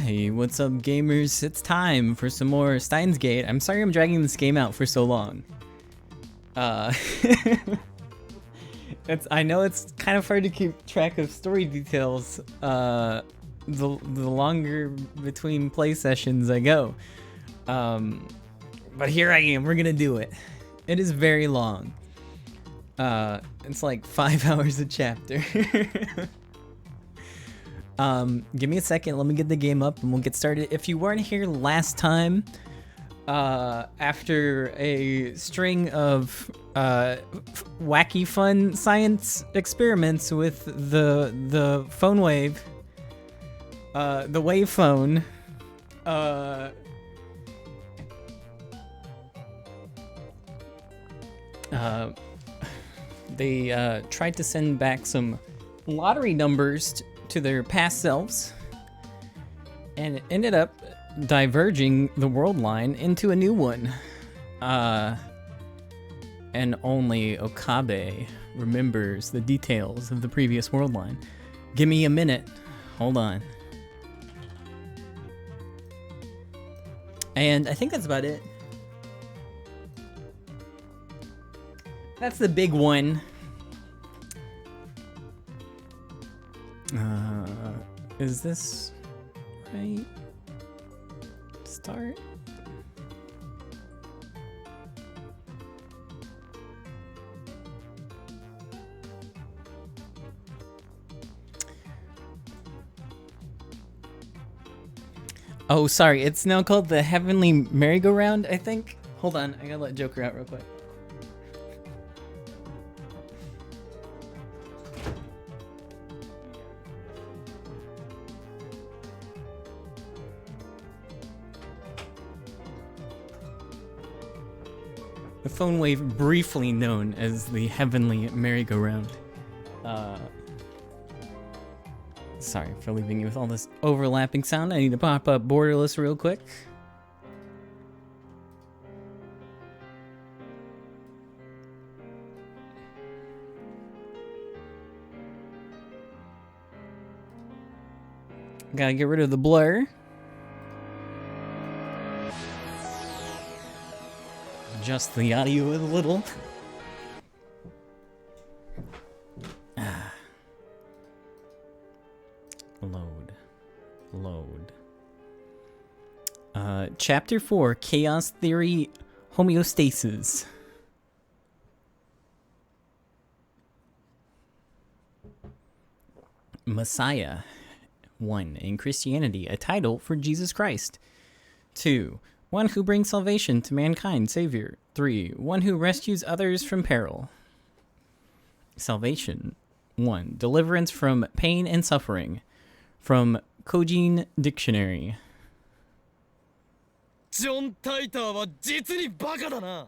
Hey, what's up, gamers? It's time for some more Steins Gate. I'm sorry I'm dragging this game out for so long. I know it's kind of hard to keep track of story details the longer between play sessions I go. But here I am, we're gonna do it. It is very long. It's like 5 hours a chapter. Give me a second, let me get the game up and we'll get started. If you weren't here last time, after a string of wacky fun science experiments with the phone wave, the wave phone, they tried to send back some lottery numbers to their past selves, and it ended up diverging the world line into a new one. And only Okabe remembers the details of the previous world line. Give me a minute. Hold on. And I think that's about it. That's the big one. Is this right? Start? Oh, sorry, it's now called the Heavenly Merry-Go-Round, I think. Hold on, I gotta let Joker out real quick. The phone wave, briefly known as the Heavenly Merry-Go-Round. Sorry for leaving you with all this overlapping sound. I need to pop up Borderless real quick. Gotta get rid of the blur. Adjust the audio a little. Load. Chapter 4, Chaos Theory Homeostasis. Messiah. 1. In Christianity, a title for Jesus Christ. 2. One who brings salvation to mankind, Savior. 3. One who rescues others from peril. Salvation. 1. Deliverance from pain and suffering. From Kojin Dictionary. John Titor は実にバカだな。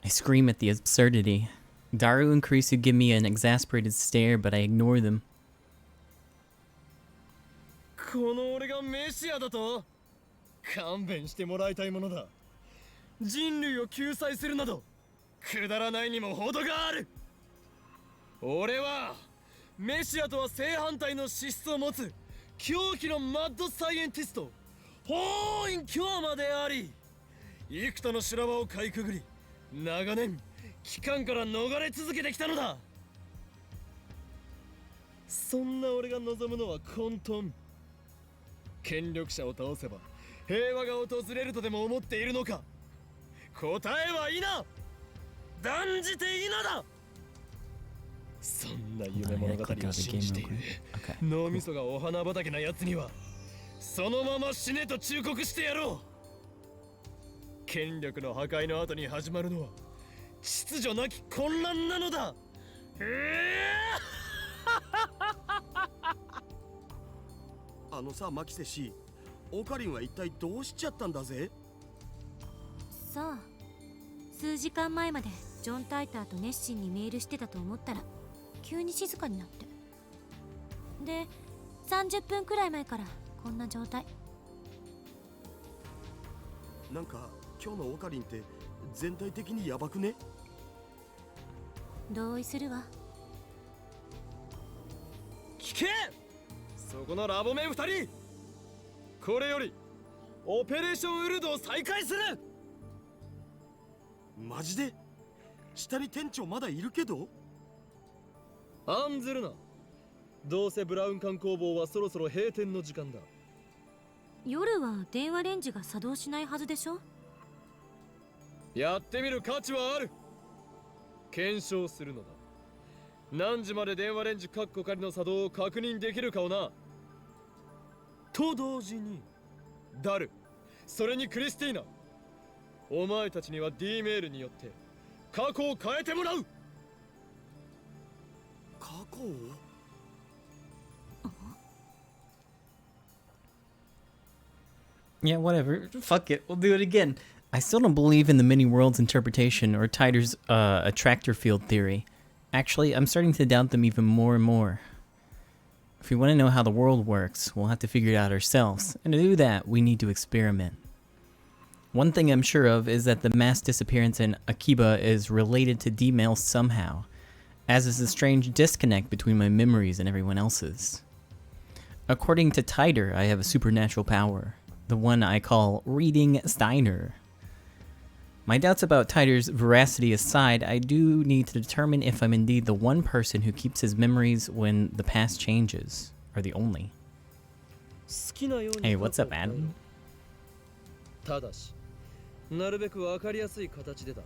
I scream at the absurdity. Daru and Kurisu give me an exasperated stare, but I ignore them. この俺がメシアだと？勘弁してもらいたいものだ。人類を救済するなどくだらないにも程がある。俺はメシアとは正反対の資質を持つ狂気のマッドサイエンティスト法院教魔であり、幾多の修羅場をかいくぐり長年機関から逃れ続けてきたのだ。そんな俺が望むのは混沌。権力者を倒せば平和が訪れるとでも思っているのか。答えは否。断じて否だ。そんな夢物語を信じている脳みそがお花畑なやつにはそのまま死ねと忠告してやろう。権力の破壊の後に始まるのは秩序なき混乱なのだ。あのさ、マキセ氏、オカリンは一体どうしちゃったんだぜ。さあ、数時間前までジョン・タイターと熱心にメールしてたと思ったら急に静かになって、で30分くらい前からこんな状態。なんか今日のオカリンって全体的にヤバくね。同意するわ。聞け。そこのラボメン2人、これよりオペレーションウルドを再開する。マジで？下に店長まだいるけど？案ずるな。どうせブラウン管工房はそろそろ閉店の時間だ。夜は電話レンジが作動しないはずでしょ。やってみる価値はある。検証するのだ。何時まで電話レンジカッコ仮の作動を確認できるかをな。と同時にダル、それにクリスティーナ、お前たちには D メールによって過去を変えてもらう。過去を？Yeah, whatever. Fuck it. We'll do it again. I still don't believe in the many worlds interpretation or Tider's attractor field theory. Actually, I'm starting to doubt them even more and more. If we want to know how the world works, we'll have to figure it out ourselves. And to do that, we need to experiment. One thing I'm sure of is that the mass disappearance in Akiba is related to D-mail somehow, as is a strange disconnect between my memories and everyone else's. According to Tider, I have a supernatural power. The one I call Reading Steiner. My doubts about Tider's veracity aside, I do need to determine if I'm indeed the one person who keeps his memories when the past changes, or the only. Hey, what's up, Adam? ただし、なるべくわかりやすい形でだ。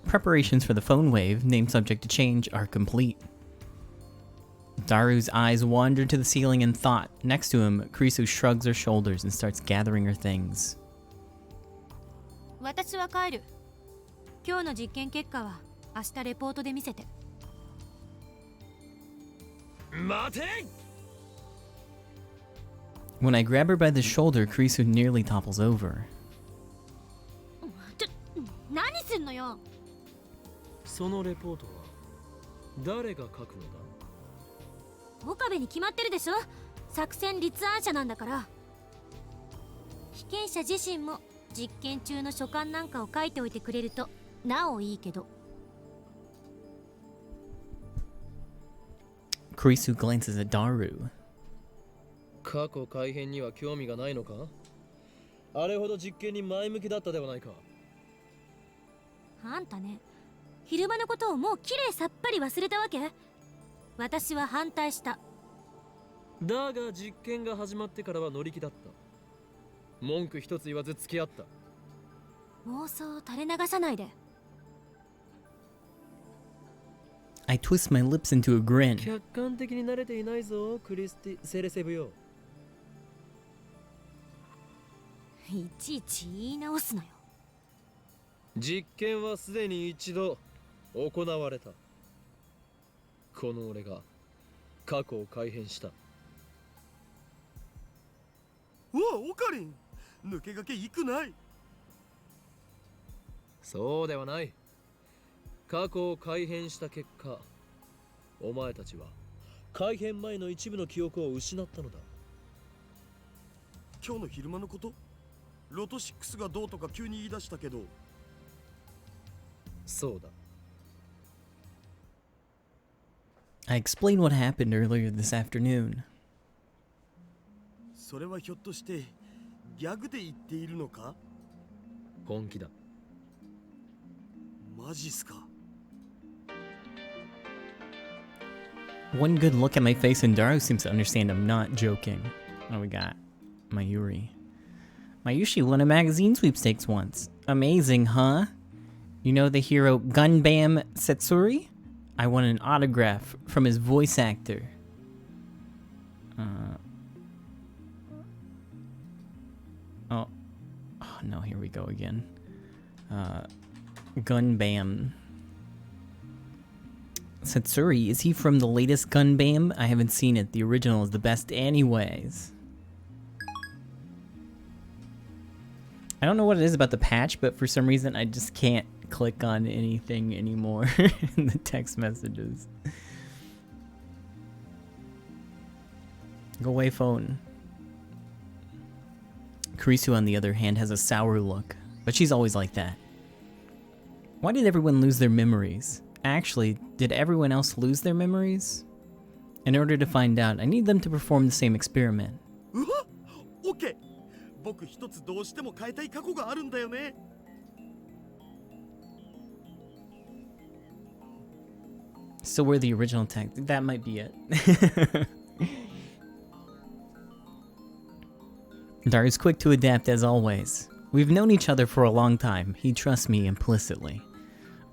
Preparations for the phone wave, named subject to change, are complete. Daru's eyes wander to the ceiling in thought. Next to him, Krisu shrugs her shoulders and starts gathering her things. 私は帰る。今日の実験結果は明日レポートで見せて。待て! When I grab her by the shoulder, Krisu nearly topples over. 何すんのよ。そのレポートは誰が書くのだ？岡部に決まってるでしょ。作戦立案者なんだから。被験者自身も実験中の書簡なんかを書いておいてくれるとなおいいけど。Krisu glances at Daru. 過去改変には興味がないのか？あれほど実験に前向きだったではないか。あんたね、昼間のことをもうきれいさっぱり忘れたわけ？私は反対した。だが実験が始まってからは乗り気だった。文句一つ言わず付き合った。妄想を垂れ流さないで。I twist my lips into a grin. 客観的に慣れていないぞ、クリスティ・セレセブよ。いちいち言い直すなよ。実験はすでに一度行われた。この俺が過去を改変した。うわ、オカリン、抜け駆け行くない。そうではない。過去を改変した結果、お前たちは改変前の一部の記憶を失ったのだ。今日の昼間のこと？ロト6がどうとか急に言い出したけど。そうだ。I explained what happened earlier this afternoon. それはひょっとしてギャグで言っているのか？本気だ。マジっすか？ One good look at my face and Daru seems to understand I'm not joking. Oh, we got Mayuri. Mayushi won a magazine sweepstakes once. Amazing, huh? You know the hero Gunbam Setsuri? I won an autograph from his voice actor. Oh no, here we go again. Gunbam Setsuri, is he from the latest Gunbam? I haven't seen it. The original is the best anyways. I don't know what it is about the patch, but for some reason I just can't click on anything anymore in the text messages. Go away, phone. Kurisu, on the other hand, has a sour look, but she's always like that. Why did everyone lose their memories? Actually, did everyone else lose their memories? In order to find out, I need them to perform the same experiment. うわオッケー。僕一つどうしても変えたい過去があるんだよね。So we're the original tech. That might be it. Daru's quick to adapt as always. We've known each other for a long time. He trusts me implicitly.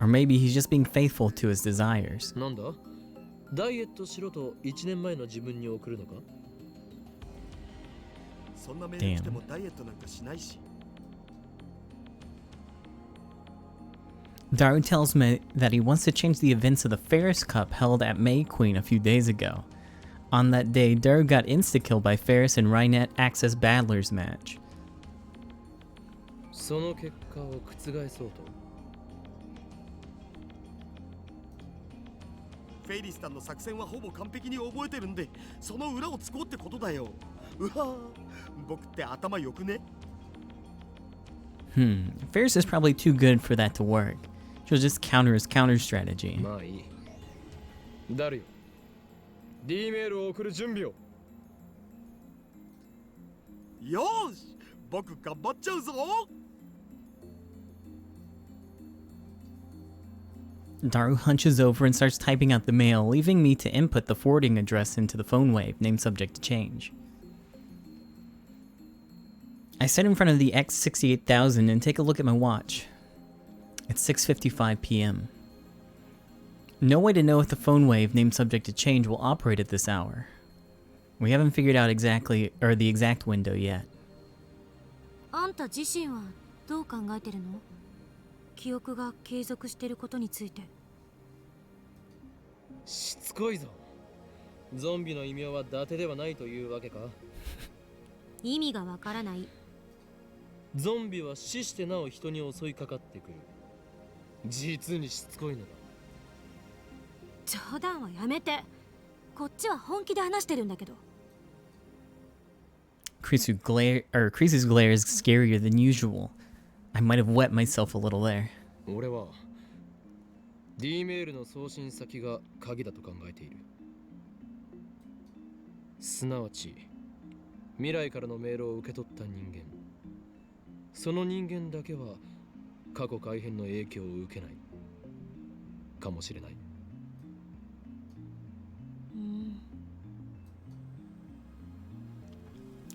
Or maybe he's just being faithful to his desires. なんだダイエットしろと1年前の自分に送るのかそんなメール来てもダイエットなんかしないし。Daru tells me that he wants to change the events of the Ferris Cup held at May Queen a few days ago. On that day, Daru got insta-killed by Ferris in Rhinet Access Battlers match. その結果を覆そうとフェイリスタンの作戦はほぼ完璧に覚えてるんで、その裏をつこうってことだよ。うわぁ、僕って頭良くね。Ferris is probably too good for that to work. She'll just counter his counter strategy. まあいいダルよ D メールを送る準備をよーし、僕頑張っちゃうぞ。Daru hunches over and starts typing out the mail, leaving me to input the forwarding address into the phone wave, named subject to change. I sit in front of the X68000 and take a look at my watch. It's 6:55 p.m. No way to know if the phone wave, named subject to change, will operate at this hour. We haven't figured out the exact window yet. あんた自身はどう考えてるの？記憶が継続してることについて。しつこいぞゾンビの異名は伊達ではないというわけか意味がわからない。ゾンビは死してなお人に襲いかかってくる実にしつこいのだ冗談はやめて。こっちは本気で話してるんだけど。Krisu's glare is scarier than usual. I might have wet myself a little there. 俺は D メールの送信先が鍵だと考えているすなわち未来からのメールを受け取った人間その人間だけは過去改変の影響を受けないかもしれない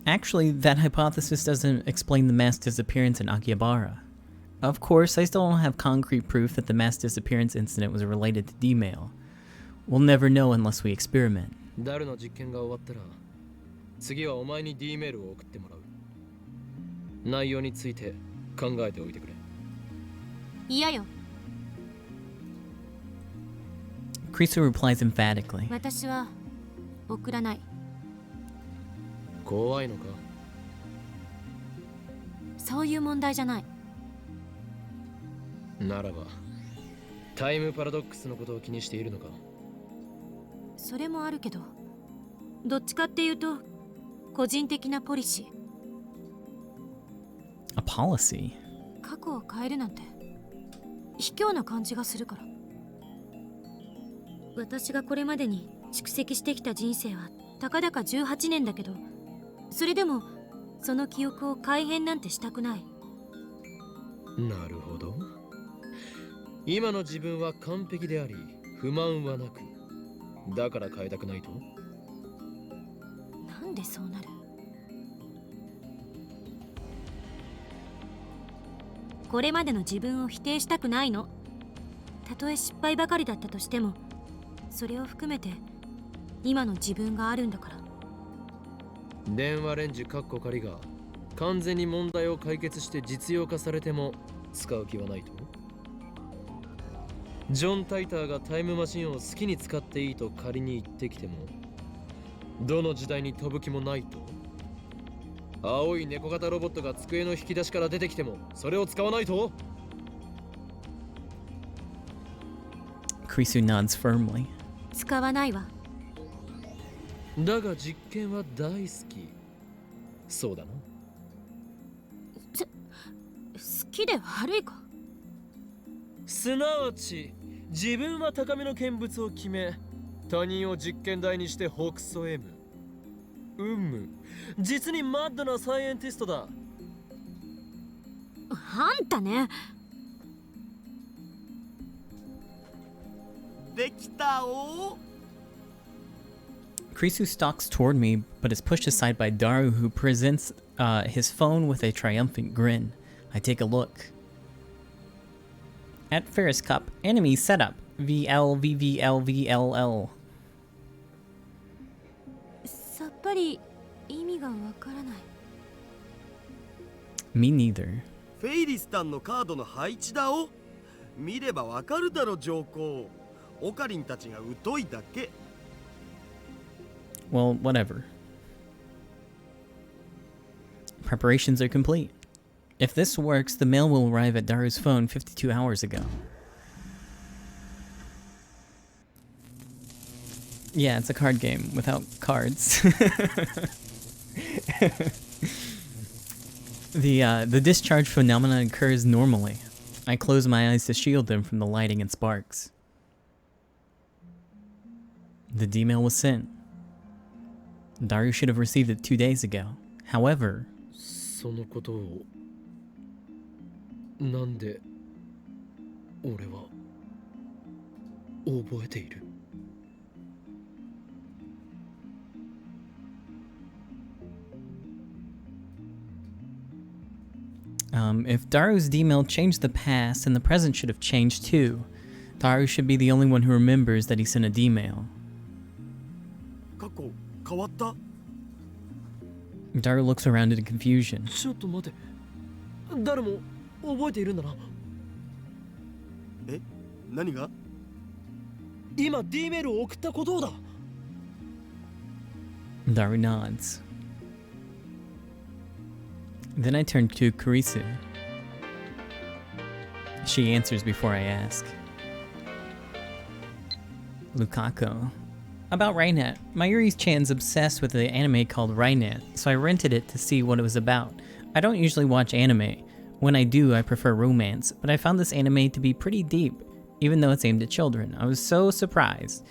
Actually, that hypothesis doesn't explain the mass disappearance in Akihabara. Of course, I still don't have concrete proof that the mass disappearance incident was related to D-mail. We'll never know unless we experiment. ダルの実験が終わったら次はお前に D メールを送ってもらう内容について考えておいてくれ嫌よ。 Krisu replies emphatically. 私は送らない。怖いのかそういう問題じゃない。ならばタイムパラドックスのことを気にしているのかそれもあるけど、どっちかっていうと個人的なポリシー。 A policy? 過去を変えるなんて卑怯な感じがするから。私がこれまでに蓄積してきた人生はたかだか18年だけど、それでもその記憶を改変なんてしたくない。なるほど今の自分は完璧であり不満はなくだから変えたくないとなんでそうなる？これまでの自分を否定したくないの。たとえ失敗ばかりだったとしてもそれを含めて今の自分があるんだから。電話レンジカッコ仮が完全に問題を解決して実用化されても使う気はないとジョン・タイターがタイムマシンを好きに使っていいと仮に言ってきてもどの時代に飛ぶ気もないと青い猫型ロボットが机の引き出しから出てきてもそれを使わないと Krisu nods firmly. 使わないわ。だが実験は大好きそうだな好きで悪いか？すなわち自分は高めの見物を決め、他人を実験台にして北総 M。実にマッドなサイエンティストだ。あんたね。できたお。 Krisu stalks toward me, but is pushed aside by Daru, who presents his phone with a triumphant grin. I take a look. At Ferris Cup, enemy setup. VLVVLVLL. さっぱり意味がわからない。Me neither. フェイリスタンのカードの配置だお。見ればわかるだろ上皇。オカリンたちが疎いだけ。 Well, whatever. Preparations are complete. If this works, the mail will arrive at Daru's phone 52 hours ago. Yeah, it's a card game without cards. The discharge phenomenon occurs normally. I close my eyes to shield them from the lighting and sparks. The D-mail was sent. Daru should have received it 2 days ago. However, そのことをなんで俺は覚えている。if Daru's D-mail changed the past, then the present should have changed too. Daru should be the only one who remembers that he sent a D-mail. 過去変わった。 Daru looks around in confusion. ちょっと待て。誰も覚えているんだな。え、何が？今 D メールを送ったことをだ。Daru nods. Then I turn to Kurisu. She answers before I ask. Lukaku. About Rainet. Mayuri-chan's obsessed with the anime called Rainet, so I rented it to see what it was about. I don't usually watch anime. When I do, I prefer romance, but I found this anime to be pretty deep, even though it's aimed at children. I was so surprised.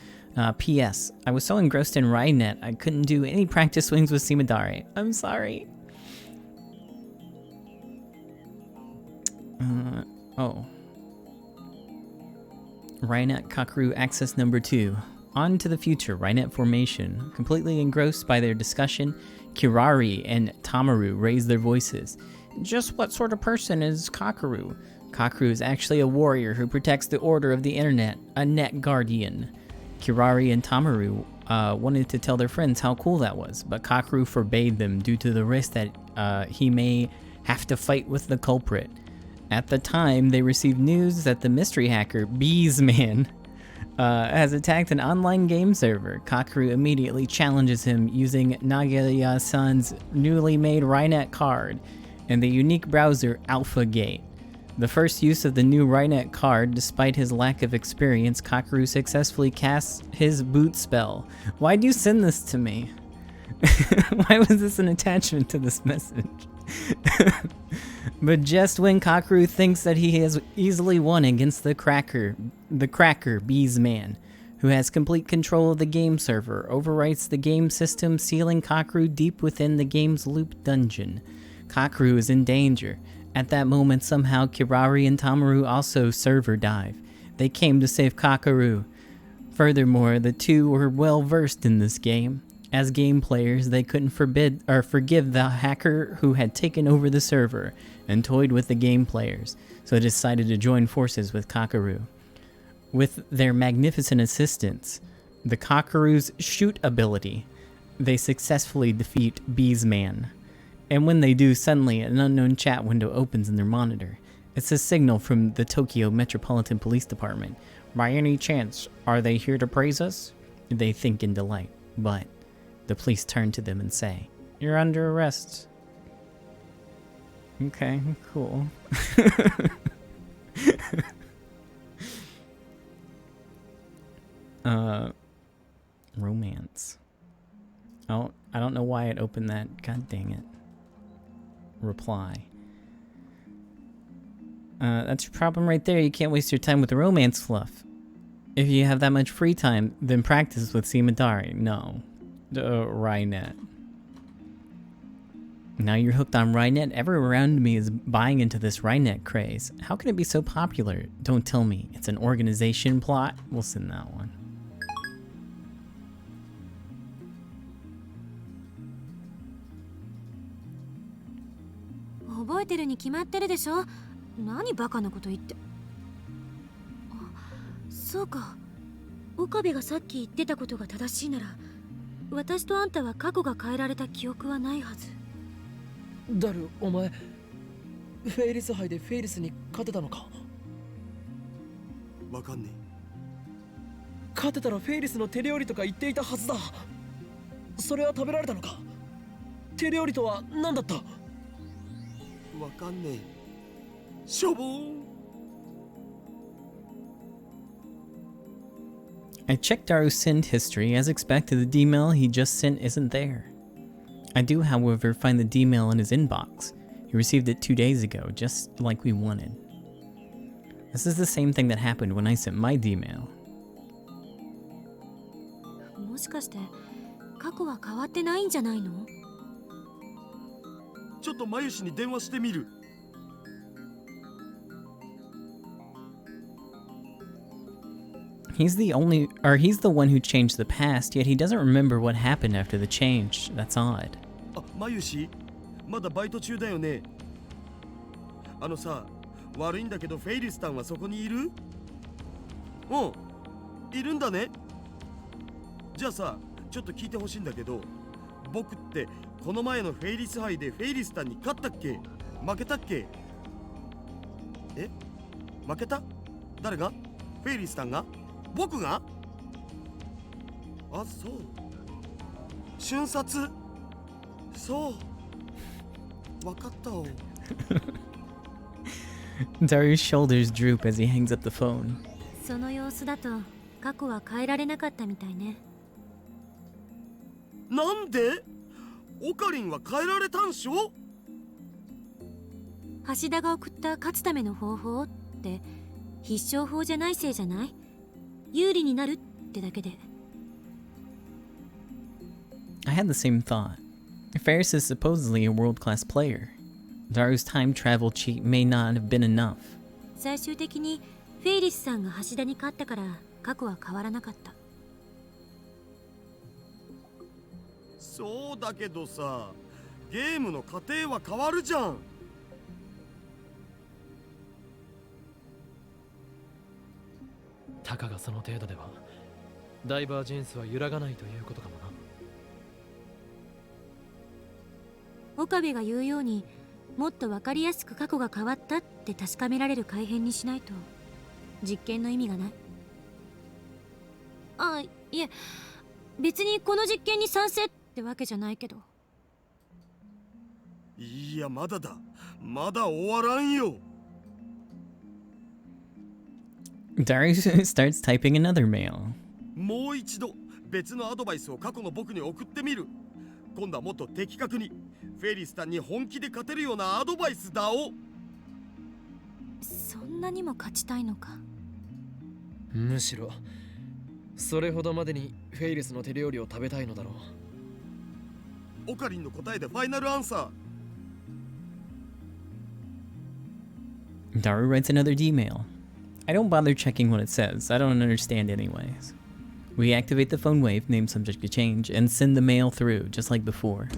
P.S. I was so engrossed in Rainet, I couldn't do any practice swings with Simadare. I'm sorry. Rainet Kakeru Access Number 2. On to the future, Rainet Formation. Completely engrossed by their discussion, Kirari and Tamaru raise their voices. Just what sort of person is Kakeru? Kakeru is actually a warrior who protects the order of the internet, a net guardian. Kirari and Tamaru wanted to tell their friends how cool that was, but Kakeru forbade them due to the risk that he may have to fight with the culprit. At the time, they received news that the mystery hacker, Beesman, has attacked an online game server. Kakeru immediately challenges him using Nagaya-san's newly made Rainet card and the unique browser AlphaGate. The first use of the new Rainet card, despite his lack of experience, Kakeru successfully casts his boot spell. Why'd you send this to me? Why was this an attachment to this message? But just when Kakeru thinks that he has easily won against the cracker Beesman, who has complete control of the game server, overwrites the game system, sealing Kakeru deep within the game's loop dungeon. Kakeru is in danger. At that moment, somehow Kirari and Tamaru also server dive. They came to save Kakeru. Furthermore, the two were well versed in this game. As game players, they couldn't forgive the hacker who had taken over the server and toyed with the game players, so they decided to join forces with Kakeru. With their magnificent assistance, the Kakeru's shoot ability, they successfully defeat Beesman. And when they do, suddenly an unknown chat window opens in their monitor. It's a signal from the Tokyo Metropolitan Police Department. By any chance, are they here to praise us? They think in delight, but the police turn to them and say, "You're under arrest." Okay, cool. Romance. Oh, I don't know why it opened that. God dang it. Reply. That's your problem right there. You can't waste your time with romance fluff. If you have that much free time, then practice with Simadari. No. Rynet. Now you're hooked on Rynet. Everyone around me is buying into this Rynet craze. How can it be so popular? Don't tell me. It's an organization plot. We'll send that one.覚えてるに決まってるでしょ。何バカなこと言って。あ、そうか。岡部がさっき言ってたことが正しいなら、私とあんたは過去が変えられた記憶はないはず。ダル、お前フェイリス杯でフェイリスに勝てたのか。わかんね勝てたらフェイリスの手料理とか言っていたはずだ。それは食べられたのか。手料理とは何だった。え。わかんねえ。しょぼーん。I checked Daru's send history. As expected, the D-mail he just sent isn't there. I do, however, find the D-mail in his inbox. He received it 2 days ago, just like we wanted. This is the same thing that happened when I sent my D-mail. もしかして過去は変わってないんじゃないの？ちょっとマユシに電話してみる。He's the one who changed the past, yet he doesn't remember what happened after the change. That's odd. あ、マユシ、まだバイト中だよね。あのさ、悪いんだけどフェイリスタンはそこにいる？うん、いるんだね。じゃあさ、ちょっと聞いてほしいんだけど、僕ってこの前のフェイリス杯でフェイリスタンに勝ったっけ？負けたっけ？え？負けた？誰が？フェイリスタンが？僕が？あ、そう。瞬殺？そう。わかったお。Daru's shoulders droop as he hangs up the phone. その様子だと過去は変えられなかったみたいね。なんで？オカリンは変えられたんしょ？橋田が送った勝つための方法って必勝法じゃないせいじゃない？有利になるってだけで。I had the same thought. Ferris is supposedly a world-class player. Daru's time travel cheat may not have been enough. 最終的にフェイリスさんが橋田に勝ったから過去は変わらなかった。そうだけどさ、ゲームの過程は変わるじゃん。たかがその程度ではダイバージェンスは揺らがないということかもな。岡部が言うようにもっと分かりやすく過去が変わったって確かめられる改変にしないと実験の意味がない。あ、いえ、別にこの実験に賛成ってわけじゃないけど。いや、まだだ。まだ終わらんよ。Daru starts typing another mail. もう一度別のアドバイスを過去の僕に送ってみる。今度はもっと的確にフェイリスタンに本気で勝てるようなアドバイスだお。そんなにも勝ちたいのか。むしろそれほどまでにフェイリスの手料理を食べたいのだろう。オカリンの答えでファイナルアンサー。 Daru writes another D-mail. I don't bother checking what it says. I don't understand anyways. We activate the phone wave, name subject to change, and send the mail through, just like before.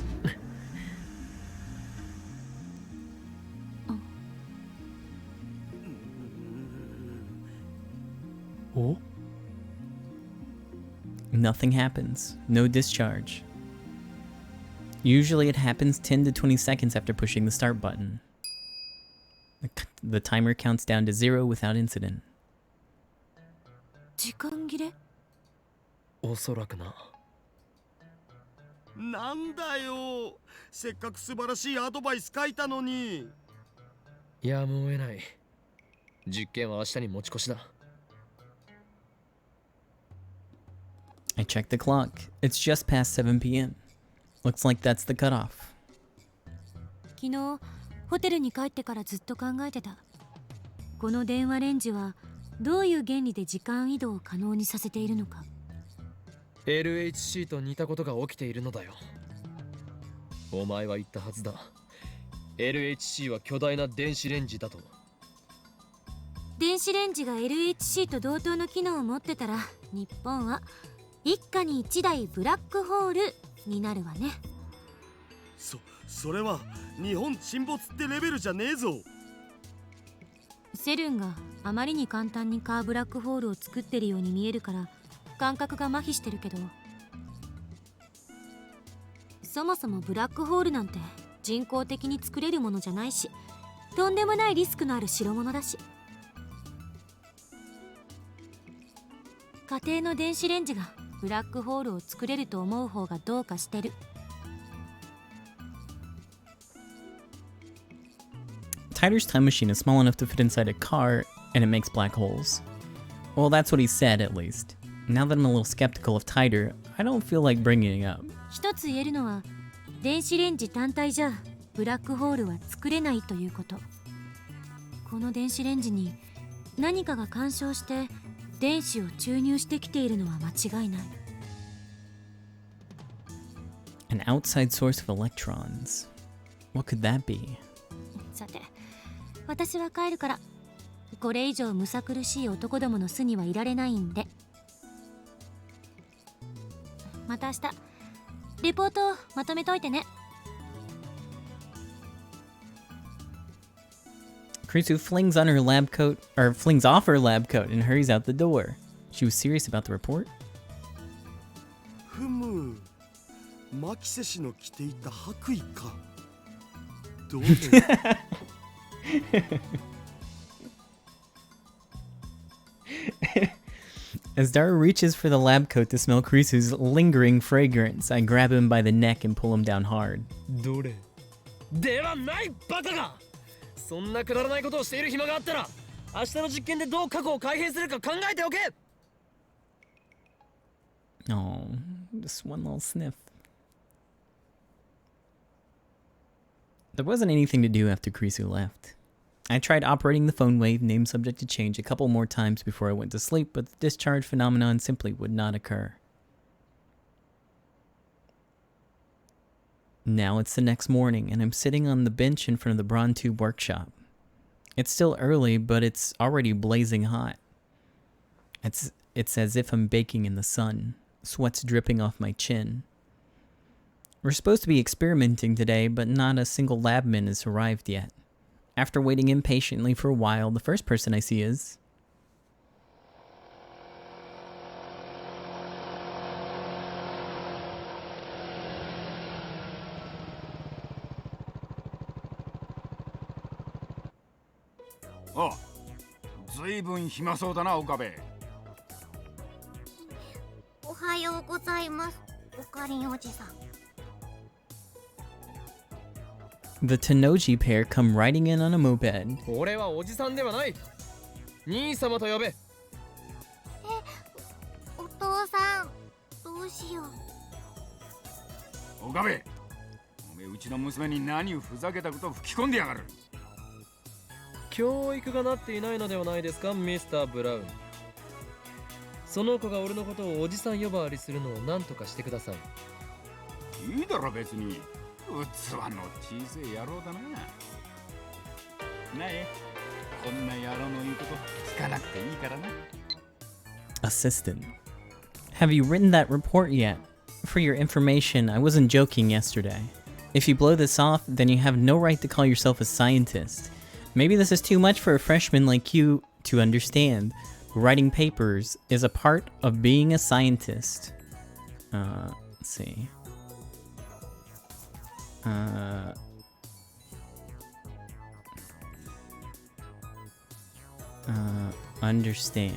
Oh? Nothing happens. No discharge. Usually it happens 10 to 20 seconds after pushing the start button. The timer counts down to 0 without incident. 時間切れ？おそらくな。なんだよ、せっかく素晴らしいアドバイス書いたのに。やむを得ない。実験は明日に持ち越しだ。I checked the clock. It's just past 7 p.m. Looks like that's the cutoff. 昨日ホテルに帰ってからずっと考えてた。この電話レンジはどういう原理で時間移動を可能にさせているのか。 LHC と似たことが起きているのだよ。お前は言ったはずだ。LHC は巨大な電子レンジだと。電子レンジが LHC と同等の機能を持ってたら、日本は一家に一台ブラックホールになるわね。それは日本沈没ってレベルじゃねえぞ。セルンがあまりに簡単にカーブラックホールを作ってるように見えるから感覚が麻痺してるけど、そもそもブラックホールなんて人工的に作れるものじゃないし、とんでもないリスクのある代物だし、家庭の電子レンジがブラックホールを作れると思う方がどうかしてる。Tider's time machine is small enough to fit inside a car, and it makes black holes. Well, that's what he said, at least. Now that I'm a little skeptical of Tider, I don't feel like bringing it up. 一つ言えるのは、電子レンジ単体じゃブラックホールは作れないということ。この電子レンジに何かが干渉して電子を注入してきているのは間違いない。An outside source of electrons. What could that be? さて、私は帰るから、これ以上むさ苦しい男どもの巣にはいられないんで。また明日レポートをまとめといてね。Krisu flings on her lab coat, or flings off her lab coat and hurries out the door. She was serious about the report. ふむ、マキセ氏の着ていた白衣か。どうね。As Dara reaches for the lab coat to smell Krisu's lingering fragrance, I grab him by the neck and pull him down hard. どれではないバカが。そんなくだらないことをしている暇があったら、明日の実験でどう過去を改変するか考えておけ。 Oh, just one little sniff. There wasn't anything to do after Krisu left. I tried operating the phone wave, name subject to change, a couple more times before I went to sleep, but the discharge phenomenon simply would not occur. Now it's the next morning, and I'm sitting on the bench in front of the Brontube workshop. It's still early, but it's already blazing hot. It's as if I'm baking in the sun, sweat's dripping off my chin. We're supposed to be experimenting today, but not a single labman has arrived yet. After waiting impatiently for a while, the first person I see is... Oh, ずいぶん暇そうだな、岡部。おはようございます、おかりんおじさん。The Tenoji pair come riding in on a moped. 俺はおじさんではない。兄様と呼べ。お父さん、どうしよう。岡部、おめえうちの娘に何をふざけたことを吹き込んでやがる。教育がなっていないのではないですか、ミスター・ブラウン。その子が俺のことをおじさん呼ばわりするのを何とかしてください。いいだろ別に。器の小さい野郎だな。なえ、こんな野郎の言うこと聞かなくていいからな。Assistant. Have you written that report yet? For your information, I wasn't joking yesterday. If you blow this off, then you have no right to call yourself a scientist. Maybe this is too much for a freshman like you to understand. Writing papers is a part of being a scientist. Let's see. Understand.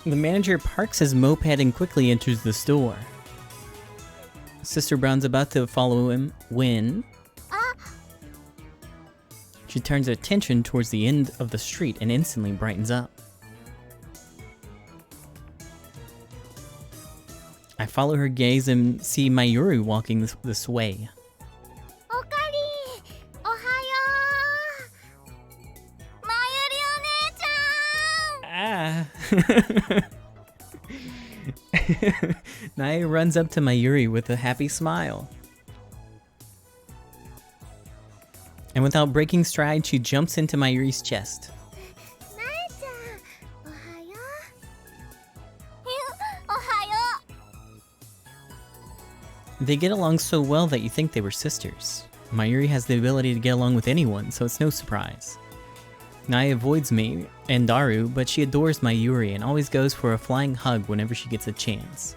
The manager parks his moped and quickly enters the store. Sister Brown's about to follow him when she turns her attention towards the end of the street and instantly brightens up. I follow her gaze and see Mayuri walking this way. おかりおはようまゆりお姉ちゃん Ah. Naya runs up to Mayuri with a happy smile. And without breaking stride, she jumps into Mayuri's chest. なえちゃんおはようおはよ They get along so well that you think they were sisters. Mayuri has the ability to get along with anyone, so it's no surprise. Naya avoids me and Daru, but she adores Mayuri and always goes for a flying hug whenever she gets a chance.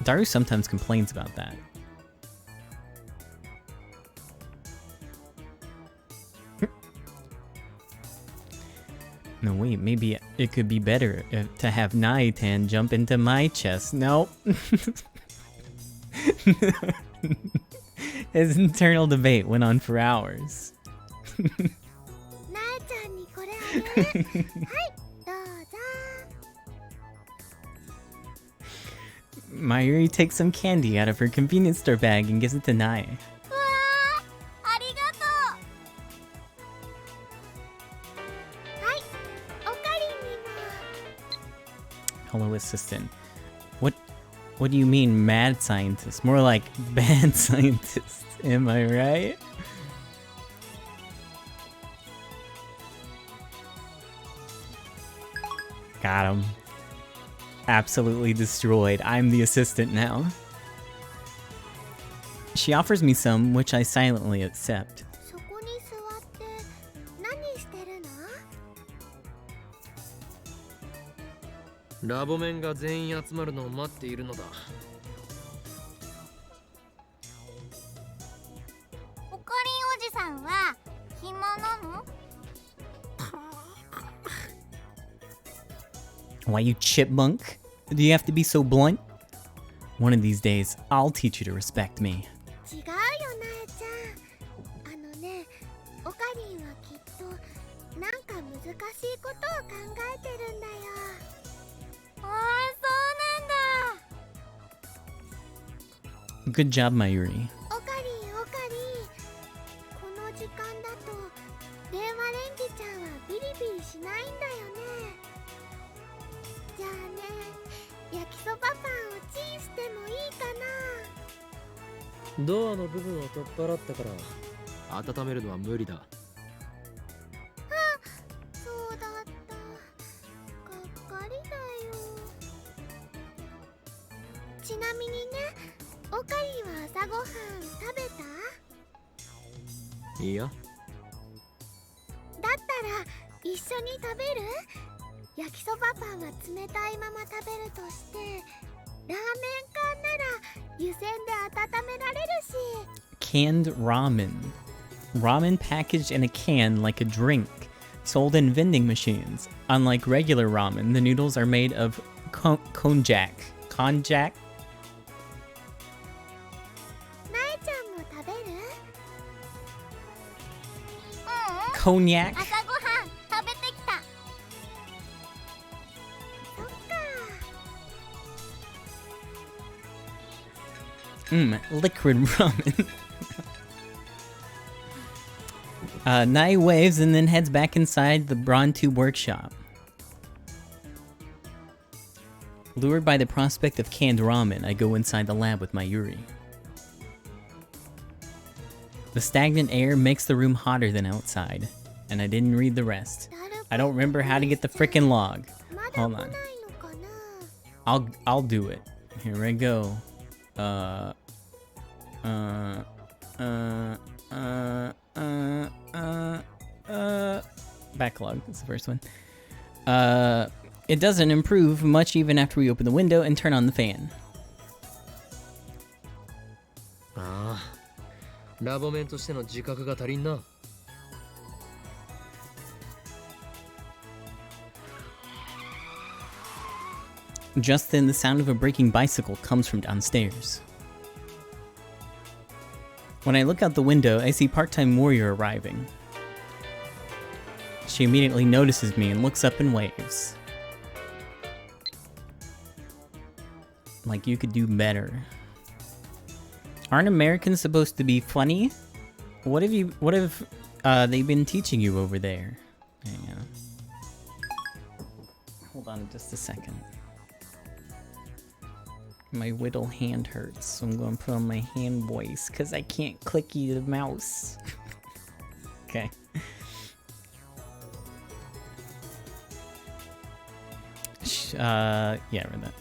Daru sometimes complains about that. No, wait, maybe it could be better to have Naitan jump into my chest. No. His internal debate went on for hours. うなえちゃんにこれあげるはいどうぞ Mayuri takes some candy out of her convenience store bag and gives it to Nai. うわーありがとうはいおかりにも Hello, assistant. What do you mean, mad scientist? More like bad scientist. Am I right? Got him. Absolutely destroyed. I'm the assistant now. She offers me some, which I silently accept. そこに座って何してるのラボメンが全員集まるのを待っているのだ。おかりんおじさんは暇なの Why, you chipmunk? Do you have to be so blunt? One of these days, I'll teach you to respect me. 違うよなえちゃんあのねおかりんはきっとなんか難しいことを考えてるんだよああそうなんだ Good job, Mayuri. おかりんおかりんこの時間だと電話レンジちゃんはビリビリしないんだよねじゃあね焼きそばパンをチンしてもいいかなドアの部分を取っ払ったから温めるのは無理だ。そうだったがっかりだよちなみにねおかりんは朝ごはん食べたいいや。だったら一緒に食べる焼きそばパンは冷たいまま食べるとしてラーメン缶なら湯煎で温められるし Canned ramen. Ramen packaged in a can like a drink, sold in vending machines. Unlike regular ramen, the noodles are made of konjac. Konjac? なえちゃんも食べるう Cognac? ん朝ごはん食べてきたそっか Liquid ramen. Nai waves and then heads back inside the Brawn Tube workshop. Lured by the prospect of canned ramen, I go inside the lab with Mayuri. The stagnant air makes the room hotter than outside, and I didn't read the rest. I don't remember how to get the frickin' log. まだ Hold 来な on. いのかな I'll do it. Here I go. Backlog. That's the first one. It doesn't improve much even after we open the window and turn on the fan. ああ、ラボメンとしての自覚が足りんな。Just then, the sound of a braking bicycle comes from downstairs. When I look out the window, I see part-time warrior arriving. She immediately notices me and looks up and waves. Like you could do better. Aren't Americans supposed to be funny? What have they been teaching you over there? Hang on. Hold on just a second. My little hand hurts, so I'm going to put on my hand voice because I can't clicky the mouse. Okay. Yeah, read that.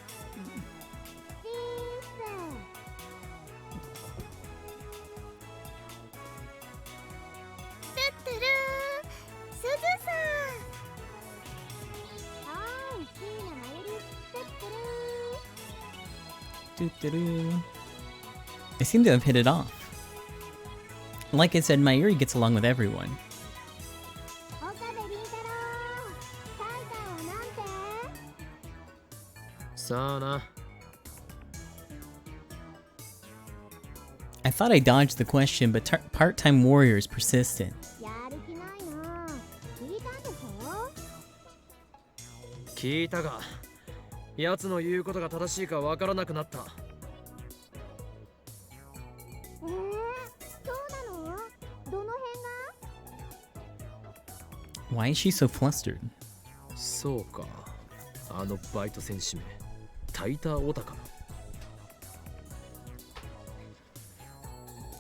I seem to have hit it off. Like I said, Mayuri gets along with everyone. I thought I dodged the question, but part-time warrior is persistent. 聞いたが、奴の言うことが正しいかわからなくなった。そうなの？どの辺が？ Why is she so flustered? そうか。あのバイト戦士め、タイターオタか。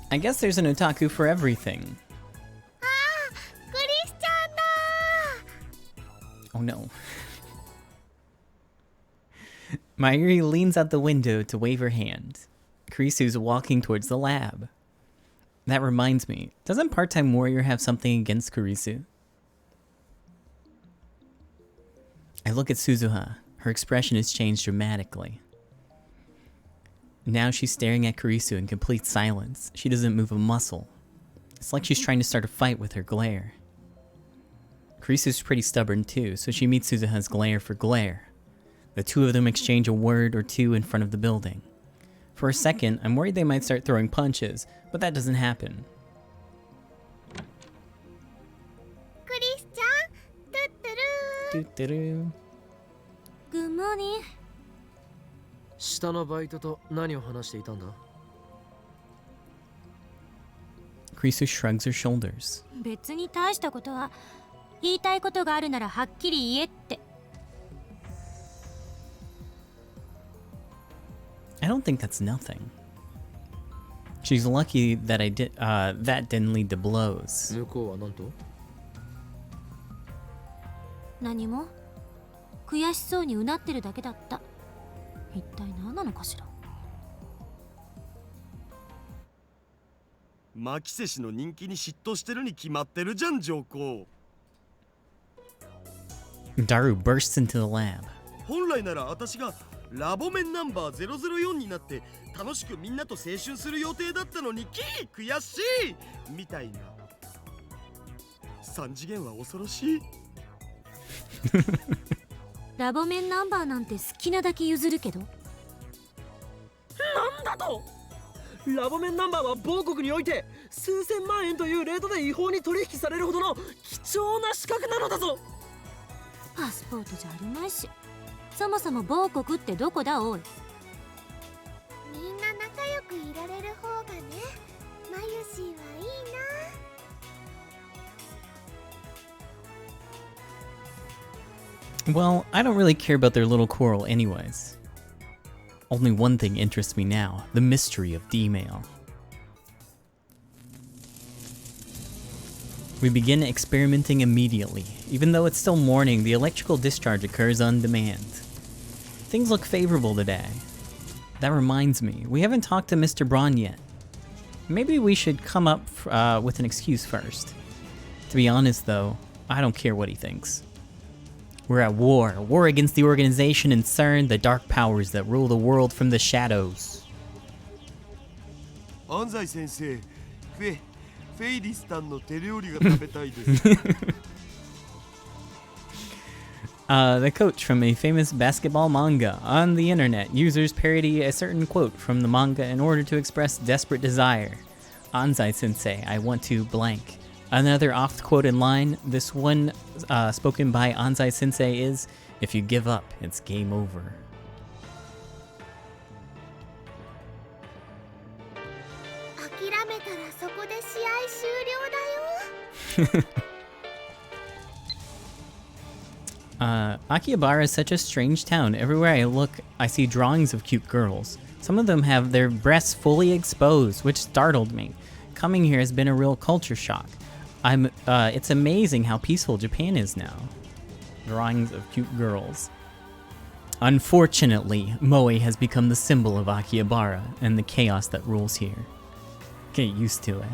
I guess there's an otaku for everything. ああ、クリスチャンだ。 Oh no. Mayuri leans out the window to wave her hand. Kurisu's walking towards the lab. That reminds me, doesn't part-time warrior have something against Kurisu? I look at Suzuha. Her expression has changed dramatically. Now she's staring at Kurisu in complete silence. She doesn't move a muscle. It's like she's trying to start a fight with her glare. Kurisu's pretty stubborn too, so she meets Suzuha's glare for glare. The two of them exchange a word or two in front of the building. For a second, I'm worried they might start throwing punches, but that doesn't happen. クリスチャン、トゥットゥルー。 Good morning. 下のバイトと何を話していたんだ？ Kurisu shrugs her shoulders. 別に大したことは、言いたいことがあるならはっきり言えって。 I don't think that's nothing. She's lucky that that didn't lead to blows. 向こうは何と？何も。悔しそうにうなってるだけだった。一体何なのかしら。牧瀬氏の人気に嫉妬してるに決まってるじゃん、上皇。 Daru bursts into the lab. 本来なら私がラボメンナンバー004になって楽しくみんなと青春する予定だったのに悔しいみたいな。3次元は恐ろしい。ラボメンナンバーなんて好きなだけ譲るけど。なんだと？ラボメンナンバーは某国において数千万円というレートで違法に取引されるほどの貴重な資格なのだぞ。パスポートじゃあるまいし。そもそも某国ってどこだおい。みんな仲良くいられる方がね、マユシーはいいな。 Well, I don't really care about their little quarrel anyways. Only one thing interests me now, the mystery of D-mail. We begin experimenting immediately. Even though it's still morning, the electrical discharge occurs on demand. Things look favorable today. That reminds me, we haven't talked to Mr. Braun yet. Maybe we should come up with an excuse first. To be honest though, I don't care what he thinks. We're at war. War against the organization and CERN, the dark powers that rule the world from the shadows. 安西先生、フェイリスタンの手料理が食べたいです。The coach from a famous basketball manga. On the internet, users parody a certain quote from the manga in order to express desperate desire. Anzai sensei, I want to blank. Another oft-quoted line, this one spoken by Anzai sensei is, if you give up, it's game over. 諦めたらそこで試合終了だよ。 Akihabara is such a strange town. Everywhere I look, I see drawings of cute girls. Some of them have their breasts fully exposed, which startled me. Coming here has been a real culture shock. It's amazing how peaceful Japan is now. Drawings of cute girls. Unfortunately, Moe has become the symbol of Akihabara and the chaos that rules here. Get used to it.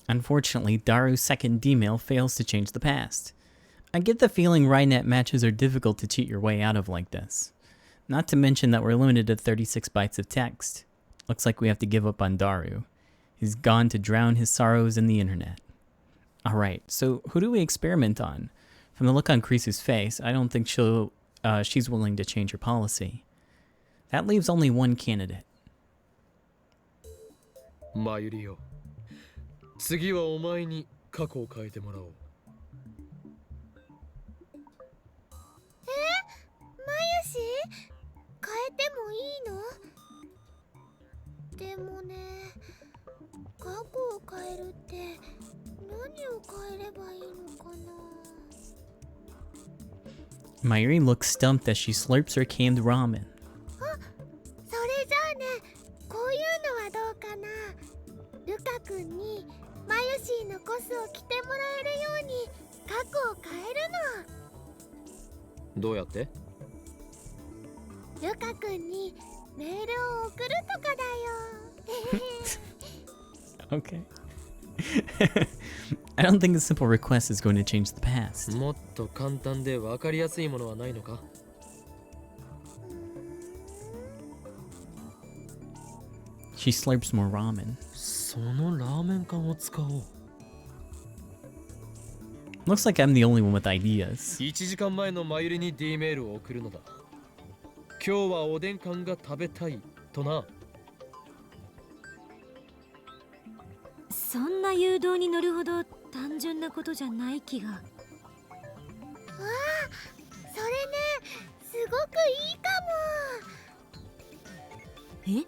Unfortunately, Daru's second D-mail fails to change the past. I get the feeling Rynet matches are difficult to cheat your way out of like this. Not to mention that we're limited to 36 bytes of text. Looks like we have to give up on Daru. He's gone to drown his sorrows in the internet. Alright, so who do we experiment on? From the look on Krisu's face, I don't think she's willing to change her policy. That leaves only one candidate. マユリよ、次はお前に過去を変えてもらおう。マユシ、変えてもいいの？でもね、過去を変えるって何を変えればいいのかな。 Mayuri looks stumped as she slurps her canned ramen. あ、それじゃあね、こういうのはどうかな。ルカ君にマユシーのコスを着てもらえるように過去を変えるの。どうやって？ルカ君にメールを送るとかだよ。Okay. I don't think a simple request is going to change the past. もっと簡単で分かりやすいものはないのか？ She slurps more ramen. そのラーメン缶を使おう。 Looks like I'm the only one with ideas. 1時間前のマユリに D メールを送るのだ。今日はおでん缶が食べたいとな。そんな誘導に乗るほど単純なことじゃない気が。わあ、それね、すごくいいかも。え？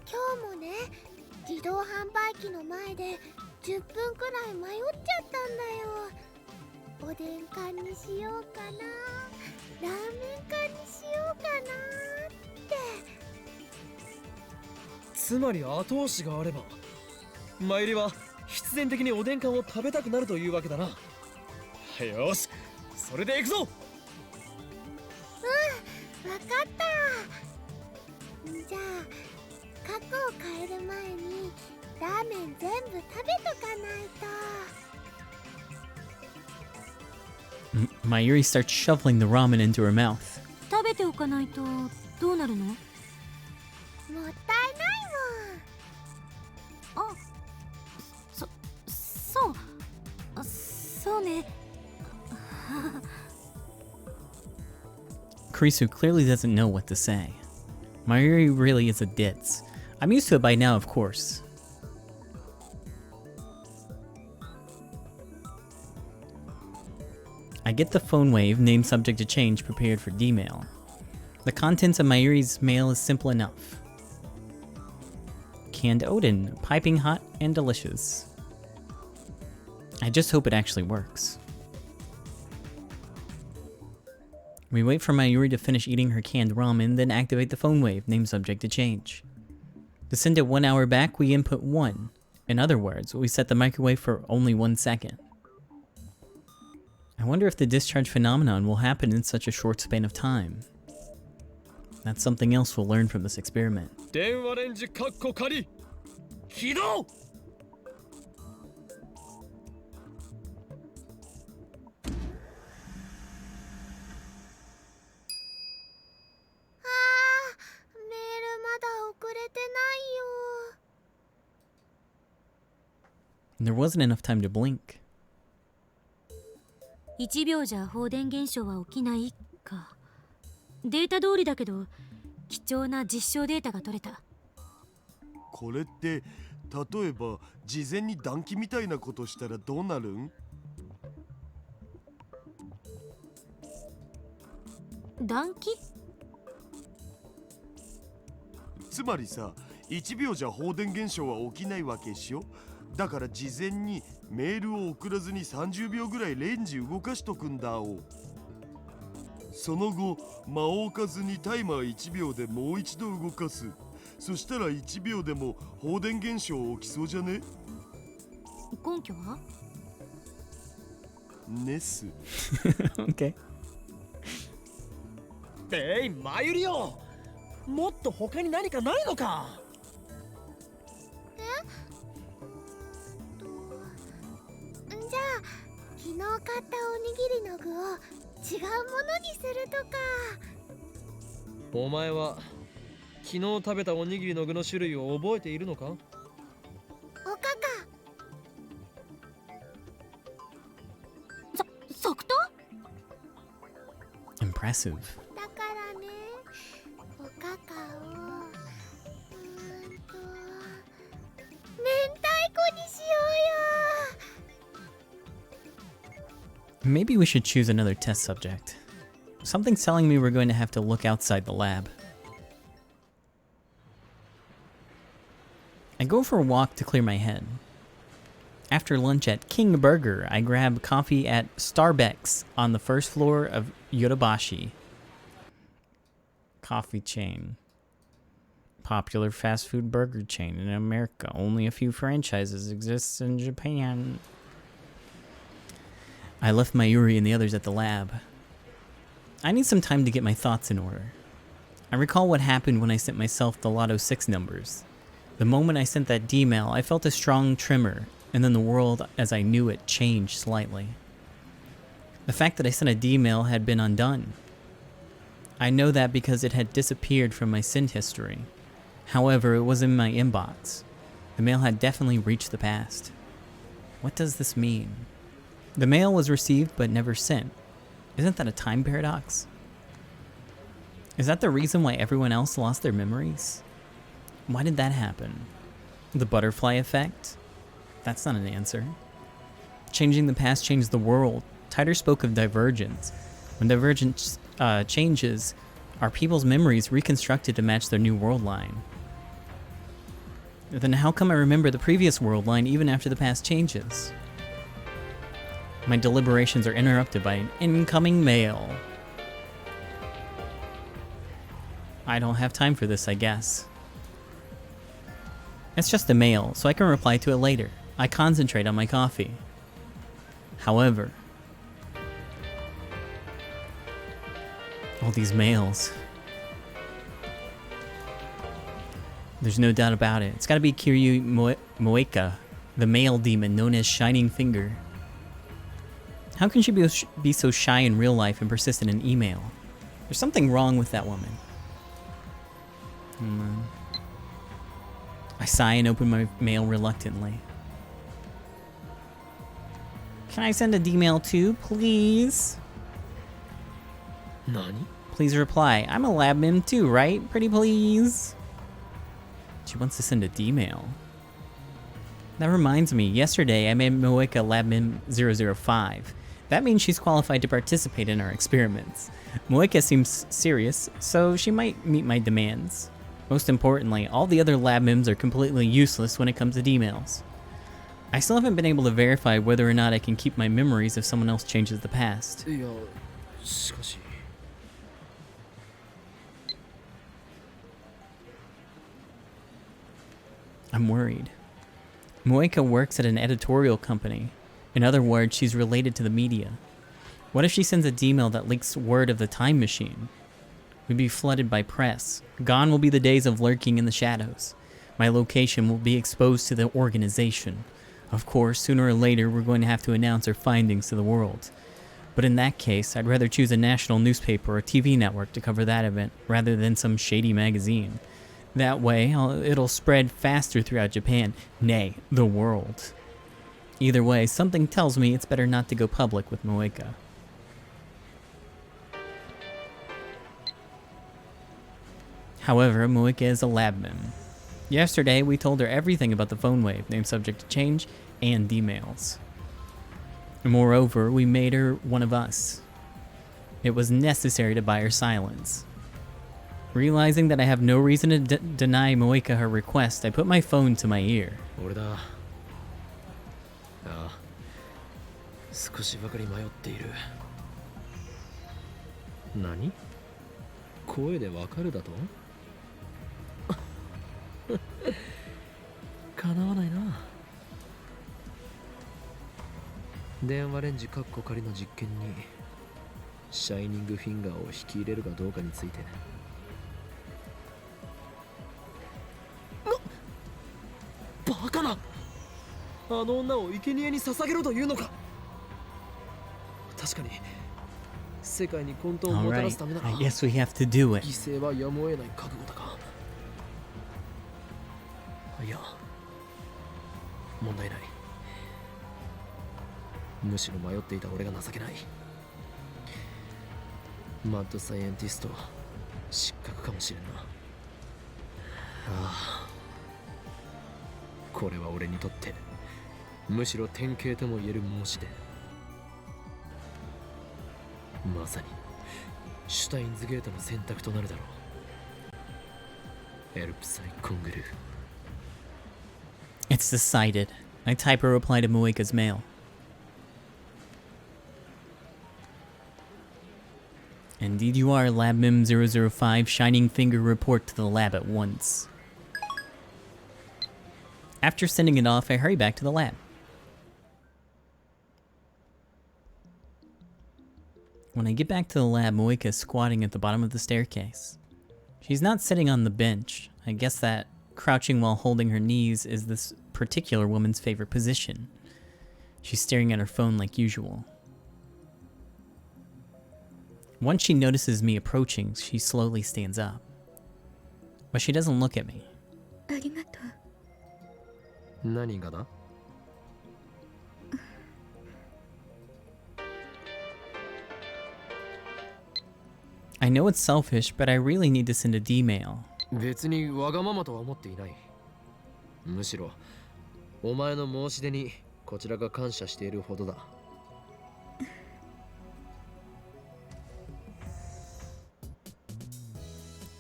今日もね、自動販売機の前で10分くらい迷っちゃったんだよ。おでん缶にしようかな、ラーメン缶にしようかなって。つまり後押しがあればマユリは必然的におでん缶を食べたくなるというわけだな。よし、それで行くぞ。うん、わかった。じゃあ過去を変える前にラーメン全部食べとかないと。 Mayuri starts shoveling the ramen into her mouth. 食べておかないとどうなるの？もったいないもん。あ、そうね。Krisu clearly doesn't know what to say. Mayuri really is a ditz. I'm used to it by now, of course. I get the phone wave, name subject to change, prepared for D-mail. The contents of Mayuri's mail is simple enough. Canned Odin, piping hot and delicious. I just hope it actually works. We wait for Mayuri to finish eating her canned ramen, then activate the phone wave, name subject to change. To send it 1 hour back, we input 1. In other words, we set the microwave for only 1 second. I wonder if the discharge phenomenon will happen in such a short span of time. That's something else we'll learn from this experiment. 電話レンジカッコ仮起動。遅れてないよ。 And there wasn't enough time to blink. 1秒じゃ放電現象は起きないか。データ通りだけど貴重な実証データが取れた。これって例えば事前に暖気みたいなことしたらどうなるん？暖気？つまりさ、1秒じゃ放電現象は起きないわけでしょ。だから事前にメールを送らずに30秒ぐらいレンジ動かしとくんだお。その後間を置かずにタイマー1秒でもう一度動かす。そしたら1秒でも放電現象起きそうじゃね？根拠は？ネス。Okay. マユリよ、もっと他に何かないのか？じゃあ昨日買ったおにぎりの具を違うものにするとか。お前は昨日食べたおにぎりの具の種類を覚えているのか？おかか。即答？ Impressive. だからね、おかかを明太子にしようよ。 Maybe we should choose another test subject. Something's telling me we're going to have to look outside the lab. I go for a walk to clear my head. After lunch at King Burger, I grab coffee at Starbucks on the first floor of Yodobashi. Coffee chain. Popular fast food burger chain in America. Only a few franchises exist in Japan. I left Mayuri and the others at the lab. I need some time to get my thoughts in order. I recall what happened when I sent myself the Lotto 6 numbers. The moment I sent that D-mail, I felt a strong tremor, and then the world as I knew it changed slightly. The fact that I sent a D-mail had been undone. I know that because it had disappeared from my send history. However, it was in my inbox. The mail had definitely reached the past. What does this mean? The mail was received but never sent. Isn't that a time paradox? Is that the reason why everyone else lost their memories? Why did that happen? The butterfly effect? That's not an answer. Changing the past changed the world. Titor spoke of divergence. When divergence changes, are people's memories reconstructed to match their new world line? Then how come I remember the previous world line even after the past changes? My deliberations are interrupted by an incoming mail. I don't have time for this, I guess. It's just a mail, so I can reply to it later. I concentrate on my coffee. However, all these mails. There's no doubt about it. It's gotta be Kiryu Moeka, the mail demon known as Shining Finger. How can she be so shy in real life and persistent in email? There's something wrong with that woman. I sigh and open my mail reluctantly. Can I send a D-mail too, please? Nani? Please reply. I'm a lab mim too, right? Pretty please. She wants to send a D-mail. That reminds me, yesterday I made Moeka lab mim 005. That means she's qualified to participate in our experiments. Moeka seems serious, so she might meet my demands. Most importantly, all the other lab mims are completely useless when it comes to D-mails. I still haven't been able to verify whether or not I can keep my memories if someone else changes the past. いや、しかし。I'm worried. Moeka works at an editorial company. In other words, she's related to the media. What if she sends a D-mail that leaks word of the time machine? We'd be flooded by press. Gone will be the days of lurking in the shadows. My location will be exposed to the organization. Of course, sooner or later, we're going to have to announce our findings to the world. But in that case, I'd rather choose a national newspaper or TV network to cover that event rather than some shady magazine. That way, it'll spread faster throughout Japan, nay, the world. Either way, something tells me it's better not to go public with Moeka. However, Moeka is a lab mem. Yesterday, we told her everything about the phone wave, named subject to change, and emails. Moreover, we made her one of us. It was necessary to buy her silence. Realizing that I have no reason to deny Moeka her request, I put my phone to my ear. 俺だ。ああ、少しばかり迷っている。何？声でわかるだと？叶わないな。電話レンジカッコ仮の実験にシャイニングフィンガーを引き入れるかどうかについて。バカな！あの女を生贄に捧げろというのか。確かに世界に混沌をもたらすためなら I guess we have to do it. 犠牲はやむを得ない覚悟だか。いや、問題ない。むしろ迷っていた俺が情けない。マッドサイエンティスト失格かもしれんな。ああ、これは俺にとってむしろ典型とも言える申し出。まさにシュタインズゲートの選択となるだろう。エルプサイコングルー。 It's decided. I type a reply to Moeka's mail. Indeed you are, LabMim 005. Shining Finger, report to the lab at once. After sending it off, I hurry back to the lab. When I get back to the lab, Moeka is squatting at the bottom of the staircase. She's not sitting on the bench. I guess that crouching while holding her knees is this particular woman's favorite position. She's staring at her phone like usual. Once she notices me approaching, she slowly stands up. But she doesn't look at me. ありがとう。何がだ？ I know it's selfish, but I really need to send a D-mail. 別にわがままとは思っていない。むしろお前の申し出にこちらが感謝しているほどだ。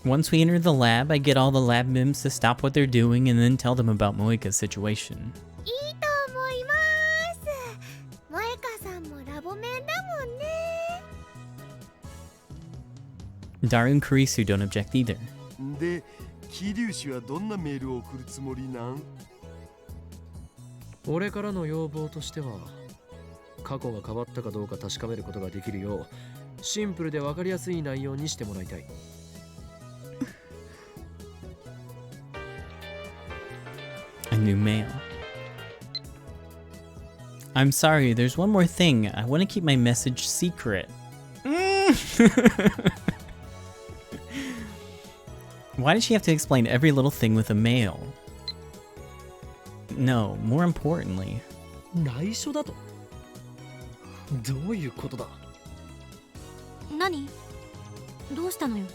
Once we enter the lab, I get all the lab mims to stop what they're doing and then tell them about Moeka's situation. いいと思います。萌香さんもラボメンだもんね。Daru and Kurisu don't object either. で、桐生氏はどんなメールを送るつもりなん？俺からの要望としては、過去が変わったかどうか確かめることができるよう、シンプルで分かりやすい内容にしてもらいたい。A new mail. I'm sorry, there's one more thing. I want to keep my message secret. Why does she have to explain every little thing with a mail? No, more importantly. 内緒だと？どういうことだ？何？どうしたのよ。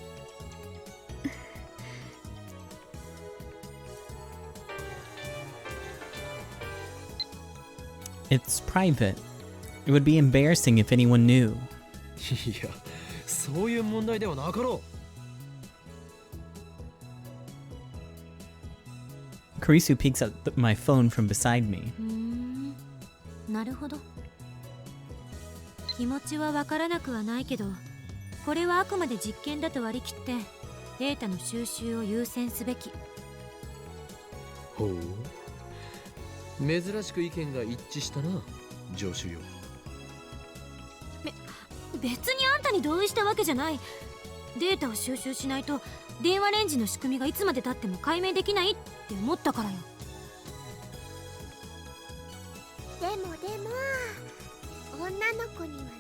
It's private. It would be embarrassing if anyone knew. いや、そういう問題ではなかろう。Kurisu peeks at my phone from beside me. なるほど。気持ちはわからなくはないけど、これはあくまで実験だと割り切ってデータの収集を優先すべき。ほう。珍しく意見が一致したな、上司よ。別にあんたに同意したわけじゃない。データを収集しないと電話レンジの仕組みがいつまで経っても解明できないって思ったからよ。でも女の子にはね、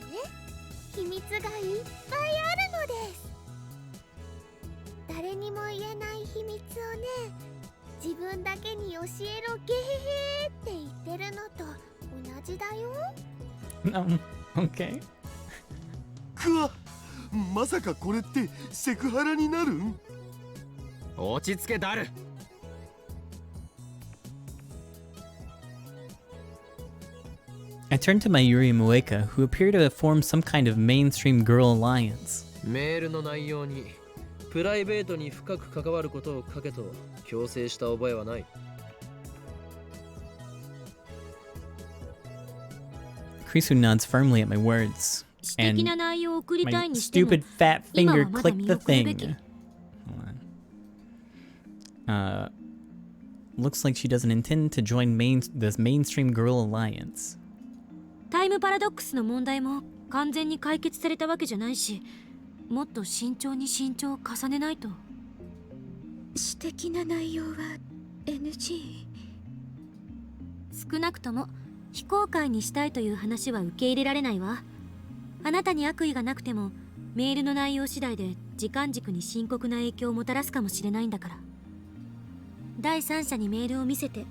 秘密がいっぱいあるのです。誰にも言えない秘密をね、自分だけに教えろゲヘヘって言ってるのと同じだよ。Okay. くわ、まさかこれってセクハラになるん？落ち着けダル。I turned to Mayuri and Moeka, who appear to have formed some kind of mainstream girl alliance. メールの内容にプライベートに深く関わることを書けと強制した覚えはない。Krisu nods firmly at my words, 私 and 的な内容を送りた my いにしても stupid fat 今 finger はまだ clicked 見 the 送るべき。 thing. Hold on. Looks like she doesn't intend to join this mainstream girl alliance. タイムパラドックスの問題も完全に解決されたわけじゃないし、もっと慎重に慎重を重ねないと。私的な内容は NG。 少なくとも非公開にしたいという話は受け入れられないわ。あなたに悪意がなくてもメールの内容次第で時間軸に深刻な影響をもたらすかもしれないんだから。第三者にメールを見せて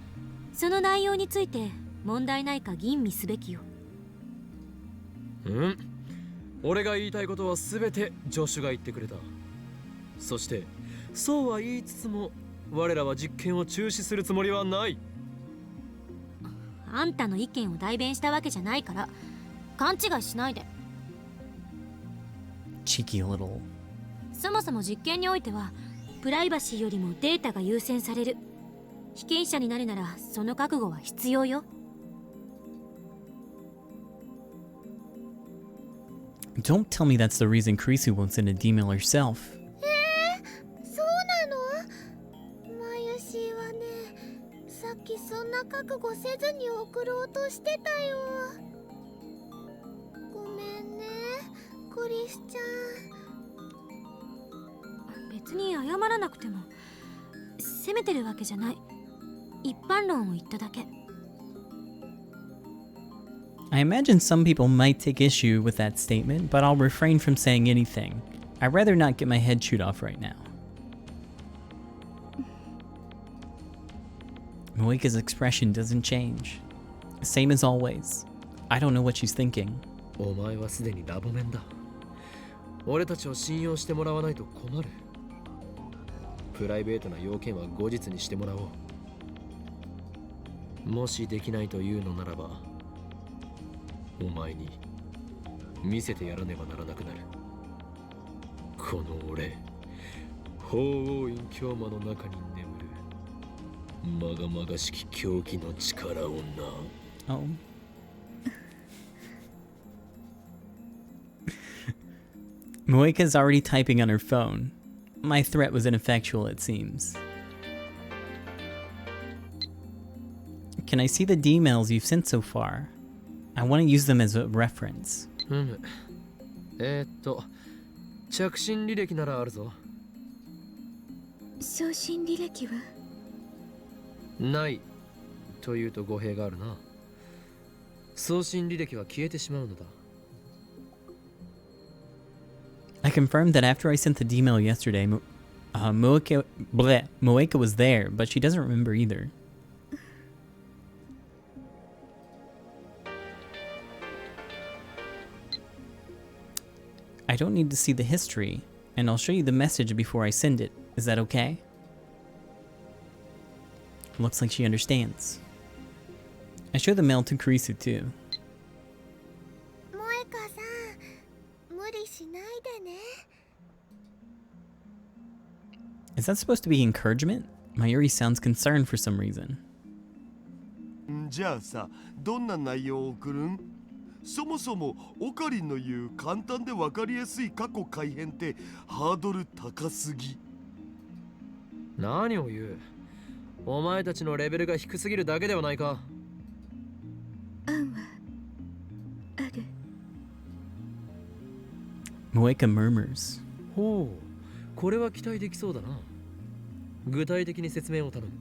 その内容について問題ないか吟味すべきよ。俺が言いたいことは全て助手が言ってくれた。そしてそうは言いつつも我らは実験を中止するつもりはない。あんたの意見を代弁したわけじゃないから勘違いしないで。 Cheeky little. そもそも実験においてはプライバシーよりもデータが優先される。被験者になるならその覚悟は必要よ。 Don't tell me that's the reason Krisu won't send a D-mail herself. そうなの？まゆしーはね、さっきそんな覚悟せずに送ろうとしてたよ。ごめんね、クリスちゃん。別に謝らなくても責めてるわけじゃない。一般論を言っただけ。 I imagine some people might take issue with that statement, but I'll refrain from saying anything. I'd rather not get my head chewed off right now. Moeka's expression doesn't change. Same as always. I don't know what she's thinking. お前はすでにラボメンだ。俺たちを信用してもらわないと困る。プライベートな要件は後日にしてもらおう。もしできないというのならばお前に見せてやらねばならなくなる。この俺、法王院教魔の中に眠るまがまがしき狂気の力をな。Oh. Moeka's already typing on her phone. My threat was ineffectual, it seems. Can I see the D-mails you've sent so far? I want to use them as a reference. 着信履歴ならあるぞ。送信履歴はないというと語弊があるな。送信履歴は消えてしまうのだ。I confirmed that after I sent the D-mail yesterday, Moeka was there, but she doesn't remember either. I don't need to see the history, and I'll show you the message before I send it. Is that okay? Looks like she understands. I show the mail to Kurisu too. 萌香さん、無理しないでね。 Is that supposed to be encouragement? Mayuri sounds concerned for some reason. じゃあさ、どんな内容を送るん？そもそもオカリンの言う簡単で分かりやすい過去改変ってハードル高すぎ。何を言う？お前たちのレベルが低すぎるだけではないか。案はある。 Moeka murmurs. ほう、これは期待できそうだな。具体的に説明を頼む。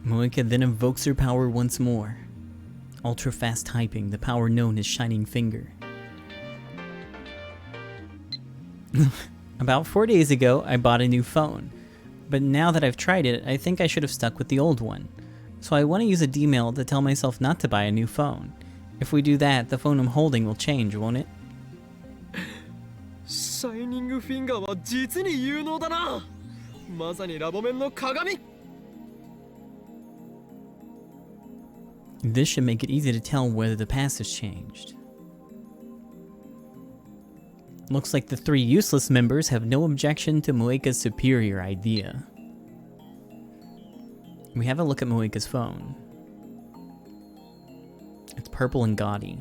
Moeka then invokes her power once more. Ultra fast typing, the power known as Shining Finger. About 4 days ago, I bought a new phone. But now that I've tried it, I think I should have stuck with the old one. So I want to use a D-mail to tell myself not to buy a new phone. If we do that, the phone I'm holding will change, won't it? シャイニングフィンガーは実に有能だな。まさにラボ面の鏡。 This should make it easy to tell whether the past has changed. Looks like the 3 useless members have no objection to Moeka's superior idea. We have a look at Moeka's phone. It's purple and gaudy.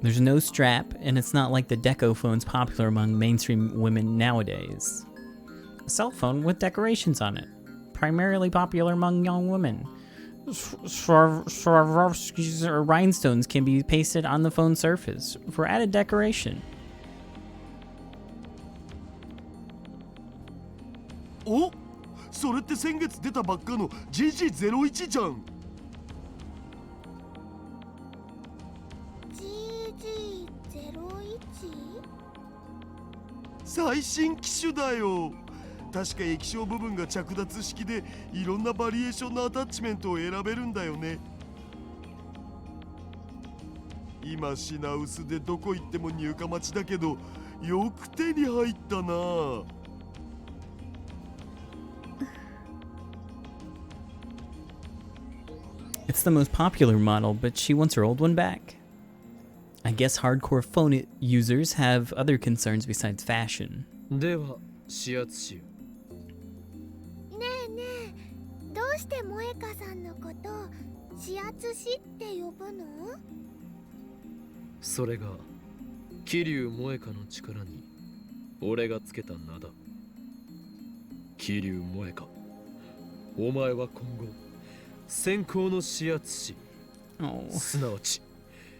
There's no strap, and it's not like the deco phones popular among mainstream women nowadays. A cell phone with decorations on it, primarily popular among young women. Swarovskis or rhinestones can be pasted on the phone surface for added decoration. お、それって先月出たばっかの GG01 じゃん。GG01？ 最新機種だよ。確か液晶部分が着脱式でいろんなバリエーションのアタッチメントを選べるんだよね。今品薄でどこ行っても入荷待ちだけどよく手に入ったな。It's the most popular model, but she wants her old one back. I guess hardcore phone users have other concerns besides fashion. では、指圧しよねえねえ、どうして萌香さんのこと指圧師って呼ぶの？それが桐生萌香の力に俺がつけた名だ。桐生萌香、お前は今後先行の指圧師、すなわち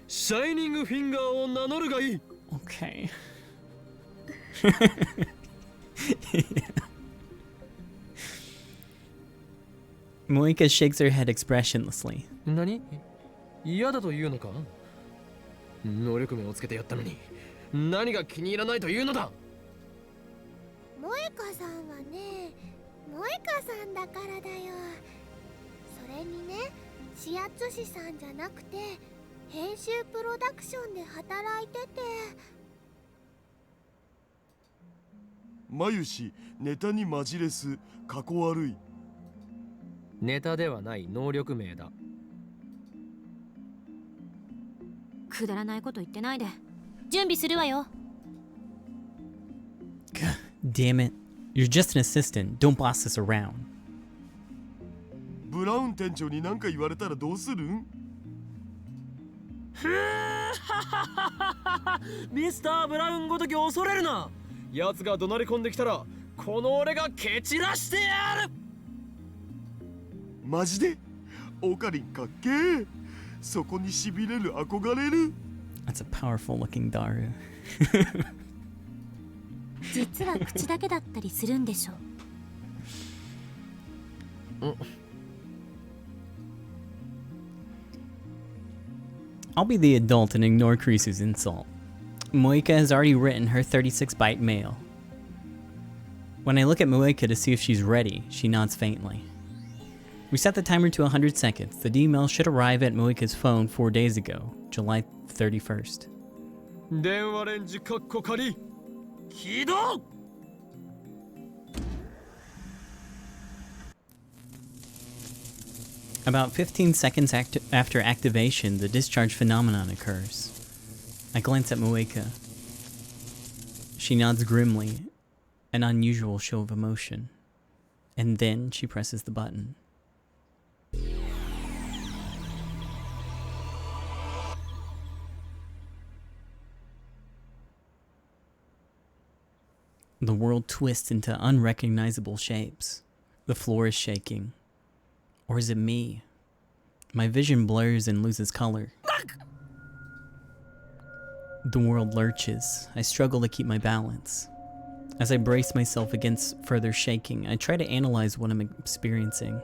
シャイニングフィンガーを名乗るがいい。 Okay. Moeka shakes her head expressionlessly. 何？嫌だというのか？能力面をつけてやったのに何が気に入らないというのだ。萌香さんはね、萌香さんだからだよ。それにね、指圧師さんじゃなくて編集プロダクションで働いてて。眉氏、ネタにマジレス、かこ悪い。ネタではない能力名だ。くだらないこと言ってないで。準備するわよ。Damn it. You're just an assistant. Don't boss us around. ブラウン店長に何か言われたらどうするん？ミスター・ブラウンごとき恐れるな。奴が怒鳴り込んできたらこの俺が蹴散らしてやる。マジで？オカリンかっけー。そこにしびれる、憧れる。 That's a powerful looking Daru. 実は口だけだったりするんでしょ。I'll be the adult and ignore Krisu's insult. Moeka has already written her 36-byte mail. When I look at Moeka to see if she's ready, she nods faintly. We set the timer to 100 seconds. The D-mail should arrive at Moeka's phone 4 days ago, July 31st. 電話レンジカッコ仮起動。 About 15 seconds after activation, the discharge phenomenon occurs. I glance at Moeka. She nods grimly, an unusual show of emotion. And then she presses the button. The world twists into unrecognizable shapes. The floor is shaking. Or is it me? My vision blurs and loses color. The world lurches. I struggle to keep my balance. As I brace myself against further shaking, I try to analyze what I'm experiencing.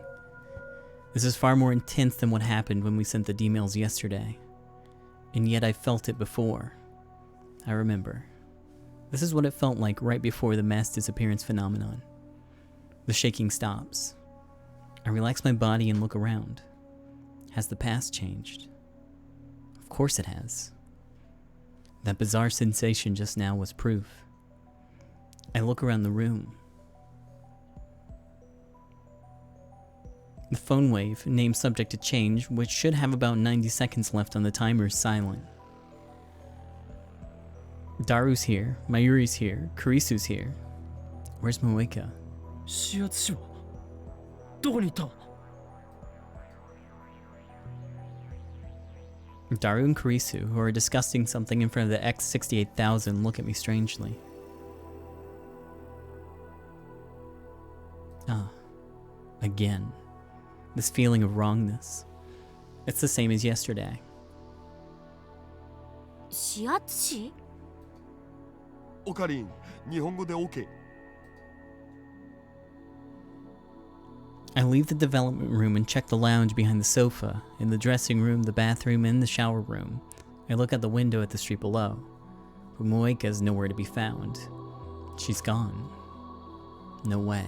This is far more intense than what happened when we sent the D-mails yesterday. And yet I felt it before. I remember. This is what it felt like right before the mass disappearance phenomenon. The shaking stops. I relax my body and look around. Has the past changed? Of course it has. That bizarre sensation just now was proof. I look around the room. The phone wave, name subject to change, which should have about 90 seconds left on the timer, is silent. Daru's here, Mayuri's here, Kurisu's here. Where's Moeka? 指圧師はどこに行った？ Daru and Kurisu, who are discussing something in front of the X68000, look at me strangely. Ah, again. This feeling of wrongness. It's the same as yesterday. 指圧師？オカリン、日本語で OK。 I leave the development room and check the lounge behind the sofa, in the dressing room, the bathroom, and the shower room. I look out the window at the street below, but Moeka is nowhere to be found. She's gone. No way.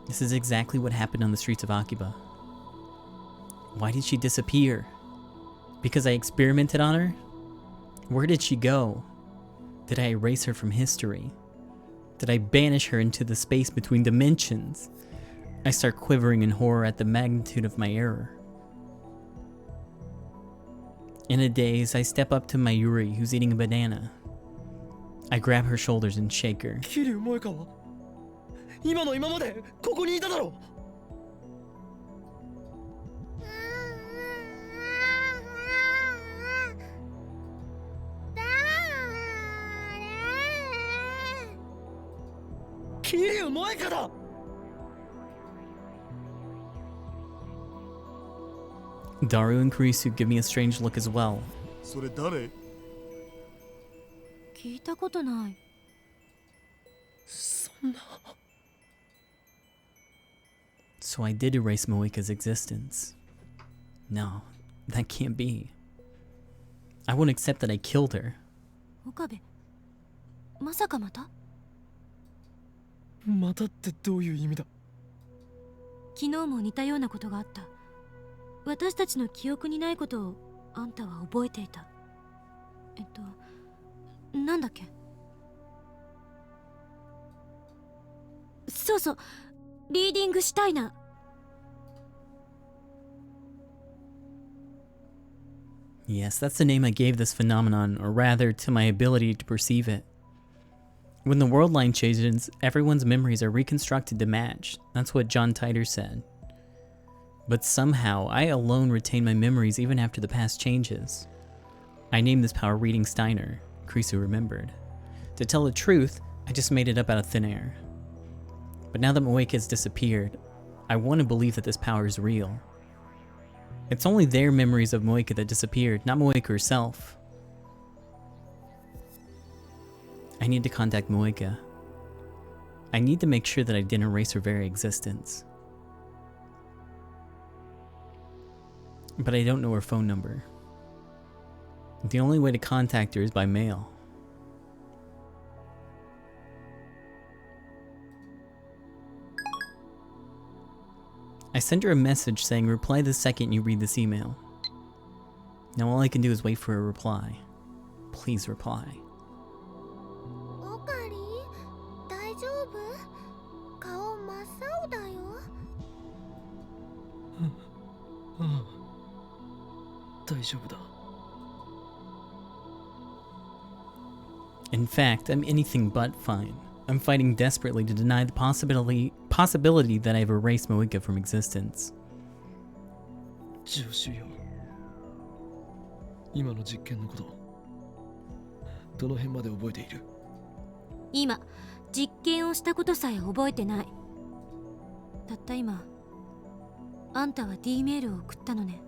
This is exactly what happened on the streets of Akiba. Why did she disappear? Because I experimented on her? Where did she go? Did I erase her from history? Did I banish her into the space between dimensions? I start quivering in horror at the magnitude of my error. In a daze, I step up to Mayuri, who's eating a banana. I grab her shoulders and shake her. 桐生萌香は今の今までここにいただろう。桐生萌香だ。 Daru and Kurisu give me a strange look as well. それ誰？聞いたことない。そんな。 So I did erase Moeka's existence. No, that can't be. I won't accept that I killed her. 岡部、まさかまた？またってどういう意味だ？昨日も似たようなことがあった。私たちの記憶にないことをあんたは覚えていた。なんだっけ？そうそう、リーディングしたいな。Yes, that's the name I gave this phenomenon, or rather, to my ability to perceive it. When the world line changes, everyone's memories are reconstructed to match. That's what John Titor said. But somehow, I alone retain my memories even after the past changes. I named this power Reading Steiner, Kurisu remembered. To tell the truth, I just made it up out of thin air. But now that Moeka has disappeared, I want to believe that this power is real. It's only their memories of Moeka that disappeared, not Moeka herself. I need to contact Moeka. I need to make sure that I didn't erase her very existence. But I don't know her phone number. The only way to contact her is by mail. I send her a message saying reply the second you read this email. Now all I can do is wait for a reply. Please reply. オカリ大丈夫？顔真っ青だよ。大丈夫だ。 In fact, I'm anything but fine. I'm fighting desperately to deny the possibility that I've erased Moeka from existence. 助手よ。今の実験のこと、どの辺まで覚えている？今、実験をしたことさえ覚えてない。たった今、あんたは D メールを送ったのね。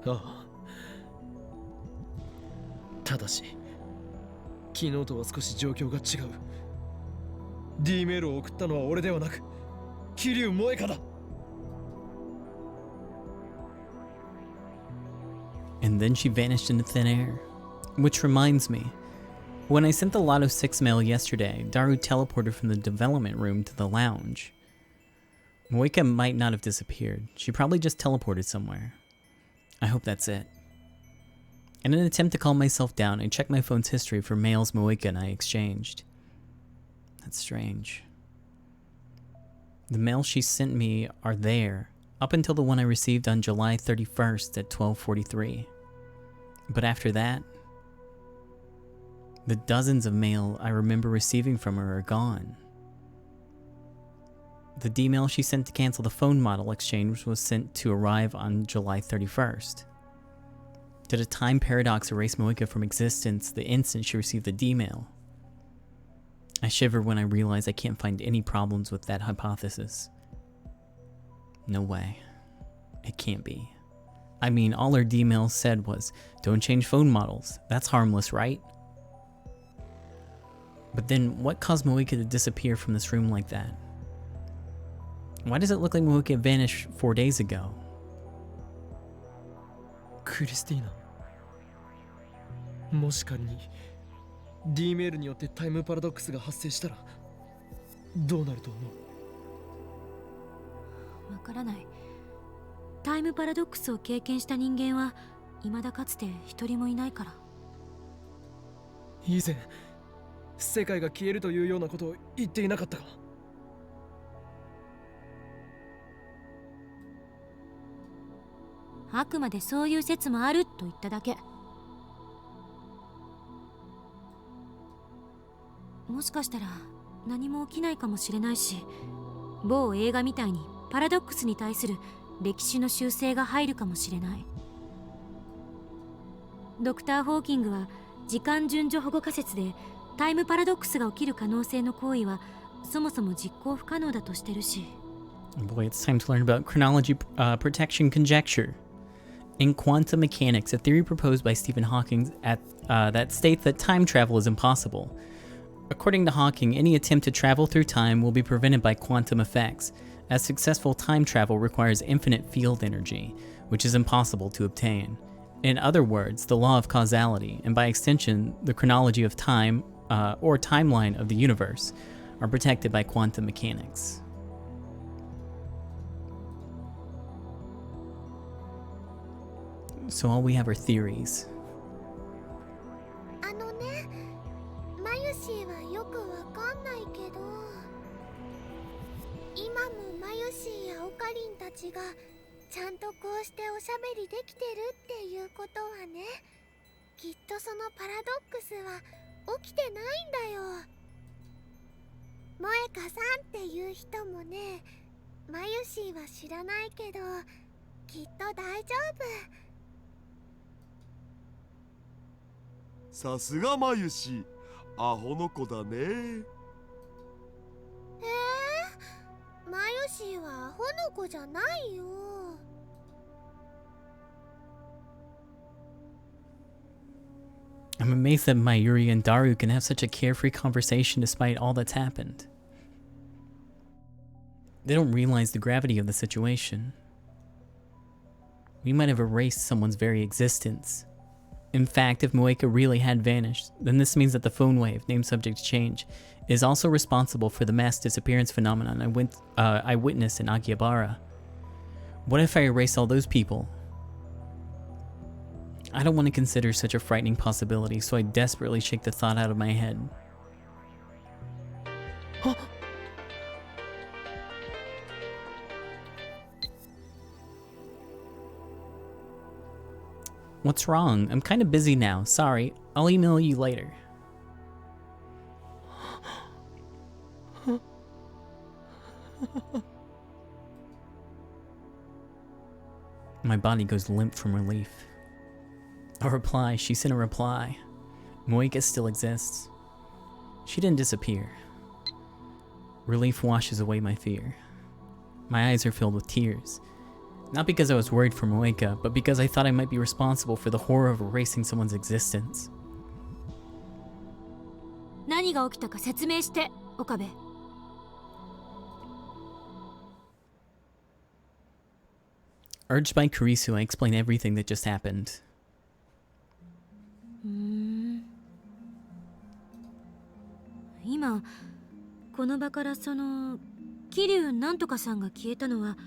ああ。ただし、昨日とは少し状況が違う。D メールを送ったのは俺ではなく、桐生萌香だ。And then she vanished into thin air. Which reminds me, when I sent the Lotto 6 mail yesterday, Daru teleported from the development room to the lounge. Moika might not have disappeared. She probably just teleported somewhere. I hope that's it. In an attempt to calm myself down, I checked my phone's history for mails Moika and I exchanged. That's strange. The mails she sent me are there, up until the one I received on July 31st at 12:43. But after that, the dozens of mail I remember receiving from her are gone. The D-mail she sent to cancel the phone model exchange was sent to arrive on July 31st. Did a time paradox erase Moika from existence the instant she received the D-mail? I shiver when I realize I can't find any problems with that hypothesis. No way. It can't be. I mean, all her D-mail said was, don't change phone models. That's harmless, right? But then, what caused Moika to disappear from this room like that? Why does it look like Moika vanished 4 days ago? クリスティーナ、もし仮に D メールによってタイムパラドックスが発生したらどうなると思う？わからない。タイムパラドックスを経験した人間は未だかつて一人もいないから。以前世界が消えるというようなことを言っていなかったか？あくまでそういう説もあると言っただけ。もしかしたら何も起きないかもしれないし、某映画みたいにパラドックスに対する歴史の修正が入るかもしれない。ドクター・ホーキングは時間順序保護仮説でタイムパラドックスが起きる可能性の行為はそもそも実行不可能だとしてるし。Boy, it's time to learn about chronology protection conjecture. In quantum mechanics, a theory proposed by Stephen Hawking that states that time travel is impossible. According to Hawking, any attempt to travel through time will be prevented by quantum effects, as successful time travel requires infinite field energy, which is impossible to obtain. In other words, the law of causality, and by extension, the chronology of time, or timeline of the universe, are protected by quantum mechanics. So all we have are theories. あのね、マユシーはよくわかんないけど、今もマユシーやオカリンたちがちゃんとこうしておしゃべりできてるっていうことはね、きっとそのパラドックスは起きてないんだよ。萌香さんっていう人もね、マユシーは知らないけど、きっと大丈夫。さすがマユシ、アホの子だね。マユシーはアホの子じゃないよ。I'm amazed that Mayuri and Daru can have such a carefree conversation despite all that's happened. They don't realize the gravity of the situation. We might have erased someone's very existence. In fact, if Moika really had vanished, then this means that the phone wave, named subject to change, is also responsible for the mass disappearance phenomenon I witnessed in Akihabara. What if I erase all those people? I don't want to consider such a frightening possibility, so I desperately shake the thought out of my head. Huh? What's wrong? I'm kind of busy now. Sorry. I'll email you later. My body goes limp from relief. A reply. She sent a reply. Moika still exists. She didn't disappear. Relief washes away my fear. My eyes are filled with tears. Not because I was worried for Moika, but because I thought I might be responsible for the horror of erasing someone's existence. 何が起きたか説明して、岡部。Urged by Kurisu, I explain everything that just happened. 今この場からその桐生なんとかさんが消えたのは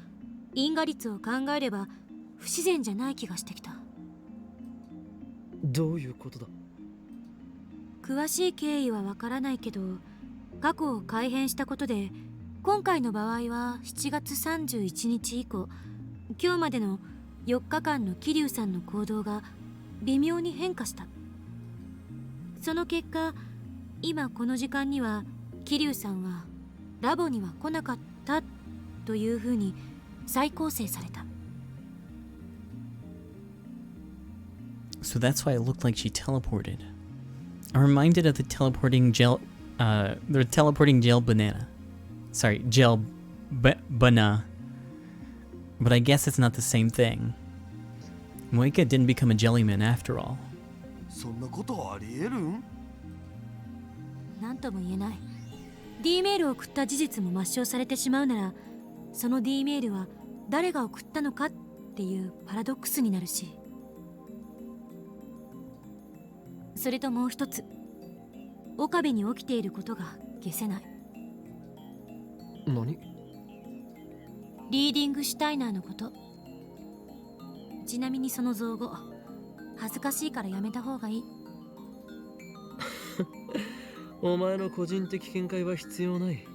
因果率を考えれば不自然じゃない気がしてきた。どういうことだ？詳しい経緯はわからないけど、過去を改変したことで今回の場合は7月31日以降今日までの4日間の桐生さんの行動が微妙に変化した。その結果、今この時間には桐生さんはラボには来なかったというふうに再構成された。 So that's why it looked like she teleported. I'm reminded of the teleporting gel banana. Sorry, banana. But I guess it's not the same thing. Moika didn't become a jellyman after all. そんなことありえるん？なんとも言えない。 D メールを送った事実も抹消されてしまうなら、その D メールは誰が送ったのかっていうパラドックスになるし、それともう一つ、岡部に起きていることが消せない。何？リーディングシュタイナーのこと。ちなみにその造語、恥ずかしいからやめた方がいい。お前の個人的見解は必要ない。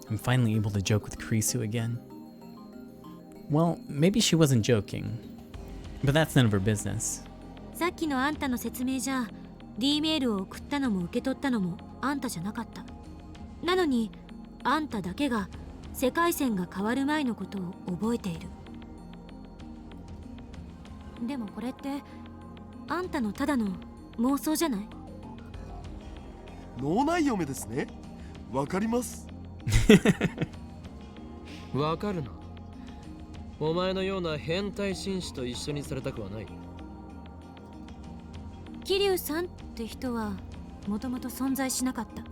I'm finally able to joke with Kurisu again. Well, maybe she wasn't joking, but that's none of her business. さっきのあんたの説明じゃ D メールを送ったのも受け取ったのもあんたじゃなかった。なのにあんただけが世界線が変わる前のことを覚えている。でもこれってあんたのただの妄想じゃない？脳内嫁ですね。わかります。わかるな。お前のような変態紳士と一緒にされたくはない。桐生さんって人はもともと存在しなかった。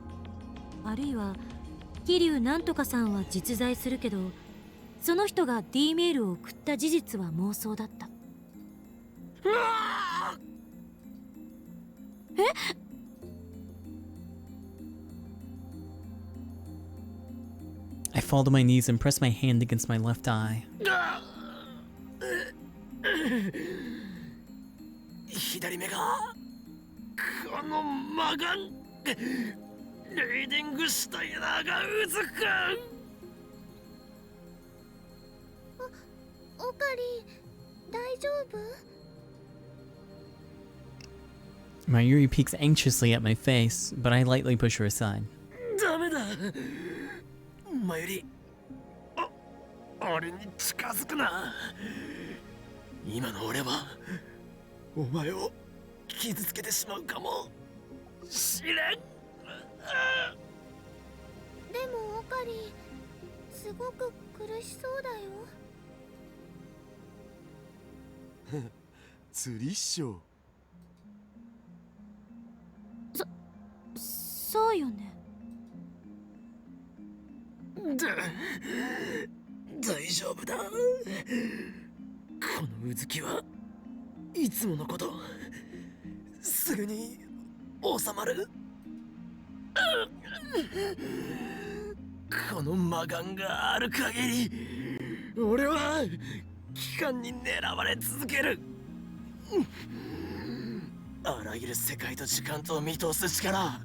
あるいは桐生なんとかさんは実在するけど、その人が D メールを送った事実は妄想だった。え？I fall to my knees and press my hand against my left eye. 左目がこのマガンレイディングシュタイナーがうずく。オカリ大丈夫？ My Yuri peeks anxiously at my face, but I lightly push her aside. ダメだ。前より俺に近づくな。今の俺はお前を傷つけてしまうかもしれん。でもオカリすごく苦しそうだよ。釣りっしょ。そうよね。大丈夫だ。このうずきはいつものこと。すぐに収まる。この魔眼がある限り俺は機関に狙われ続ける。あらゆる世界と時間とを見通す力。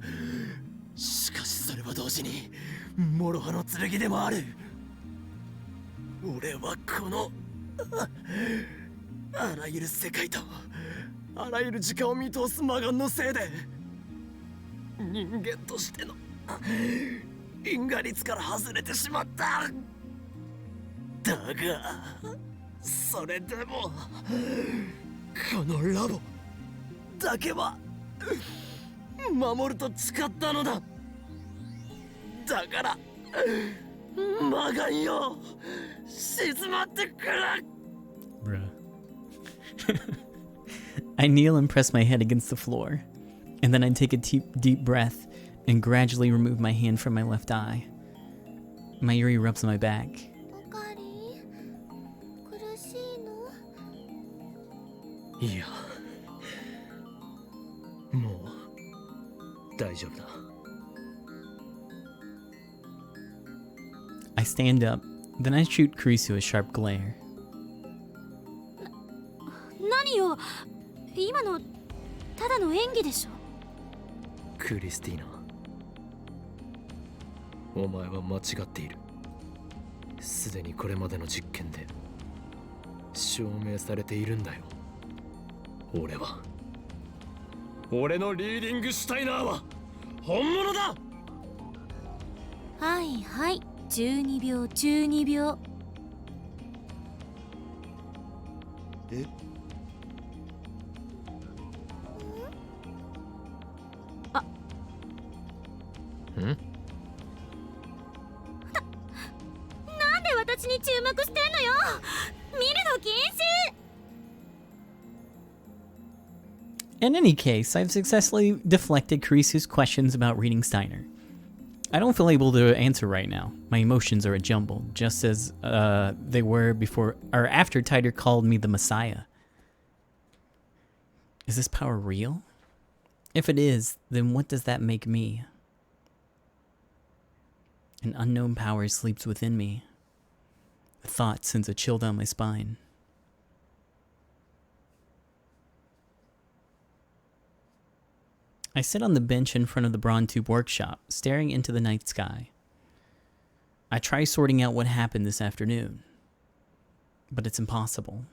しかしそれは同時に諸刃の剣でもある。俺はこのあらゆる世界とあらゆる時間を見通す魔眼のせいで人間としての因果率から外れてしまった。だがそれでもこのラボだけは守ると誓ったのだ。だから魔眼よ、静まってくれ。 Bruh. I kneel and press my head against the floor, and then I take a deep breath and gradually remove my hand from my left eye. My Yuri rubs my back. オカリ苦しいの？いや、も大丈夫だ。 I stand up, then I shoot Kurisu a sharp glare. 何よ、今のただの演技でしょ。クリスティーナ、お前は間違っている。すでにこれまでの実験で証明されているんだよ。俺のリーディングシュタイナーは本物だ。はいはい、12秒12秒。え、なんで私に注目してんのよ。見るの禁止。 In any case, I've successfully deflected Kurisu's questions about reading Steiner. I don't feel able to answer right now. My emotions are a jumble, just as they were before or after Tider called me the Messiah. Is this power real? If it is, then what does that make me? An unknown power sleeps within me. The thought sends a chill down my spine. I sit on the bench in front of the Braun Tube workshop, staring into the night sky. I try sorting out what happened this afternoon, but it's impossible.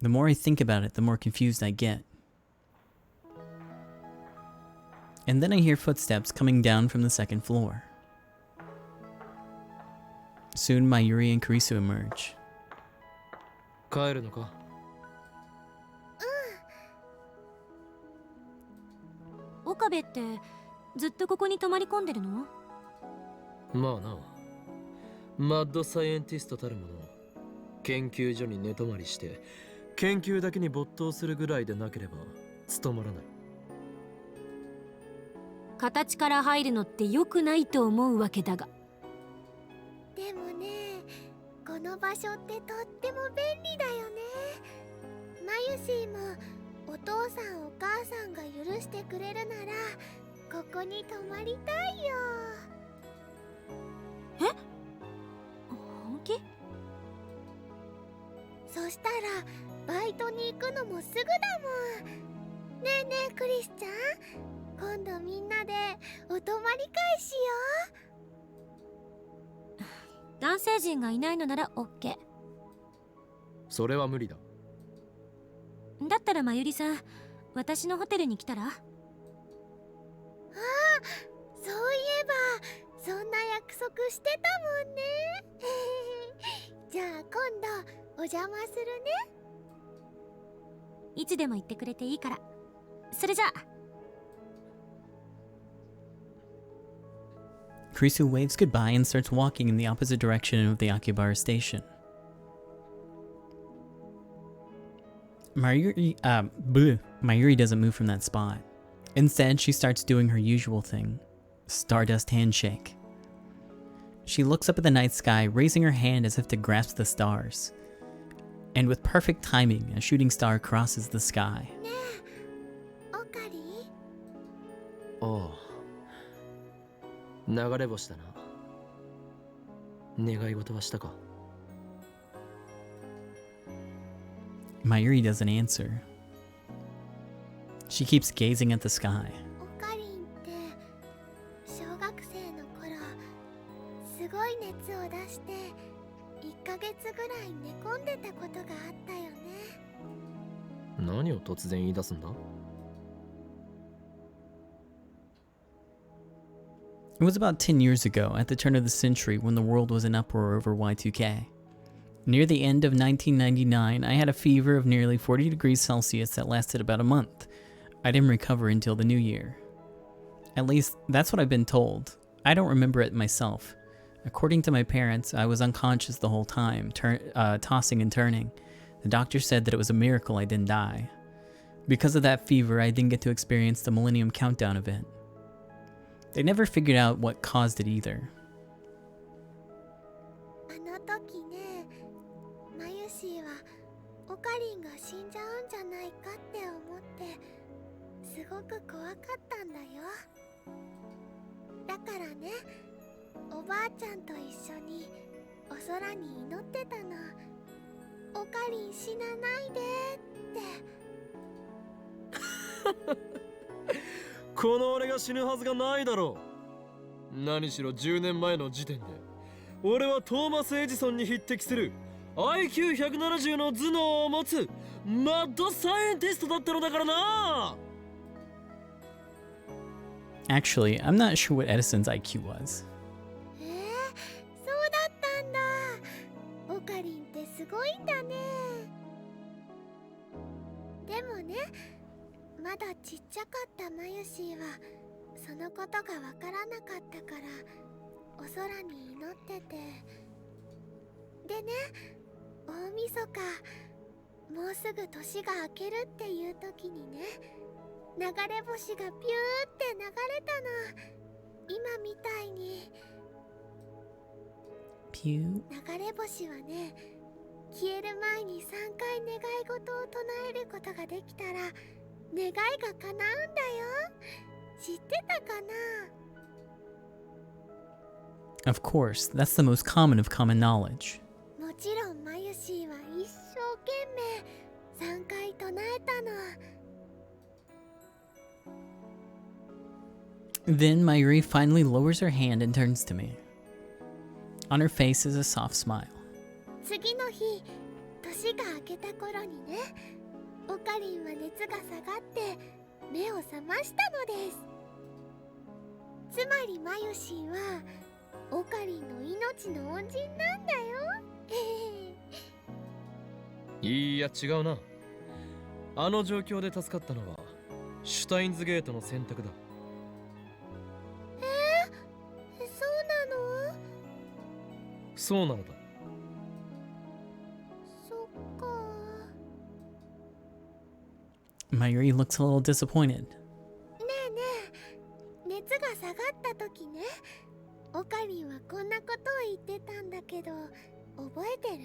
The more I think about it, the more confused I get. And then I hear footsteps coming down from the second floor. Soon Mayuri and Kurisu emerge. 帰るのか。岡部ってずっとここに泊まり込んでるの？まあな、マッドサイエンティストたるもの、研究所に寝泊まりして研究だけに没頭するぐらいでなければ務まらない。形から入るのって良くないと思うわけだが。でもね、この場所ってとっても便利だよね。マユシーもお父さんお母さんが許してくれるならここに泊まりたいよ。え？本気？そしたらバイトに行くのもすぐだもん。ねえねえクリスちゃん、今度みんなでお泊まり会しよう。男性陣がいないのなら OK。 それは無理だ。だったらまゆりさん、私のホテルに来たら？ああ、そういえばそんな約束してたもんね。じゃあ今度お邪魔するね。いつでも言ってくれていいから。それじゃあ。 Kurisu waves goodbye and starts walking in the opposite direction of the Akihabara station. Mayuri doesn't move from that spot. Instead, she starts doing her usual thing, Stardust handshake. She looks up at the night sky, raising her hand as if to grasp the stars. And with perfect timing, a shooting star crosses the sky. ねえ、オカリ？ああ、流れ星だな。願い事はしたか？ Mayuri doesn't answer. She keeps gazing at the sky. オカリンって小学生の頃すごい熱を出して1ヶ月ぐらい寝込んでたことがあったよね。何を突然言い出すんだ？ It was about 10 years ago, at the turn of the century, when the world was in uproar over Y2K. Near the end of 1999, I had a fever of nearly 40 degrees Celsius that lasted about a month. I didn't recover until the new year. At least, that's what I've been told. I don't remember it myself. According to my parents, I was unconscious the whole time, tossing and turning. The doctor said that it was a miracle I didn't die. Because of that fever, I didn't get to experience the Millennium Countdown event. They never figured out what caused it either. あの時ね、マユシーはオカリンが死んじゃうんじゃないかって思ってすごくく怖かったんだよ。だからね、おばあちゃんと一緒にお空に祈ってたの。おかりん死なないでって。この俺が死ぬはずがないだろう。何しろ10年前の時点で俺はトーマス・エジソンに匹敵する IQ170 の頭脳を持つマッドサイエンティストだったのだからな。 Actually, I'm not sure what Edison's IQ was. そうだったんだ。オカリンってすごいんだね。でもね、まだちっちゃかったマユシーはそのことがわからなかったからお空に祈ってて、でね、大晦日もうすぐ年が明けるっていう時にね、流れ星がピューって流れたの。今みたいに。ピュー。流れ星はね、消える前に3回願い事を唱えることができたら願いが叶うんだよ。知ってたかな？ Of course, that's the most common of common knowledge. もちろんマユシーは一生懸命3回唱えたの。Then Mayuri finally lowers her hand and turns to me. On her face is a soft smile. 次の日、年が明けた頃にね、オカリンは熱が下がって目を覚ましたのです。つまりマユシーはオカリンの命の恩人なんだよ。いや違うな。あの状況で助かったのはシュタインズゲートの選択だ。そうなの？そうなのだ。そっか。Mayuri looks a little disappointed. ねえねえ、熱が下がった時ね、オカリンはこんなことを言ってたんだけど覚えてる？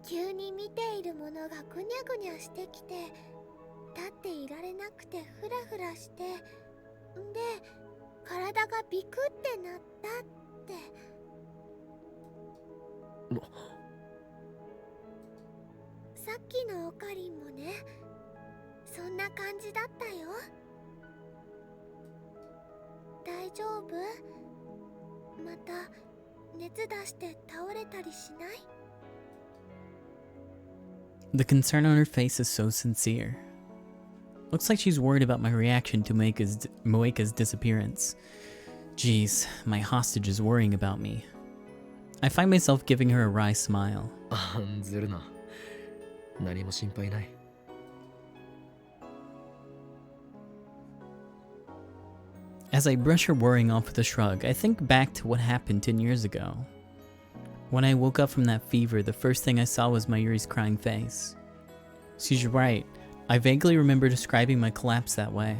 急に見ているものがぐにゃぐにゃしてきて、立っていられなくてフラフラして、んで体がビクってなったって。さっきのオカリンもね、そんな感じだったよ。大丈夫？また熱出して倒れたりしない？ The concern on her face is so sincere. Looks like she's worried about my reaction to Moeka's disappearance. Jeez, my hostage is worrying about me. I find myself giving her a wry smile. 案ずるな。何も心配ない。As I brush her worrying off with a shrug, I think back to what happened 10 years ago. When I woke up from that fever, the first thing I saw was Mayuri's crying face. She's right, I vaguely remember describing my collapse that way.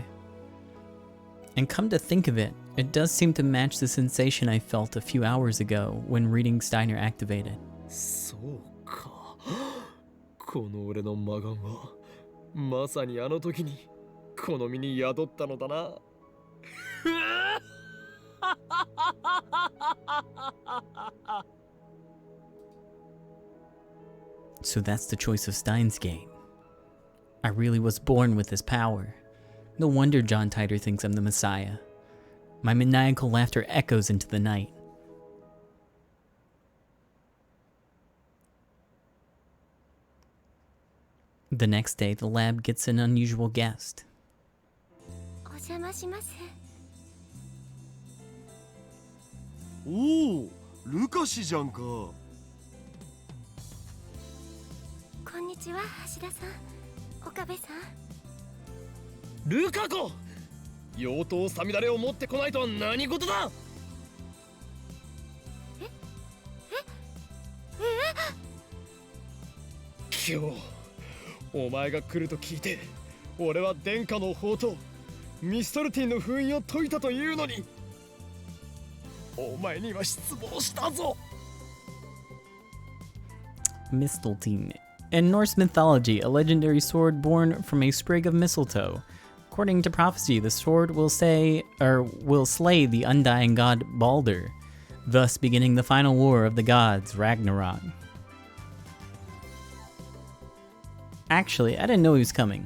And come to think of it, it does seem to match the sensation I felt a few hours ago when reading Steiner activated. そうか。この俺の魔眼はまさにあの時にこの身に宿ったのだな。So that's the choice of Steins Gate. I really was born with this power. No wonder John Titor thinks I'm the Messiah. My maniacal laughter echoes into the night. The next day, the lab gets an unusual guest. お邪魔します。おお、ルカシじゃんか。こんにちは、橋田さん、岡部さん。ルカ子、妖刀さみだれを持ってこないとは何事だ。今日お前が来ると聞いて、俺は殿下の宝刀ミストルティンの封印を解いたというのに、お前には失望したぞ。 Mistletoe. In Norse mythology, a legendary sword born from a sprig of mistletoe. According to prophecy, the sword will slay the undying god Balder, thus beginning the final war of the gods, Ragnarok. Actually, I didn't know he was coming.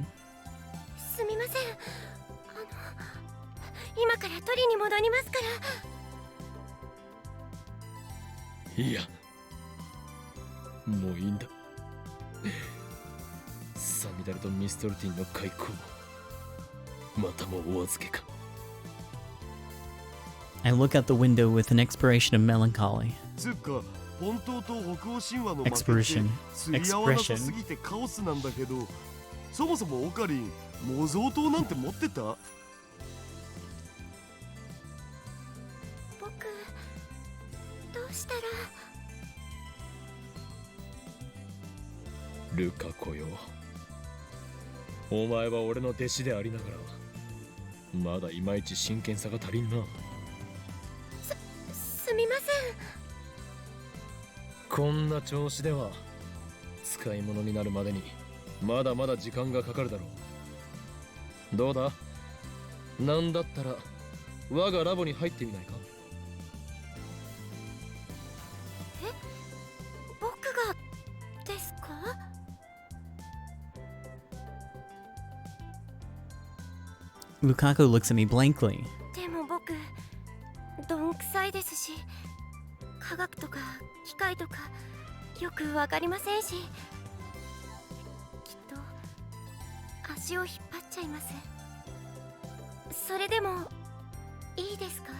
すみません。今から取りに戻りますから。いや、もういいんだ。サミダルとミストルティンの開口もまたもお預けか。I look out the window with an expiration of melancholy. つうか本当と北欧神話の負けって Expression. 釣り合わなさすぎてカオスなんだけど、そもそもオカリン模造刀なんて持ってた？僕どうしたら。ルカ子よ、お前は俺の弟子でありながらまだいまいち真剣さが足りんな。すみません。こんな調子では使い物になるまでにまだまだ時間がかかるだろう。どうだ、なんだったら我がラボに入ってみないか。僕がですかLukaku looks at me blankly. でも僕どんくさいですし、科学とか機械とかよくわかりませんし、きっと足を引っ張っちゃいます。それでもいいですか？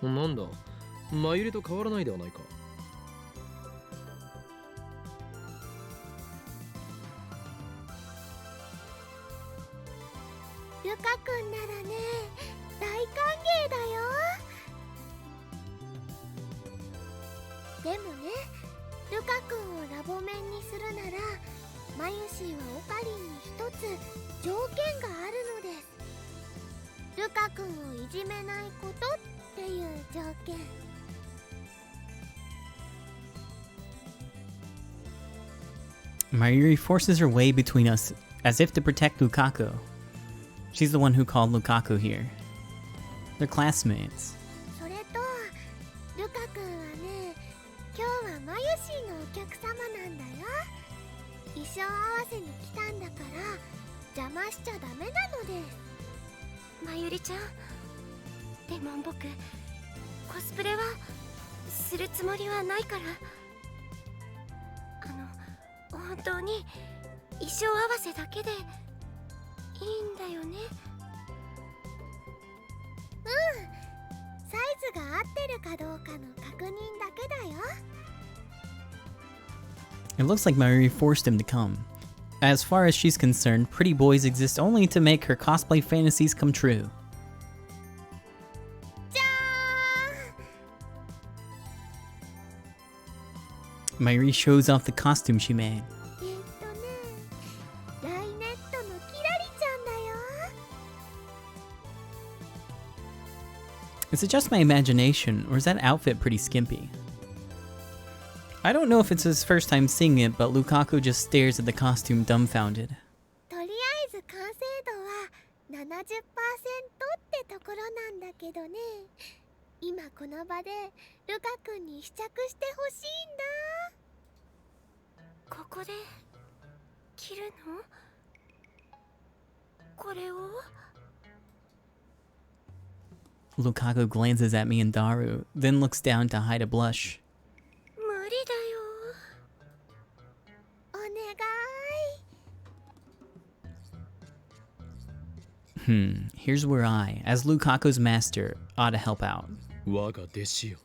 なんだ、前入れと変わらないではないか。ルカ君ならね、大歓迎だよ。でもね、ルカ君をラボメンにするならマユシーはオカリンに一つ条件があるのです。ルカ君をいじめないことっていう条件。Mayuri forces her way between us as if to protect Lukaku. She's the one who called Lukaku here. They're classmates. それとルカ君はね、今日はマユシーのお客様なんだよ。衣装合わせに来たんだから邪魔しちゃダメなのです。まゆりちゃん、でも僕コスプレはするつもりはないから。本当に衣装合わせだけでいいんだよね。サイズが合ってるかどうかの確認だけだよ。 It looks like Mayuri forced him to come. As far as she's concerned, pretty boys exist only to make her cosplay fantasies come true. じゃ Mayuri shows off the costume she made. ライネットのキラリちゃんだよ。 Is it just my imagination, or is that outfit pretty skimpy? I don't know if it's his first time seeing it, but Lukaku just stares at the costume dumbfounded. とりあえず完成度は 70% ってところなんだけどね。今この場でルカ君に試着してほしいんだ。ここで着るの？これを？ Lukaku glances at me and Daru, then looks down to hide a blush. 無理だよ。お願い。Here's where I, as Lukaku's master, ought to help out. 我が弟子よ、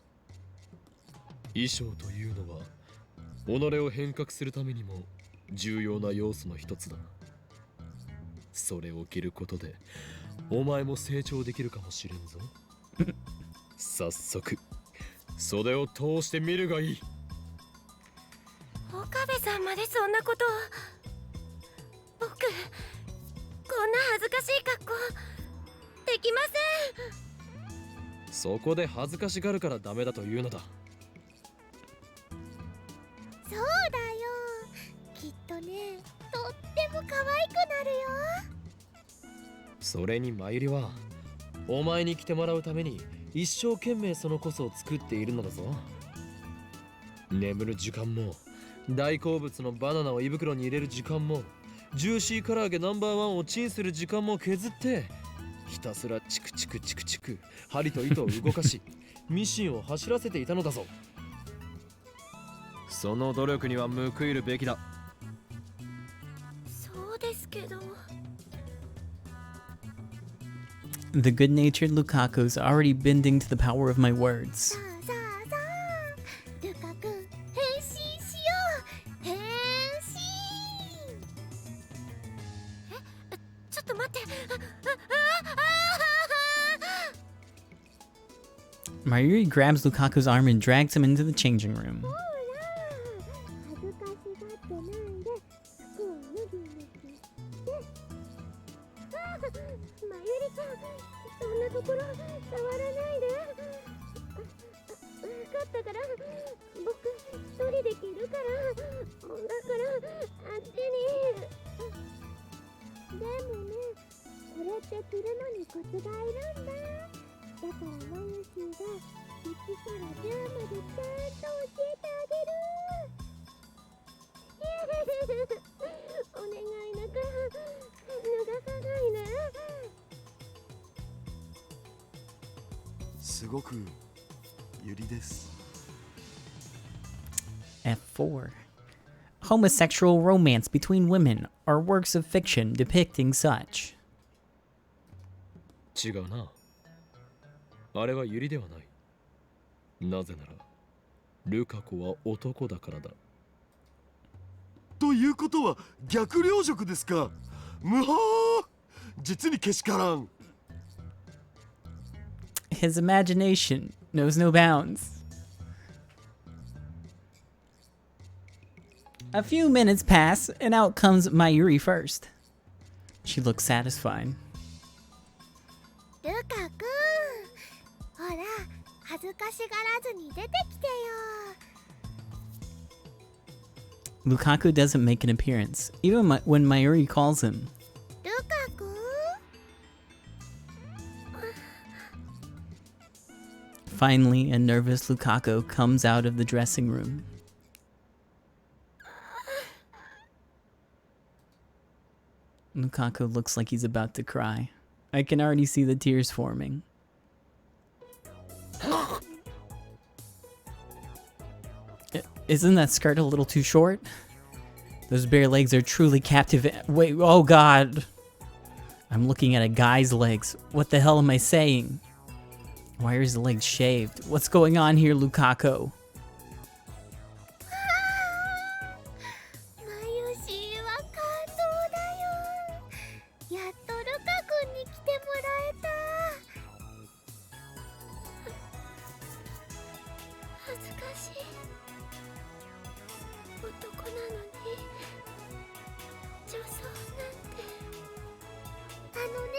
衣装というのは己を変革するためにも重要な要素の一つだ。それを着ることでお前も成長できるかもしれんぞ。早速袖を通してみるがいい。岡部さんまでそんなことを。僕こんな恥ずかしい格好できません。そこで恥ずかしがるからダメだというのだ。そうだよ。きっとね、とっても可愛くなるよ。それに真由里はお前に来てもらうために一生懸命そのコスを作っているのだぞ。眠る時間も大好物のバナナを胃袋に入れる時間もジューシー唐揚げナンバーワンをチンする時間も削ってひたすらチクチクチクチク針と糸を動かしミシンを走らせていたのだぞ。その努力には報いるべきだ。そうですけど。 The good-natured Lukaku's already bending to the power of my words. さあさあさあ、ルカ君変身しよう。変身。ちょっと待って。Mayuri grabs Lukaku's arm and drags him into the changing room. ほら、恥ずかしがってないで服を脱ぎ脱ぎして。まゆりちゃん、そんなところ触らないで。分かったから、僕一人で着るから。だからあっちに。でもね、これって着るのにコツがいるんだ。だからマユシーが1から10までちゃんと教えてあげる。お願いだから脱がさないね。すごくゆりです。 F4. Homosexual romance between women are works of fiction depicting such. 違うな。あれはユリではない。なぜならルカ子は男だからだ。ということは逆領辱ですか。むはー、実にけしからん。 His imagination knows no bounds. A few minutes pass, and out comes Mayuri first. She looks satisfied. ルカ君、ほら、恥ずかしがらずに出てきてよ。 Lukaku doesn't make an appearance, even when Mayuri calls him. ルカ君、 Finally, a nervous Lukaku comes out of the dressing room. Lukaku looks like he's about to cry. I can already see the tears forming. Isn't that skirt a little too short? Those bare legs are truly captivating. Wait, oh god. I'm looking at a guy's legs. What the hell am I saying? Why are his legs shaved? What's going on here, Lukaku? マユシーは感動だよ。やっとルカ君に来てもらえた。恥ずかしい。男なのに女装なんて。あのね、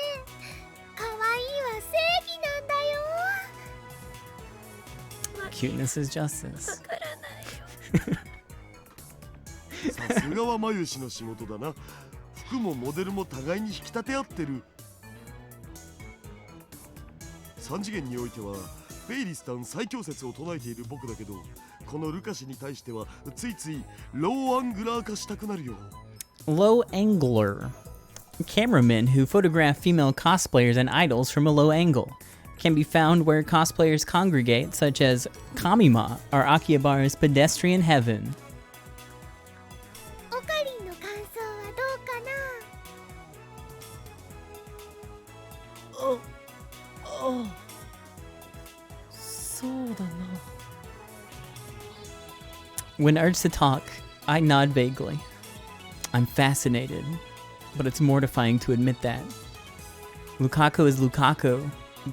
可愛いは正義なんだよ。 Cuteness is justice. わからないよ。さすがはまゆしの仕事だな。服もモデルも互いに引き立て合ってる。3次元においてはフェイリスタン最強説を唱えている僕だけど、このルカ氏に対してはついついローアングラー化したくなるよ。 Low angler. Cameramen who photograph female cosplayers and idols from a low angle can be found where cosplayers congregate, such as Kamima or Akihabara's pedestrian heaven. オカリンの感想はどうかな。そうだな。 When urged to talk, I nod vaguely. I'm fascinated, but it's mortifying to admit that. Lukaku is Lukaku,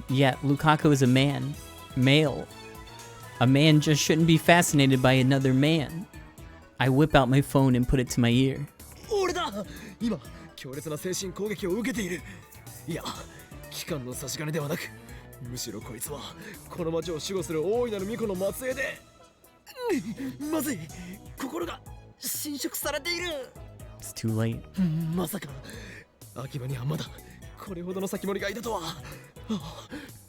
yet Lukaku is a man. Male. A man just shouldn't be fascinated by another man. I whip out my phone and put it to my ear. 俺だ。今強烈な精神攻撃を受けている。いや、機関の差し金ではなく、むしろこいつはこの町を守護する大いなる巫女の末裔で、まずい、心が侵食されている。It's too late. まさか秋葉にはまだこれほどの先盛りがいたとは。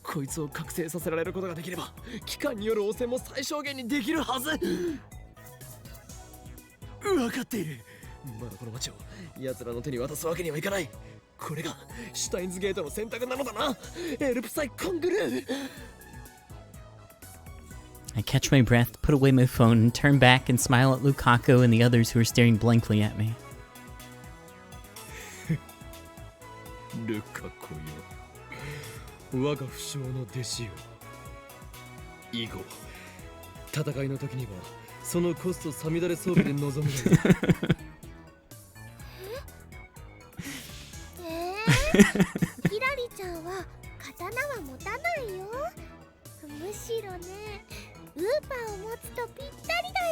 こいつを覚醒させられることができれば機関による汚染も最小限にできるはず。分かっている。まだこの町を奴らの手に渡すわけにはいかない。これがシュタインズゲートの選択なのだな。エルプサイコングルー。 I catch my breath, put away my phone, and turn back and smile at Lukaku and the others who are staring blankly at me. ルカコよ、我が不肖の弟子よ。以後戦いの時にはそのコストさみだれ装備で臨むのよ。ヒラリちゃんは刀は持たないよ。むしろね、ウーパーを持つとぴったりだよ。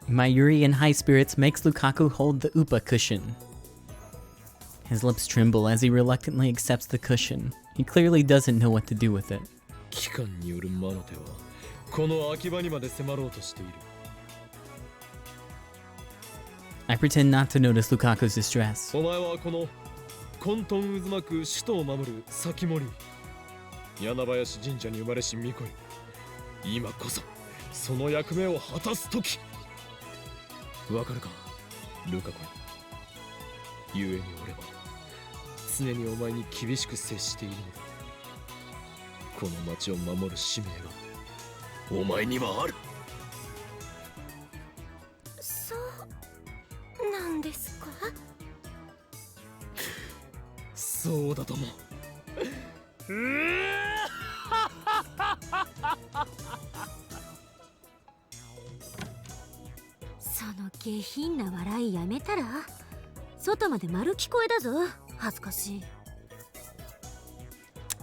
My Yuri in high spirits makes Lukaku hold the Upa cushion. His lips tremble as he reluctantly accepts the cushion. He clearly doesn't know what to do with it. 機関による魔の手はこの秋葉にまで迫ろうとしている。 I pretend not to notice Lukaku's distress. お前はこの混沌渦巻く首都を守る先森、柳林神社に生まれし巫女よ。今こそその役目を果たす時。わかるか、ルカ子よ。故に俺は常にお前に厳しく接しているのだ。この町を守る使命がお前にはある。そうなんですか？そうだとも。その下品な笑いやめたら。外まで丸聞こえだぞ。恥ずかしい。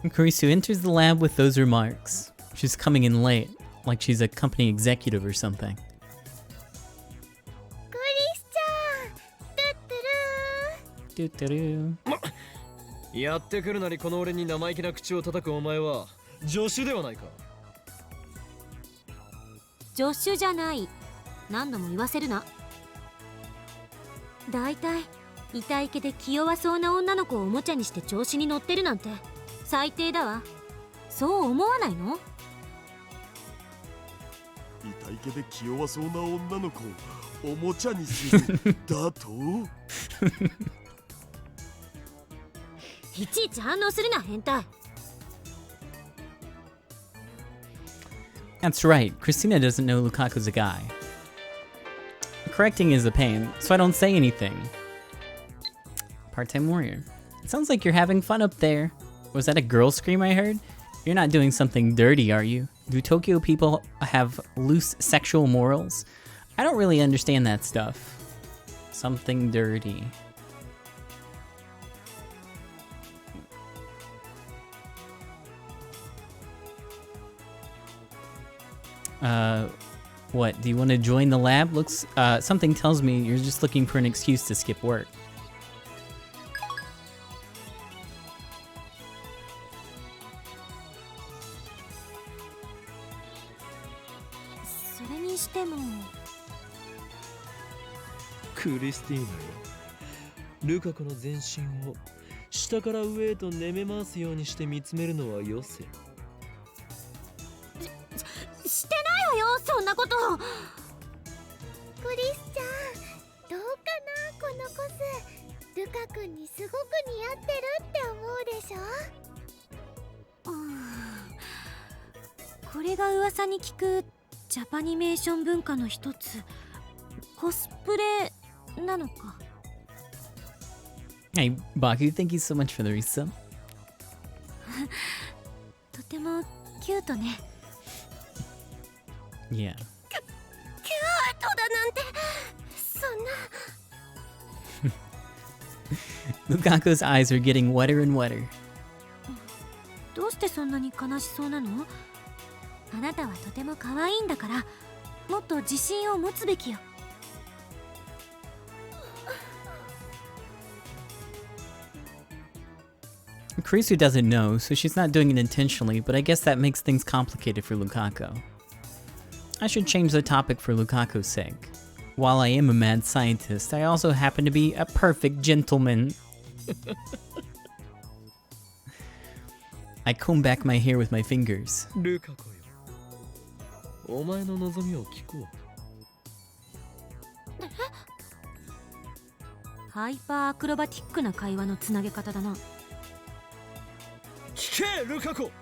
Kurisu enters the lab with those remarks. She's coming in late, like she's a company executive or something. クリスチャン、トゥットゥルー。やってくるなりこの俺に生意気な口を叩くお前は助手ではないか。助手じゃない。何度も言わせるな。だいたい痛い毛で気弱そうな女の子をおもちゃにして調子に乗ってるなんて最低だわ。そう思わないの？痛い毛で気弱そうな女の子をおもちゃにするだと？いちいち反応するな、変態。 That's right, Christina doesn't know Lukaku's a guy. Correcting is a pain, so I don't say anything. Part-time warrior. It sounds like you're having fun up there. Was that a girl scream I heard? You're not doing something dirty, are you? Do Tokyo people have loose sexual morals? I don't really understand that stuff. Something dirty. What? Do you want to join the lab? Looks, something tells me you're just looking for an excuse to skip work. それにしてもクリスティーナよ、ルカ子の全身を下から上へと寝め回すようにして見つめるのはよせ。してないわよ、そんなこと。クリスちゃん、どうかな、このコス。ルカ君にすごく似合ってるって思うでしょ。これが噂に聞くジャパニメーション文化の一つ、コスプレなのか。Hey, Baku, thank you so much for the resub. とてもキュートね。Yeah. キュートだなんて、そんな。 Lukaku's eyes are getting wetter and wetter. どうしてそんなに悲しそうなの？あなたはとても可愛いんだから、もっと自信を持つべきよ。Kurisu doesn't know, so she's not doing it intentionally, but I guess that makes things complicated for Lukaku. I should change the topic for Lukaku's sake. While I am a mad scientist, I also happen to be a perfect gentleman. I comb back my hair with my fingers. ルカ子よ、お前の望みを聞こう。ハイパーアクロバティックな会話のつなげ方だな。聞けルカ子、思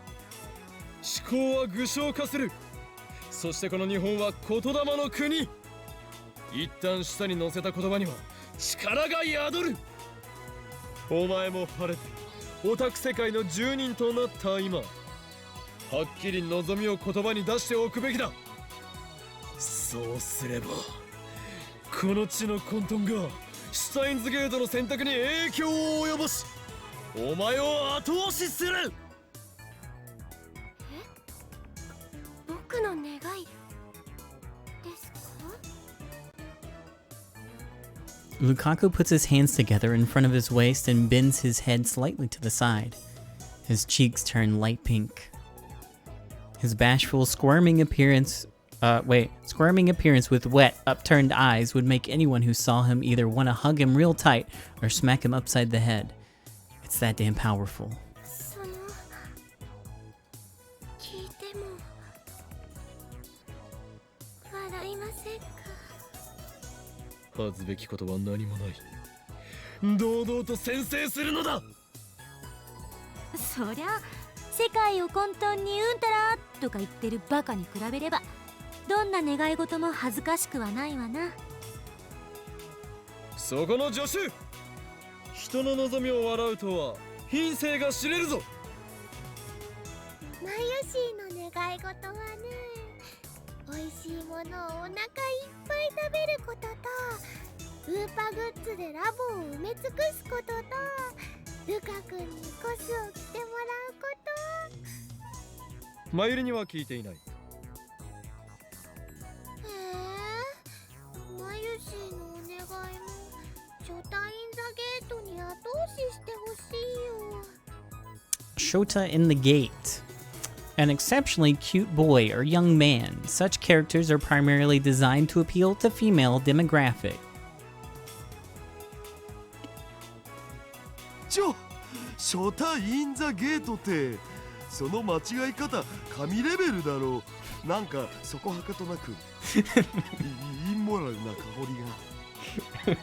考は具象化する。そしてこの日本は言霊の国。一旦下に乗せた言葉には力が宿る。お前も晴れてオタク世界の住人となった今、はっきり望みを言葉に出しておくべきだ。そうすればこの地の混沌がシュタインズゲートの選択に影響を及ぼし、お前を後押しする。僕の願いですか？ Lukaku puts his hands together in front of his waist and bends his head slightly to the side. His cheeks turn light pink. His bashful, squirming appearance with wet, upturned eyes would make anyone who saw him either want to hug him real tight or smack him upside the head. It's that damn powerful. その聞いても笑いませんか？恥ずべきことは何もない。堂々と宣誓するのだ。そりゃ世界を混沌にうんたらとか言ってるバカに比べればどんな願い事も恥ずかしくはないわな。そこの助手、人の望みを笑うとは品性が知れるぞ。マユシーの願い事はね、美味しいものをお腹いっぱい食べることと、ウーパグッズでラボを埋め尽くすことと、ルカ君にコスを着てもらうこと。マユリには聞いていない。マユシーのお願いもショタインザゲートに後押ししてほしいよ。 Shota in the Gate. An exceptionally cute boy or young man. Such characters are primarily designed to appeal to female demographic. ショタインザゲートってその間違い方神レベルだろう。なんかそこはかとなくインモラルな香り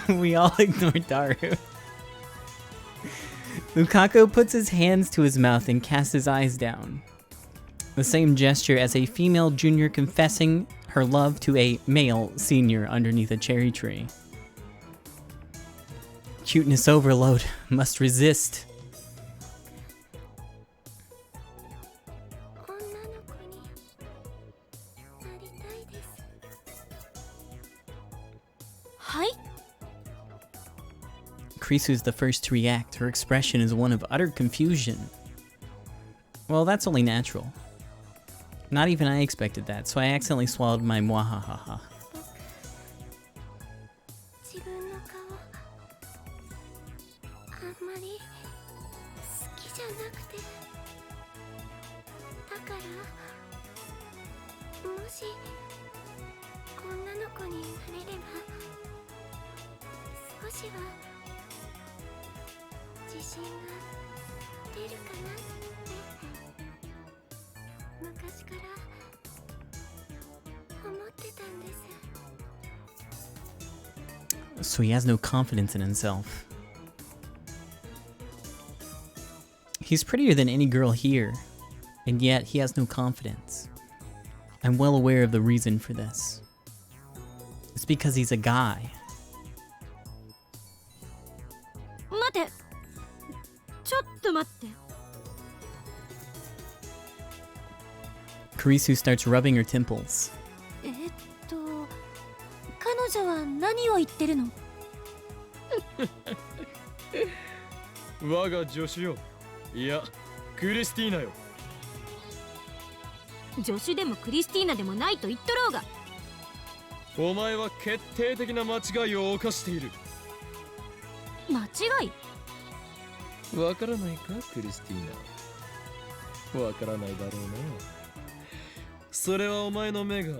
が。 We all ignore Daru. Lukaku puts his hands to his mouth and casts his eyes down. The same gesture as a female junior confessing her love to a male senior underneath a cherry tree. Cuteness overload must resist. 女の子になりたいです。はい。 Krisu's the first to react. Her expression is one of utter confusion. Well, that's only natural. Not even I expected that, so I accidentally swallowed my mwahahaha. 自分の顔あんまり好きじゃなくて、だからもし女の子になれれば少しは自信が出るかなって昔から思ってたんです。 So he has no confidence in himself. He's prettier than any girl here, and yet he has no confidence. I'm well aware of the reason for this. It's because he's a guy. 待て、ちょっと待って。 Kurisu starts rubbing her temples. 彼女は何を言ってるの？我が助手よ。いや、クリスティーナよ。助手でもクリスティーナでもないと言っとろうが。お前は決定的な間違いを犯している。間違い？わからないか、クリスティーナ。わからないだろうそれはお前の目が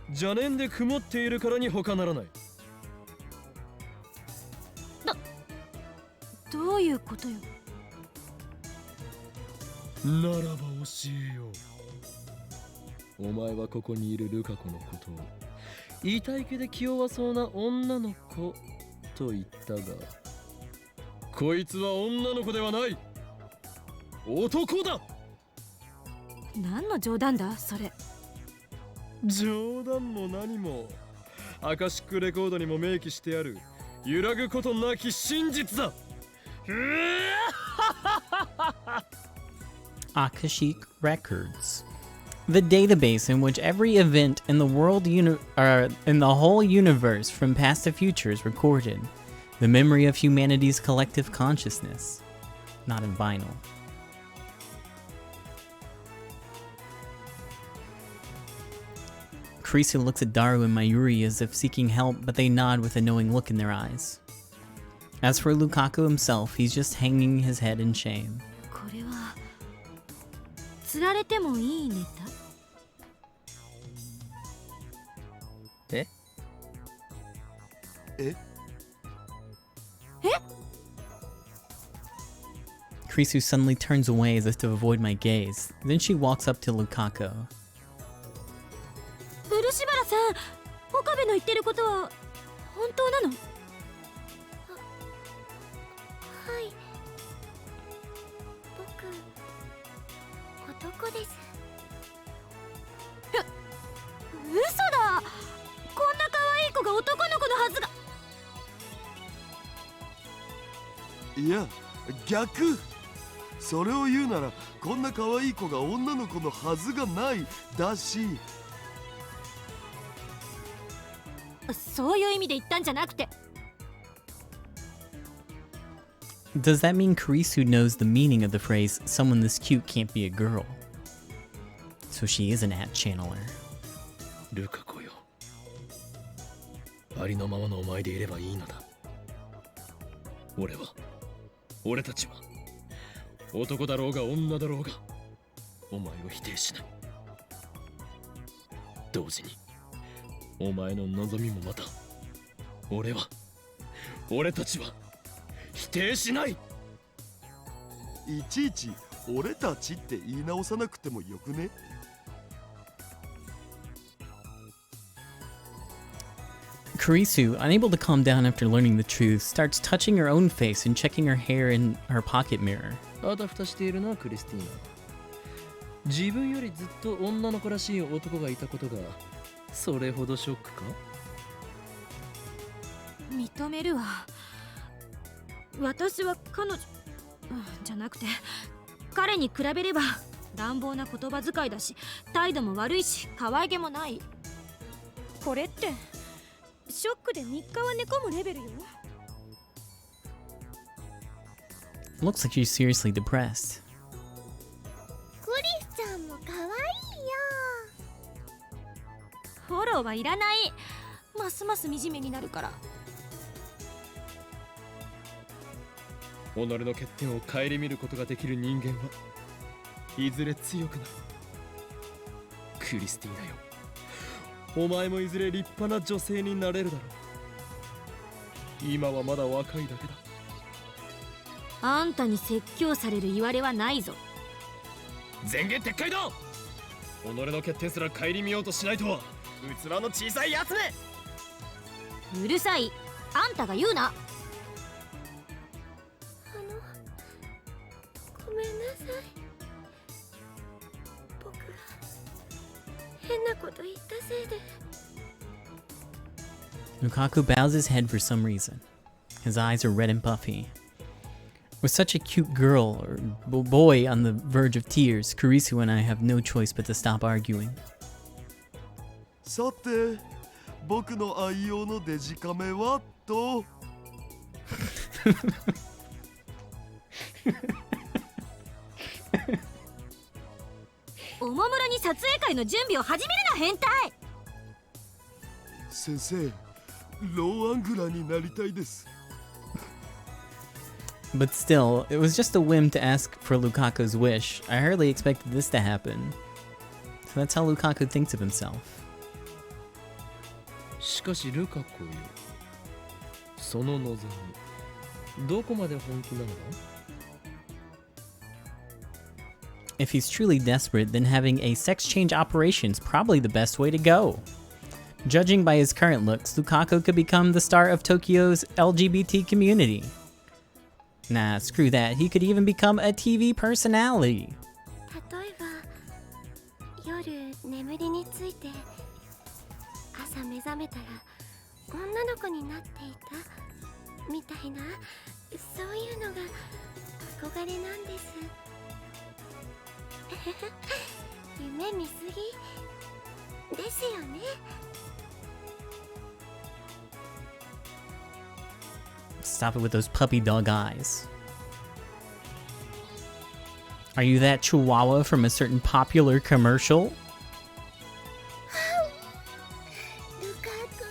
邪念で曇っているからに他ならない。どういうことよ。ならば教えよう。お前はここにいるルカ子のことを痛いけで気弱そうな女の子と言ったが、こいつは女の子ではない、男だ。何の冗談だそれ。冗談も何もアカシックレコードにも明記してある揺らぐことなき真実だ。Akashic Records, the database in which every event in the in the whole universe from past to future is recorded, the memory of humanity's collective consciousness, not in vinyl. Kurisu looks at Daru and Mayuri as if seeking help, but they nod with a knowing look in their eyes. As for Lukaku himself, he's just hanging his head in shame. これは釣られてもいいネタ？え？え？ Kurisu suddenly turns away as if to avoid my gaze. Then she walks up to Lukaku. 漆原さん、岡部の言ってることは本当なの？はい、僕男です。嘘だ。こんな可愛い子が男の子のはずが。いや、逆。それを言うなら、こんな可愛い子が女の子のはずがないだし。そういう意味で言ったんじゃなくて。Does that mean Kurisu knows the meaning of the phrase, someone this cute can't be a girl? So she is an at channeler. ルカ子よ、ありのままのお前でいればいいのだ。俺たちは男だろうが女だろうがお前を否定しない。同時にお前の望みもまた俺たちは否定しない。いちいち俺たちって言い直さなくてもよくね？ Kurisu, unable to calm down after learning the truth, starts touching her own face and checking her hair in her pocket mirror. あたふたしているな、クリスティーナ。自分よりずっと女の子らしい男がいたことがそれほどショックか？認めるわ。私は彼女じゃなくて、彼に比べれば乱暴な言葉遣いだし、態度も悪いし、可愛げもない。これってショックで3日は寝込むレベルよ。 Looks like she's seriously depressed. クリスちゃんも可愛いよ。フォローはいらない。ますます惨めになるから。己の欠点を顧みることができる人間はいずれ強くなる。クリスティーナよ、お前もいずれ立派な女性になれるだろう。今はまだ若いだけだ。あんたに説教される言われはないぞ。前言撤回だ。己の欠点すら顧みようとしないとは器の小さいやつめ。うるさい。あんたが言うな。ごめんなさい。僕が変なこと言ったせいで。 Lukaku bows his head for some reason. His eyes are red and puffy. With such a cute girl or boy on the verge of tears, Kurisu and I have no choice but to stop arguing. さて、僕の愛用のデジカメはと。おもむろに撮影会の準備を始めるな、変態。先生、ローアングラーになりたいです。 But still, it was just a whim to ask for Lukaku's wish. I hardly expected this to happen. So that's how Lukaku thinks of himself. しかしルカ子よ、その望みどこまで本気なのだ？ If he's truly desperate, then having a sex change operation is probably the best way to go. Judging by his current looks, Lukaku could become the star of Tokyo's LGBT community. Nah, screw that. He could even become a TV personality. 例えば夜眠りについて朝目覚めたら女の子になっていたみたいな、そういうのが憧れなんです。夢見すぎですよね。Stop it with those puppy dog eyes. Are you that chihuahua from a certain popular commercial? ルカ君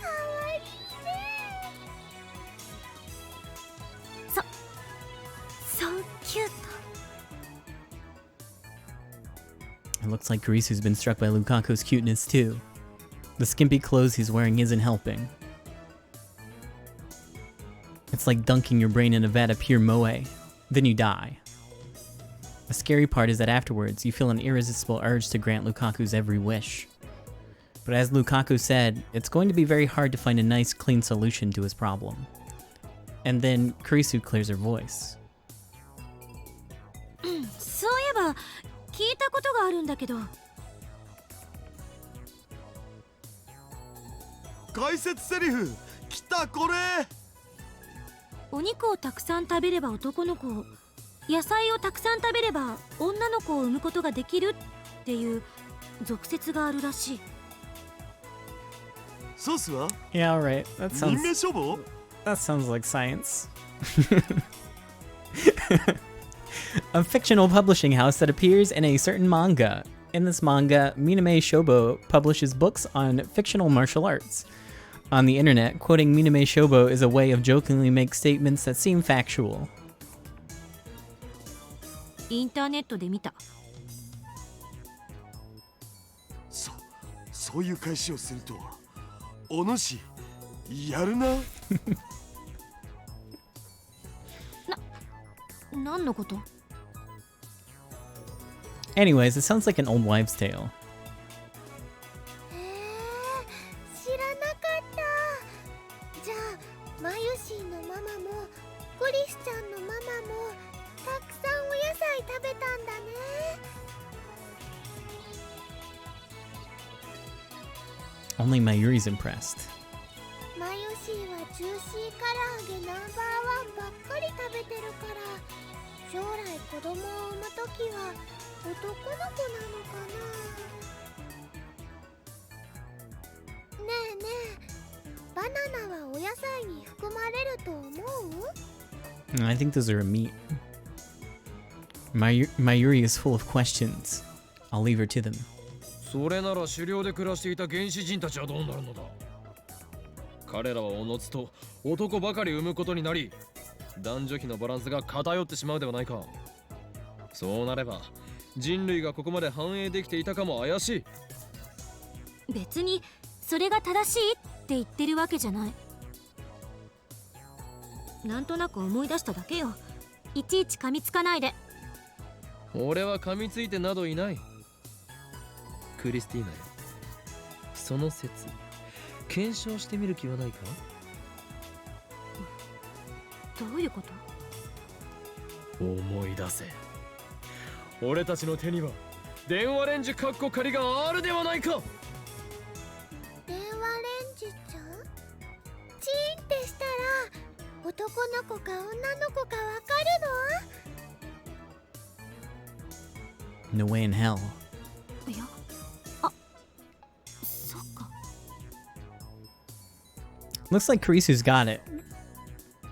かわいいね。So cute. It looks like Kurisu's been struck by Lukaku's cuteness too. The skimpy clothes he's wearing isn't helping. It's like dunking your brain in a vat of pure moe. Then you die. The scary part is that afterwards, you feel an irresistible urge to grant Lukaku's every wish. But as Lukaku said, it's going to be very hard to find a nice, clean solution to his problem. And then Kurisu clears her voice. そういえば聞いたことがあるんだけど。解説セリフ来たこれ。お肉をたくさん食べれば男の子を、野菜をたくさん食べれば女の子を産むことができるっていう俗説があるらしい。ソースは Yeah, alright. That 人間消防 sounds like science. A fictional publishing house that appears in a certain manga. In this manga, Miname Shobo publishes books on fictional martial arts. On the internet, quoting Miname Shobo is a way of jokingly make statements that seem factual. インターネットで見た。そういう返しをするとはお主やるな。何のこと？ Anyways, it sounds like an old wives' tale. 知らなかった。じゃあマユシーのママもクリスちゃんのママもたくさんお野菜食べたんだね。Only Mayuri's impressed. マユシーはジューシー唐揚げナンバーワンばっかり食べてるから、将来子供を産むときは男の子なのかな。ねえねえ、バナナはお野菜に含まれると思う？ I think those are a meat. Mayuri is full of questions. I'll leave her to them. それなら狩猟で暮らしていた原始人たちはどうなるのだ？彼らはおのずと男ばかり産むことになり、男女比のバランスが偏ってしまうではないか。そうなれば人類がここまで繁栄できていたかも怪しい。別にそれが正しいって言ってるわけじゃない。なんとなく思い出しただけよ。いちいち噛みつかないで。俺は噛みついてなどいない。クリスティーナよ、その説検証してみる気はないか？どういうこと？思い出せ。俺たちの手には電話レンジカッコ仮があるではないか。電話レンジちゃん？チーンってしたら男の子か女の子かわかるの？ No way in hell. いや、あ、そっか。Looks like Kurisu's got it.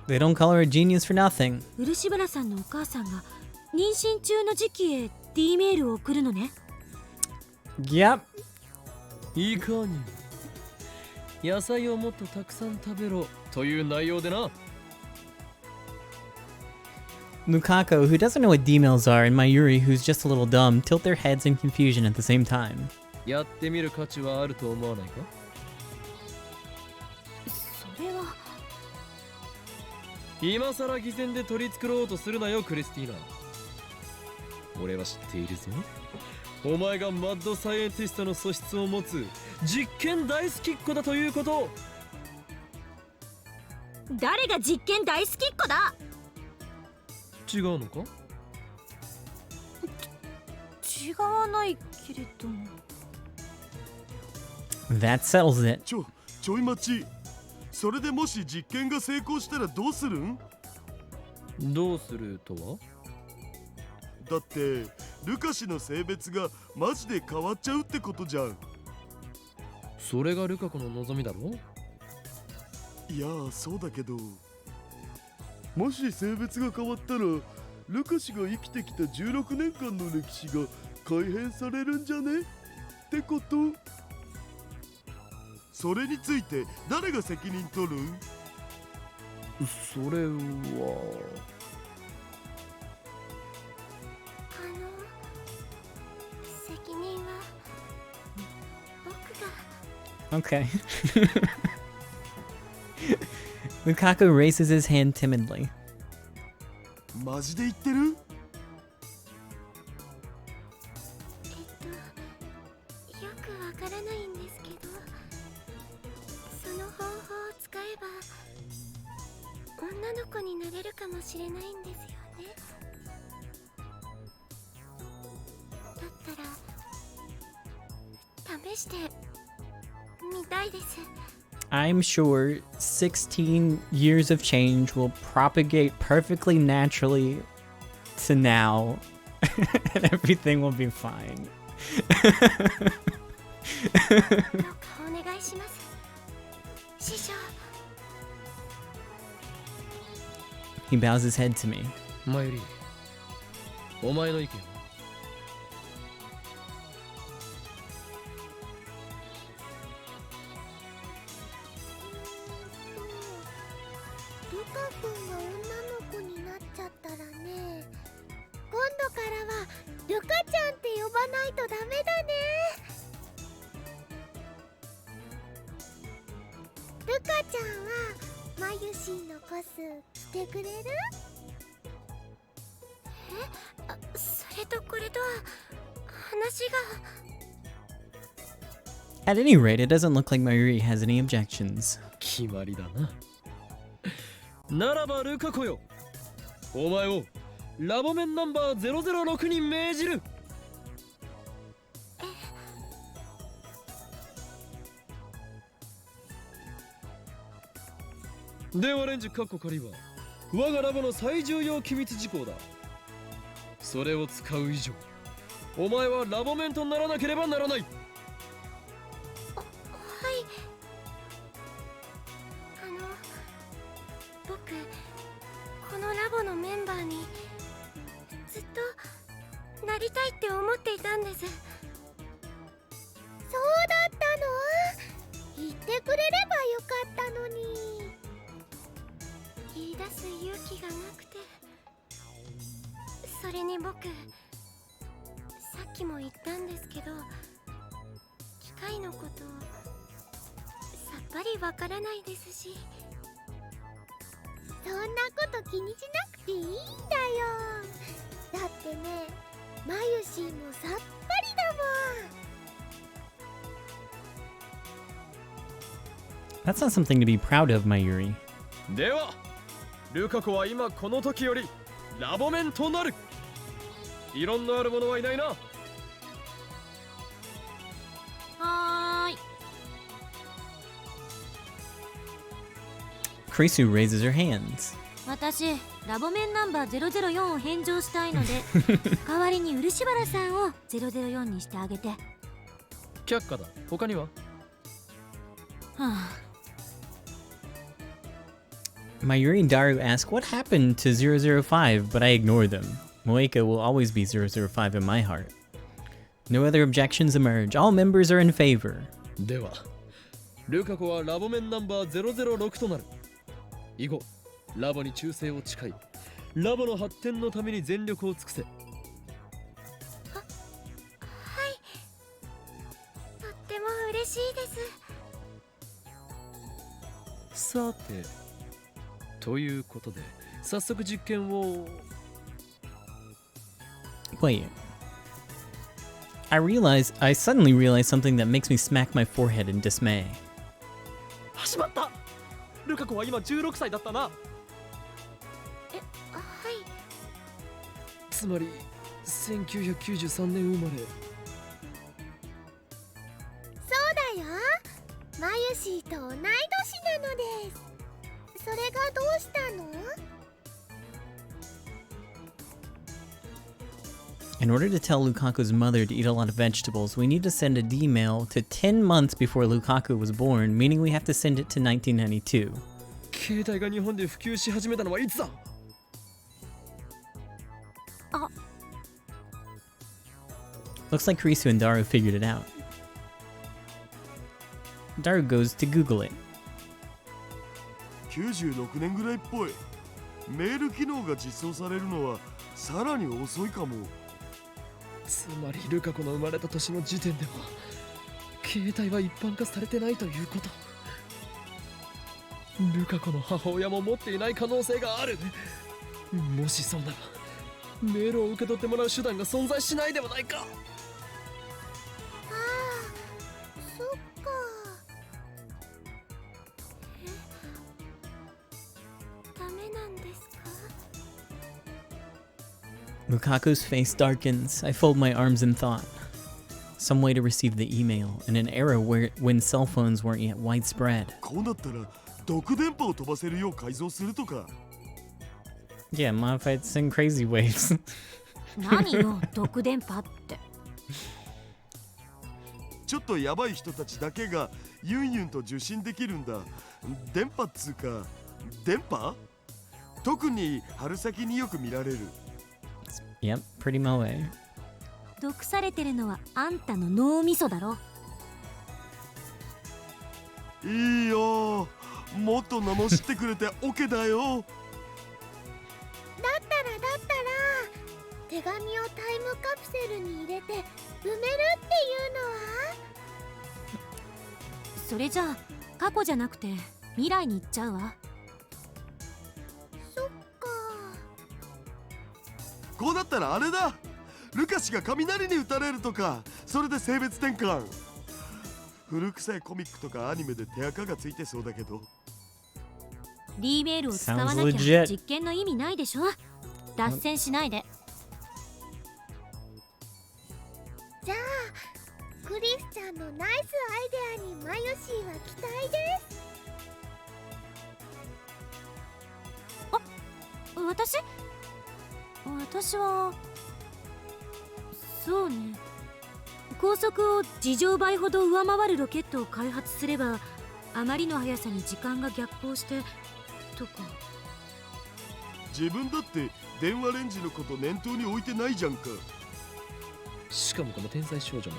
They don't call her a genius for nothing. 漆原さんのお母さんが妊娠中の時期へ D メールを送るのね。Yep. いかに野菜をもっとたくさん食べろという内容でな。Lukako, who doesn't know what D-mails are, and Mayuri, who's just a little dumb, tilt their heads in confusion at the same time. やってみる価値はあると思わないか？それは今さら偽善で取り繕おうとするなよ、クリスティーナ。俺は知っているぞ。お前がマッドサイエンティストの素質を持つ実験大好きっ子だということ。誰が実験大好きっ子だ。違うのか？違わないけれども。That settles it. ちょい待ち。それでもし実験が成功したらどうするん？どうするとは？だってルカ氏の性別がマジで変わっちゃうってことじゃん。それがルカ子の望みだろ？いやそうだけど、もし性別が変わったらルカ氏が生きてきた16年間の歴史が改変されるんじゃねってこと。それについて誰が責任取る？それは責任は僕が。 Okay. Lukaku raises his hand timidly. マジで言ってる？よくわからないんですけど、その方法を使えば女の子になれるかもしれないんですよね。だったら試してみたいです。I'm sure 16 years of change will propagate perfectly naturally to now, and everything will be fine. どうかお願いします、師匠。 He bows his head to me. マユリ、お前の意見は？ルカ君が女の子になっちゃったらね、今度からはルカちゃんって呼ばないとダメだね。ルカちゃんはマユシーのコス着てくれる？それとこれとは話が。 At any rate, it doesn't look like Mayuri has any objections. 決まりだな。ならばルカ子よ、お前をラボメンナンバー006に命じる。ではレンジカッコ仮は我がラボの最重要機密事項だ。それを使う以上、お前はラボメンとならなければならない。僕、このラボのメンバーにずっとなりたいって思っていたんです。そうだったの？言ってくれればよかったのに。言い出す勇気がなくて。それに僕、さっきも言ったんですけど、機械のことさっぱりわからないですし。そんなこと気にしなくていいんだよ。だってね、マユシーもさっぱりだもん。 That's not something to be proud of, Mayuri. ではルカ子は今この時よりラボメンとなる。異論のある者はいないな。はーい。 Krisu raises her hands. 私ラボメンナンバー004を返上したいので代わりに漆原さんを004にしてあげて。は却下だ。他には？あ、 Mayuri and Daru ask what happened to 005, but I ignore them. Moeka will always be 005 in my heart. No other objections emerge. All members are in favor. ではルカ子はラボメンナンバー006となる。以後ラボに忠誠を誓い、ラボの発展のために全力を尽くせ。はい。とっても嬉しいです。さて、ということで早速実験を。 Wait. I suddenly realized something that makes me smack my forehead in dismay. 始まった。ルカ子は今16歳だったな。はい。つまり1993年生まれ。そうだよ。マユシーと同い年なのです。それがどうしたの？ In order to tell Lukaku's mother to eat a lot of vegetables, we need to send a D-mail to 10 months before Lukaku was born, meaning we have to send it to 1992. 携帯が日本で普及し始めたのはいつだ？ Looks like Kurisu and Daru figured it out. Daru goes to Google it. 96年ぐらいっぽい。メール機能が実装されるのはさらに遅いかも。つまりルカ子の生まれた年の時点では携帯は一般化されてないということ。ルカ子の母親も持っていない可能性がある。もしそうならメールを受け取ってもらう手段が存在しないではないか。ああ、そっか。ダメなんですか？ Lukaku's face darkens. I fold my arms in thought. Some way to receive the email in an era when cell phones weren't yet widespread. こうなったら毒電波を飛ばせるよう改造するとか。Yeah, modified send crazy waves. 何よ、毒電波って。ちょっとヤバい人たちだけがユンユンと受信できるんだ。電波っつうか、電波？特に春先によく見られる。Yep, pretty moe. 毒されてるのはあんたの脳みそだろ。いいよ。もっと罵ってくれて OK だよ。だったら手紙をタイムカプセルに入れて埋めるっていうのは？それじゃあ過去じゃなくて未来に行っちゃうわ。そっか。こうなったらあれだ。ルカ氏が雷に打たれるとか、それで性別転換。古臭いコミックとかアニメで手垢がついてそうだけど。D メールを使わなきゃ Sounds legit. 実験の意味ないでしょ。脱線しないで。じゃあクリスちゃんのナイスアイデアにマユシーは期待です。私はそうね、高速を事情倍ほど上回るロケットを開発すればあまりの速さに時間が逆行してとか。自分だって電話レンジのこと念頭に置いてないじゃんか。しかもこの天才少女ね、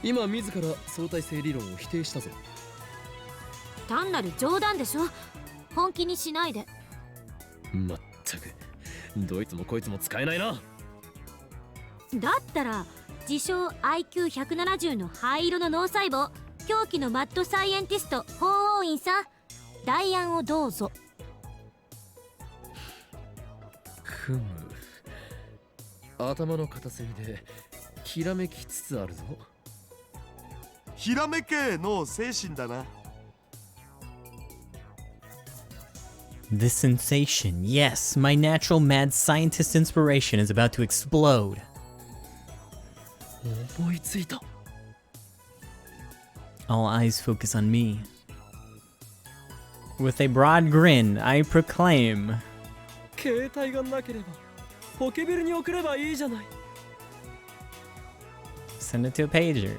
今自ら相対性理論を否定したぞ。単なる冗談でしょ。本気にしないで。まったくどいつもこいつも使えないな。だったら自称 IQ170 の灰色の脳細胞、狂気のマッドサイエンティスト法王院さん、代案をどうぞ。ふむ、頭の片隅でひらめきつつあるぞ。ひらめけの精神だな。This sensation, yes, my natural mad scientist inspiration is about to explode. 思いついた。 All eyes focus on me. With a broad grin, I proclaim, 携帯がなければポケベルに送ればいいじゃない。 send it to a pager.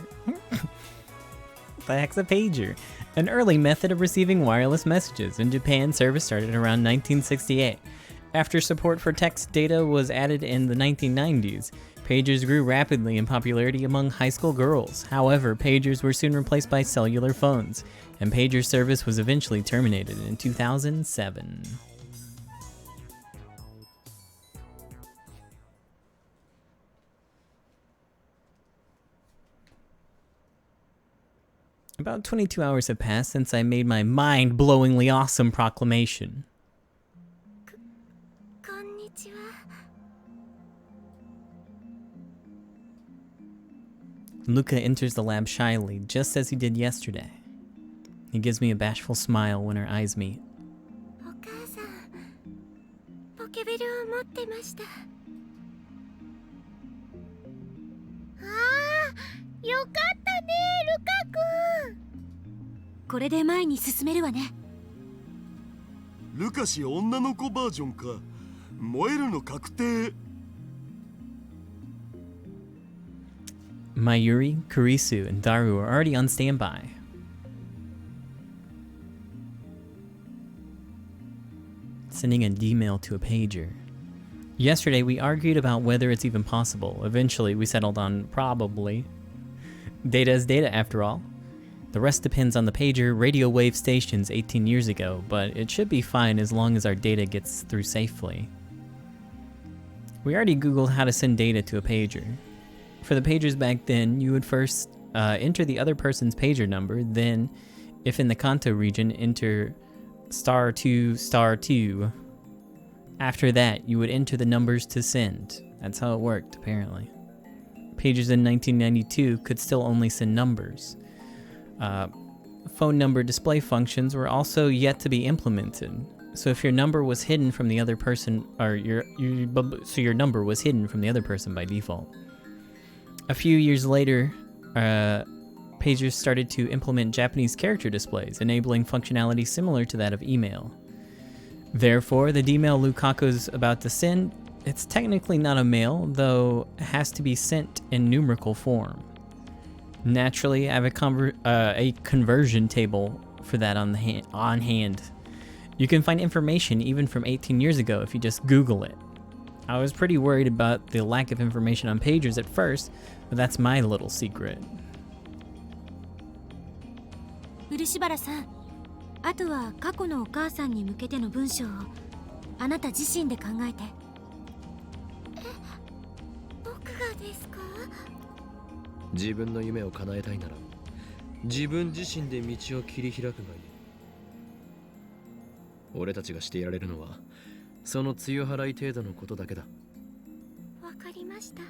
The heck's a pager? An early method of receiving wireless messages. In Japan, service started around 1968. After support for text data was added in the 1990s, pagers grew rapidly in popularity among high school girls. However, pagers were soon replaced by cellular phones, and pager service was eventually terminated in 2007. About 22 hours have passed since I made my mind-blowingly awesome proclamation. こんにちは。 Luca enters the lab shyly, just as he did yesterday. He gives me a bashful smile when our eyes meet. お母さん、ポケベルを持ってました。ああ、よかったね、ルカ君。これで前に進めるわね。ルカ氏女の子バージョンか。燃えるの確定。Mayuri, Kurisu, and Daru are already on standby. Sending a D-mail to a pager. Yesterday, we argued about whether it's even possible. Eventually, we settled on probably. Data is data, after all. The rest depends on the pager radio wave stations 18 years ago, but it should be fine as long as our data gets through safely. We already Googled how to send data to a pager. For the pagers back then, you would first enter the other person's pager number, then, if in the Kanto region, enter *2*2. After that, you would enter the numbers to send. That's how it worked, apparently. Pagers in 1992 could still only send numbers. Phone number display functions were also yet to be implemented. So if your number was hidden from the other person, so your number was hidden from the other person by default. A few years later, pagers started to implement Japanese character displays, enabling functionality similar to that of email. Therefore, the D-mail Lukaku's about to send, it's technically not a mail, though it has to be sent in numerical form. Naturally, I have a conversion table for that on hand. You can find information even from 18 years ago if you just Google it. I was pretty worried about the lack of information on pagers at first, but that's my little secret. 漆原さん、あとは過去のお母さんに向けての文章をあなた自身で考えて。僕がですか？自分の夢を叶えたいなら自分自身で道を切り開くがいい。俺たちがしていられるのはその強払い程度のことだけだ。わかりました。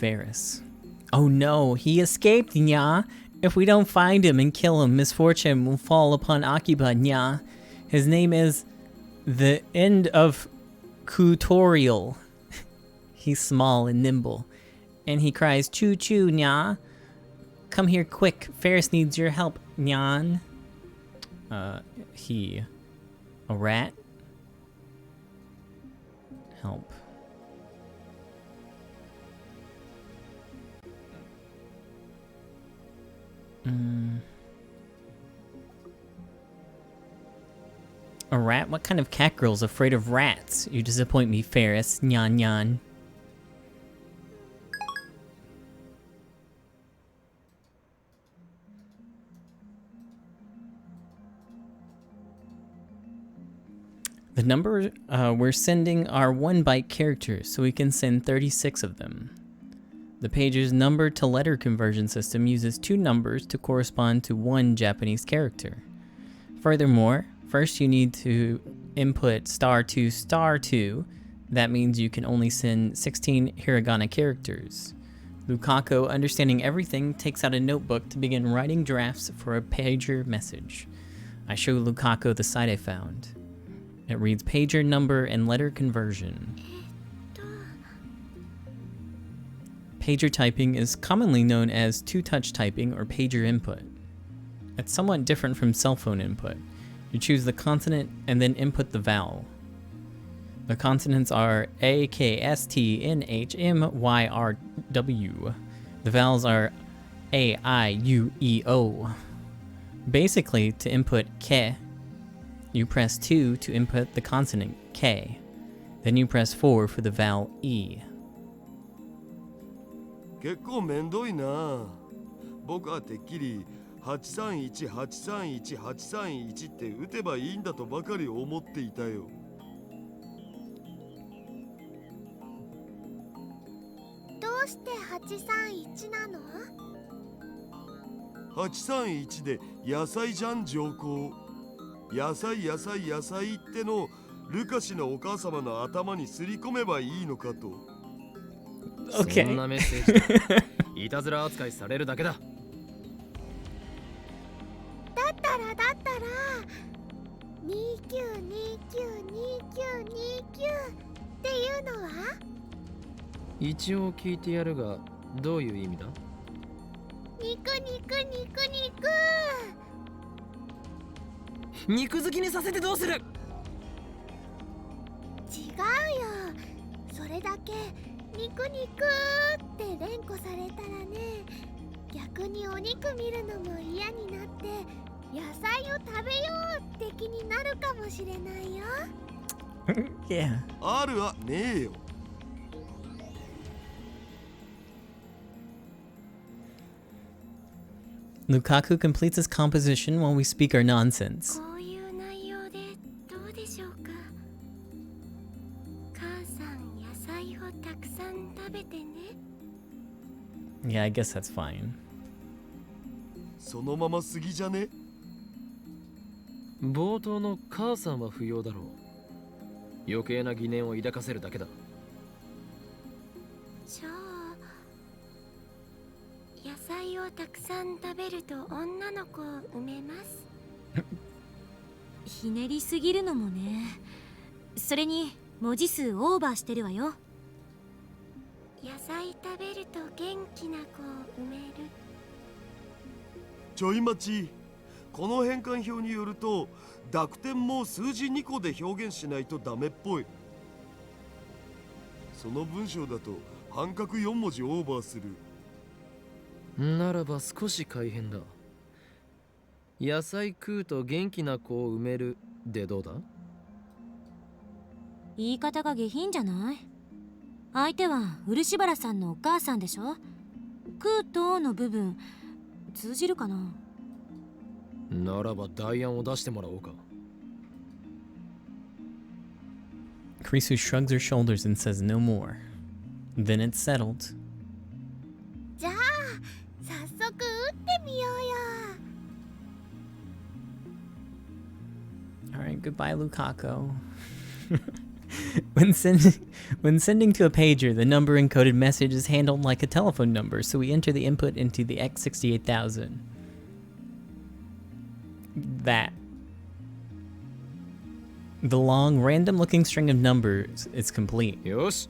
Ferris. Oh no, he escaped, nya. If we don't find him and kill him, misfortune will fall upon Akiba, nya. His name is the end of Tutorial. He's small and nimble, and he cries, choo choo, nya. Come here quick, Ferris needs your help, nyan. He. A rat? Help. A rat? What kind of cat girl's afraid of rats? You disappoint me, Ferris. Nyan nyan. The number we're sending are 1-byte characters, so we can send 36 of them. The pager's number-to-letter conversion system uses 2 numbers to correspond to 1 Japanese character. Furthermore, first you need to input *2*2. That means you can only send 16 hiragana characters. Lukaku, understanding everything, takes out a notebook to begin writing drafts for a pager message. I show Lukaku the site I found. It reads pager number and letter conversion. Pager typing is commonly known as two-touch typing or pager input. It's somewhat different from cell phone input. You choose the consonant and then input the vowel. The consonants are A, K, S, T, N, H, M, Y, R, W. The vowels are A, I, U, E, O. Basically, to input ke, you press 2 to input the consonant K. Then you press 4 for the vowel E. 結構めんどいな。僕はてっきり831831831って打てばいいんだとばかり思っていたよ。うして831なの831で野菜じゃん上皇。野菜野菜野菜ってのルカシのお母様の頭にすり込めばいいのかと。そん Okay. なメッセージだいたずら扱いされるだけだ。だったら29292929っていうのは一応聞いてやるが、どういう意味だ？肉肉好きにさせてどうする？違うよ。それだけ肉って連呼されたらね、逆にお肉見るのも嫌になって野菜を食べようって気になるかもしれないよ。Yeah. あるわねえよ。Lukaku completes his composition while we speak our nonsense. こういう内容でどうでしょうか。母さん野菜をたくさん食べてね。 Yeah, I guess that's fine. そのまま過ぎじゃね？冒頭の母さんは不要だろう。余計な疑念を抱かせるだけだ。じゃあ野菜をたくさん食べると女の子を産めます。ひねりすぎるのもね。それに文字数オーバーしてるわよ。野菜食べると元気な子を産める。ちょい待ち。この変換表によると濁点も数字2個で表現しないとダメっぽい。その文章だと半角4文字オーバーする。ならば少し改変だ。野菜食うと元気な子を産めるでどうだ？言い方が下品じゃない？相手は漆原さんのお母さんでしょ。食うとの部分通じるかな？ならば代案を出してもらおうか。 Krisu shrugs her shoulders and says no more. Then it's settled. じゃあ早速打ってみようよ。 Alright, goodbye, Lukaku. When sending to a pager, the number encoded message is handled like a telephone number, so we enter the input into the X68000. That. The long, random-looking string of numbers is complete. よし、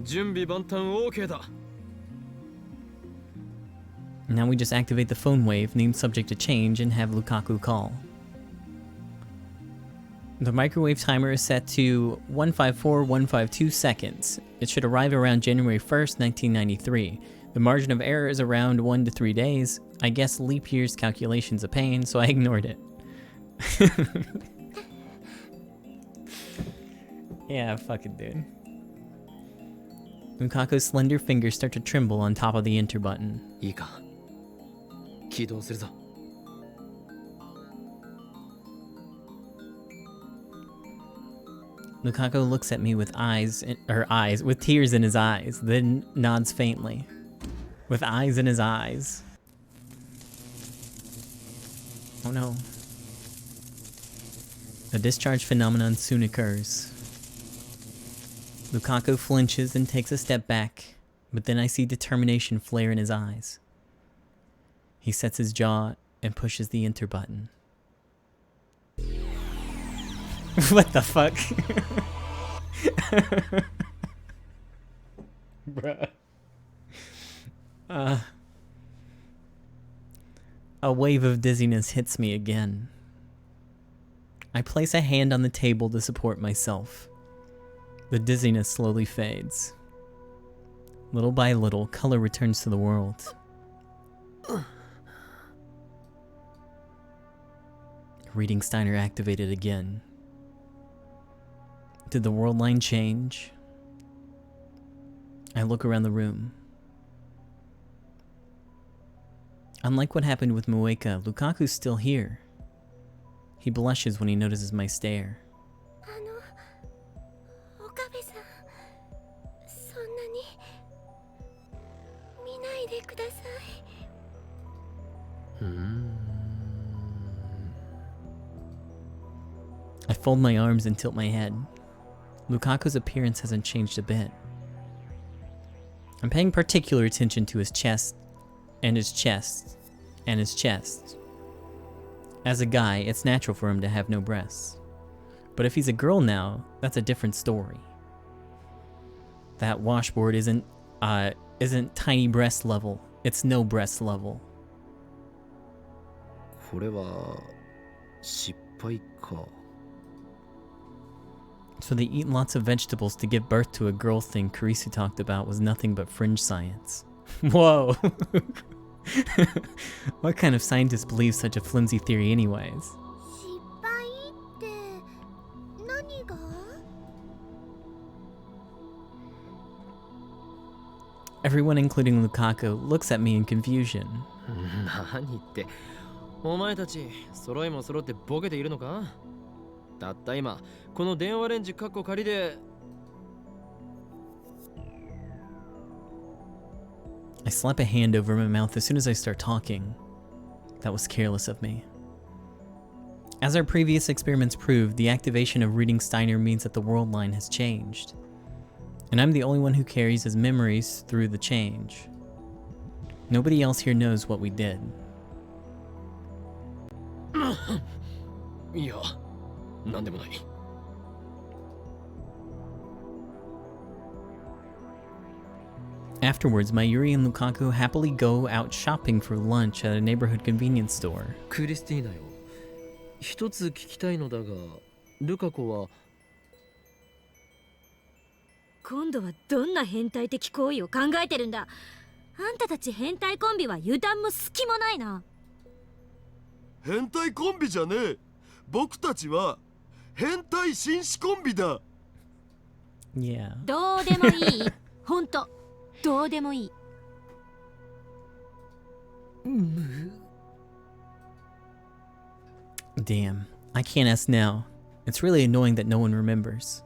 準備万端 OK だ。 Now we just activate the phone wave, name subject to change, and have Lukaku call. The microwave timer is set to 154152 seconds. It should arrive around January 1st, 1993. The margin of error is around 1 to 3 days. I guess leap year's calculation's a pain, so I ignored it. Yeah, fucking dude. Lukaku's slender fingers start to tremble on top of the enter button. いいか。起動するぞ。 Lukaku looks at me with with tears in his eyes, then nods faintly. With eyes in his eyes. Oh no. A discharge phenomenon soon occurs. Lukaku flinches and takes a step back, but then I see determination flare in his eyes. He sets his jaw and pushes the enter button. What the fuck? Bruh. A wave of dizziness hits me again. I place a hand on the table to support myself. The dizziness slowly fades. Little by little, color returns to the world. Reading Steiner activated again. Did the world line change? I look around the room. Unlike what happened with Mueka, Lukaku's still here. He blushes when he notices my stare. 岡部さん、そんなに。ないでください。I fold my arms and tilt my head. Lukaku's appearance hasn't changed a bit. I'm paying particular attention to his chest, and his chest, and his chest. As a guy, it's natural for him to have no breasts. But if he's a girl now, that's a different story. That washboard isn't tiny breast level. It's no breast level. これは失敗か。 So they eat lots of vegetables to give birth to a girl thing Kurisu talked about was nothing but fringe science. Whoa! What kind of scientist believes such a flimsy theory anyways? 失敗って何が？ Everyone, including Lukaku, looks at me in confusion. 何って、お前たち揃いも揃ってボケているのか？たった今この電話レンジカッコ仮で。 I slap a hand over my mouth as soon as I start talking. That was careless of me. As our previous experiments proved, the activation of reading Steiner means that the world line has changed. And I'm the only one who carries his memories through the change. Nobody else here knows what we did. いや、なんでもない。 Afterwards, Mayuri and Lukaku happily go out shopping for lunch at a neighborhood convenience store. クリスティーナよ、一つ聞きたいのだが、ルカ子は。今度はどんな変態的行為を考えてるんだ。あんたたち変態コンビは油断も隙もないな。変態コンビじゃねえ。僕たちは変態紳士コンビだ。 Yeah. どうでもいい。ほんと、どうでもいい。Damn, I can't ask now. It's really annoying that no one remembers.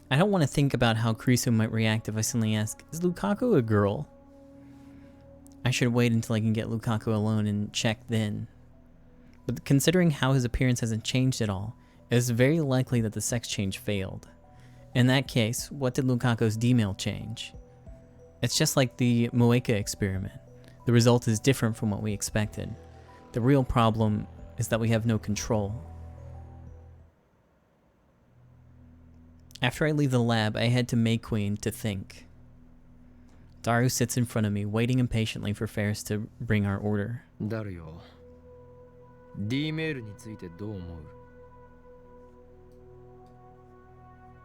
I don't want to think about how Kurisu might react if I suddenly ask, is Lukaku a girl? I should wait until I can get Lukaku alone and check then. But considering how his appearance hasn't changed at all, it is very likely that the sex change failed. In that case, what did Lukaku's D-mail change? It's just like the Moeka experiment. The result is different from what we expected. The real problem is that we have no control. After I leave the lab, I head to May Queen to think. Daru sits in front of me, waiting impatiently for Ferris to bring our order. ダルよ、D メールについてどう思う？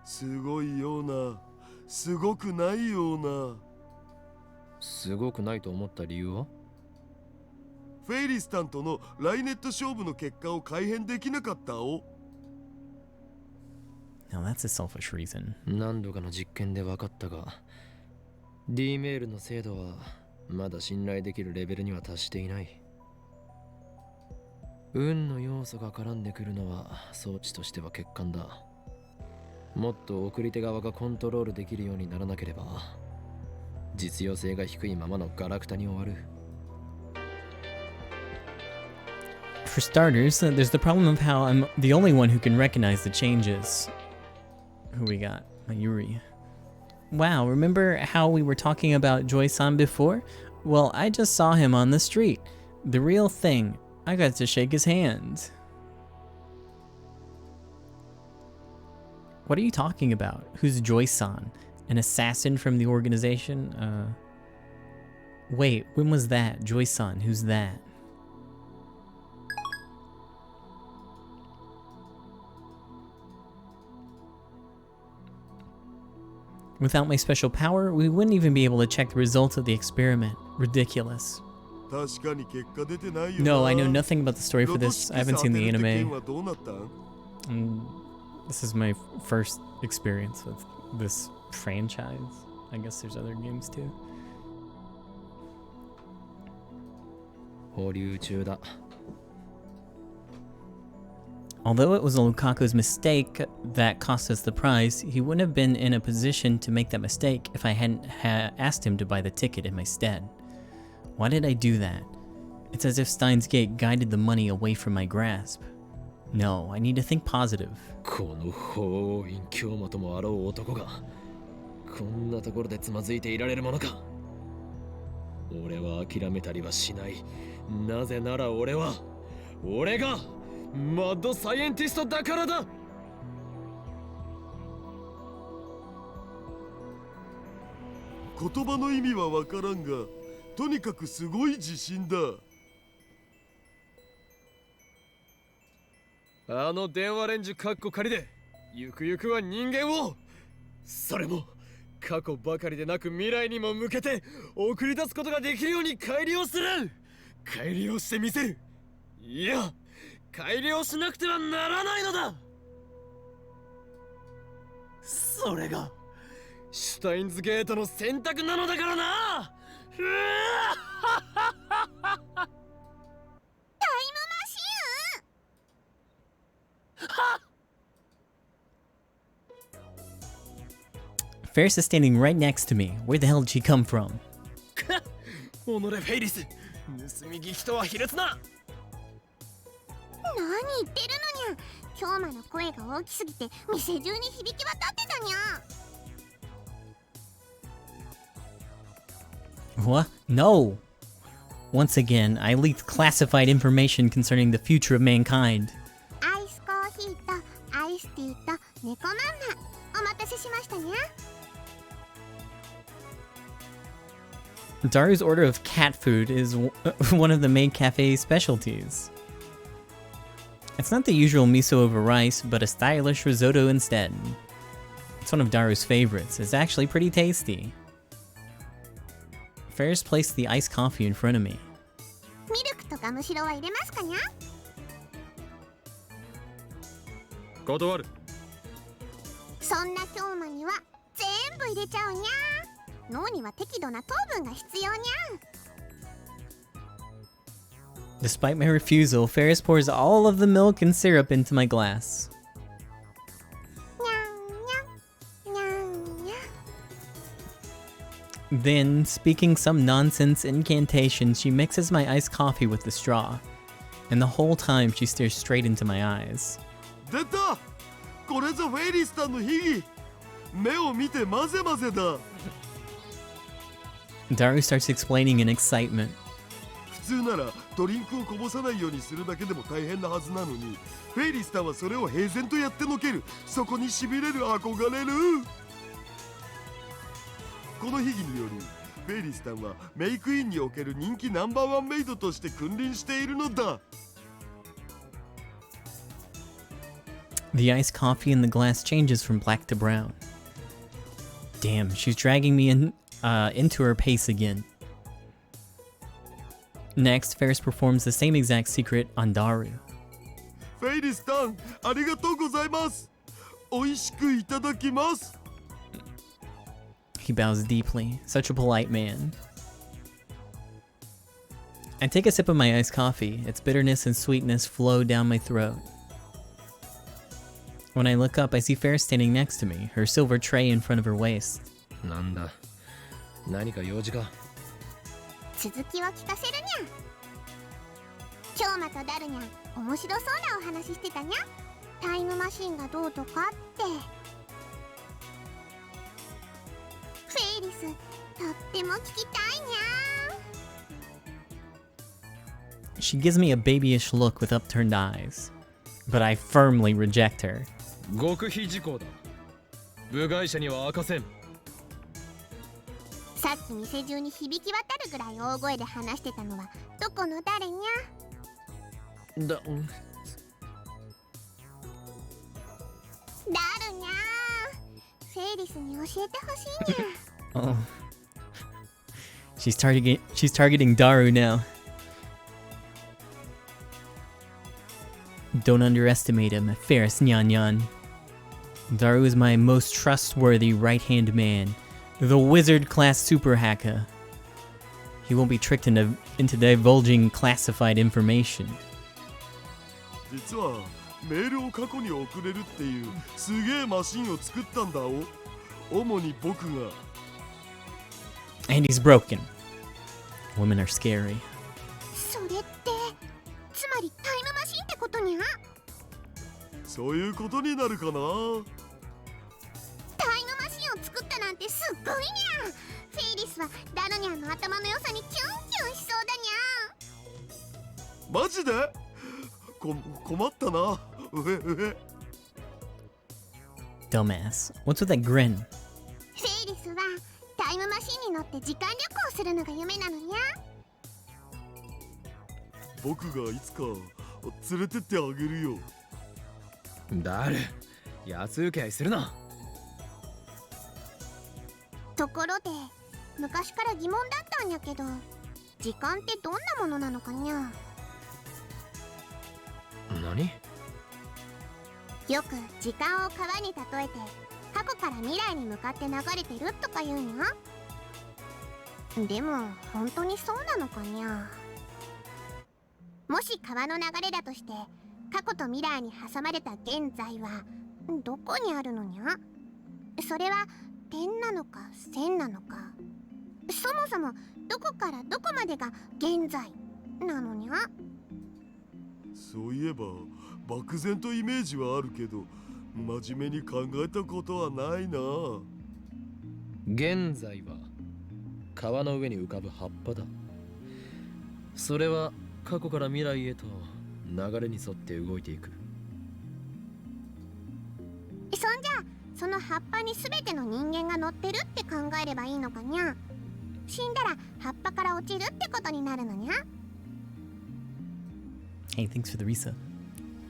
すごいような、すごくないような。すごくないと思った理由は？フェイリスタンとのライネット勝負の結果を改変できなかったお。 Now that's a selfish reason. 何度かの実験で分かったが、D メールの精度はまだ信頼できるレベルには達していない。運の要素が絡んでくるのは装置としては欠陥だ。もっと送り手側がコントロールできるようにならなければ、実用性が低いままのガラクタに終わる。 For starters, there's the problem of how I'm the only one who can recognize the changes. Who we got? Mayuri. Wow, remember how we were talking about Joy-san before? Well, I just saw him on the street. The real thing. I got to shake his hand. What are you talking about? Who's Joy-san? An assassin from the organization? Wait, when was that? Joy-san, who's that? Without my special power, we wouldn't even be able to check the results of the experiment. Ridiculous. 確かに結果出てないよな。 No, I know nothing about the story for this. I haven't seen the ロトシキス当てるって anime. 件はどうなったん？ This is my first experience with this franchise. I guess there's other games too. 保留中だ。Although it was Lukaku's mistake that cost us the prize, he wouldn't have been in a position to make that mistake if I hadn't asked him to buy the ticket in my stead. Why did I do that? It's as if Steins Gate guided the money away from my grasp. No, I need to think positive. この法院京馬ともあろう男がこんなところでつまずいていられるものか。俺は諦めたりはしない。なぜなら俺がマッドサイエンティストだからだ。言葉の意味はわからんが、とにかくすごい自信だ。あの電話レンジカッコ仮でゆくゆくは人間を、それも過去ばかりでなく未来にも向けて送り出すことができるように改良する。改良してみせる。いや、改良しなくてはならないのだ。それがシュタインズゲートの選択なのだからな。タイムマシーン。Ferris is standing right next to me. Where the hell did she come from? オノレフェイリス、盗み聞きとは卑劣な。何言ってるのにゃ。京馬の声が大きすぎて店中に響き渡ってたにゃ。 What? No! Once again, I leaked classified information concerning the future of mankind. アイスコーヒーとアイスティーと猫まんまお待たせしましたにゃ。Daru's order of cat food is one of the main cafe's specialties. It's not the usual miso over rice, but a stylish risotto instead. It's one of Daru's favorites. It's actually pretty tasty. Ferris placed the iced coffee in front of me. ミルクとかむしろは入れますかにゃ。断る。そんな京馬には全部入れちゃうにゃ。脳には適度な糖分が必要にゃ。 Despite my refusal, Ferris pours all of the milk and syrup into my glass. にゃんにゃんにゃんにゃ。 Then, speaking some nonsense incantation, she mixes my iced coffee with the straw. And the whole time she stares straight into my eyes. 出た。これぞフェイリスタンの秘技。目を見て混ぜ混ぜだ。Daru starts explaining in excitement. 普通ならドリンクをこぼさないようにするだけでも大変なはずなのに、フェイリスタンはそれを平然とやってのける。そこにしびれる、憧れる。この秘技によりフェイリスタンはメイクインにおける人気ナンバーワンメイドとして君臨しているのだ。 The iced coffee in the glass changes from black to brown. Damn, she's dragging me into her pace again. Next, Ferris performs the same exact secret on Daru. フェイリスタン、ありがとうございます。おいしくいただきます。 He bows deeply, such a polite man. I take a sip of my iced coffee. Its bitterness and sweetness flow down my throat. When I look up, I see Ferris standing next to me, her silver tray in front of her waist. なんだ、何か用事か。続きを聞かせるにゃ。京馬とダルにゃ面白そうなお話してたにゃ。タイムマシンがどうとかって。フェイリス、とっても聞きたいにゃ。 She gives me a babyish look with upturned eyes, but I firmly reject her. 極秘事項だ。部外者には明かせん。さっき店中に響き渡るぐらい大声で話してたのはどこの誰にゃ。だ、ダルにゃ。フェイリスに教えてほしいにゃ。Oh. She's targeting Daru now. Don't underestimate him, Ferris Nyan Nyan. Daru is my most trustworthy right-hand man, the wizard-class super hacker. He won't be tricked into divulging classified information. 実はメールを過去に送れるっていうすげえマシンを作ったんだお。主に僕が。 And he's broken. Women are scary. それってつまりタイムマシンってことにゃ。そういうことになるかな。タイムマシンを作ったなんてすっごいにゃ。フェイリスはダルニャンの頭の良さにキュンキュンしそうだにゃ。マジで困ったな。うへうへ。 Dumbass. What's with that grin? フェイリスはタイムマシンに乗って時間旅行するのが夢なのにゃ。僕がいつか連れてってあげるよ。だる、安請け合いするな。ところで昔から疑問だったんやけど、時間ってどんなものなのかにゃ。何？よく時間を川に例えて過去から未来に向かって流れてるとか言うにゃ。でも本当にそうなのかにゃ。もし川の流れだとして過去と未来に挟まれた現在はどこにあるのにゃ。それは点なのか線なのか、そもそもどこからどこまでが現在なのにゃ。そういえば漠然とイメージはあるけど真面目に考えたことはないな。現在は川の上に浮かぶ葉っぱだ。それは過去から未来へと流れに沿って動いていく。そんじゃその葉っぱに全ての人間が乗ってるって考えればいいのかにゃ。死んだら葉っぱから落ちるってことになるのにゃ。Hey, thanks for the resub.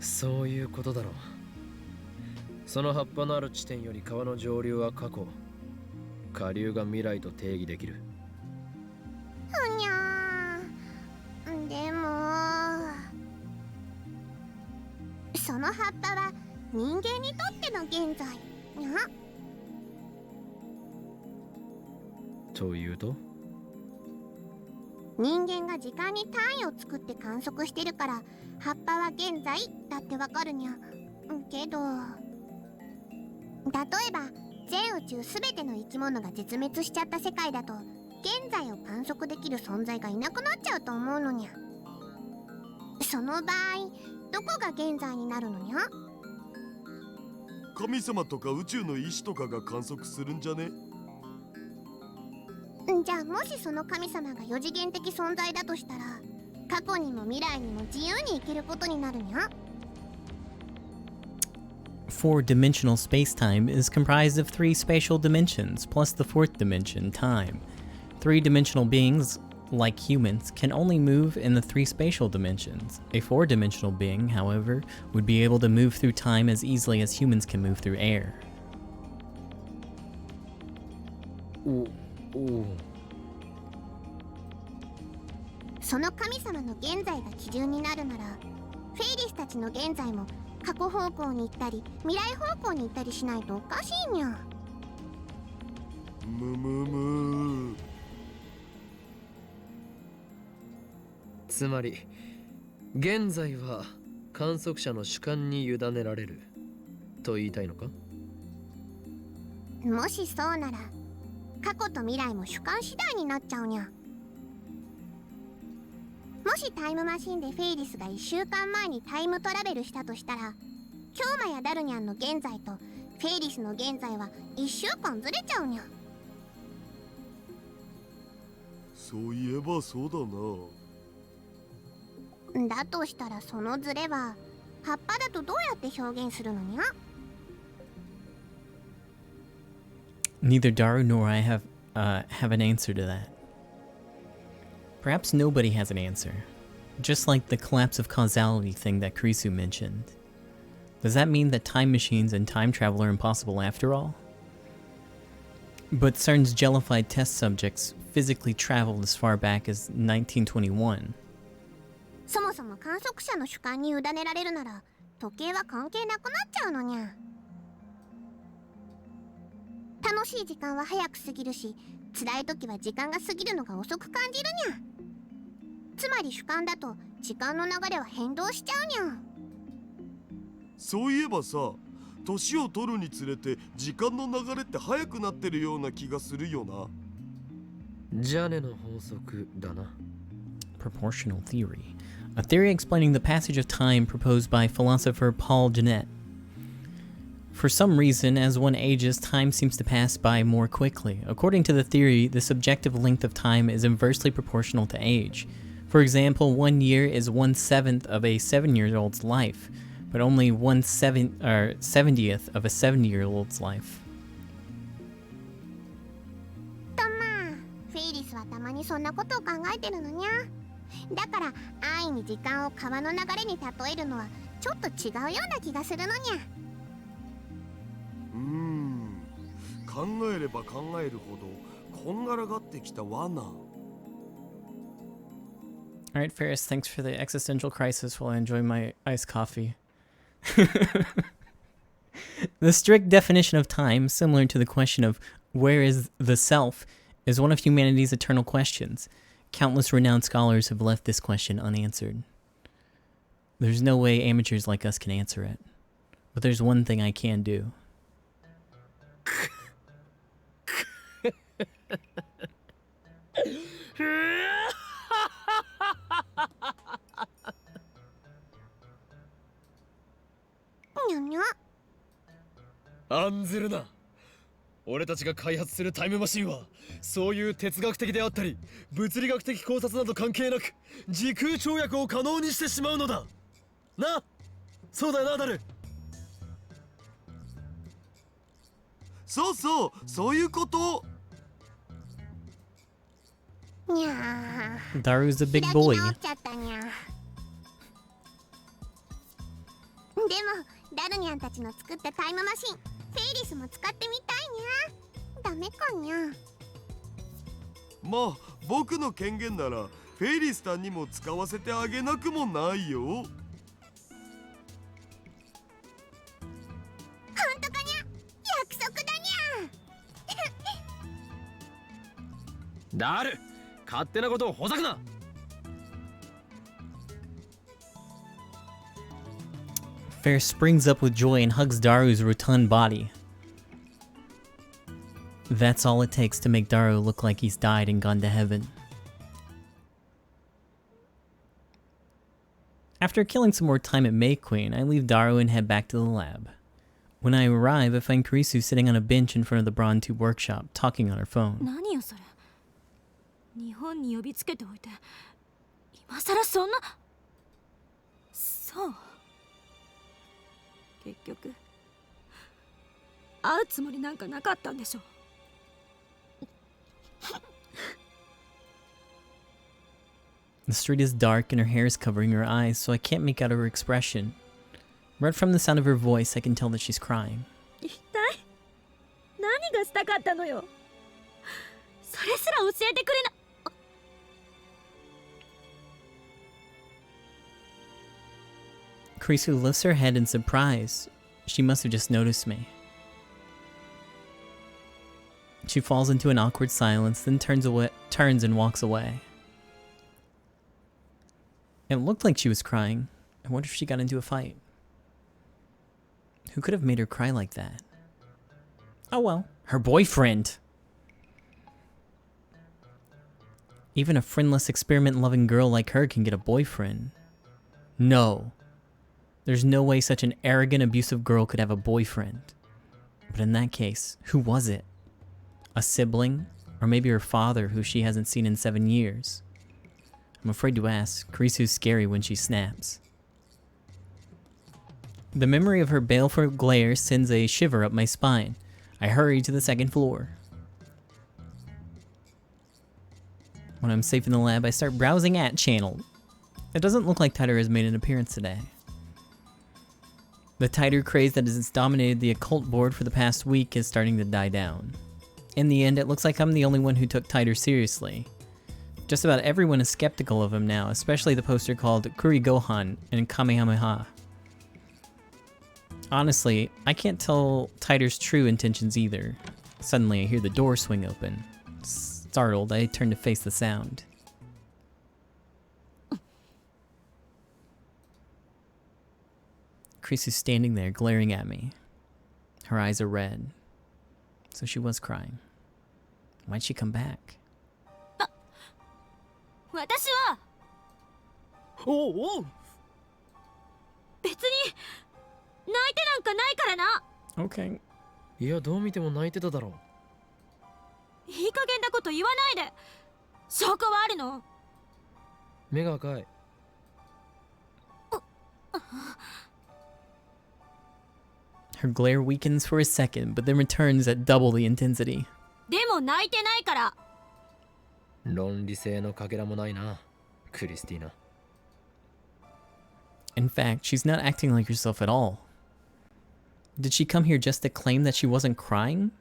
そういうことだろう。その葉っぱのある地点より川の上流は過去、下流が未来と定義できる。ふにゃー。でもその葉っぱは人間にとっての現在にゃ。というと？人間が時間に単位を作って観測してるから葉っぱは現在だってわかるにゃ。けど例えば全宇宙すべての生き物が絶滅しちゃった世界だと現在を観測できる存在がいなくなっちゃうと思うのにゃ。その場合どこが現在になるのにゃ。神様とか宇宙の意志とかが観測するんじゃね。じゃあもしその神様が4次元的存在だとしたら過去にも未来にも自由に行けることになるにゃ。Four-dimensional space-time is comprised of three spatial dimensions, plus the fourth dimension, time. Three-dimensional beings, like humans, can only move in the three spatial dimensions. A four-dimensional being, however, would be able to move through time as easily as humans can move through air. その神様の現在が基準になるならフェイリスたちの現在も過去方向に行ったり未来方向に行ったりしないとおかしいにゃ。むむむ。つまり現在は観測者の主観に委ねられると言いたいのか。もしそうなら過去と未来も主観次第になっちゃうにゃ。もしタイムマシンでフェイリスが1週間前にタイムトラベルしたとしたら京馬やダルニャンの現在とフェイリスの現在は1週間ずれちゃうにゃ。そういえばそうだな。だとしたらそのズレは葉っぱだとどうやって表現するのにゃ。 Neither Daru nor I have an answer to that. Perhaps nobody has an answer. Just like the collapse of causality thing that Kurisu mentioned. Does that mean that time machines and time travel are impossible after all? But CERN's jellified test subjects physically traveled as far back as 1921. そもそも観測者の主観に委ねられるなら時計は関係なくなっちゃうのにゃ。楽しい時間は早く過ぎるし辛い時は時間が過ぎるのが遅く感じるにゃ。つまり主観だと時間の流れは変動しちゃうにゃ。そういえばさ、年を取るにつれて時間の流れって速くなってるような気がするよな。ジャネの法則だな。 Proportional theory. A theory explaining the passage of time proposed by philosopher Paul Janet. For some reason, as one ages, time seems to pass by more quickly. According to the theory, the subjective length of time is inversely proportional to age. For example, 1 year is 1/7 of a 7-year-old's life, but only 1/70th of a 70-year-old's life. とまあフェイリスはたまにそんなことを考えてるのにゃ。だから安易に時間を川の流れに例えるのはちょっと違うような気がするのにゃ。考えれば考えるほどこんがらがってきたわな。 Alright, Ferris, thanks for the existential crisis while I enjoy my iced coffee. The strict definition of time, similar to the question of where is the self, is one of humanity's eternal questions. Countless renowned scholars have left this question unanswered. There's no way amateurs like us can answer it. But there's one thing I can do. Nya. 案ずるな。俺たちが開発するタイムマシンはそういう哲学的であったり物理学的考察など関係なく時空跳躍を可能にしてしまうのだな。そうだよな、ダル。そうそう、そういうこと。 Nya. Daru's a big boy. 開き直っちゃったにゃ。でもダルニャンたちの作ったタイムマシンフェイリスも使ってみたいにゃ。ダメかにゃ。まあ僕の権限ならフェイリスタンにも使わせてあげなくもないよ。ほんとかにゃ。約束だにゃ。ダル、勝手なことをほざくな。 Ferris springs up with joy and hugs Daru's rotund body. That's all it takes to make Daru look like he's died and gone to heaven. After killing some more time at May Queen, I leave Daru and head back to the lab. When I arrive, I find Kurisu sitting on a bench in front of the Brawn Tube workshop, talking on her phone. 何よそれ。日本に呼びつけておいて今さらそんな。そう。結局会うつもりなんかなかったんでしょ。The street is dark and her hair is covering her eyes, so I can't make out her expression. Right from the sound of her voice, I can tell that she's crying. 一体何がしたかったのよ。それすら教えてくれな。Kurisu lifts her head in surprise. She must have just noticed me. She falls into an awkward silence, then turns and walks away. It looked like she was crying. I wonder if she got into a fight. Who could have made her cry like that? Oh well, her boyfriend! Even a friendless, experiment-loving girl like her can get a boyfriend. No. There's no way such an arrogant, abusive girl could have a boyfriend. But in that case, who was it? A sibling? Or maybe her father, who she hasn't seen in 7 years? I'm afraid to ask. Kurisu's scary when she snaps. The memory of her baleful glare sends a shiver up my spine. I hurry to the 2nd floor. When I'm safe in the lab, I start browsing at channel. It doesn't look like Tider has made an appearance today. The Tider craze that has dominated the occult board for the past week is starting to die down. In the end, it looks like I'm the only one who took Tider seriously. Just about everyone is skeptical of him now, especially the poster called Kuri Gohan and Kamehameha. Honestly, I can't tell Tider's true intentions either. Suddenly, I hear the door swing open. Startled, I turn to face the sound. Kreesu's standing there glaring at me. Her eyes are red. So she was crying. Why'd she come back? 私はおうおう別に泣いてなんかないからな。 Okay. いやどう見ても泣いてただろう。いい加減なこと言わないで。証拠はあるの？目が赤い。Her glare weakens for a second, but then returns at double the intensity. でも泣いてないから。論理性のかけらもないな、クリスティーナ。In fact, she's not acting like herself at all. Did she come here just to claim that she wasn't crying?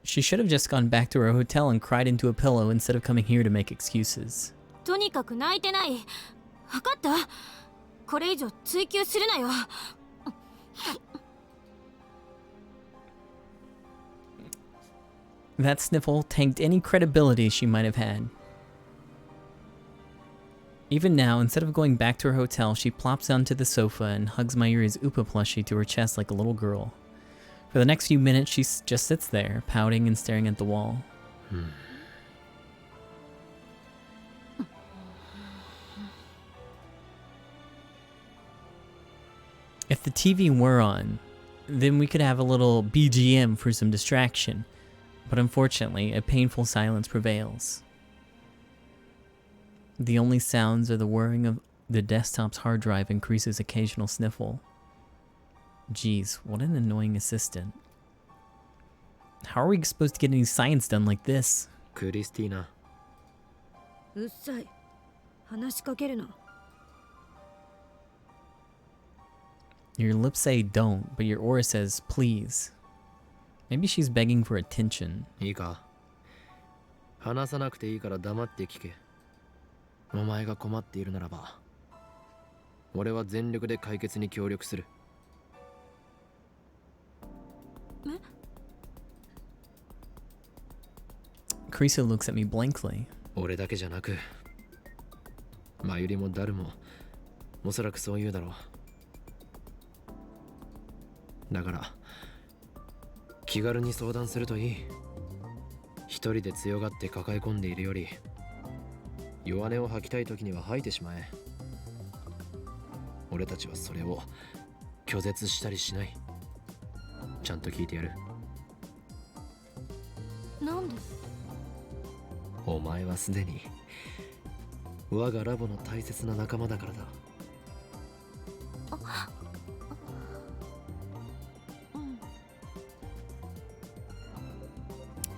She should have just gone back to her hotel and cried into a pillow instead of coming here to make excuses. とにかく泣いてない。わかった？これ以上追求するなよ。That sniffle tanked any credibility she might have had. Even now, instead of going back to her hotel, she plops onto the sofa and hugs Mayuri's Upa plushie to her chest like a little girl. For the next few minutes, she just sits there, pouting and staring at the wall. If the TV were on, then we could have a little BGM for some distraction. But unfortunately, a painful silence prevails. The only sounds are the whirring of the desktop's hard drive and Kreesu's occasional sniffle. Jeez, what an annoying assistant. How are we supposed to get any science done like this? クリスティーナ。うっさい。話しかけるな。Your lips say don't, but your aura says please. Maybe she's begging for attention. いいか。話さなくていいから黙って聞け。お前が困っているならば、俺は全力で解決に協力する。Kreesu looks at me blankly. 俺だけじゃなく、マユリもダルも、おそらくそう言うだろう。だから、気軽に相談するといい。一人で強がって抱え込んでいるより、弱音を吐きたい時には吐いてしまえ。俺たちはそれを拒絶したりしない。ちゃんと聞いてやる。なんで？お前はすでに我がラボの大切な仲間だからだ。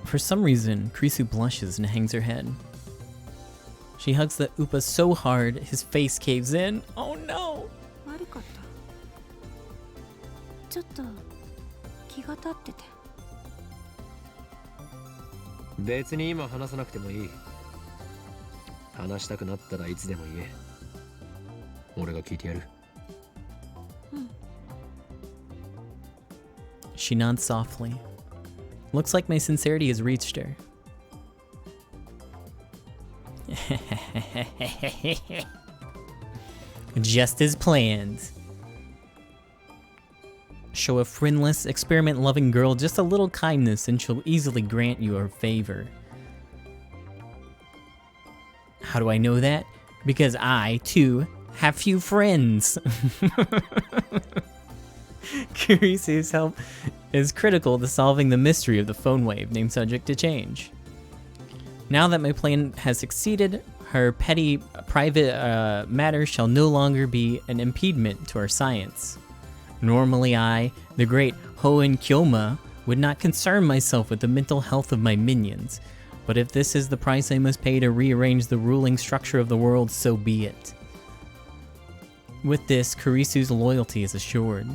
For some reason, Kreesu blushes and hangs her head. She hugs the Upa so hard, his face caves in. Oh no! 悪かった。ちょっと気が立ってて。別に今話さなくてもいい。話したくなったらいつでも言え。俺が聞いてやる。She nods softly. Looks like my sincerity has reached her. Just as planned. Show a friendless, experiment-loving girl just a little kindness and she'll easily grant you her favor. How do I know that? Because I, too, have few friends. Kreesu's help is critical to solving the mystery of the phone wave named Subject to Change. Now that my plan has succeeded, her petty private matters shall no longer be an impediment to our science. Normally I, the great Hoen Kyoma, would not concern myself with the mental health of my minions, but if this is the price I must pay to rearrange the ruling structure of the world, so be it. With this, Kreesu's loyalty is assured.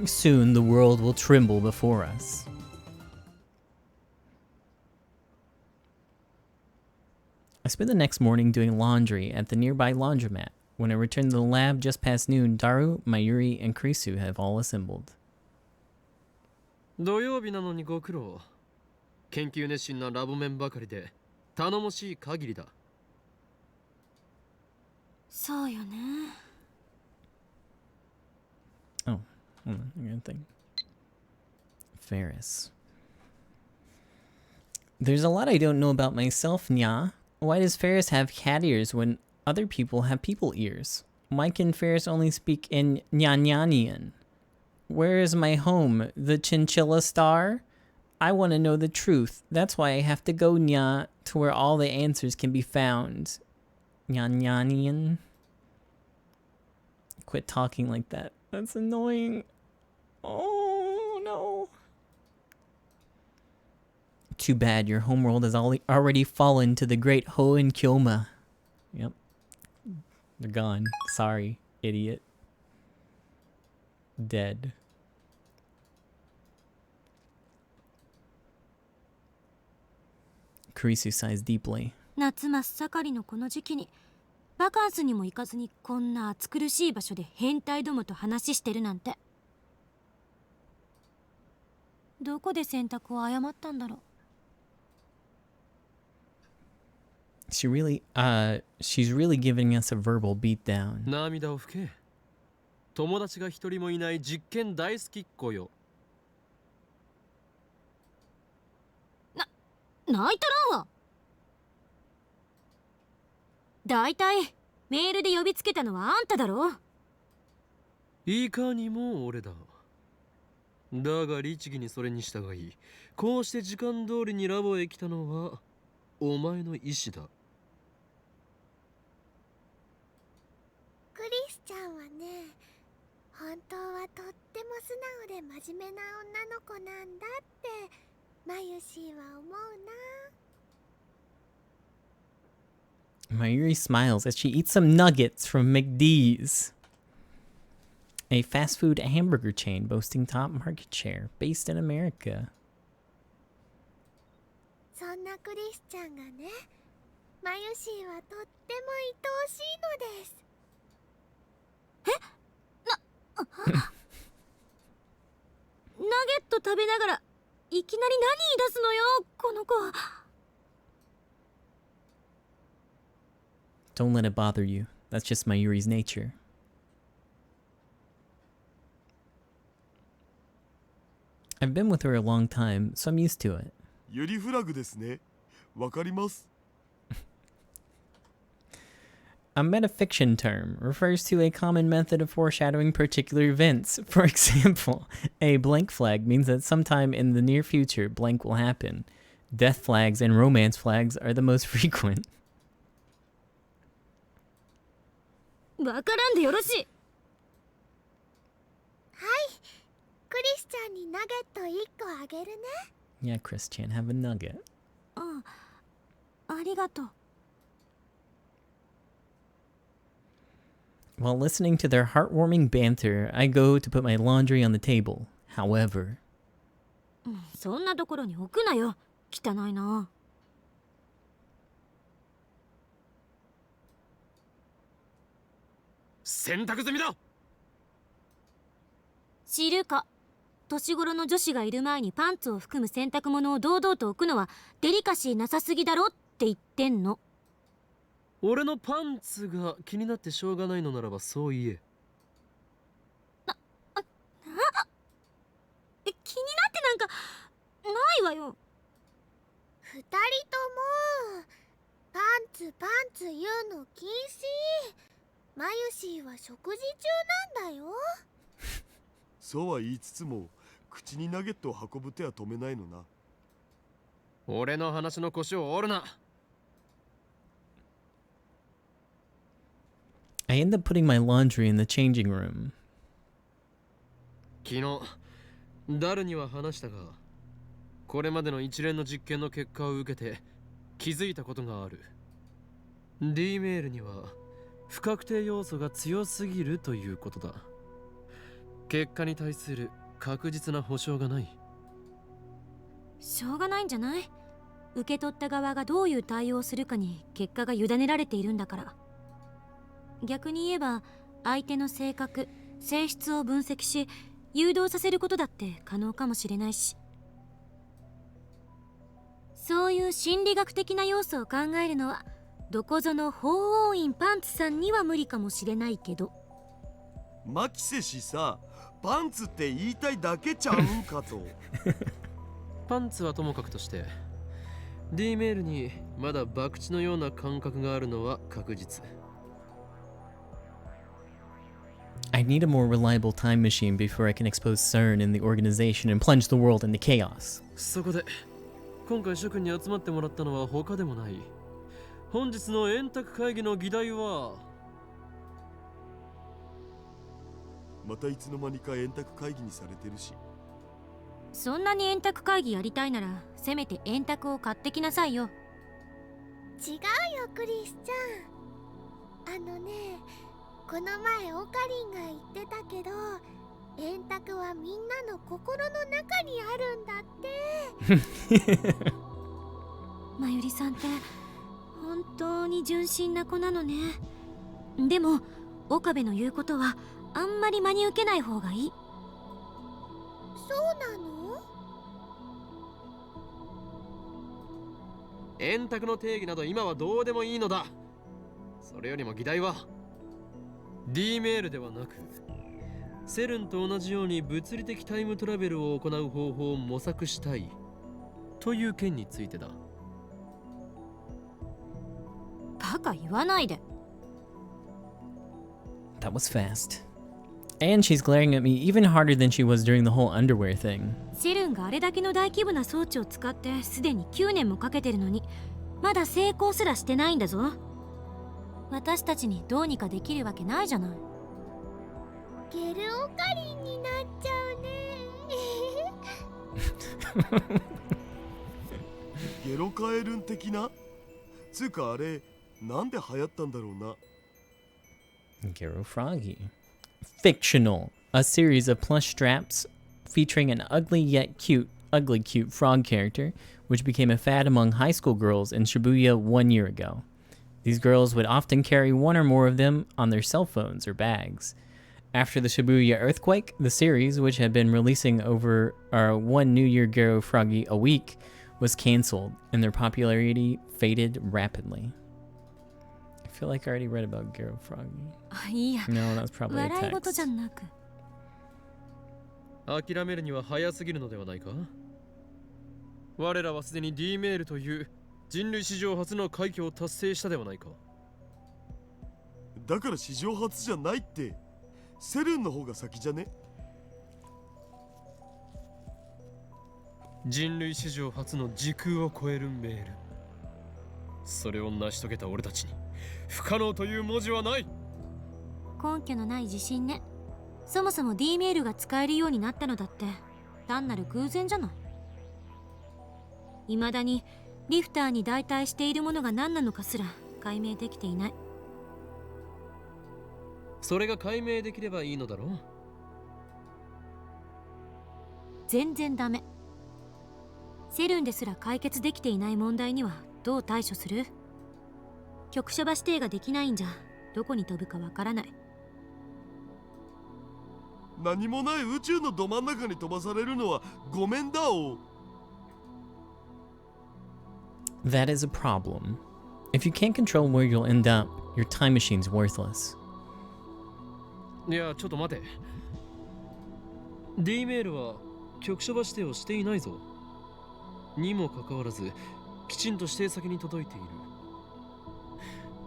Soon the world will tremble before us. I spent the next morning doing laundry at the nearby laundromat. When I returned to the lab just past noon, Daru, Mayuri, and Kreesu have all assembled. 土曜日なのにご苦労。研究熱心なラボメンばかりで頼もしい限りだ。そうよね。I'm gonna think. Ferris. There's a lot I don't know about myself, nya. Why does Ferris have cat ears when other people have people ears? Why can Ferris only speak in Nyanyanian? Where is my home? The Chinchilla Star? I want to know the truth. That's why I have to go nya to where all the answers can be found. Nyanyanian? Quit talking like that. That's annoying. Oh, no. Too bad your homeworld has already fallen to the great Hoenn Kyoma. Yep. They're gone. Sorry, idiot. Dead. Kurisu sighs deeply. 夏真っ盛りのこの時期にバカンスにも行かずにこんな暑苦しい場所で変態どもと話してるなんて。どこで選択を誤ったんだろう。She's really giving us a verbal beatdown. 涙を拭け。友達が一人もいない実験大好きっ子よ。泣いたらんわ。だいたいメールで呼びつけたのはあんただろ。いかにも俺だ。だが律儀にそれに従い、こうして時間通りにラボへ来たのはお前の意志だ。クリスちゃんはね、本当はとっても素直で真面目な女の子なんだってマユシーは思うな。Mayuri smiles as she eats some nuggets from McD's, a fast food hamburger chain boasting top market share based in America. そんなクリスちゃんがね、マユシーはとっても愛おしいのです。ナゲット食べながらいきなり何言い出すのよこの子。 Don't let it bother you. That's just Mayuri's nature. I've been with her a long time, so I'm used to it. ユリフラグですね。わかります。A metafiction term refers to a common method of foreshadowing particular events. For example, a blank flag means that sometime in the near future blank will happen. Death flags and romance flags are the most frequent. わからんでよろしい。はい、クリスちゃんにナゲット1個あげるね。 Yeah, Christian, have a nugget. ありがとう。 While listening to their heartwarming banter, I go to put my laundry on the table. However, そんなところに置くなよ。汚いな。洗濯済みだ。知るか。年頃の女子がいる前にパンツを含む洗濯物を堂々と置くのはデリカシーなさすぎだろって言ってんの。俺のパンツが気になってしょうがないのならばそう言え。気になってなんかないわよ。2人ともパンツ言うの禁止。マユシーは食事中なんだよ。そうは言いつつも口にナゲットを運ぶ手は止めないのな。俺の話の腰を折るな。I end up putting my laundry in the changing room. 昨日ダルには話したが、これまでの一連の実験の結果を受けて気づいたことがある。 D メールには不確定要素が強すぎるということだ。結果に対する確実な保証がない。しょうがないんじゃない。受け取った側がどういう対応をするかに結果が委ねられているんだから。逆に言えば相手の性格、性質を分析し誘導させることだって可能かもしれないし、そういう心理学的な要素を考えるのはどこぞの法王院パンツさんには無理かもしれないけど。マキセ氏さ、パンツって言いたいだけちゃうんかと。パンツはともかくとして D メールにまだ博打のような感覚があるのは確実。 I need a more reliable time machine before I can expose CERN in the organization and plunge the world into chaos. そこで今回諸君に集まってもらったのは他でもない。本日の円卓会議の議題は、またいつの間にか円卓会議にされてるし。そんなに円卓会議やりたいならせめて円卓を買ってきなさいよ。違うよクリスちゃん。この前オカリンが言ってたけど、円卓はみんなの心の中にあるんだって。まゆりさんって本当に純真な子なのね。でも岡部の言うことはあんまり真に受けない方がいい。そうなの？円卓の定義など今はどうでもいいのだ。それよりも議題は D メールではなく、セルンと同じように物理的タイムトラベルを行う方法を模索したいという件についてだ。バカ言わないで。 That was fast. And she's glaring at me even harder than she was during the whole underwear thing. セルンがあれだけの大規模な装置を使ってすでに9年もかけてるのに、まだ成功すらしてないんだぞ。私たちにどうにかできるわけないじゃない。ゲルオカリンになっちゃうね。ゲロカエルン的な？つうかあれなんで流行ったんだろうな。Garo Froggy. Fictional. A series of plush straps featuring an ugly yet ugly cute frog character, which became a fad among high school girls in Shibuya 1 year ago. These girls would often carry one or more of them on their cell phones or bags. After the Shibuya earthquake, the series, which had been releasing over one New Year Garo Froggy a week, was cancelled, and their popularity faded rapidly. I feel like I already read about Garo Froggy. あ、いいや。 No, that's probably a 笑い事じゃ text. なく。諦めるには早すぎるのではないか。我らはすでに D メールという人類史上初の快挙を達成したではないか。だから史上初じゃないって。セルンの方が先じゃね？人類史上初の時空を超えるメール。それを成し遂げた俺たちに不可能という文字はない。根拠のない自信ね。そもそも D メールが使えるようになったのだって単なる偶然じゃない。未だにリフターに代替しているものが何なのかすら解明できていない。それが解明できればいいのだろう。全然ダメ。セルンですら解決できていない問題にはどう対処する？局所場指定ができないんじゃどこに飛ぶかわからない。何もない宇宙のど真ん中に飛ばされるのはごめんだお。That is a problem. If you can't control where you'll end up, your time machine's worthless. いや、ちょっと待て。D メールは局所場指定をしていないぞ。にもかかわらず、きちんと指定先に届いている。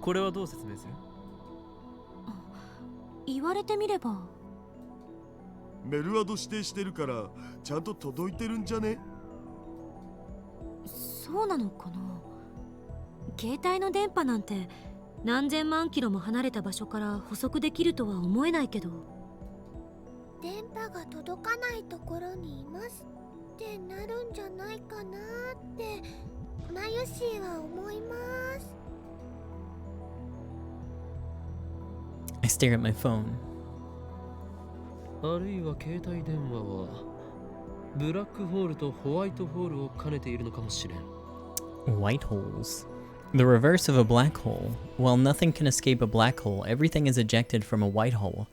これはどう説明する？言われてみれば。メルアド指定してるからちゃんと届いてるんじゃね？そうなのかな。携帯の電波なんて何千万キロも離れた場所から捕捉できるとは思えないけど。電波が届かないところにいますってなるんじゃないかなってマユシーは思います。 I stare at my phone. あるいは携帯電話はブラックホールとホワイトホールを兼ねているのかもしれん。White holes. The reverse of a black hole. While nothing can escape a black hole, everything is ejected from a white hole.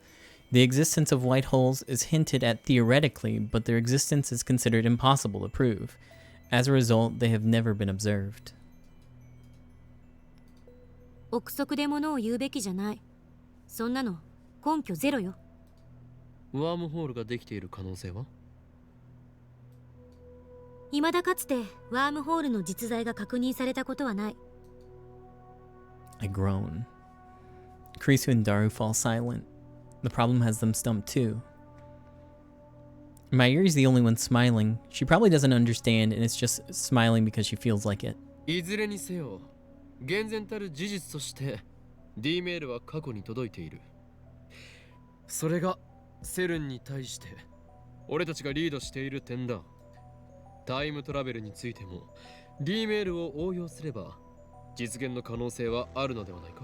The existence of white holes is hinted at theoretically, but their existence is considered impossible to prove. As a result, they have never been observed. 憶測で物を言うべきじゃない。そんなの根拠ゼロよ。ワームホールができている可能性は？未だかつてワームホールの実在が確認されたことはない。 I groan. Kurisu and Daru fall silent. The problem has them stumped too. Mayuri's the only one smiling. She probably doesn't understand and is just smiling because she feels like it. いずれにせよ、厳然たる事実として D メールは過去に届いている。それがセルンに対して俺たちがリードしている点だ。タイムトラベルについても D メールを応用すれば実現の可能性はあるのではないか？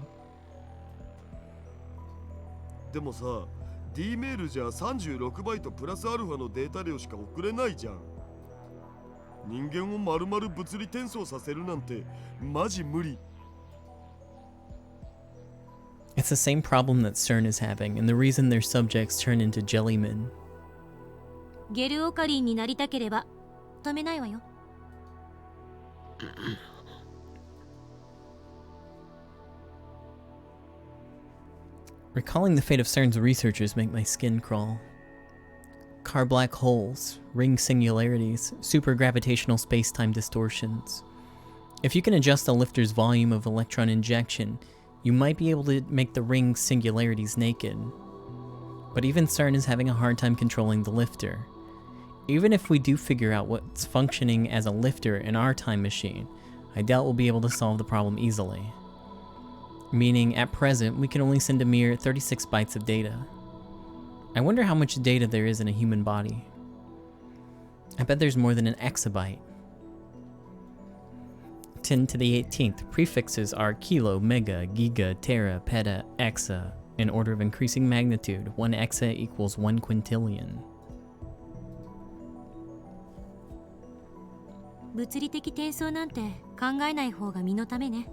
でもさ、D メールじゃ36バイトプラスアルファのデータ量しか送れないじゃん。人間を丸々物理転送させるなんてマジ無理。It's the same problem that CERN is having, and the reason their subjects turn into jellymen. ゲルオカリンになりたければ止めないわよ。Recalling the fate of CERN's researchers make my skin crawl. Car black holes, ring singularities, supergravitational space-time distortions. If you can adjust the lifter's volume of electron injection, you might be able to make the ring singularities naked. But even CERN is having a hard time controlling the lifter. Even if we do figure out what's functioning as a lifter in our time machine, I doubt we'll be able to solve the problem easily. Meaning, at present, we can only send a mere 36 bytes of data. I wonder how much data there is in a human body. I bet there's more than an exabyte. 10 to the 18th. Prefixes are kilo, mega, giga, tera, peta, exa, in order of increasing magnitude. 1 exa equals 1 quintillion. 物理的転送なんて考えない方が身のためね。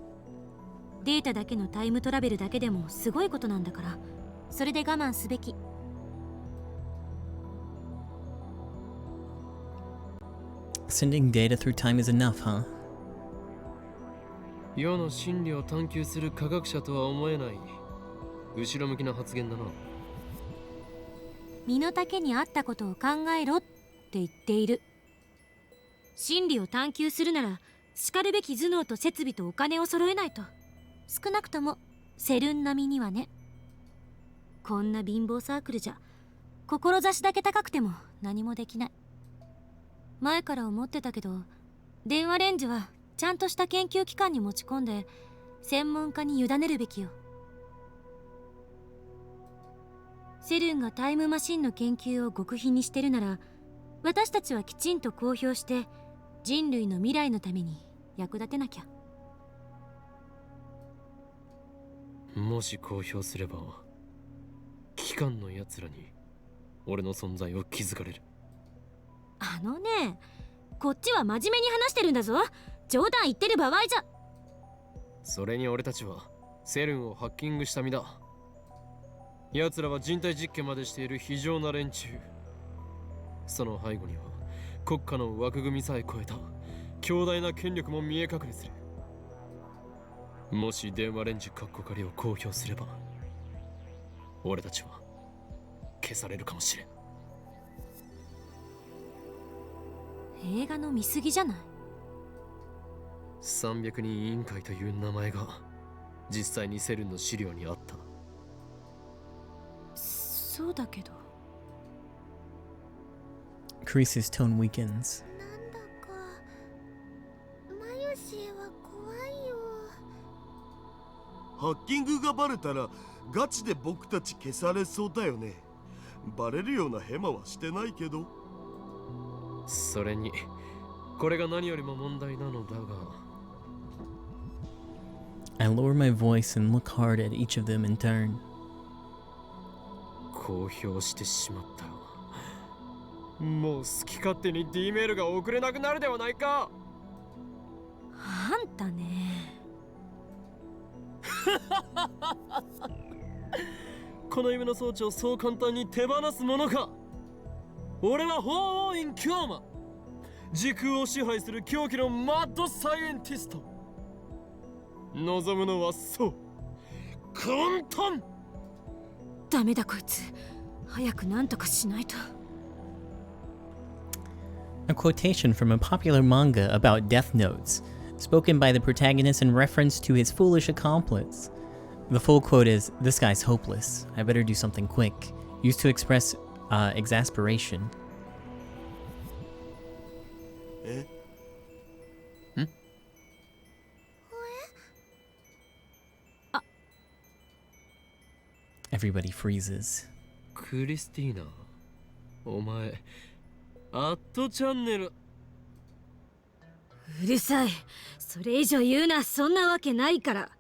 データだけのタイムトラベルだけでもすごいことなんだから、それで我慢すべき。Sending data through time is enough, huh? 世の真理を探求する科学者とは思えない後ろ向きな発言だな。身の丈に合ったことを考えろって言っている。真理を探求するならしかるべき頭脳と設備とお金を揃えないと。少なくともセルン並みにはね。こんな貧乏サークルじゃ志だけ高くても何もできない。前から思ってたけど、電話レンジはちゃんとした研究機関に持ち込んで専門家に委ねるべきよ。セルンがタイムマシンの研究を極秘にしてるなら、私たちはきちんと公表して人類の未来のために役立てなきゃ。もし公表すれば機関のやつらに俺の存在を気づかれる。あのね、こっちは真面目に話してるんだぞ。冗談言ってる場合じゃ。それに俺たちはセルンをハッキングした身だ。奴らは人体実験までしている非常な連中。その背後には国家の枠組みさえ超えた強大な権力も見え隠れする。もし電話レンジカッコ仮を公表すれば、俺たちは消されるかもしれん。映画の見過ぎじゃない。300人委員会という名前が実際にセルンの資料にあった。そうだけど。Crease's tone weakens. なんだかマユシーは怖いよ。ハッキングがバレたらガチで僕たち消されそうだよね。バレるようなヘマはしてないけど。それにこれが何よりも問題なのだが。I lower my voice and look hard at each of them in turn. 公表してしまったらもう好き勝手に D メールが送れなくなるではないか。あんたね。この夢の装置をそう簡単に手放すものか。俺は法王院京馬、時空を支配する狂気のマッドサイエンティスト。望むのはそう、混沌。ダメだこいつ。早くなんとかしないと。 A quotation from a popular manga about death notes, spoken by the protagonist in reference to his foolish accomplice. The full quote is, "This guy's hopeless. I better do something quick." Used to express exasperation. え Everybody freezes. クリスティーナ、お前アットチャンネル。うるさい。それ以上言うな。そんなわけないから。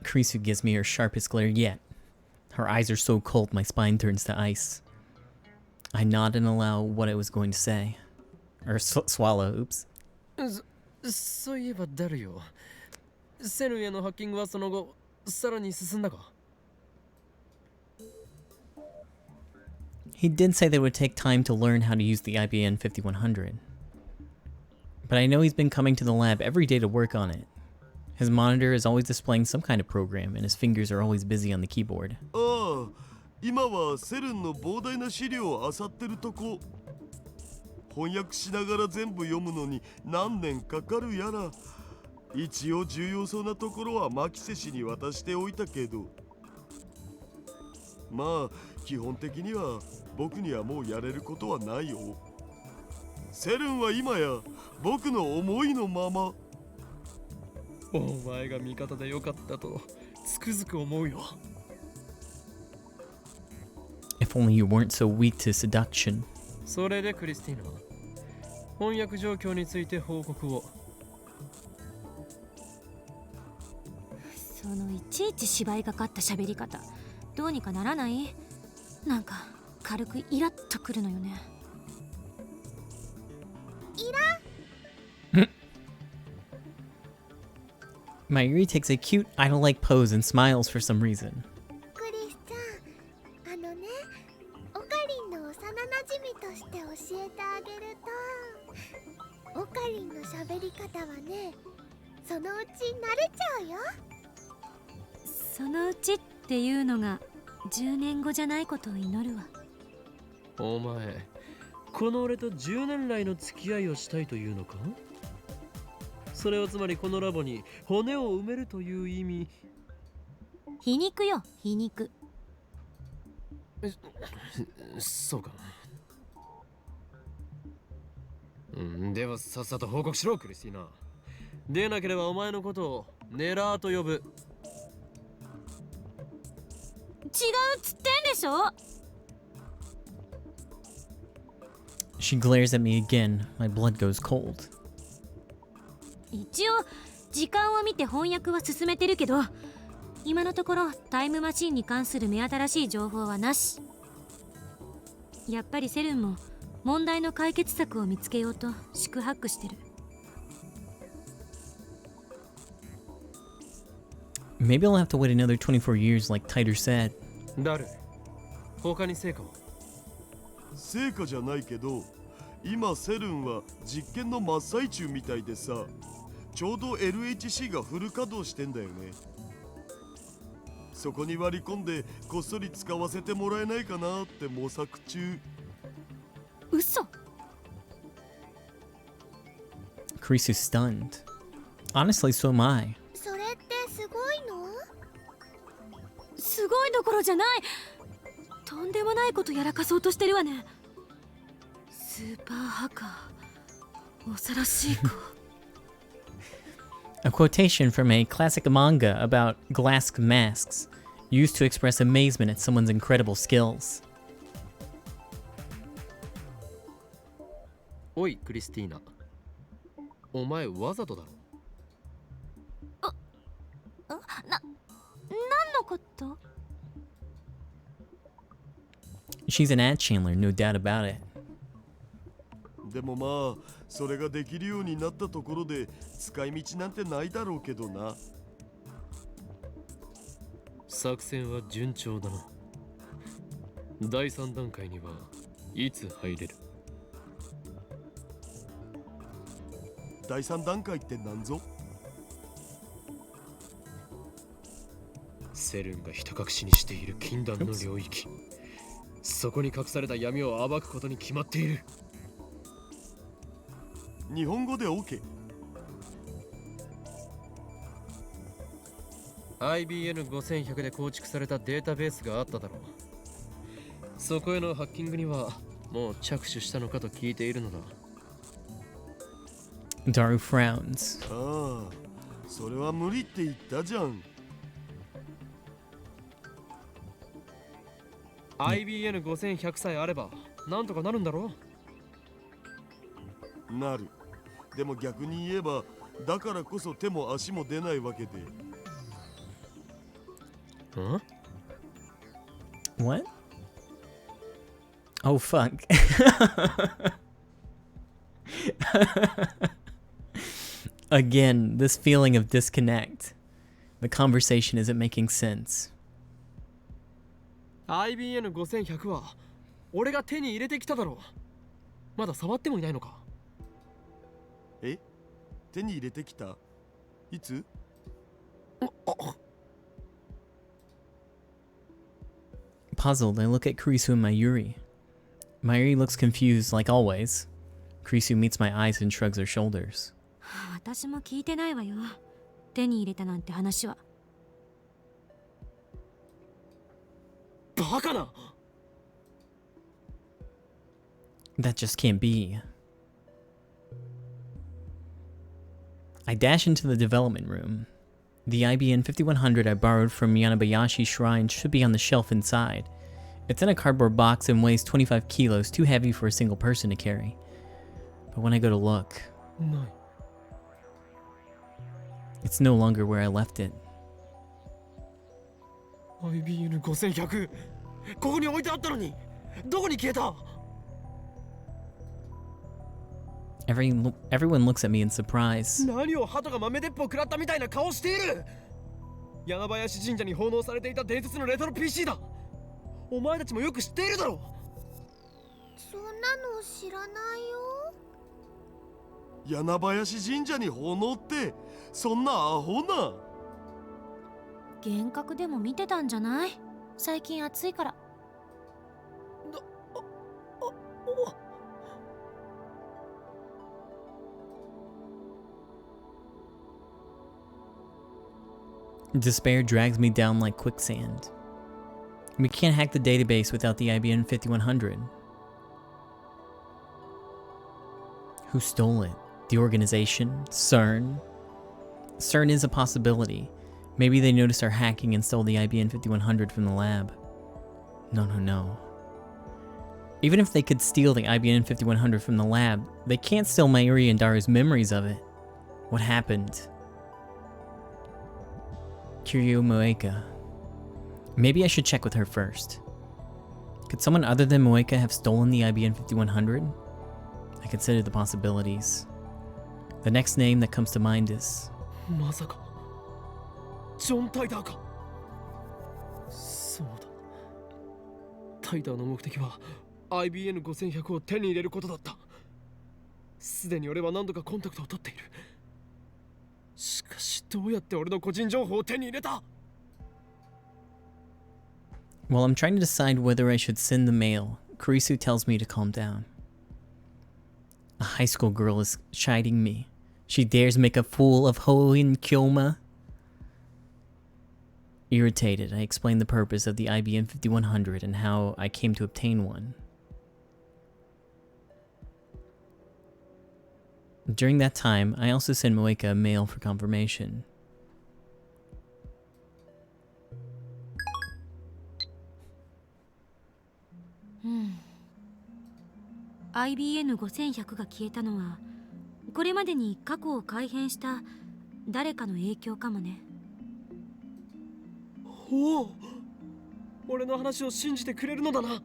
Krisu gives me her sharpest glare yet. Her eyes are so cold my spine turns to ice. I nod and allow what I was going to say. Or swallow, oops. そういえばダルよ。セルンへのハッキングはその後さらに進んだか？ He did say that it would take time to learn how to use the IBM 5100. But I know he's been coming to the lab every day to work on it. His monitor is always displaying some kind of program, and his fingers are always busy on the keyboard. ああ、今はセルンの膨大な資料を漁ってるとこ。翻訳しながら全部読むのに何年かかるやら。一応重要そうなところはマキセ氏に渡しておいたけど。まあ基本的には僕にはもうやれることはないよ。セルンは今や僕の思いのまま。お前が味方でよかったとつくづく思うよ。 If only you weren't so weak to seduction. それでクリスティーナ、翻訳状況について報告を。そのいちいち芝居がかった喋り方、どうにかならない？なんか軽くイラッとくるのよね。 Mayuri takes a cute, idol-like pose and smiles for some reason. クリスちゃん、あのね、オカリンの幼なじみとして教えてあげると、オカリンの喋り方はね、そのうち慣れちゃうよ。そのうちっていうのが10年後じゃないことを祈るわ。お前、この俺と10年来の付き合いをしたいというのか？それはつまりこのラボに骨を埋めるという意味。皮肉よ、皮肉。そうか。ではさっさと報告しろ、クリスティーナ。でなければお前のことをネラーと呼ぶ。違うっつってんでしょ。 She glares at me again. My blood goes cold. 一応時間を見て翻訳は進めてるけど、今のところタイムマシンに関する目新しい情報はなし。やっぱりセルンも問題の解決策を見つけようと四苦八苦してる。 Maybe I'll have to wait another 24 years like Titer said. ダル、他に成果は？成果じゃないけど、今セルンは実験の真っ最中みたいでさ、ちょうど LHC がフル稼働してんだよね。そこに割り込んでこっそり使わせてもらえないかなって模索中。嘘。 Krisu's stunned. Honestly, so am I. それってすごいの？すごいどころじゃない。とんでもないことやらかそうとしてるわね。スーパーハッカー、恐ろしい子。A quotation from a classic manga about glass masks, used to express amazement at someone's incredible skills. おい、クリスティーナ。お前わざとだろ。何のこと？ She's an ad chandler, no doubt about it. でもまあそれができるようになったところで使い道なんてないだろうけどな。作戦は順調だな。第3段階にはいつ入れる？第3段階って何ぞ？セルンがひた隠しにしている禁断の領域、そこに隠された闇を暴くことに決まっている。日本語で OK。 IBN5100 で構築されたデータベースがあっただろう。そこへのハッキングにはもう着手したのかと聞いているのだ。Daru frowns. ああ、それは無理って言ったじゃん。IBN5100 さえあればなんとかなるんだろう。なる。でも逆に言えば、だからこそ手も足も出ないわけで。ん？ What? Oh, fuck. Again, this feeling of disconnect. The conversation isn't making sense. IBN5100 は俺が手に入れてきただろう。まだ触ってもいないのか？え？手に入れてきた？いつPuzzled, I look at Kurisu and Mayuri. Mayuri looks confused, like always. Kurisu meets my eyes and shrugs her shoulders. 私も聞いてないわよ。手に入れたなんて話は。バカな。 That just can't be. I dash into the development room. The IBN 5100 I borrowed from Yanabayashi's shrine should be on the shelf inside. It's in a cardboard box and weighs 25 kilos, too heavy for a single person to carry. But when I go to look, ない。 it's no longer where I left it. IBN5100 ここに置いてあったのにどこに消えた？ Everyone looks at me in surprise. 何を鳩が豆鉄砲食らったみたいな顔している。柳林神社に奉納されていた伝説のレトロ PC だ。お前たちもよく知っているだろう。そんなの知らないよ。柳林神社に奉納って、そんなアホな。幻覚でも見てたんじゃない？最近暑いから。Despair drags me down like quicksand. We can't hack the database without the IBN 5100. Who stole it? The organization? CERN? CERN is a possibility. Maybe they noticed our hacking and stole the IBN 5100 from the lab. No. Even if they could steal the IBN 5100 from the lab, they can't steal Mayuri and Daru's memories of it. What happened? Kiryu Moeka. Maybe I should check with her first. Could someone other than Moeka have stolen the IBN 5100? I considered the possibilities. The next name that comes to mind is... まさかジョン・タイターか。そうだ、タイターの目的は IBN5100 を手に入れることだった。すでに俺は何度かコンタクトを取っている。しかしどうやって俺の個人情報を手に入れた？ While I'm trying to decide whether I should send the mail, Kurisu tells me to calm down. A high school girl is chiding me. She dares make a fool of Hoin Kyoma. Irritated, I explain the purpose of the IBN 5100 and how I came to obtain one. During that time, I also send Moeka a mail for confirmation. IBN5100 が消えたのはこれまでに過去を改変した誰かの影響かもね。おお、俺の話を信じてくれるのだな。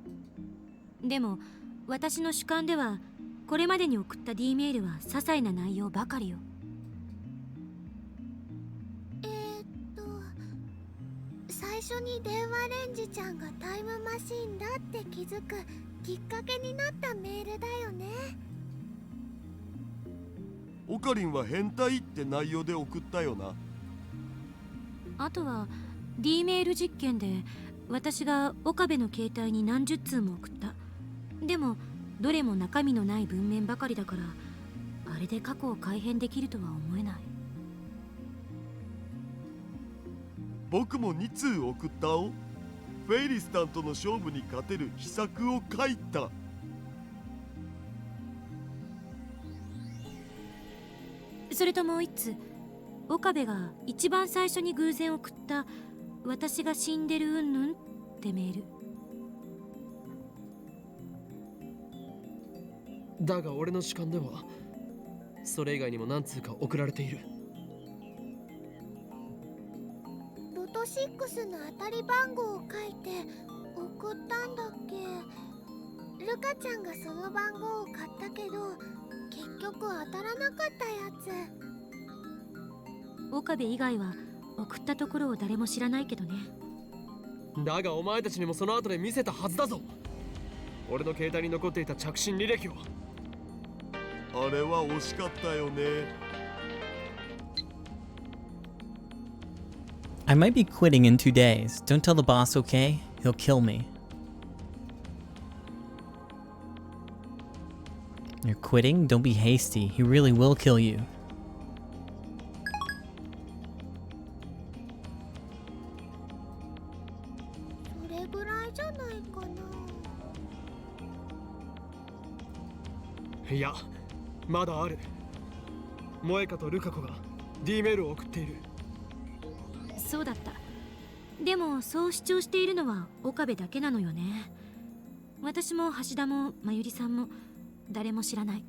でも私の主観ではこれまでに送った D メールは些細な内容ばかりよ。最初に電話レンジちゃんがタイムマシーンだって気づくきっかけになったメールだよね。オカリンは変態って内容で送ったよな。あとは D メール実験で私が岡部の携帯に何十通も送った。でもどれも中身のない文面ばかりだから、あれで過去を改変できるとは思えない。僕も2通送ったお。フェイリスタンとの勝負に勝てる秘策を書いた。それともう一つ、岡部が一番最初に偶然送った私が死んでるうんぬんってメール。だが俺の主観ではそれ以外にも何通か送られている。ロト6の当たり番号を書いて送ったんだっけ。ルカちゃんがその番号を買ったけど結局当たらなかったやつ。岡部以外は送ったところを誰も知らないけどね。だがお前たちにもその後で見せたはずだぞ。俺の携帯に残っていた着信履歴を。あれは惜しかったよね。I might be quitting in 2 days. Don't tell the boss, okay? He'll kill me. You're quitting? Don't be hasty. He really will kill you. それぐらいじゃないかな。いや、まだある。萌香とルカ子が D メールを送っている。そうだった。でもそう主張しているのは岡部だけなのよね。私も橋田もまゆりさんも誰も知らない。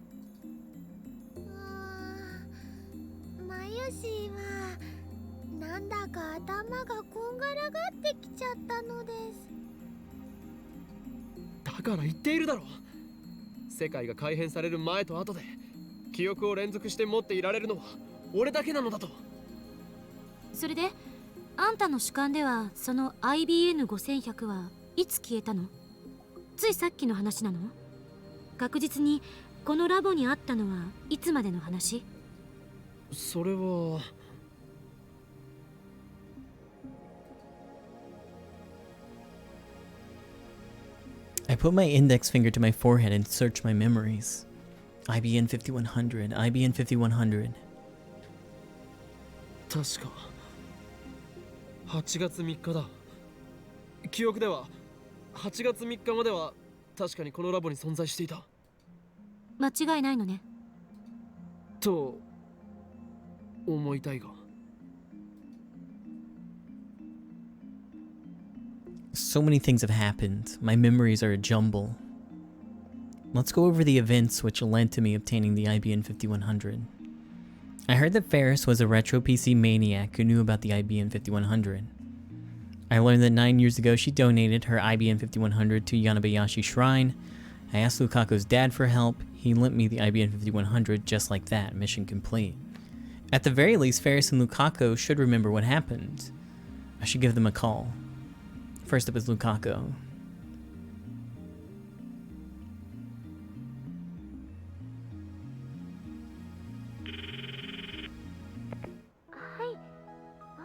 まゆしはなんだか頭がこんがらがってきちゃったのです。だから言っているだろう。世界が改変される前と後で記憶を連続して持っていられるのは俺だけなのだと。それであんたの主観ではその IBN5100 はいつ消えたの？ついさっきの話なの？確実にこのラボにあったのはいつまでの話？それはI put my index finger to my forehead and search my memories. IBN 5100, IBN 5100. 確か8月3日だ。記憶では8月3日までは確かにこのラボに存在していた間違いないのね。と思いたいが。So many things have happened. My memories are a jumble. Let's go over the events which led to me obtaining the IBN 5100. I heard that Ferris was a retro PC maniac who knew about the IBN 5100. I learned that 9 years ago she donated her IBN 5100 to Yanabayashi Shrine. I asked Lukaku's dad for help. He lent me the IBN 5100 just like that, mission complete. At the very least, Ferris and Lukaku should remember what happened. I should give them a call. First up is Lukaku.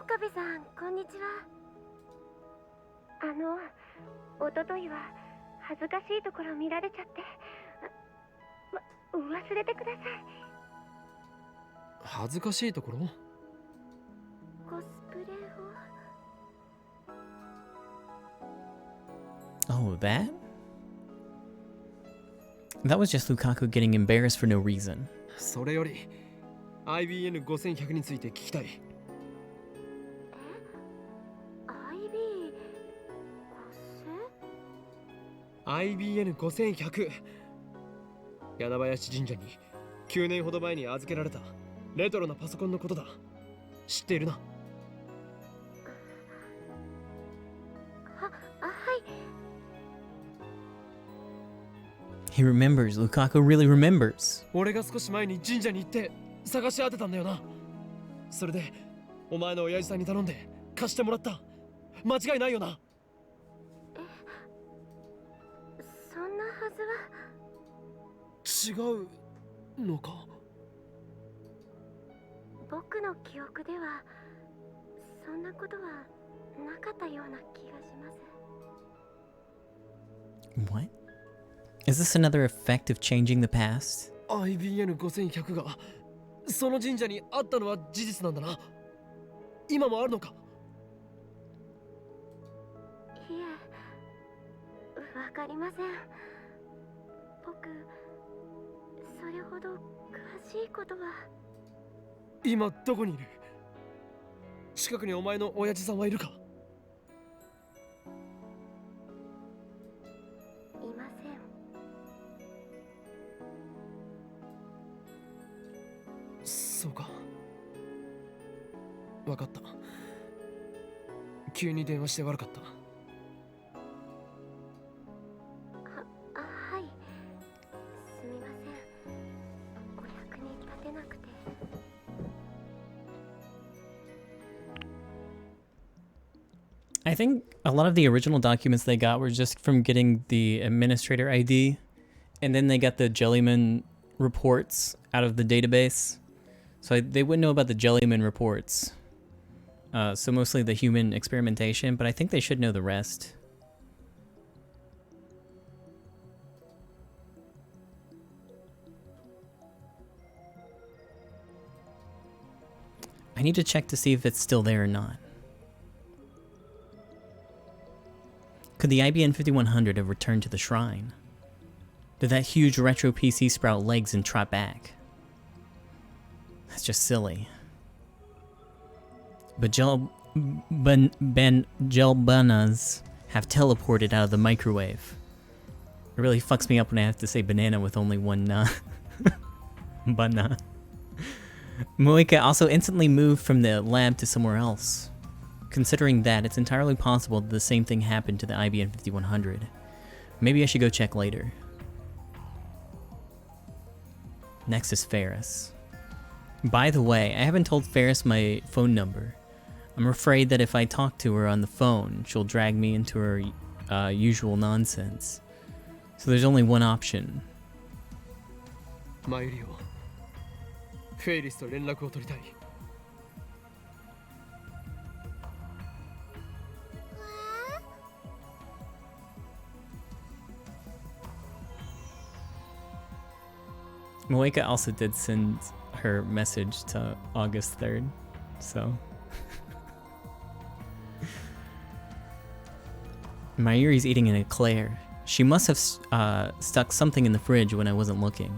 岡部さん、こんにちは。おとといは恥ずかしいところ見られちゃって、忘れてください。恥ずかしいところ？コスプレを。 Oh, that? That was just Lukaku getting embarrassed for no reason. それより IBN5100 について聞きたい。IBN5100 柳林神社に9年ほど前に預けられたレトロなパソコンのことだ。知っているな？はい。 He remembers. Lukaku really remembers. 俺が少し前に神社に行って探し当てたんだよな。それでお前の親父さんに頼んで貸してもらった。間違いないよな？そんなはずは。違うのか？僕の記憶ではそんなことはなかったような気がします。 What? Is this another effect of changing the past? IBN5100 がその神社にあったのは事実なんだな。今もあるのか？いえ、わかりません。僕、それほど詳しいことは。今どこにいる？近くにお前の親父さんはいるか？いません。そうか。わかった。急に電話して悪かった。はい。すみません。お役に立てなくて。I think a lot of the original documents they got were just from getting the administrator ID, and then they got the Jellyman reports out of the database. So they wouldn't know about the Jellyman reports. So mostly the human experimentation, but I think they should know the rest. I need to check to see if it's still there or not. Could the IBN 5100 have returned to the shrine? Did that huge retro PC sprout legs and trot back? That's just silly. But Gelbanas have teleported out of the microwave. It really fucks me up when I have to say banana with only one na. Bana. Moika also instantly moved from the lab to somewhere else. Considering that, it's entirely possible that the same thing happened to the IBN 5100. Maybe I should go check later. Next is Ferris. By the way, I haven't told Ferris my phone number. I'm afraid that if I talk to her on the phone, she'll drag me into her usual nonsense. So there's only one option. マユリオ、フェイリスと連絡を取りたい。Moeka also did send her message to August 3rd, so. Mayuri's eating an eclair. She must have stuck something in the fridge when I wasn't looking.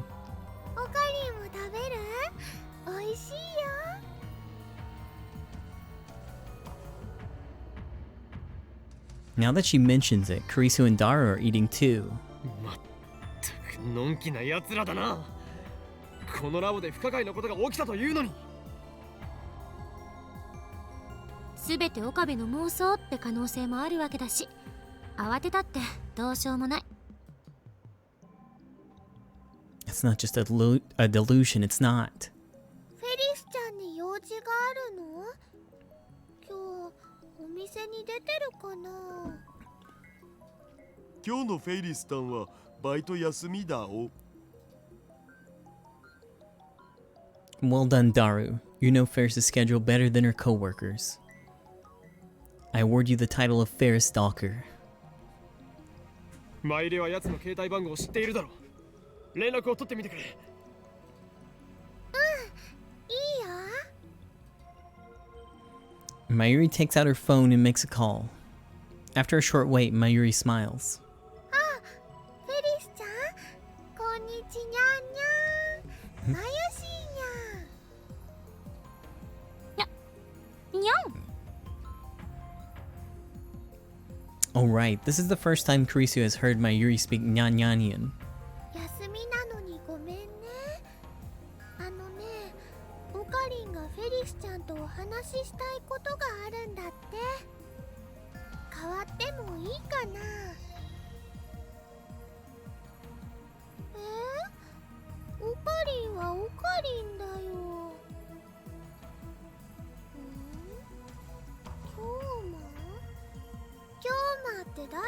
おかりんも食べる？おいしいよ。 Now that she mentions it, Kurisu and Dara are eating too. まったくのんきな奴らだな。このラボで不可解なことが起きたというのに。すべて岡部の妄想って可能性もあるわけだし、慌てたってどうしようもない。It's not just a delusion, it's not. フェリスちゃんに用事があるの？今日お店に出てるかな？今日のフェイリスタンはバイト休みだお。Well done, Daru. You know Ferris' schedule better than her co-workers. I award you the title of Ferris Stalker. マイレは奴の携帯番号を知っているだろう。連絡を取ってみてくれ。いいよ。 Mayuri takes out her phone and makes a call. After a short wait, Mayuri smiles. あ、フェリスちゃん、こんにちにゃんにゃん。なゆしいにゃん。にゃん。 Alright, this is the first time Kurisu has heard Mayuri speak Nyanyanian. 休みなのにごめんね。あのね、おかりんがフェリスちゃんとお話ししたいことがあるんだって。変わってもいいかな？おかりんはおかりんだよ。京馬？京馬って誰？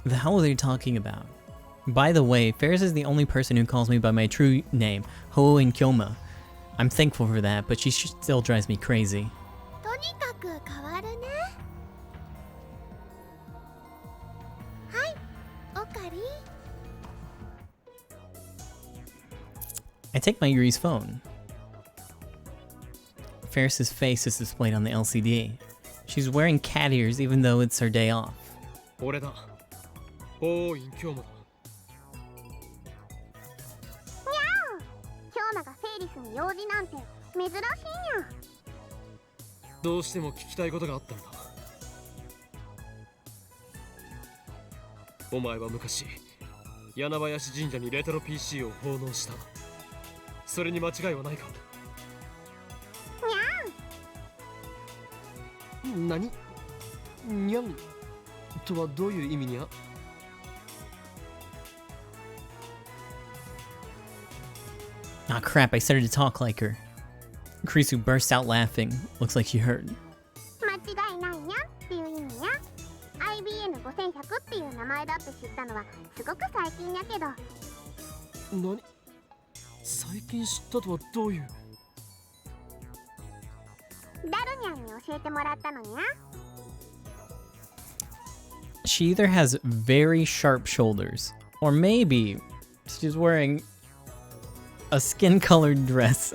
The hell are they talking about? By the way, Ferris is the only person who calls me by my true name, Ho and Kyoma. I'm thankful for that, but she still drives me crazy. とにかく変わるね。はい、オカリ。I take my Yuri's phone. Ferris's face is displayed on the LCD. She's wearing cat ears even though it's her day off. 俺だ。おーい、今日もだ。今日のがフェイリスに用事なんて珍しいんや。どうしても聞きたいことがあったんだ。お前は昔、柳林神社にレトロ PC を奉納した。それに間違いはないか。何？にゃんとはどういう意味にゃAh, crap, I started to talk like her. Kurisu burst out laughing. Looks like she heard. 間違いないにゃっていう意味にゃ。IBN5100 っていう名前だって知ったのはすごく最近やけど。何？最近知ったとはどういう？ダルニャンに教えてもらったのにゃ。She either has very sharp shoulders, or maybe she's wearing a skin-colored dress.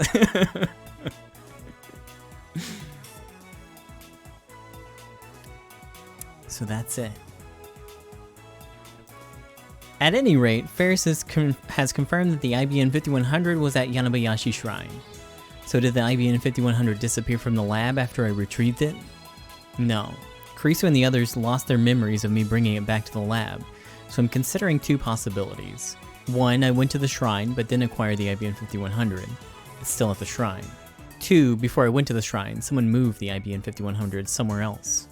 So that's it. At any rate, Ferris has confirmed that the IBN 5100 was at Yanabayashi Shrine. So did the IBN 5100 disappear from the lab after I retrieved it? No. Kurisu and the others lost their memories of me bringing it back to the lab, so I'm considering two possibilities. One, I went to the shrine but didn't acquire the IBN 5100. It's still at the shrine. Two, before I went to the shrine, someone moved the IBN 5100 somewhere else.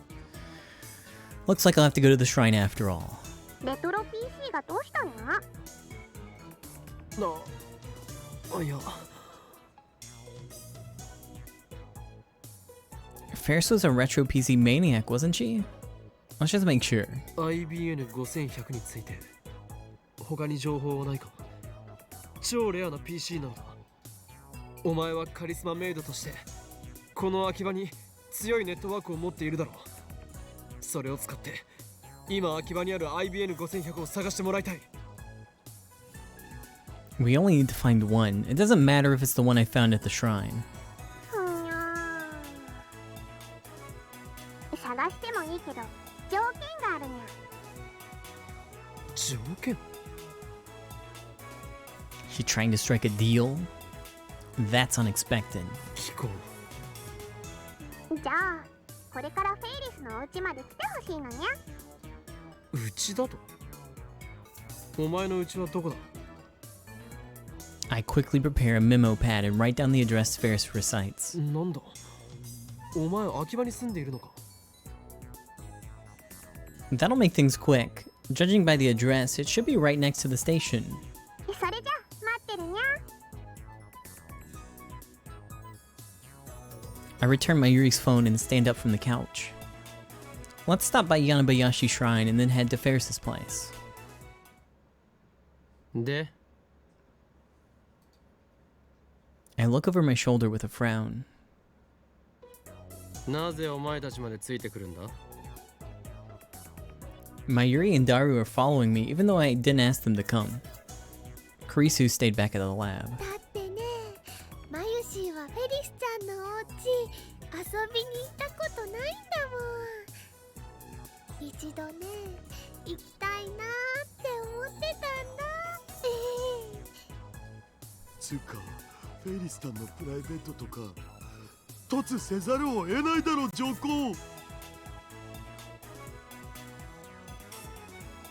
Looks like I'll have to go to the shrine after all. レトロ PC がどうしたんや。いや。Ferris was a retro PC maniac, wasn't she? Let's just make sure. IBN5100 について他に情報はないか。超レアな PC なのだ。お前はカリスマメイドとしてこの秋葉に強いネットワークを持っているだろう。それを使って今秋葉にある IBN5100 を探してもらいたい。We only need to find one. It doesn't matter if it's the one I found at the shrine. 探してもいいけど条件があるにゃ。条件？ She trying to strike a deal? That's unexpected. 聞こう。じゃあこれからフェイリスのお家まで来てほしいのにゃ。うちだと？お前のうちはどこだ？ I quickly prepare a memo pad and write down the address Ferris recites. なんだ？お前秋葉に住んでいるのか？ That'll make things quick. Judging by the address, it should be right next to the station. それじゃ待ってるにゃ。I return my Yuri's phone and stand up from the couch. Let's stop by Yanabayashi Shrine and then head to Ferris's place. で、 I look over my shoulder with a frown. なぜお前たちまでついてくるんだ？ My Yuri and Daru are following me even though I didn't ask them to come. Kurisu stayed back at the lab. だってね、マユシーはフェリスちゃんのお家遊びに行ったことないんだもん。一度ね、行きたいなって思ってたんだ。つうかフェリスさんのプライベートとか凸せざるを得ないだろ上皇。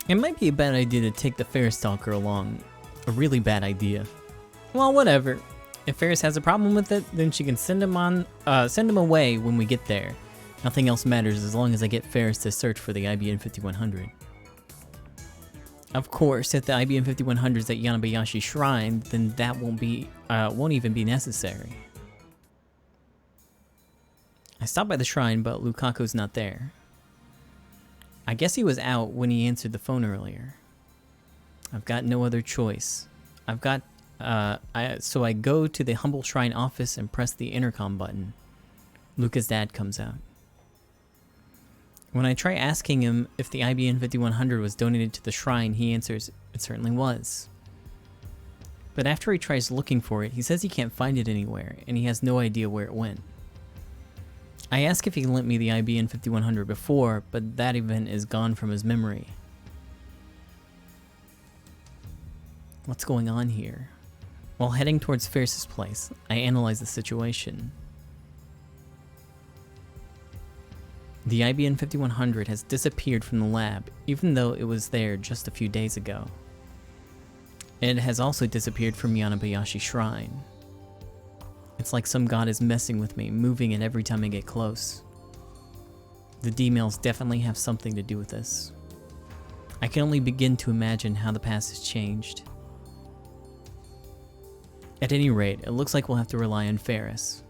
It might be a bad idea to take the Ferris stalker along. A really bad idea. Well, whatever. If Ferris has a problem with it, then she can send him away when we get there. Nothing else matters as long as I get Ferris to search for the IBN 5100. Of course, if the IBN 5100 is at Yanabayashi Shrine, then that won't even be necessary. I stopped by the shrine, but Lukaku's not there. I guess he was out when he answered the phone earlier. I've got no other choice. I've got So I go to the humble shrine office and press the intercom button. Luca's dad comes out. When I try asking him if the IBN 5100 was donated to the shrine, he answers, it certainly was. But after he tries looking for it, he says he can't find it anywhere, and he has no idea where it went. I ask if he lent me the IBN 5100 before, but that event is gone from his memory. What's going on here? While heading towards Ferris's place, I analyze the situation. The IBN 5100 has disappeared from the lab, even though it was there just a few days ago. And it has also disappeared from Yanabayashi Shrine. It's like some god is messing with me, moving it every time I get close. The D-mails definitely have something to do with this. I can only begin to imagine how the past has changed. At any rate, it looks like we'll have to rely on Ferris.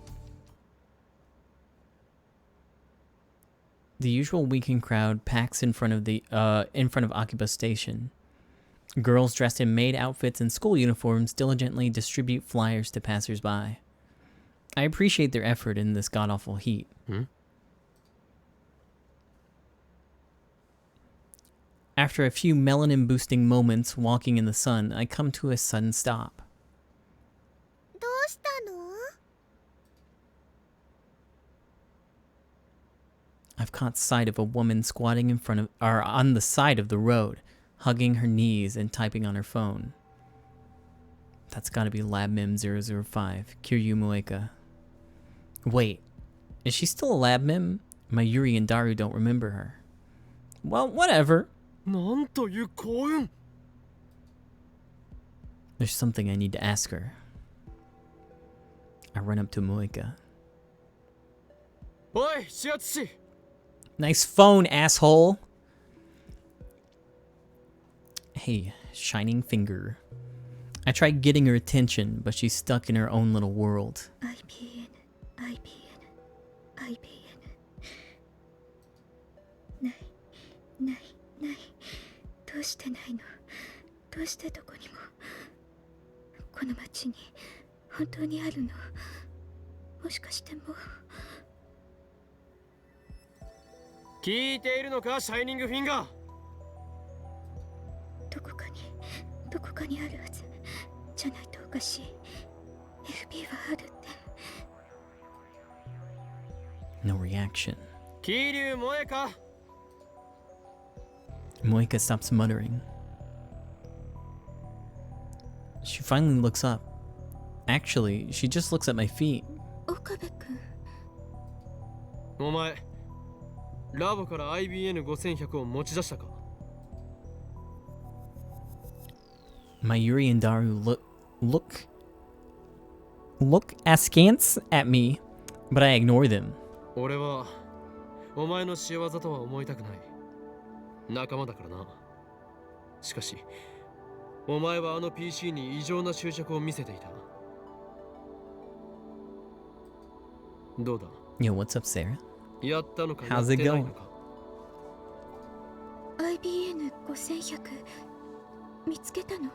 The usual weekend crowd packs in front of Akiba Station. Girls dressed in maid outfits and school uniforms diligently distribute flyers to passers-by. I appreciate their effort in this god-awful heat. After a few melanin-boosting moments walking in the sun, I come to a sudden stop. どうしたの？ I've caught sight of a woman squatting on the side of the road, hugging her knees and typing on her phone. That's gotta be LabMem 005, Kiryu Mueka. Wait, is she still a LabMem? My Yuri and Daru don't remember her. Well, whatever. なんという幸運。 There's something I need to ask her. I run up to Mueka. おい、シアツシ。 Nice phone, asshole. Hey, shining finger. I try getting her attention, but she's stuck in her own little world. IBN ないどうしてないの？どうしてどこにもこの町に本当にあるの？もしかしてもう聞いているのか、シャイニングフィンガー。どこかにあるはずじゃないとおかしい。 FB はあるって。 No reaction. 桐生萌えか。 Moika stops muttering. She finally looks up. Actually, she just looks at my feet. 岡部君。お前、ラボから IBN5100 を持ち出したか。 My Yuri and Daru look askance at me, but I ignore them. 俺はお前の仕業とは思いたくない。仲間だからな。しかし、お前はあの PC に異常な執着を見せていた。どうだ？ Yo, what's up, Sarah? やったのか？ How's it やってないの going? か？ IBN5100 見つけたの？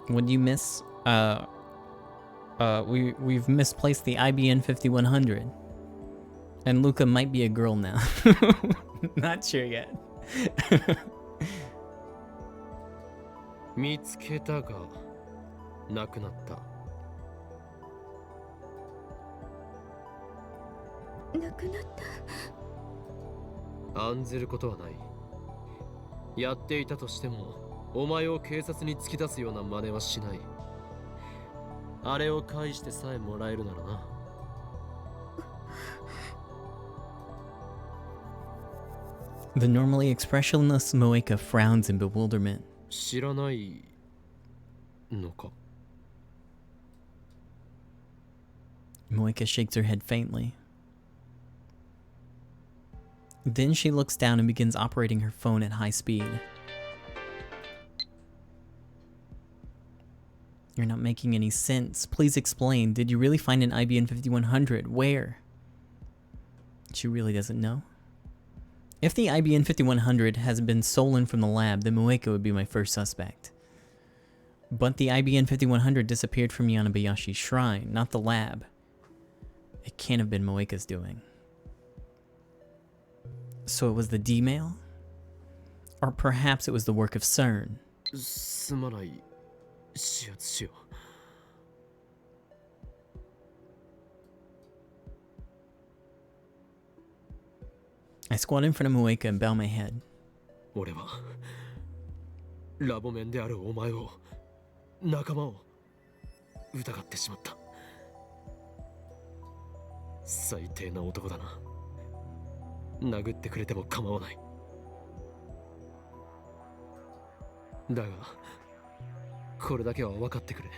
What do you miss? We've misplaced the IBN 5100. And Luca might be a girl now. Not sure yet. 見つけたがなくなった。なくなった。案ずることはない。やっていたとしても、お前を警察に突き出すような真似はしない。あれを返してさえもらえるならな。The normally expressionless Moeka frowns in bewilderment. 知らないのか。 Moeka shakes her head faintly. Then she looks down and begins operating her phone at high speed. You're not making any sense. Please explain. Did you really find an IBN 5100? Where? She really doesn't know. If the IBN 5100 has been stolen from the lab, then Moeka would be my first suspect. But the IBN 5100 disappeared from Yanabayashi's shrine, not the lab. It can't have been Moeka's doing. So it was the D-mail? Or perhaps it was the work of CERN. すまない。指圧しよう。I squat in front of Moeka and bow my head. 俺はラボメンであるお前を、仲間を疑ってしまった。最低な男だな。殴ってくれても構わない。だがこれだけは分かってくれ。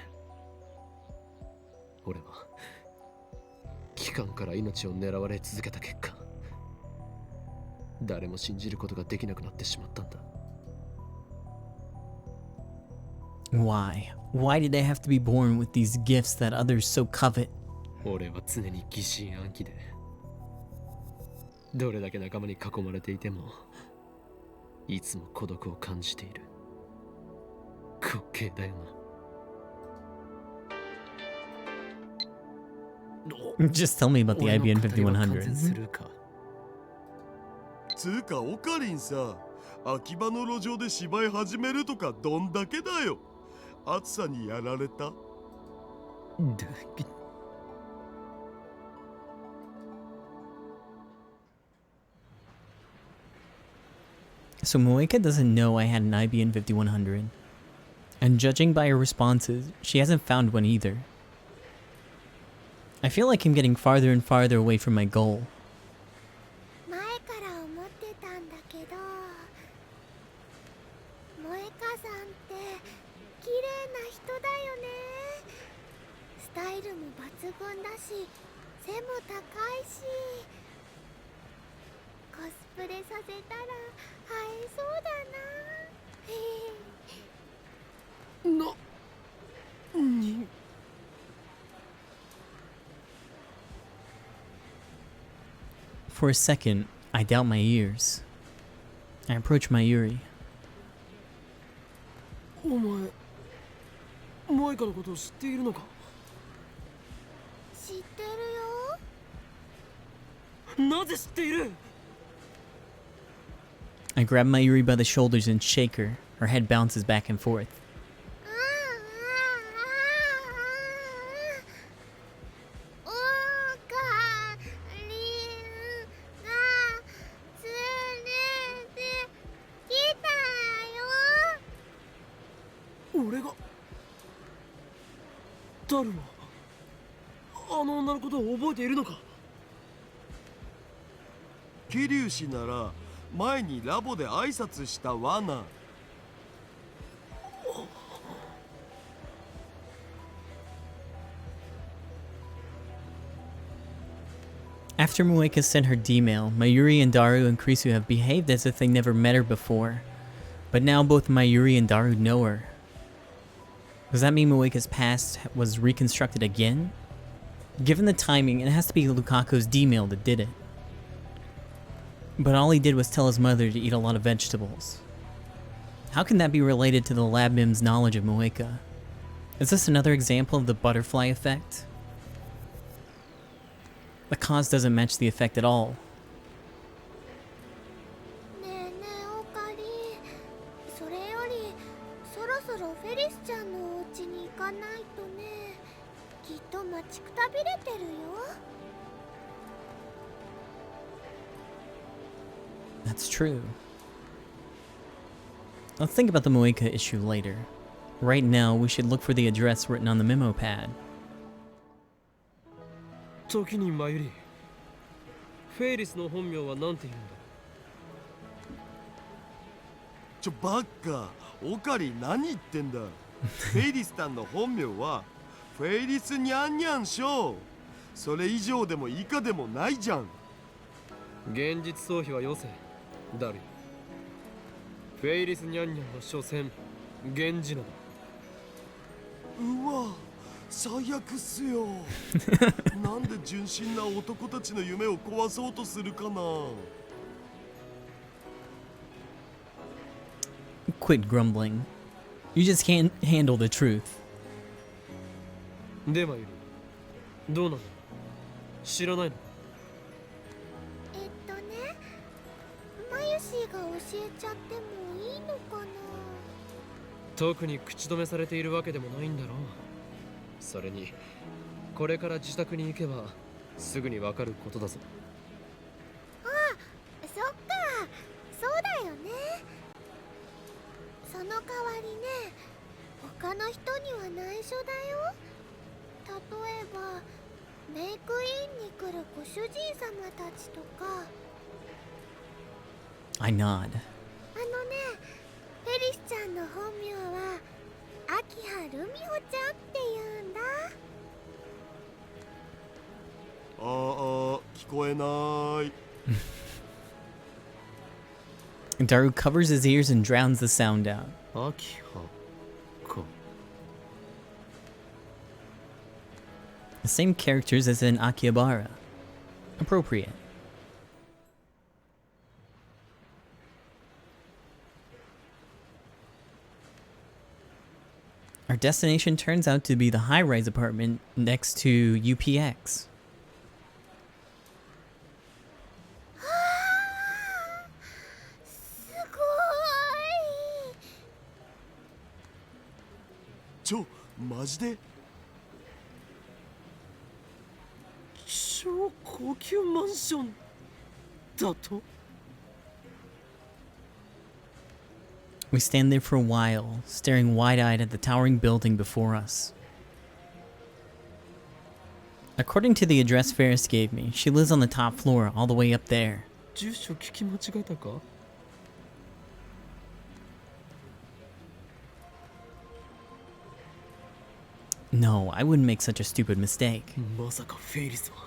俺は機関から命を狙われ続けた結果、誰も信じることができなくなってしまったんだ。Why? Why did they have to be born with these gifts that others so covet? 俺は常に疑心暗鬼で、どれだけ仲間に囲まれていてもいつも孤独を感じている。滑稽だよな。 Just tell me about the IBN 5100. するか。つうかオカリンさ、秋葉の路上で芝居始めるとかどんだけだよ。暑さにやられた。So Moeka doesn't know I had an IBN 5100. And judging by her responses, she hasn't found one either. I feel like I'm getting farther and farther away from my goal. 前から思ってたんだけど、萌歌さんって綺麗な人だよね。スタイルも抜群だし、背も高いし、コスプレさせたら映えそうだな。For a second, I doubt my ears. I approach Mayuri. お前、マイカのことを知っているのか？知ってるよ。なぜ知っている？ I grab Mayuri by the shoulders and shake her. Her head bounces back and forth. オカリンが連れてきたよ。俺がダルはあの女のことを覚えているのか？桐生氏なら前にラボで挨拶したわな。After Moeka sent her D-mail, Mayuri and Daru and Krisu have behaved as if they never met her before. But now both Mayuri and Daru know her. Does that mean Moeka's past was reconstructed again? Given the timing, it has to be Lukaku's D-mail that did it. But all he did was tell his mother to eat a lot of vegetables. How can that be related to the lab mim's knowledge of Moeka? Is this another example of the butterfly effect? The cause doesn't match the effect at all. ねえねえオカリン、それよりそろそろフェリスちゃんのお家に行かないとね。きっと待ちくたびれてるよ。That's true. Let's think about the Moeka issue later. Right now, we should look for the address written on the memo pad. 時にマユリ、フェイリスの本名は何て言うんだ？バッカ、オカリン何言ってんだ。フェイリスタンの本名はフェイリスニャンニャンショー。それ以上でも以下でもないじゃん。現実逃避はよせ、ダル。フェイリスニャンニャンは所詮源氏名だ。うわ、最悪っすよ。なんで純真な男たちの夢を壊そうとするかな。Quit grumbling. You just can't handle the truth. でまゆりどうなの知らないのマユシーが教えちゃってもいいのかな。特に口止めされているわけでもないんだろう。それにこれから自宅に行けばすぐにわかることだぞ。そっか、そうだよね。その代わりね、他の人には内緒だよ。例えばメイクインに来るご主人様たちとか。I nod. フェリスちゃんの本名は秋葉ルミホちゃんって言うんだ。聞こえない。Daru covers his ears and drowns the sound out. 秋葉か。 The same characters as in Akihabara. Appropriate. Our destination turns out to be the high-rise apartment next to UPX. すごい。マジで超高級マンションだと。 We stand there for a while, staring wide-eyed at the towering building before us. According to the address Ferris gave me, she lives on the top floor, all the way up there. 住所聞き間違えたか。 No, I wouldn't make such a stupid mistake. まさかフェイリスは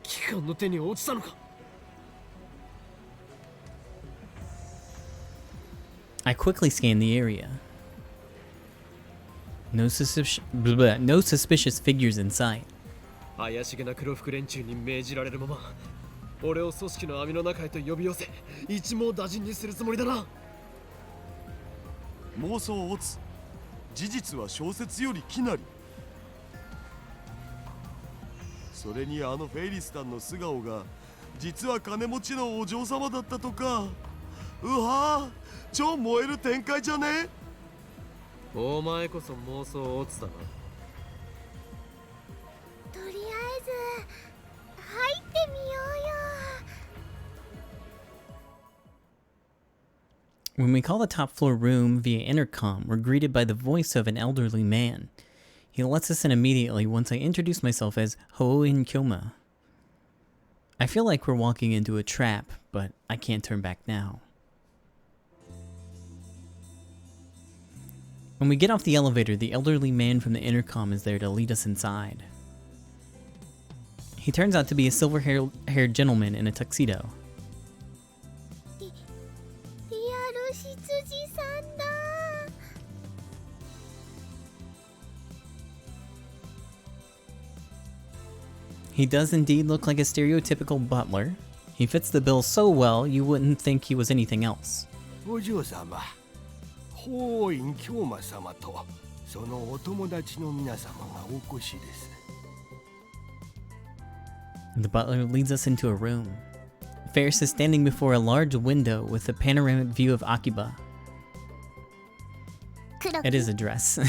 機関の手に落ちたのか。 I quickly scan the area. No suspicious figures in sight. 怪しげな黒服連中に命じられるまま俺を組織の網の中へと呼び寄せ一網打尽にするつもりだな。妄想オツ。事実は小説よりきなり。それにあのフェイリスタンの素顔が実は金持ちのお嬢様だったとか。うわぁ、超燃える展開じゃね。お前こそ妄想オツだな。とりあえず入ってみようよ。 When we call the top floor room via intercom, we're greeted by the voice of an elderly man. He lets us in immediately once I introduce myself as Hoin Kyoma. I feel like we're walking into a trap, but I can't turn back now. When we get off the elevator, the elderly man from the intercom is there to lead us inside. He turns out to be a silver-haired gentleman in a tuxedo. リアル執事さんだ。 He does indeed look like a stereotypical butler. He fits the bill so well, you wouldn't think he was anything else. お嬢様、法院京馬様とそのお友達の皆様がお越しです。 The butler leads us into a room. Ferris is standing before a large window with a panoramic view of Akiba. It is a dress.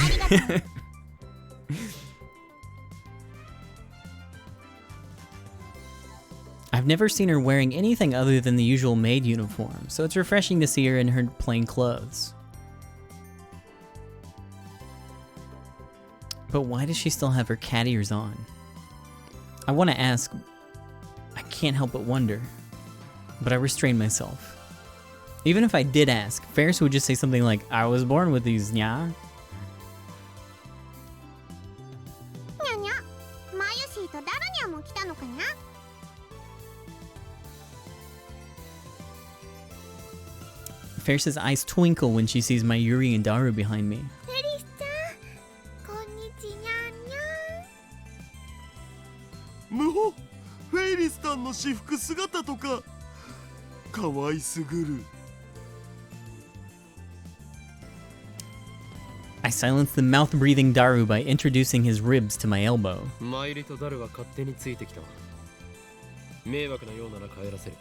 I've never seen her wearing anything other than the usual maid uniform, so it's refreshing to see her in her plain clothes. But why does she still have her cat ears on? I want to ask, I can't help but wonder, but I restrain myself. Even if I did ask, Ferris would just say something like, I was born with these, nya. にゃにゃ、マユシーとダルニャも来たのかな。 Ferris's eyes twinkle when she sees my Yuri and Daru behind me. フェリスちゃん、こんにちにゃんにゃん。むほ、フェイリスタンの私服姿とか可愛すぐる。I silenced the mouth-breathing Daru by introducing his ribs to my elbow. マイリとダルは勝手についてきたわ。迷惑なようなら帰らせる。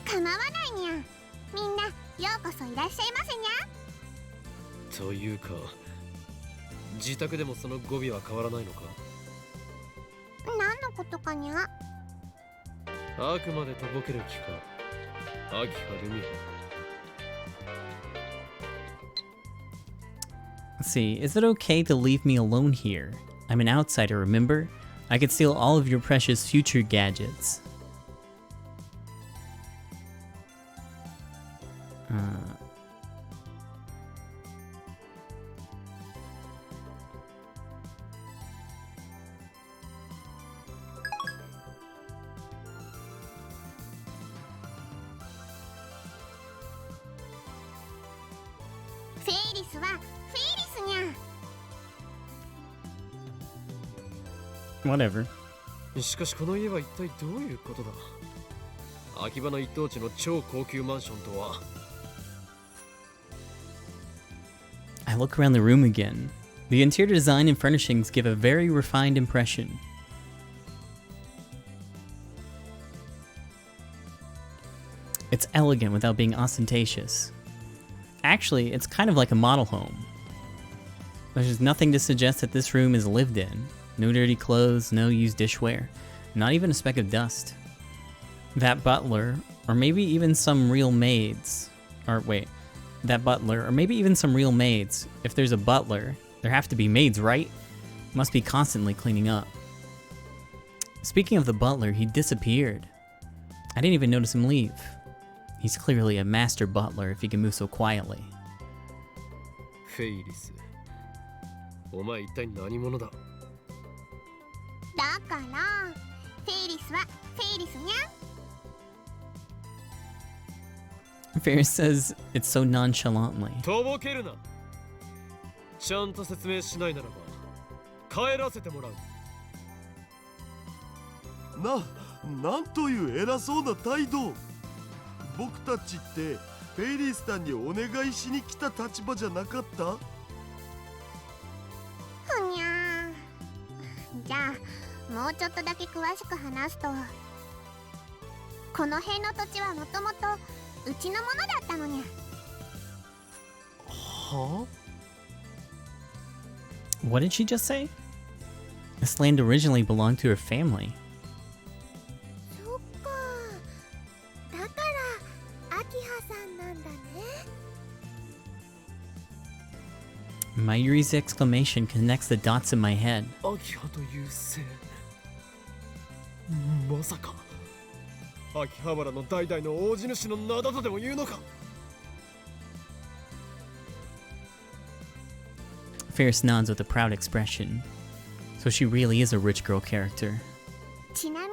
構わないにゃ。みんなようこそいらっしゃいませにゃ。というか、自宅でもその語尾は変わらないのか？何のことかにゃ。あくまでとぼける気か。秋葉ルミ。 Let's see, is it okay to leave me alone here? I'm an outsider, remember? I could steal all of your precious future gadgets. Whatever. しかしこの家は一体どういうことだ。秋葉の一等地の超高級マンションとは。 I look around the room again. The interior design and furnishings give a very refined impression. It's elegant without being ostentatious. Actually, it's kind of like a model home. There's nothing to suggest that this room is lived in. No dirty clothes, no used dishware, not even a speck of dust. That butler, or maybe even some real maids. Or wait, that butler, or maybe even some real maids. If there's a butler, there have to be maids, right? Must be constantly cleaning up. Speaking of the butler, he disappeared. I didn't even notice him leave. He's clearly a master butler if he can move so quietly. フェイリス。お前一体何者だ？だからフェイリスはフェイリスにゃ。 Ferris says it so nonchalantly. とぼけるな。ちゃんと説明しないならば帰らせてもらう。なんという偉そうな態度。僕たちってフェイリスさんにお願いしに来た立場じゃなかった？ふにゃー。じゃあもうちょっとだけ詳しく話すと、この辺の土地はもともとうちのものだったのにゃ。はあ？ What did she just say? This land originally belonged to her family. そっか。だから秋葉さんなんだね。 Mayuri's exclamation connects the dots in my head. 秋葉という姓。まさか秋葉原の代々の大地主の名だとでも言うのか。 Ferris nods with a proud expression. So she really is a rich girl character. ちなみに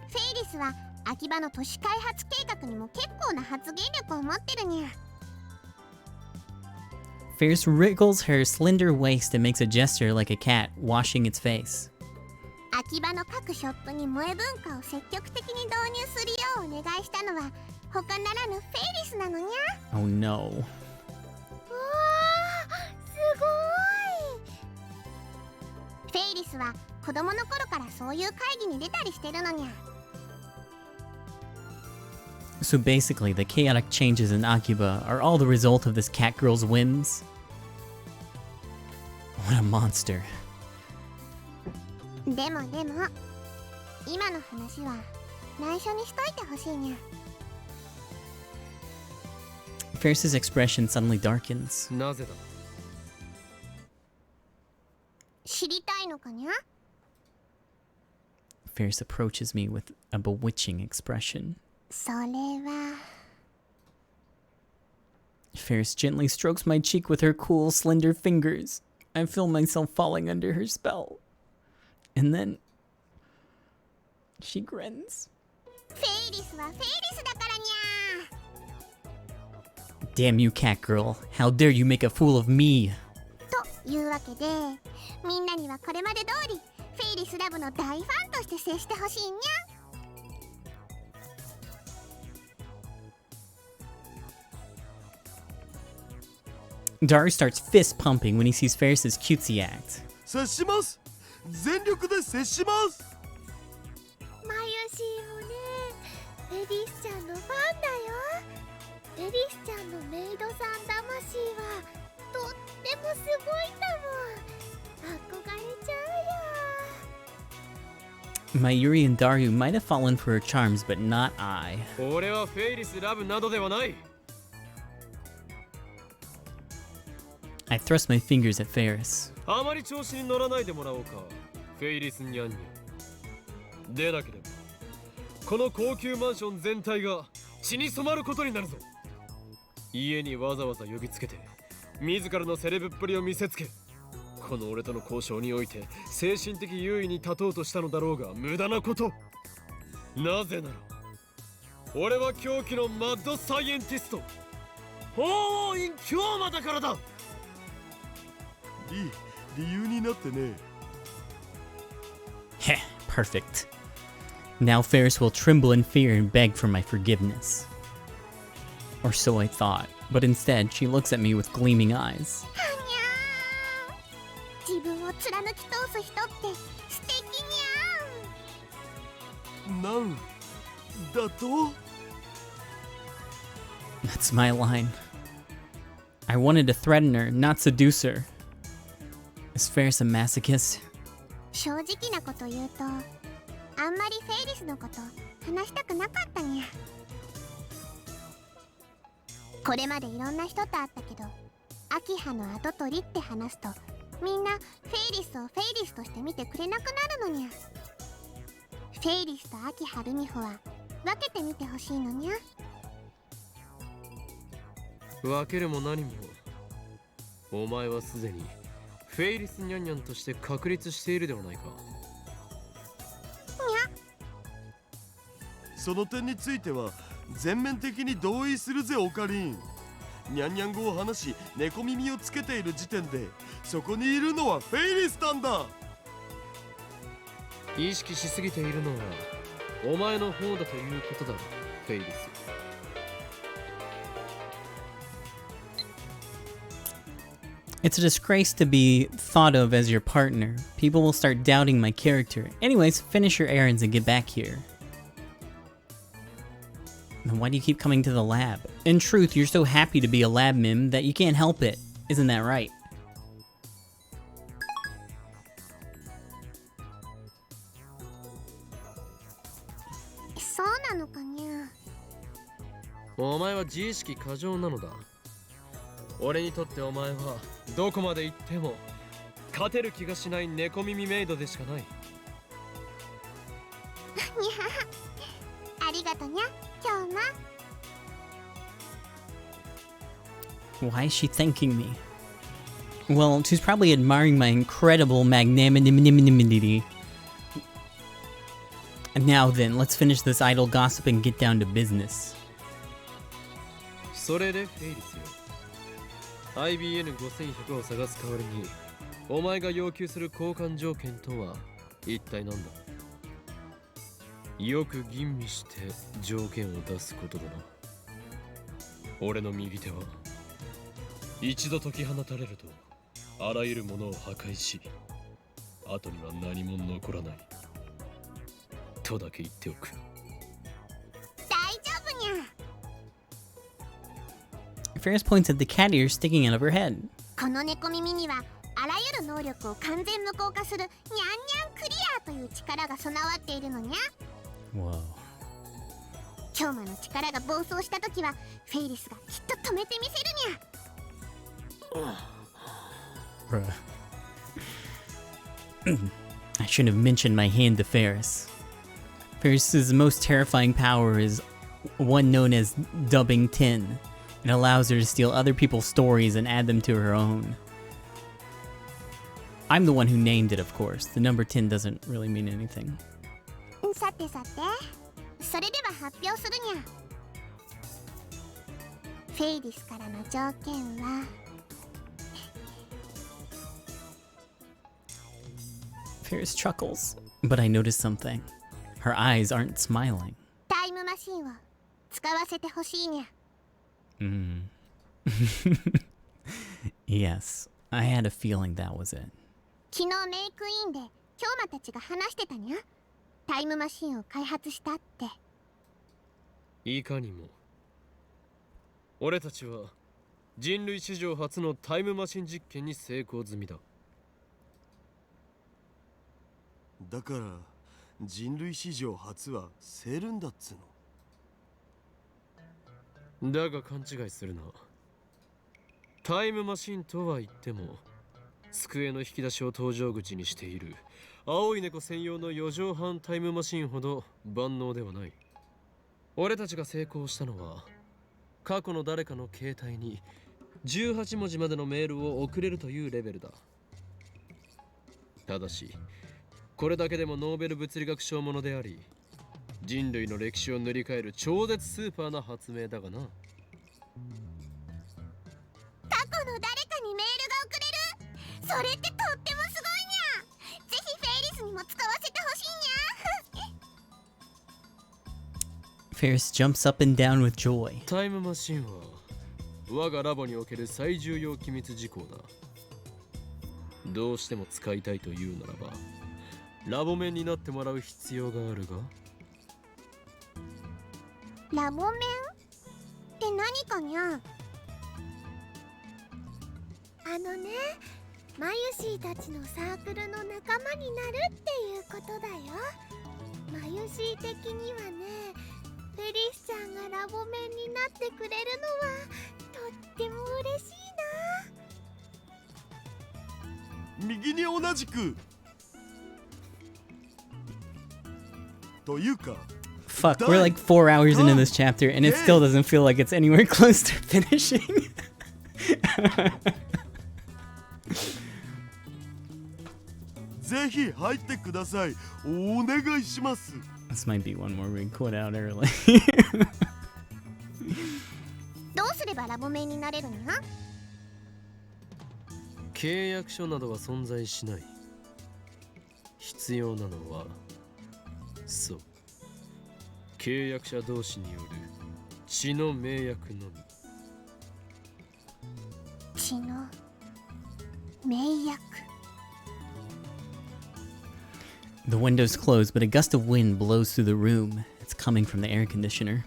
フェイリスは秋葉の都市開発計画にも結構な発言力を持ってるにゃ。 Ferris wriggles her slender waist and makes a gesture like a cat washing its face. 秋葉の各ショップに萌え文化を積極的に導入するようお願いしたのは他ならぬフェイリスなのにゃ。 Oh no. うわー、すごい。フェイリスは子供の頃からそういう会議に出たりしてるのにゃ。 So basically, the chaotic changes in Akiba are all the result of this cat girl's whims. What a monster. でも今の話は内緒にしといてほしいにゃ。 Ferris's expression suddenly darkens. なぜだ。知りたいのかにゃ。 Ferris approaches me with a bewitching expression. それは Ferris gently strokes my cheek with her cool, slender fingers. I feel myself falling under her spell. And then she grins. フェイリスはフェイリスだからにゃ。 Damn you, cat girl. How dare you make a fool of me? というわけでみんなにはこれまで通りフェイリスラブの大ファンとして接してほしいにゃ。Daru starts fist pumping when he sees Ferris's cutesy act. 接します。全力で接します。マユシーもね、フェリスちゃんのファンだよ。フェリスちゃんのメイドさん魂はとってもすごいんだもん。憧れちゃうよ。 Mayuri and Daru might have fallen for her charms, but not I. 俺はフェイリスラブなどではない。 I thrust my fingers at Ferris. あまり調子に乗らないでもらおうか、フェイリスニャンニャン。でなければこの高級マンション全体が血に染まることになるぞ。家にわざわざ呼びつけて自らのセレブっぷりを見せつけ、この俺との交渉において精神的優位に立とうとしたのだろうが無駄なこと。なぜなら俺は狂気のマッドサイエンティスト法王院京馬だからだ。理由になってね。 Heh, perfect. Now Ferris will tremble in fear and beg for my forgiveness. Or so I thought, but instead she looks at me with gleaming eyes. 自分を貫き通す人って素敵にゃん。なんだと？ That's my line. I wanted to threaten her, not seduce her. Is Ferris a masochist? 正直なこと言うと、あんまりフェイリスのこと話したくなかったにゃ。これまでいろんな人と会ったけど、アキハの跡取りって話すとみんなフェイリスをフェイリスとして見てくれなくなるのにゃ。フェイリスとアキハルミホは分けてみてほしいのにゃ。分けるも何もお前はすでにフェイリスニャンニャンとして確立しているではないか。その点については全面的に同意するぜオカリン。ニャンニャン語を話し猫耳をつけている時点でそこにいるのはフェイリスなんだ。意識しすぎているのはお前の方だということだろ、フェイリス。It's a disgrace to be thought of as your partner. People will start doubting my character. Anyways, finish your errands and get back here. Then why do you keep coming to the lab? In truth, you're so happy to be a lab mim that you can't help it. Isn't that right? そうなのかにゃ。お前は自意識過剰なのだ。俺にとってお前はどこまで行っても勝てる気がしない猫耳メイドでしかない。にゃ、ありがとにゃ、今日な。 Why is she thanking me? Well, she's probably admiring my incredible magnanimity. Now then, let's finish this idle gossip and get down to business. それでフェイリスよ、IBN5100 を探す代わりにお前が要求する交換条件とは一体何だ。よく吟味して条件を出すことだな。俺の右手は一度解き放たれるとあらゆるものを破壊し、後には何も残らないとだけ言っておく。大丈夫にゃ。 Ferris points at the cat ear sticking out of her head. この猫耳にはあらゆる能力を完全無効化するニャンニャンクリアという力が備わっているのにゃ。 Whoa. 京馬の力が暴走した時はフェイリスがきっと止めてみせるにゃ。 Bruh. I shouldn't have mentioned my hand to Ferris. Ferris's most terrifying power is one known as dubbing 10. It allows her to steal other people's stories and add them to her own. I'm the one who named it, of course. The number 10 doesn't really mean anything. さてさて、それでは発表するにゃ。フェイリスからの条件は Ferris chuckles, but I notice something. Her eyes aren't smiling. タイムマシンを使わせてほしいにゃ。Yes, I had a feeling that was it. 昨日メイクインで京馬たちが話してたにゃ。タイムマシンを開発したって。いかにも。俺たちは人類史上初のタイムマシン実験に成功済みだ。だから人類史上初はセルンだっつの。だが勘違いするな。タイムマシンとは言っても机の引き出しを搭乗口にしている青い猫専用の4畳半タイムマシンほど万能ではない。俺たちが成功したのは過去の誰かの携帯に18文字までのメールを送れるというレベルだ。ただしこれだけでもノーベル物理学賞ものであり人類の歴史を塗り替える超絶スーパーな発明だがな。過去の誰かにメールが送れる。それってとってもすごいにゃ。ぜひフェイリスにも使わせてほしいにゃ。Ferris jumps up and down with joy. タイムマシンは我がラボにおける最重要機密事項だ。どうしても使いたいというならばラボ面になってもらう必要があるが。ラボ面って何かにゃ。マユシーたちのサークルの仲間になるっていうことだよ。マユシー的にはね、フェリスちゃんがラボ面になってくれるのはとっても嬉しいな。右に同じくというか Fuck, we're like 4 hours into this chapter and it still doesn't feel like it's anywhere close to finishing. ぜひ入ってください。お願いします。This might be one more we quit out early. どうすればラボ面になれるにゃ。契約書などは存在しない。必要なのはそう契約者同士による血の盟約のみ。血の盟約。The windows close, but a gust of wind blows through the room. It's coming from the air conditioner.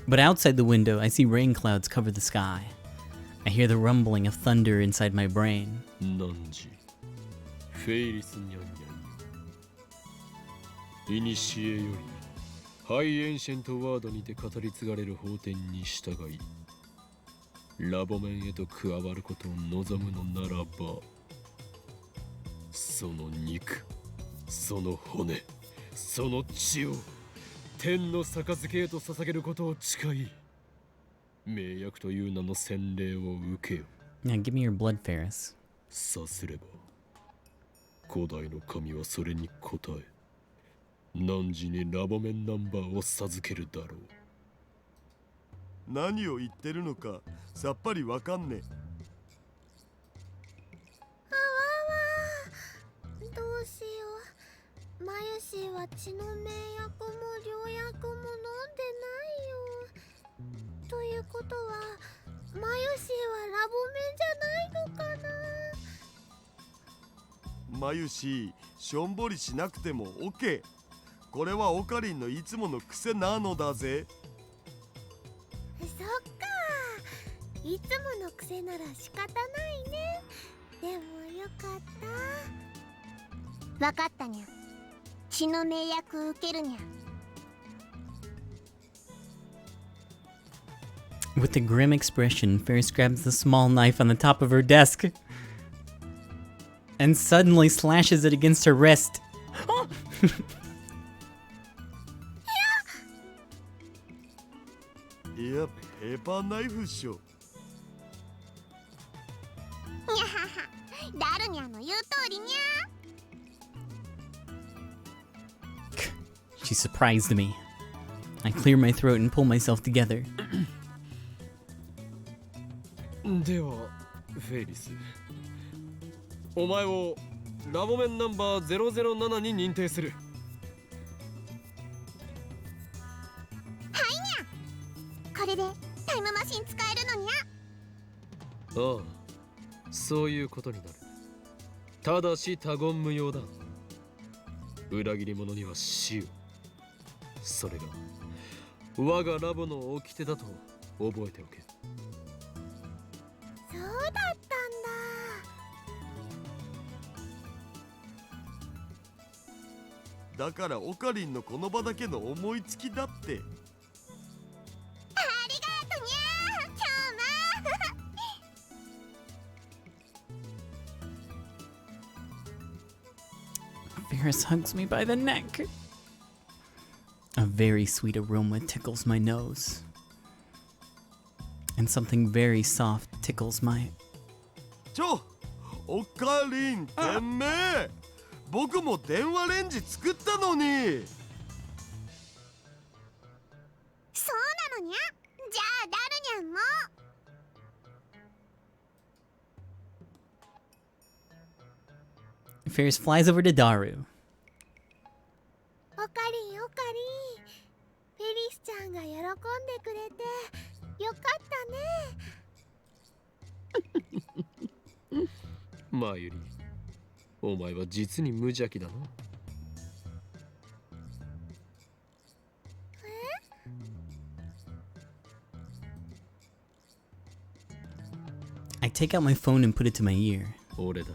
But outside the window, I see rain clouds cover the sky. I hear the rumbling of thunder inside my brain. 何時フェイリスニャンニャン。いにしえよりハイエンシェントワードにて語り継がれる法典に従いラボ面へと加わることを望むのならばその肉その骨その血を天の杯へと捧げることを誓い盟約という名の洗礼を受けよ。 Now give me your blood, Ferris. さすれば古代の神はそれに応え汝にラボ面ナンバーを授けるだろう。何を言ってるのかさっぱりわかんねえ。あわわ、どうしよう。マユシーは血の盟約も良薬も飲んでないよ。ということはマユシーはラボ面じゃないのかな。マユシしょんぼりしなくても OK。 これはオカリンのいつもの癖なのだぜ。そっか、いつもの癖なら仕方ないね。でもよかった。わかったにゃ。血の盟約受けるにゃ。With a grim expression, Ferris grabs the small knife on the top of her desk and suddenly slashes it against her wrist. いや、ペーパーナイフっしょ。にゃはは、ダルニャの言う通りにゃ。She surprised me. I clear my throat and pull myself together. ではフェイリス、お前をラボ面ナンバー007に認定する。これでタイムマシン使えるのにゃ。ああ、そういうことになる。ただし他言無用だ。裏切り者には死を。それが我がラボの掟だと覚えておけ。そうだったんだ。だからオカリンのこの場だけの思いつきだって。ありがとにゃー、今日も。 Ferris hugs me by the neck. A very sweet aroma tickles my nose. And something very soft tickles my... オカリン、てめえ、僕も電話レンジ作ったのに。そうなのにゃ。じゃあダルニャンも。Ferris flies over to Daru. オカリンオカリン、フェリスちゃんが喜んでくれてよかったね。マユリ、お前は実に無邪気だな。I take out my phone and put it to my ear. 俺だ。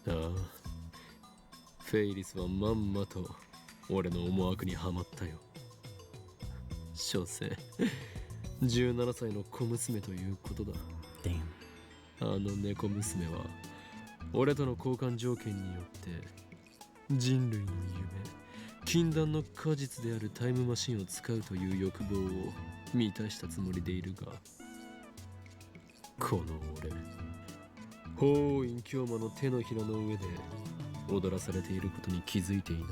ああ、フェイリスはまんまと俺の思惑にはまったよ。所詮17歳の小娘ということだ。 Damn. あの猫娘は俺との交換条件によって人類の夢、禁断の果実であるタイムマシンを使うという欲望を満たしたつもりでいるが、この俺、法院京馬の手のひらの上で踊らされていることに気づいていない。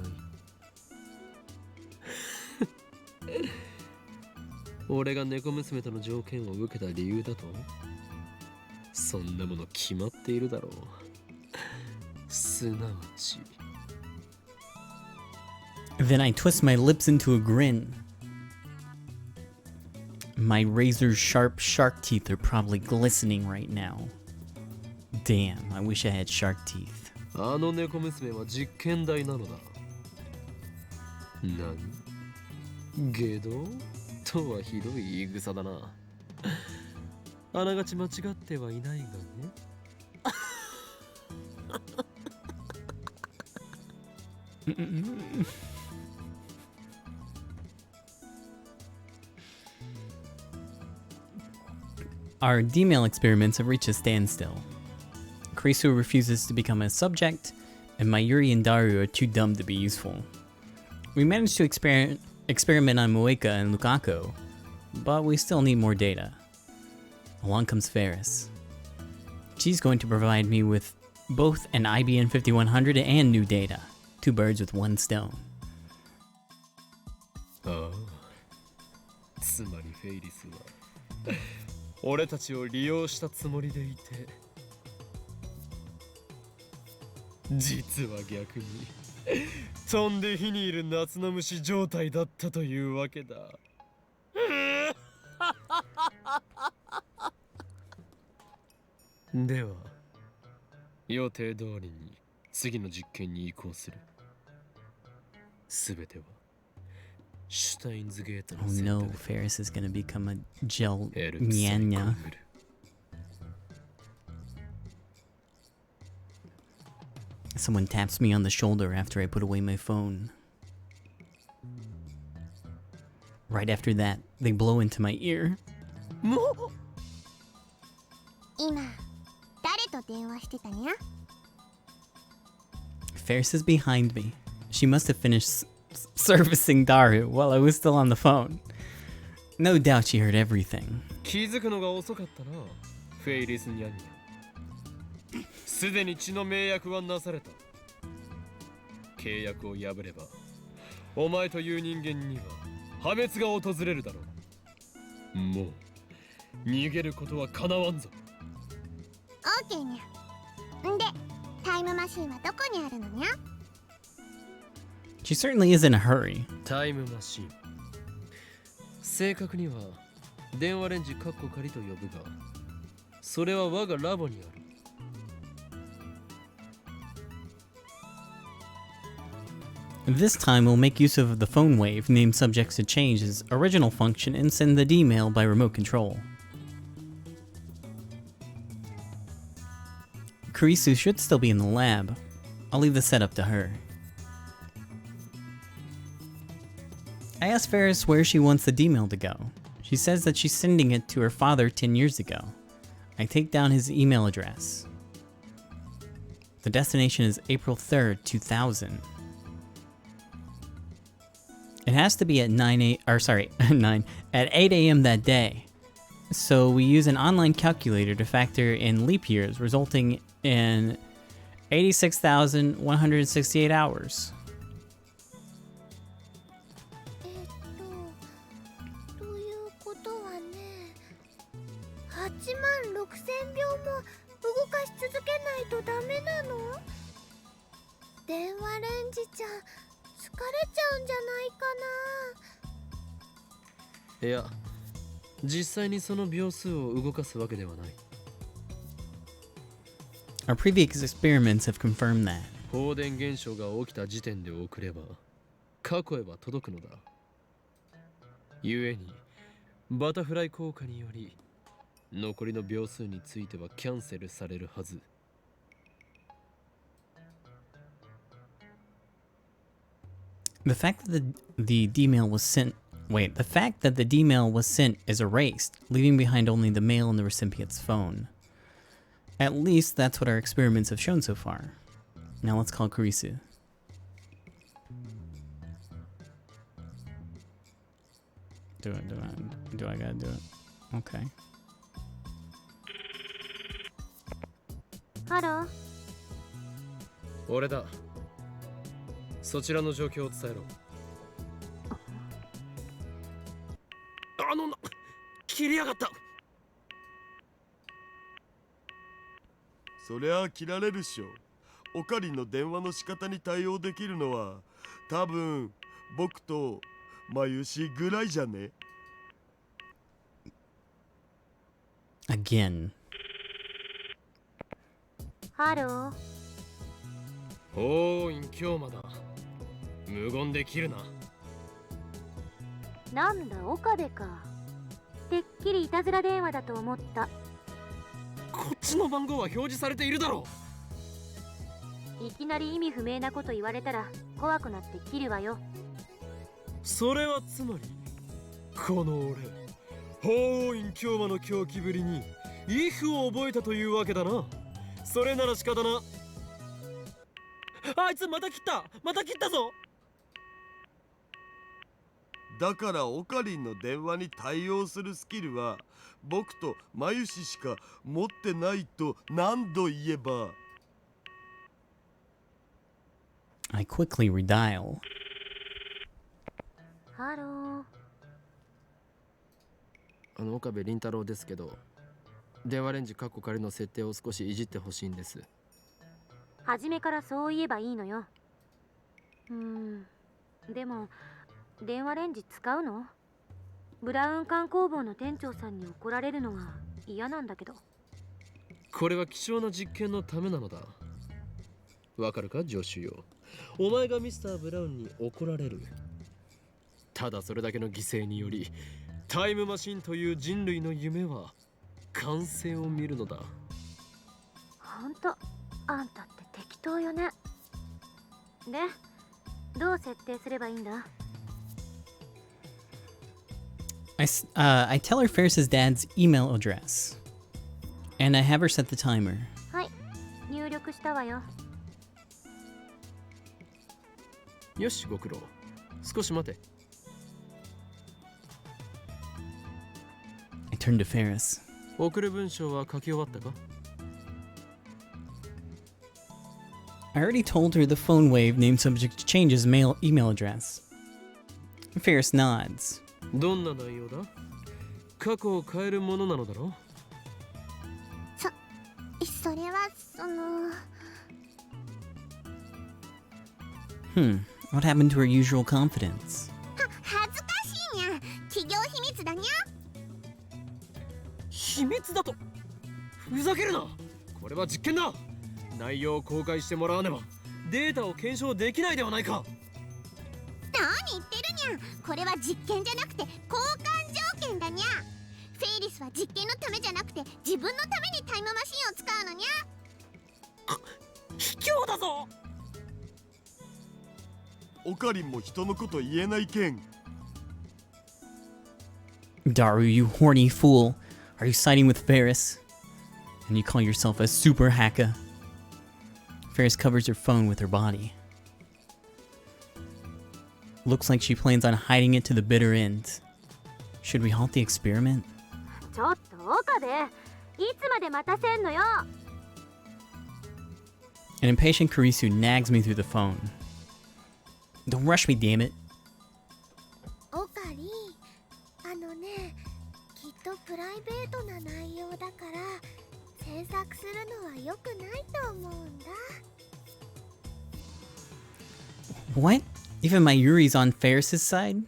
俺が猫娘との条件を受けた理由だと？そんなもの決まっているだろう。すなわち。 Then I twist my lips into a grin. My razor sharp shark teeth are probably glistening right now. Damn, I wish I had shark teeth. あの猫娘は実験台なのだ。何？下道とはひどい言い草だな。あながち間違ってはいないがね。Our D-mail experiments have reached a standstill. Krisu refuses to become a subject, and Mayuri and Daru are too dumb to be useful. We managed to experiment on Moeka and Lukako, but we still need more data. Along comes Ferris. She's going to provide me with both an IBN 5100 and new data. Two birds with one stone. ああ、つまりフェイリスは俺たちを利用したつもりでいて、実は逆に飛んで火にいる夏の虫状態だったというわけだ。では予定通りに次の実験に移行する。すべてはシュタインズゲートの Oh 選 no, 択だ。 Ferris is gonna become a gel エルクサイ nyanya. コングル。 Someone taps me on the shoulder after I put away my phone. Right after that, they blow into my ear. 今誰と電話してたにゃ。 Ferris is behind me. She must have finished servicing Daru while I was still on the phone. No doubt she heard everything. 気づくのが遅かったな、フェイリスニャンニャ。すでに血の盟約はなされた。契約を破ればお前という人間には破滅が訪れるだろう。もう逃げることはかなわんぞ。オーケーにゃ。んでタイムマシンはどこにあるのにゃ。 She certainly is in a hurry. タイムマシン、正確には電話レンジカッコ仮と呼ぶが、それは我がラボにある。This time we'll make use of the phone wave named subjects to change's original function and send the D-mail by remote control. Kurisu should still be in the lab. I'll leave the setup to her. I asked Ferris where she wants the D-mail to go. She says that she's sending it to her father 10 years ago. I take down his email address. The destination is April 3rd, 2000. It has to be at 9 at 8 a.m. that day. So we use an online calculator to factor in leap years, resulting in 86,168 hours. ということはね、86,000秒も動かし続けないとダメなの？電話レンジちゃん疲れちゃうんじゃないかな。いや、実際にその秒数を動かすわけではない。Our previous experiments have confirmed that. 放電現象が起きた時点で送れば過去へは届くのだ。故にバタフライ効果により残りの秒数についてはキャンセルされるはず。The fact that the D-mail was sent is erased, leaving behind only the mail and the recipient's phone. At least that's what our experiments have shown so far. Now let's call Kurisu. Do I gotta do it? Okay. ハロー。俺だ。そちらの状況を伝えろ。切りやがった。そりゃ切られるっしょ。オカリンの電話の仕方に対応できるのは多分僕とマユシぐらいじゃね。Again. ハロー。おーい、今日まだ無言で切るな。なんだ岡部か。てっきりいたずら電話だと思った。こっちの番号は表示されているだろう。いきなり意味不明なこと言われたら怖くなって切るわよ。それはつまりこの俺法院京馬の狂気ぶりにイフを覚えたというわけだな。それなら仕方な。あいつまた切ったぞ。だからオカリンの電話に対応するスキルは僕とマユシしか持ってないと何度言えば。 I quickly redial. ハロー。岡部倫太郎ですけど、電話レンジカッコ仮の設定を少しいじってほしいんです。初めからそう言えばいいのよ。でも電話レンジ使うの？ブラウン管工房の店長さんに怒られるのは嫌なんだけど。これは貴重な実験のためなのだ。わかるか助手よ。お前がミスター・ブラウンに怒られる。ただそれだけの犠牲によりタイムマシンという人類の夢は完成を見るのだ。ほんとあんたって適当よね。でどう設定すればいいんだ？I tell her Ferris's dad's email address, and I have her set the timer. はい、入力したわよ。よし、ご苦労。少し待て。I turn to Ferris. 送る文章は書き終わったか？ I already told her the phone wave named subject to change his email address. Ferris nods. どんな内容だ？過去を変えるものなのだろう？それはその。What happened to her usual confidence? 恥ずかしいにゃ。企業秘密だにゃ。秘密だと？ふざけるな。これは実験だ。内容を公開してもらわねばデータを検証できないではないか。何言ってるにゃ。これは実験じゃなくて交換条件だにゃ。フェイリスは実験のためじゃなくて自分のためにタイムマシンを使うのにゃ。卑怯だぞ。オカリンも人のこと言えないけん。 Daru, you horny fool. Are you siding with Ferris? And you call yourself a super hacker? Ferris covers her phone with her body. Looks like she plans on hiding it to the bitter end. Should we halt the experiment? ちょっと岡部、いつまで待たせんのよ。 An impatient Kurisu nags me through the phone. Don't rush me, damn it. オカリ、あのね、きっとプライベートな内容だから制作するのは良くないと思うんだ。 What? Even Mayuri's on Ferris's side?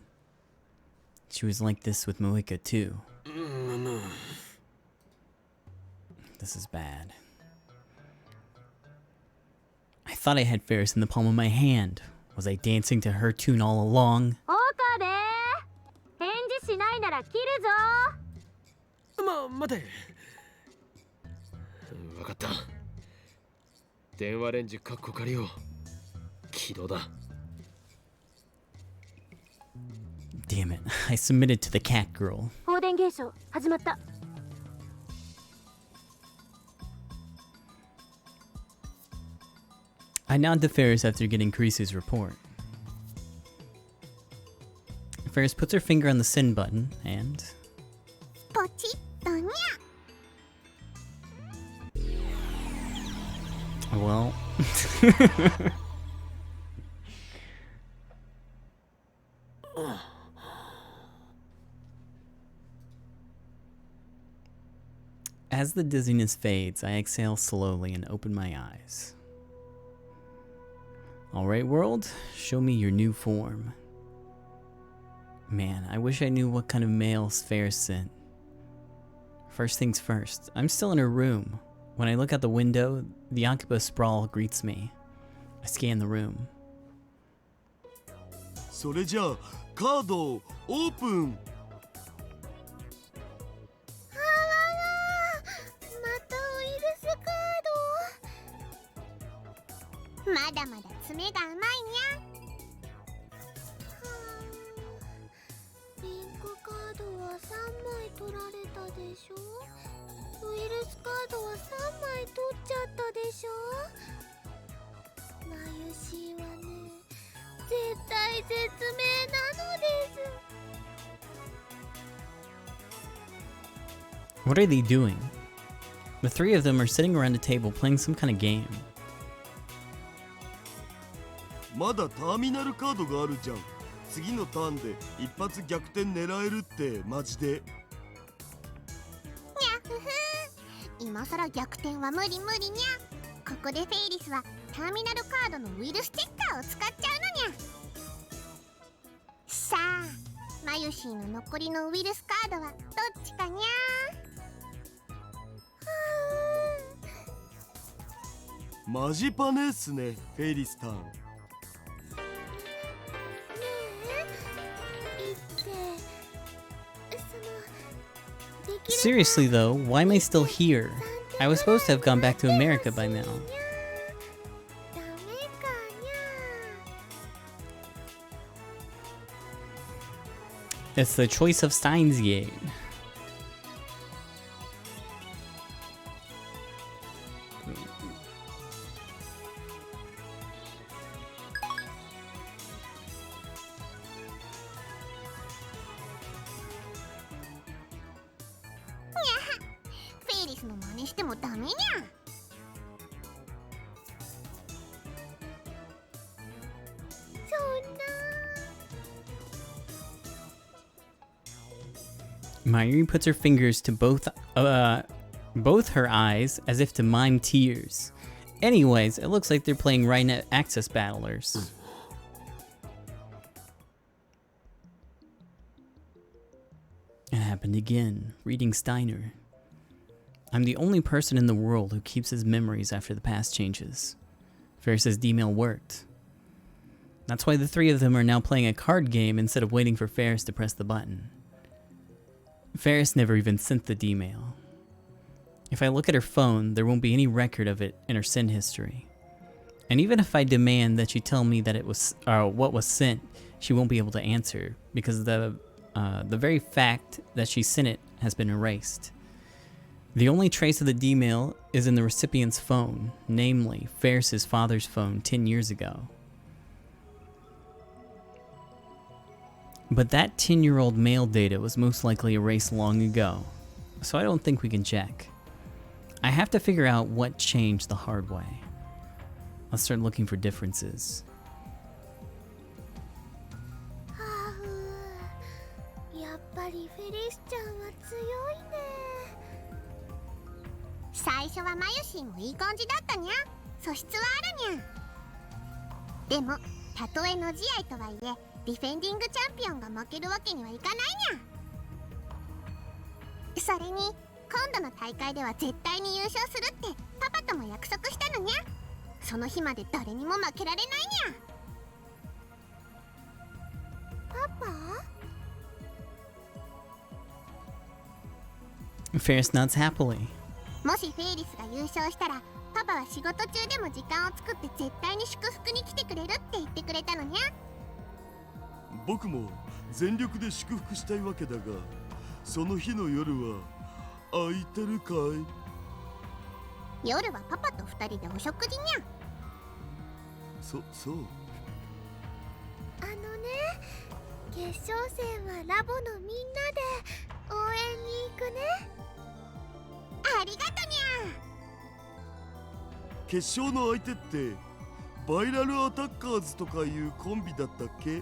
She was like this with Moika too. This is bad. I thought I had Ferris in the palm of my hand. Was I dancing to her tune all along? 岡部、返事しないなら切るぞ。待て。分かった。電話レンジカッコ仮を起動だ。Damn it, I submitted to the cat girl. 放電現象始まった。I nod to Ferris after getting Kurisu's report. Ferris puts her finger on the send button and... ポチッとにゃ。 Well... As the dizziness fades, I exhale slowly and open my eyes. Alright, world, show me your new form. Man, I wish I knew what kind of mail Ferris sent. First things first, I'm still in her room. When I look out the window, the octopus sprawl greets me. I scan the room. それじゃあカードをオープン。あらら、またウイルスカード。まだまだ爪が甘いにゃ。リンクカードは3枚取られたでしょ。ウイルスカードは3枚取っちゃったでしょ。マユシーはね、絶対絶命なのです。 What are they doing? The three of them are sitting around a table playing some kind of game. まだターミナルカードがあるじゃん。次のターンで一発逆転狙えるってマジで。にゃふふ、今さら逆転は無理無理にゃ。ここでフェイリスはターミナルカードのウイルスチェッカーを使っちゃうのにゃ。さあ、マユシーの残りのウイルスカードはどっちかにゃ。マジパネっすね、フェイリスターン。 Seriously though, why am I still here? I was supposed to have gone back to America by now. It's the choice of Steins gate. Mayuri puts her fingers to both her eyes as if to mime tears. Anyways, it looks like they're playing Rhinet Access Battlers. It happened again, reading Steiner. I'm the only person in the world who keeps his memories after the past changes. Ferris's D-mail worked. That's why the three of them are now playing a card game instead of waiting for Ferris to press the button. Ferris never even sent the D-mail. If I look at her phone, there won't be any record of it in her send history. And even if I demand that she tell me that it was what was sent, she won't be able to answer because the very fact that she sent it has been erased. The only trace of the D-mail is in the recipient's phone, namely Ferris's father's phone 10 years ago. But that 10-year-old mail data was most likely erased long ago, so I don't think we can check. I have to figure out what changed the hard way. Let's start looking for differences. ハーフやっぱりフェリスちゃんは強いね。最初はマユシーもいい感じだったにゃ。素質はあるにゃ。でもたとえの試合とはいえディフェンディングチャンピオンが負けるわけにはいかないにゃ。それに今度の大会では絶対に優勝するってパパとも約束したのにゃ。その日まで誰にも負けられないにゃ。パパFerris nods happily. もしフェイリスが優勝したらパパは仕事中でも時間を作って絶対に祝福に来てくれるって言ってくれたのにゃ。僕も全力で祝福したいわけだが、その日の夜は空いてるかい？夜はパパと2人でお食事にゃ。そう。あのね、決勝戦はラボのみんなで応援に行くね。ありがとにゃ。決勝の相手ってバイラルアタッカーズとかいうコンビだったっけ？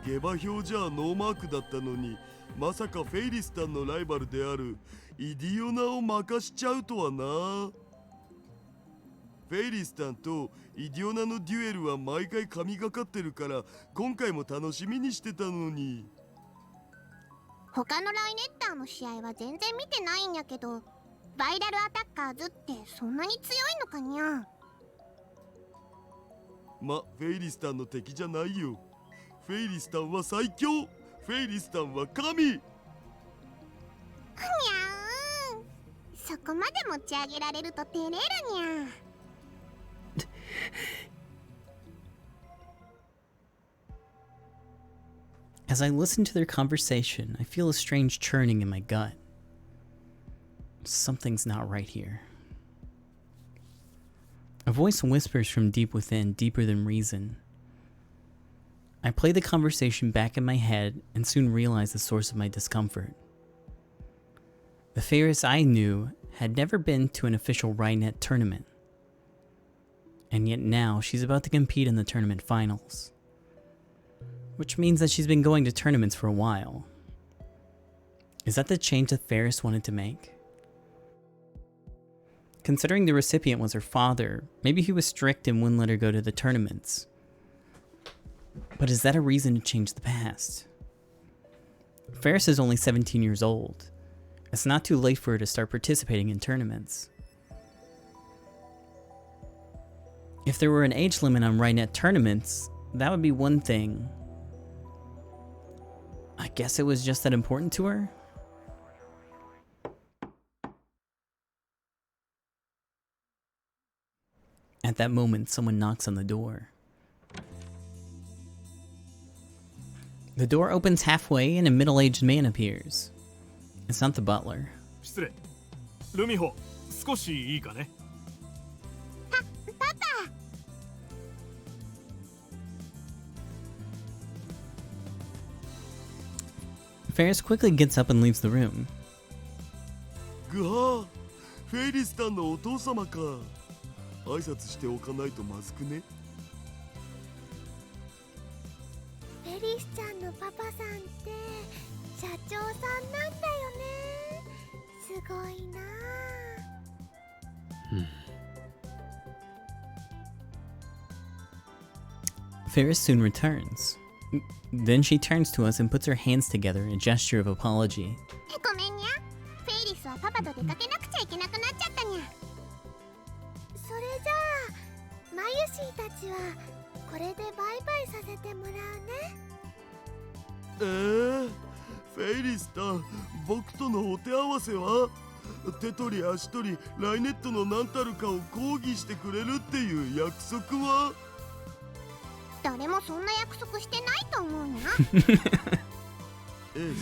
下馬評じゃノーマークだったのに、まさかフェイリスタンのライバルであるイディオナを任しちゃうとはな。フェイリスタンとイディオナのデュエルは毎回神がかってるから今回も楽しみにしてたのに。他のライネッターの試合は全然見てないんやけど、バイラルアタッカーズってそんなに強いのかにゃ。フェイリスタンの敵じゃないよ。フェイリスタンは最強。フェイリスタンは神。にゃーん、そこまで持ち上げられると照れるにゃ。As I listen to their conversation, I feel a strange churning in my gut. Something's not right here. A voice whispers from deep within, deeper than reason. I play the conversation back in my head and soon realize the source of my discomfort. The Ferris I knew had never been to an official Rynet tournament. And yet now she's about to compete in the tournament finals. Which means that she's been going to tournaments for a while. Is that the change that Ferris wanted to make? Considering the recipient was her father, maybe he was strict and wouldn't let her go to the tournaments. But is that a reason to change the past? Ferris is only 17 years old. It's not too late for her to start participating in tournaments. If there were an age limit on Rynet tournaments, that would be one thing. I guess it was just that important to her? At that moment, someone knocks on the door. The door opens halfway and a middle-aged man appears. It's not the butler. 失礼。ルミホ、少しいいかね。パパ。Ferris quickly gets up and leaves the room. ぐはー、フェイリスタンのお父様か。挨拶しておかないとまずくね。フェリスちゃんのパパさんって社長さんなんだよね。すごいな。Ferris soon returns. Then she turns to us and puts her hands together in a gesture of apology. ごめんにゃ。フェイリスはパパかと出かけなくちゃいけなくなっちゃったにゃ。それじゃあマユシーたちはこれでバイバイさせてもらうね。フェイリスタン、僕とのお手合わせは手取り足取りライネットの何たるかを抗議してくれるっていう約束は？誰もそんな約束してないと思うにゃ。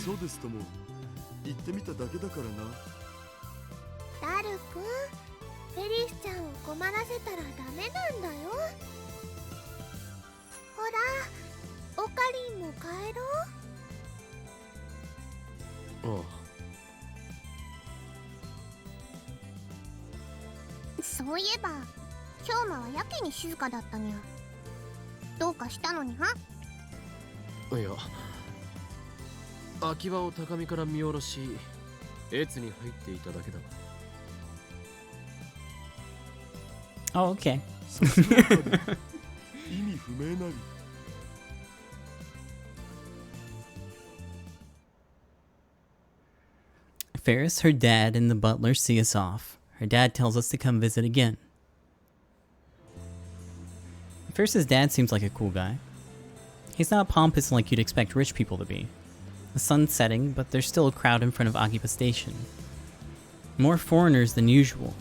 そうですとも。言ってみただけだからな。ダルくん、フェリスちゃんを困らせたらダメなんだよ。ほら、オカリンも帰ろう。ああ、そういえば今日はやけに静かだったにゃ。どうかしたのにゃ？いや、空き場を高みから見下ろし越に入っていただけだ。 Oh, okay. さすがかで意味不明なり。Ferris, her dad, and the butler see us off. Her dad tells us to come visit again. Ferris's dad seems like a cool guy. He's not pompous like you'd expect rich people to be. The sun's setting, but there's still a crowd in front of Akiba Station. More foreigners than usual.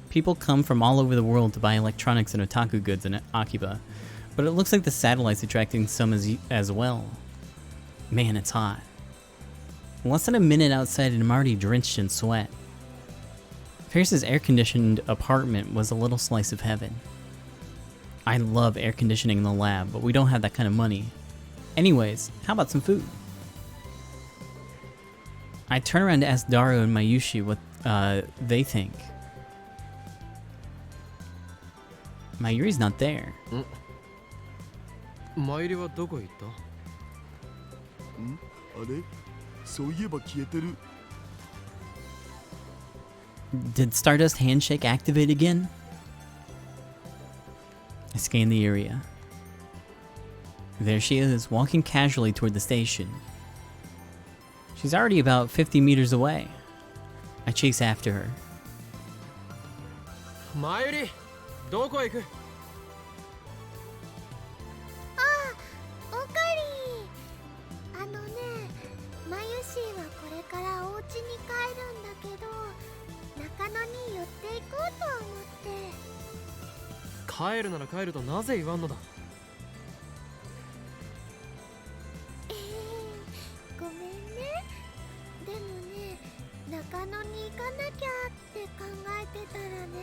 People come from all over the world to buy electronics and otaku goods in Akiba, but it looks like the satellite's attracting some as well. Man, it's hot. Less than a minute outside and I'm already drenched in sweat. Ferris's air-conditioned apartment was a little slice of heaven. I love air conditioning in the lab, but we don't have that kind of money. Anyways, how about some food? I turn around to ask Daru and Mayushi what they think. Mayuri's not there. マユリはどこへ行った？あれ、そういえば消えてる。Did Stardust Handshake activate again? I scan the area. There she is, walking casually toward the station. She's already about 50 meters away. I chase after her. マユリ、どこへ行く？オカリン、あのね、マユシーはこれからお家に帰るんだけど、中野に寄っていこうと思って。帰るなら帰るとなぜ言わんのだ？ごめんね。でもね、中野に行かなきゃって考えてたらね、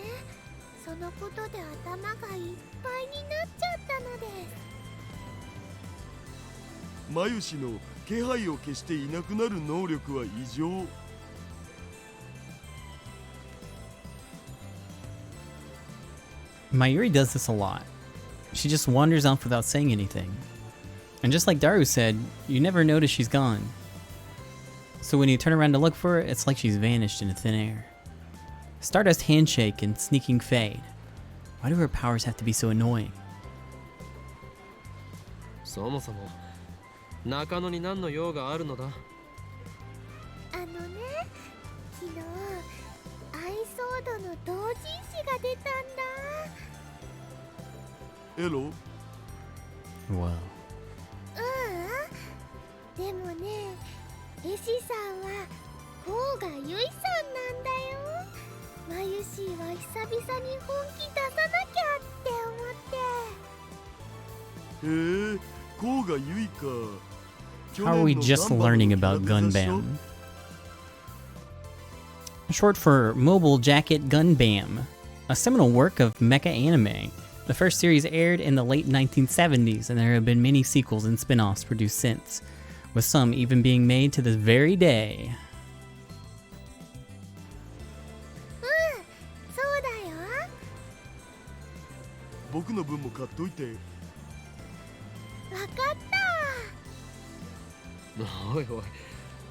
そのことで頭がいっぱいになっちゃったのです。マユシの気配を消していなくなる能力は異常。Mayuri does this a lot. She just wanders off without saying anything. And just like Daru said, you never notice she's gone. So when you turn around to look for her, it's like she's vanished into thin air. Stardust Handshake and Sneaking Fade. Why do her powers have to be so annoying? そもそも中野に何の用があるのだ？あのね、昨日アイソードの同人誌が出たんだ。エロ？ Wow. でもね、絵師さんは甲賀ゆいさんなんだよ。マユシーは久々に本気出さなきゃって思って。へえ、甲賀ゆいか。 How are we just learning about Gunbam? Short for Mobile Jacket Gunbam, a seminal work of mecha anime. The first series aired in the late 1970s, and there have been many sequels and spin-offs produced since, with some even being made to this very day. そうだよ。僕の分も買っといて。わかった。おいおい、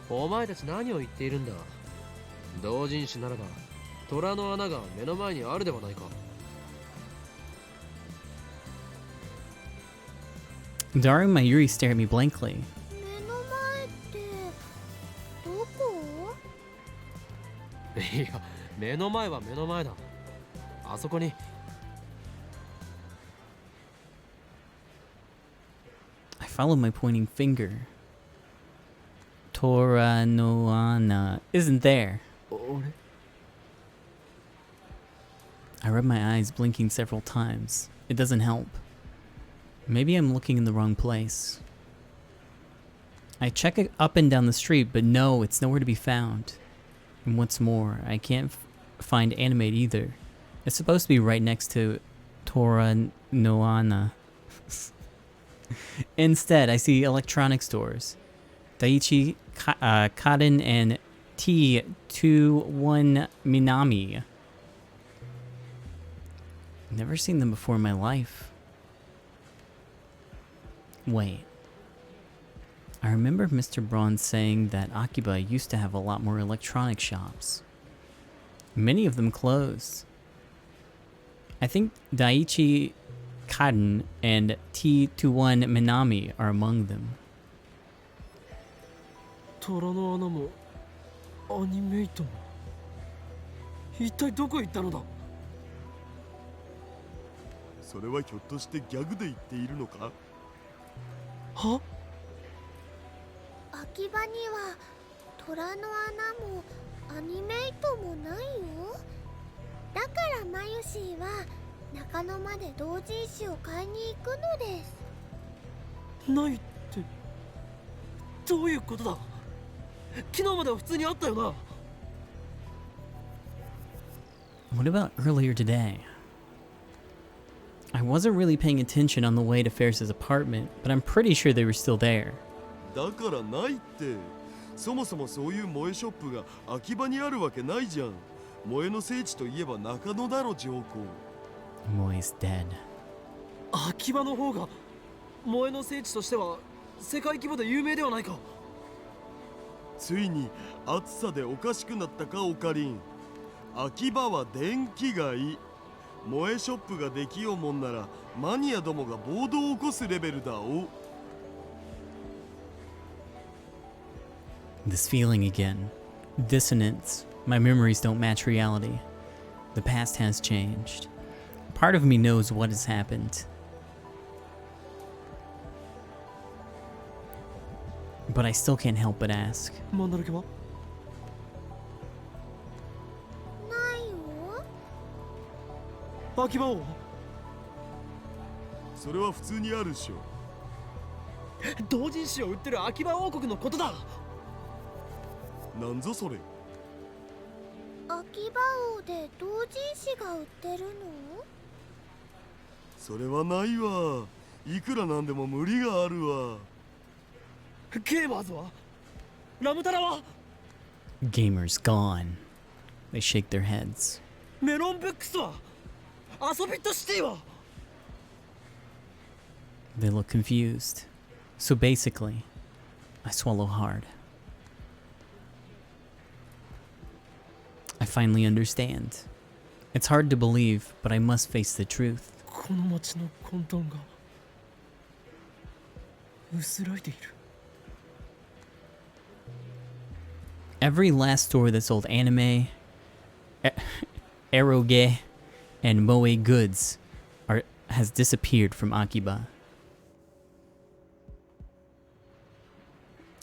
お前たち何を言っているんだ？同人誌ならば虎の穴が目の前にあるではないか。Daru and Mayuri stare at me blankly. 目の前ってどこ？いいや、目の前は目の前だ。あそこに。I follow my pointing finger. Tora no Ana isn't there. 俺 I rub my eyes, blinking several times. It doesn't help. Maybe I'm looking in the wrong place. I check it up and down the street, but no, it's nowhere to be found. And what's more, I can't find Animate either. It's supposed to be right next to Tora no Ana. Instead, I see electronic stores. Daiichi Kaden and T21 Minami. Never seen them before in my life. Wait. I remember Mr. Braun saying that Akiba used to have a lot more electronic shops. Many of them closed. I think Daiichi Kaden and T21 Minami are among them. 虎の穴もアニメイトも一体どこ行ったのだ。それはひょっとしてギャグで言っているのか？は？秋葉には虎の穴もアニメイトもないよ。だからマユシーは中野まで同人誌を買いに行くのです。ないってどういうことだ。昨日までは普通にあったよな。What about earlier today? I wasn't really paying attention on the way to Ferris's apartment, but I'm pretty sure they were still there. だからないって。そもそもそういう萌えショップが秋葉にあるわけないじゃん。萌えの聖地といえば中野だろ、上皇。Moe's dead. 秋葉の方が萌えの聖地としては世界規模で有名ではないか。ついに暑さでおかしくなったか、オカリン。秋葉は電気街。萌えショップができようもんならマニアどもが暴動を起こすレベルだお。This feeling again. Dissonance. My memories don't match reality. The past has changed. Part of me knows what has happened. But I still can't help but ask. マンダラケはないよ。秋葉王。それは普通にあるっしょ。同人誌を売ってる秋葉王国のことだ。なんぞそれ。秋葉王で同人誌が売ってるの？それはないわ。いくらなんでも無理があるわ。ゲーマーズはラムタラは Gamers gone. They shake their heads. メロンブックスは遊びットシティは They look confused. So basically, I swallow hard. I finally understand. It's hard to believe, but I must face the truth. この街の混沌が薄らいでいる。Every last store that sold anime, eroge, and moe goods has disappeared from Akiba.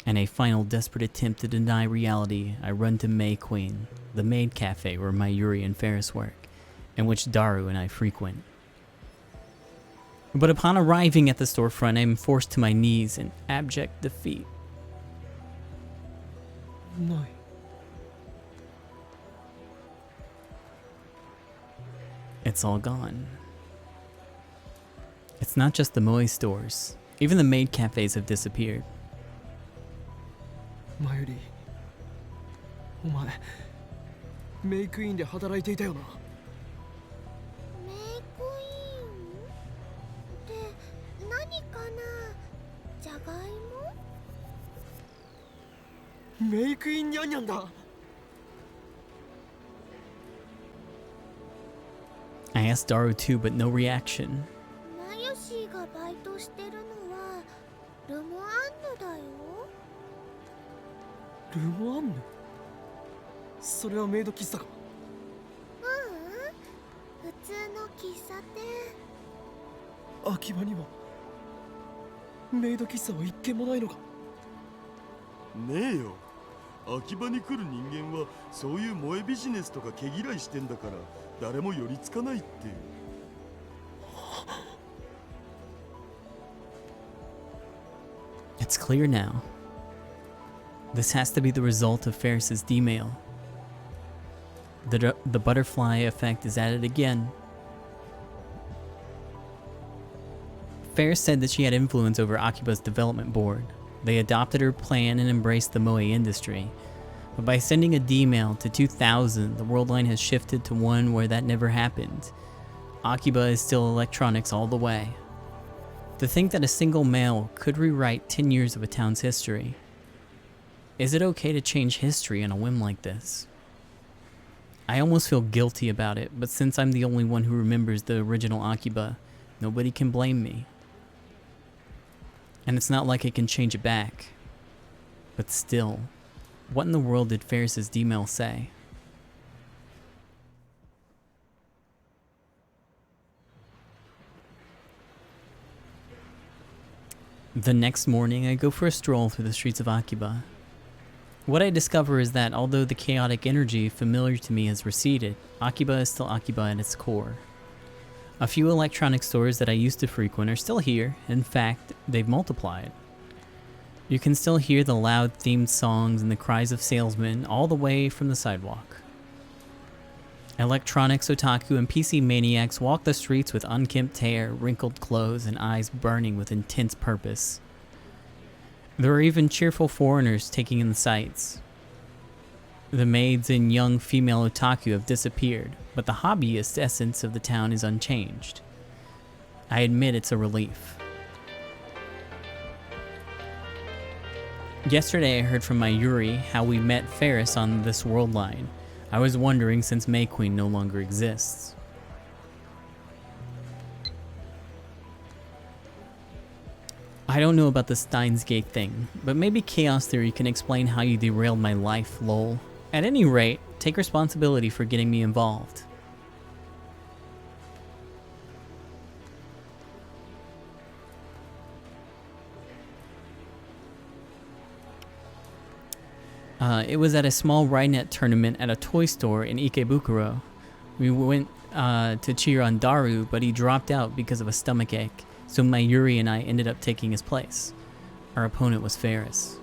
In a final desperate attempt to deny reality, I run to May Queen, the maid cafe where Mayuri and Ferris work, and which Daru and I frequent. But upon arriving at the storefront, I am forced to my knees in abject defeat. ない。It's all gone. It's not just the moe stores. Even the maid cafes have disappeared. マユリ、お前メイクインで働いていたよな。メイクインって何かな？じゃがいも？メイクインニャンニャンだ。I asked Daru too, but no reaction. マユシーがバイトしてるのはルモアンヌだよ。ルモアンヌ。それはメイド喫茶か。普通の喫茶店。秋葉にはメイド喫茶は一軒もないのか。ねえよ。秋葉に来る人間はそういう萌えビジネスとか毛嫌いしてんだから誰も寄りつかないって。It's clear now. This has to be the result of Ferris's D-mail. The butterfly effect is at it again. Ferris said that she had influence over Akiba's development board. They adopted her plan and embraced the moe industry. But by sending a D-mail to 2000, the world line has shifted to one where that never happened. Akiba is still electronics all the way. To think that a single mail could rewrite 10 years of a town's history. Is it okay to change history on a whim like this? I almost feel guilty about it, but since I'm the only one who remembers the original Akiba, nobody can blame me. And it's not like I can change it back. But still, what in the world did Ferris's D-mail say? The next morning, I go for a stroll through the streets of Akiba. What I discover is that although the chaotic energy familiar to me has receded, Akiba is still Akiba at its core. A few electronic stores that I used to frequent are still here. In fact, they've multiplied. You can still hear the loud themed songs and the cries of salesmen all the way from the sidewalk. Electronics, otaku, and PC maniacs walk the streets with unkempt hair, wrinkled clothes, and eyes burning with intense purpose. There are even cheerful foreigners taking in the sights. The maids and young female otaku have disappeared, but the hobbyist essence of the town is unchanged. I admit it's a relief. Yesterday I heard from Mayuri how we met Ferris on this world line. I was wondering since May Queen no longer exists. I don't know about the Steins Gate thing, but maybe Chaos Theory can explain how you derailed my life, lol. At any rate, take responsibility for getting me involved. It was at a small Rainet tournament at a toy store in Ikebukuro. We went to cheer on Daru, but he dropped out because of a stomachache, so Mayuri and I ended up taking his place. Our opponent was Ferris.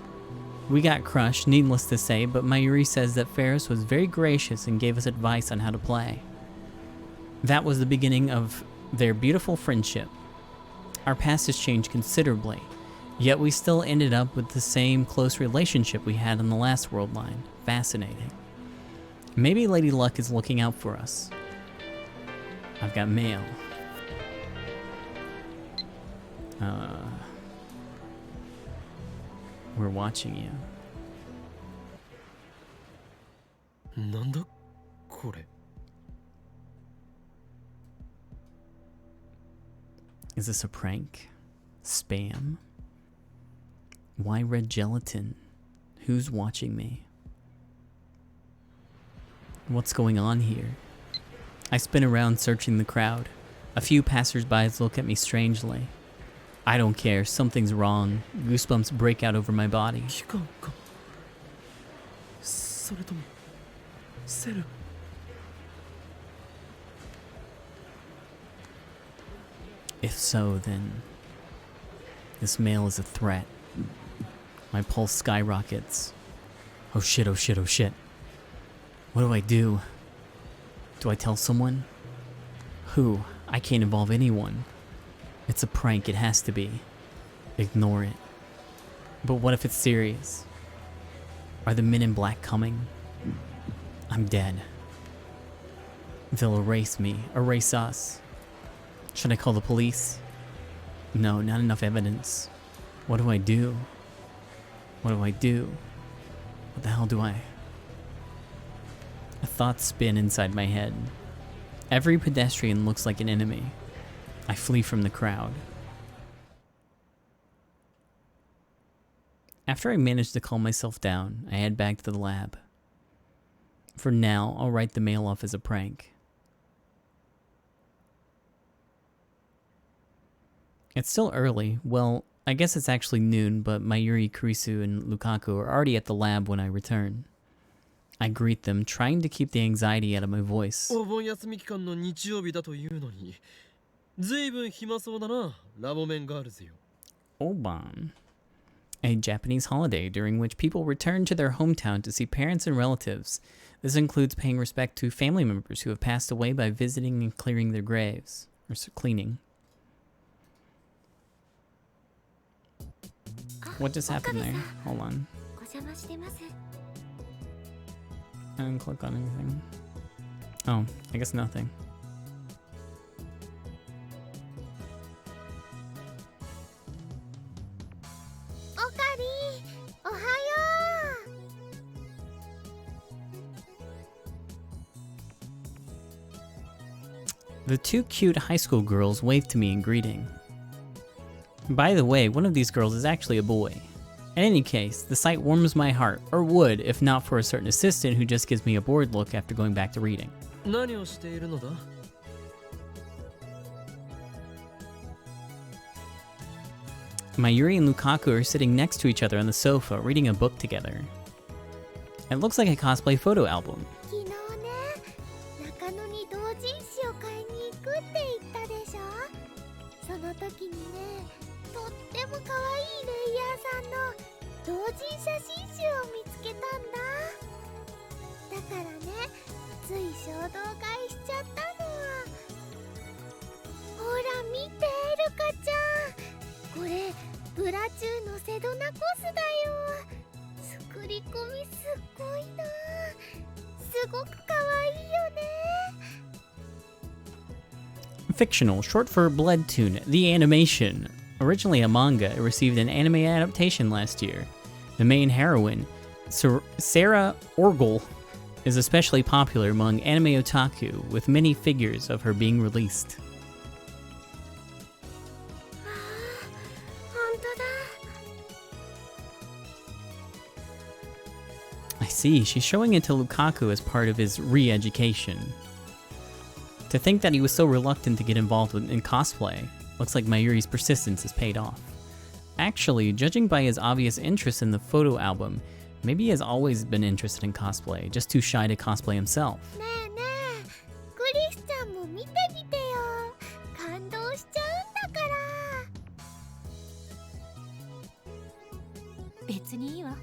We got crushed, needless to say, but Mayuri says that Ferris was very gracious and gave us advice on how to play. That was the beginning of their beautiful friendship. Our past has changed considerably, yet we still ended up with the same close relationship we had on the last world line. Fascinating. Maybe Lady Luck is looking out for us. I've got mail. We're watching you. なんだこれ。 Is this a prank? Spam? Why red gelatin? Who's watching me? What's going on here? I spin around searching the crowd. A few passersby look at me strangely. I don't care, something's wrong. Goosebumps break out over my body. 期間か。それともセル。 If so, then this mail is a threat. My pulse skyrockets. Oh shit, oh shit, oh shit. What do I do? Do I tell someone? Who? I can't involve anyone. It's a prank, it has to be. Ignore it. But what if it's serious? Are the men in black coming? I'm dead. They'll erase me, erase us. Should I call the police? No, not enough evidence. What do I do? What do I do? What the hell do I... Thoughts spin inside my head. Every pedestrian looks like an enemy. I flee from the crowd. After I manage to calm myself down, I head back to the lab. For now, I'll write the mail off as a prank. It's still early. Well, I guess it's actually noon, but Mayuri, Kurisu, and Lukaku are already at the lab when I return. I greet them, trying to keep the anxiety out of my voice. お盆休み期間の日曜日だというのに、ずいぶん暇そうだな、ラボメンガールズよ。 Obon. A Japanese holiday during which people return to their hometown to see parents and relatives. This includes paying respect to family members who have passed away by visiting and clearing their graves. Or cleaning. What just happened there? Hold on. お邪魔してます。 I didn't click on anything. Oh, I guess nothing. Okari, ohayo. The two cute high school girls wave to me in greeting. By the way, one of these girls is actually a boy. In any case, the sight warms my heart, or would if not for a certain assistant who just gives me a bored look after going back to reading. 何をしているのだ? Mayuri and Lukaku are sitting next to each other on the sofa, reading a book together. It looks like a cosplay photo album. 昨日ね、中野に同人誌を買いに行くって言ったでしょ。その時にね、とっても可愛いレイヤーさんの同人写真集を見つけたんだ。だからね、つい衝動買いしちゃったの。ほら見て、ルカちゃん。これブラチューのセドナコスだよ。作り込みすっごいな。すごく可愛いよね。 Fictional, short for Bloodtoon, the animation. Originally a manga, it received an anime adaptation last year. The main heroine, Sarah Orgel, is especially popular among anime otaku, with many figures of her being released. 本当だ。 I see, she's showing it to Lukaku as part of his re-education. To think that he was so reluctant to get involved in cosplay, looks like Mayuri's persistence has paid off. Actually, judging by his obvious interest in the photo album, maybe he has always been interested in cosplay, just too shy to cosplay himself. ねえねえ、クリスちゃんも見てみてよ。感動しちゃうんだから。別にいいわ。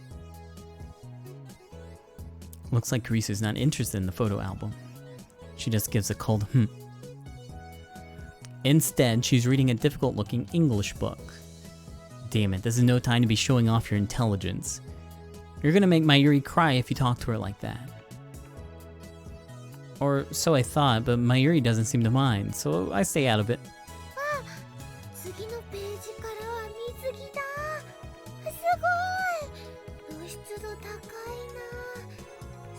Looks like Kurisu's not interested in the photo album. She just gives a cold hmm. Instead, she's reading a difficult-looking English book. Damn it, this is no time to be showing off your intelligence. You're gonna make Mayuri cry if you talk to her like that. Or so I thought, but Mayuri doesn't seem to mind, so I stay out of it. あ、次のページからは水着だ。すごい。露出度高いな。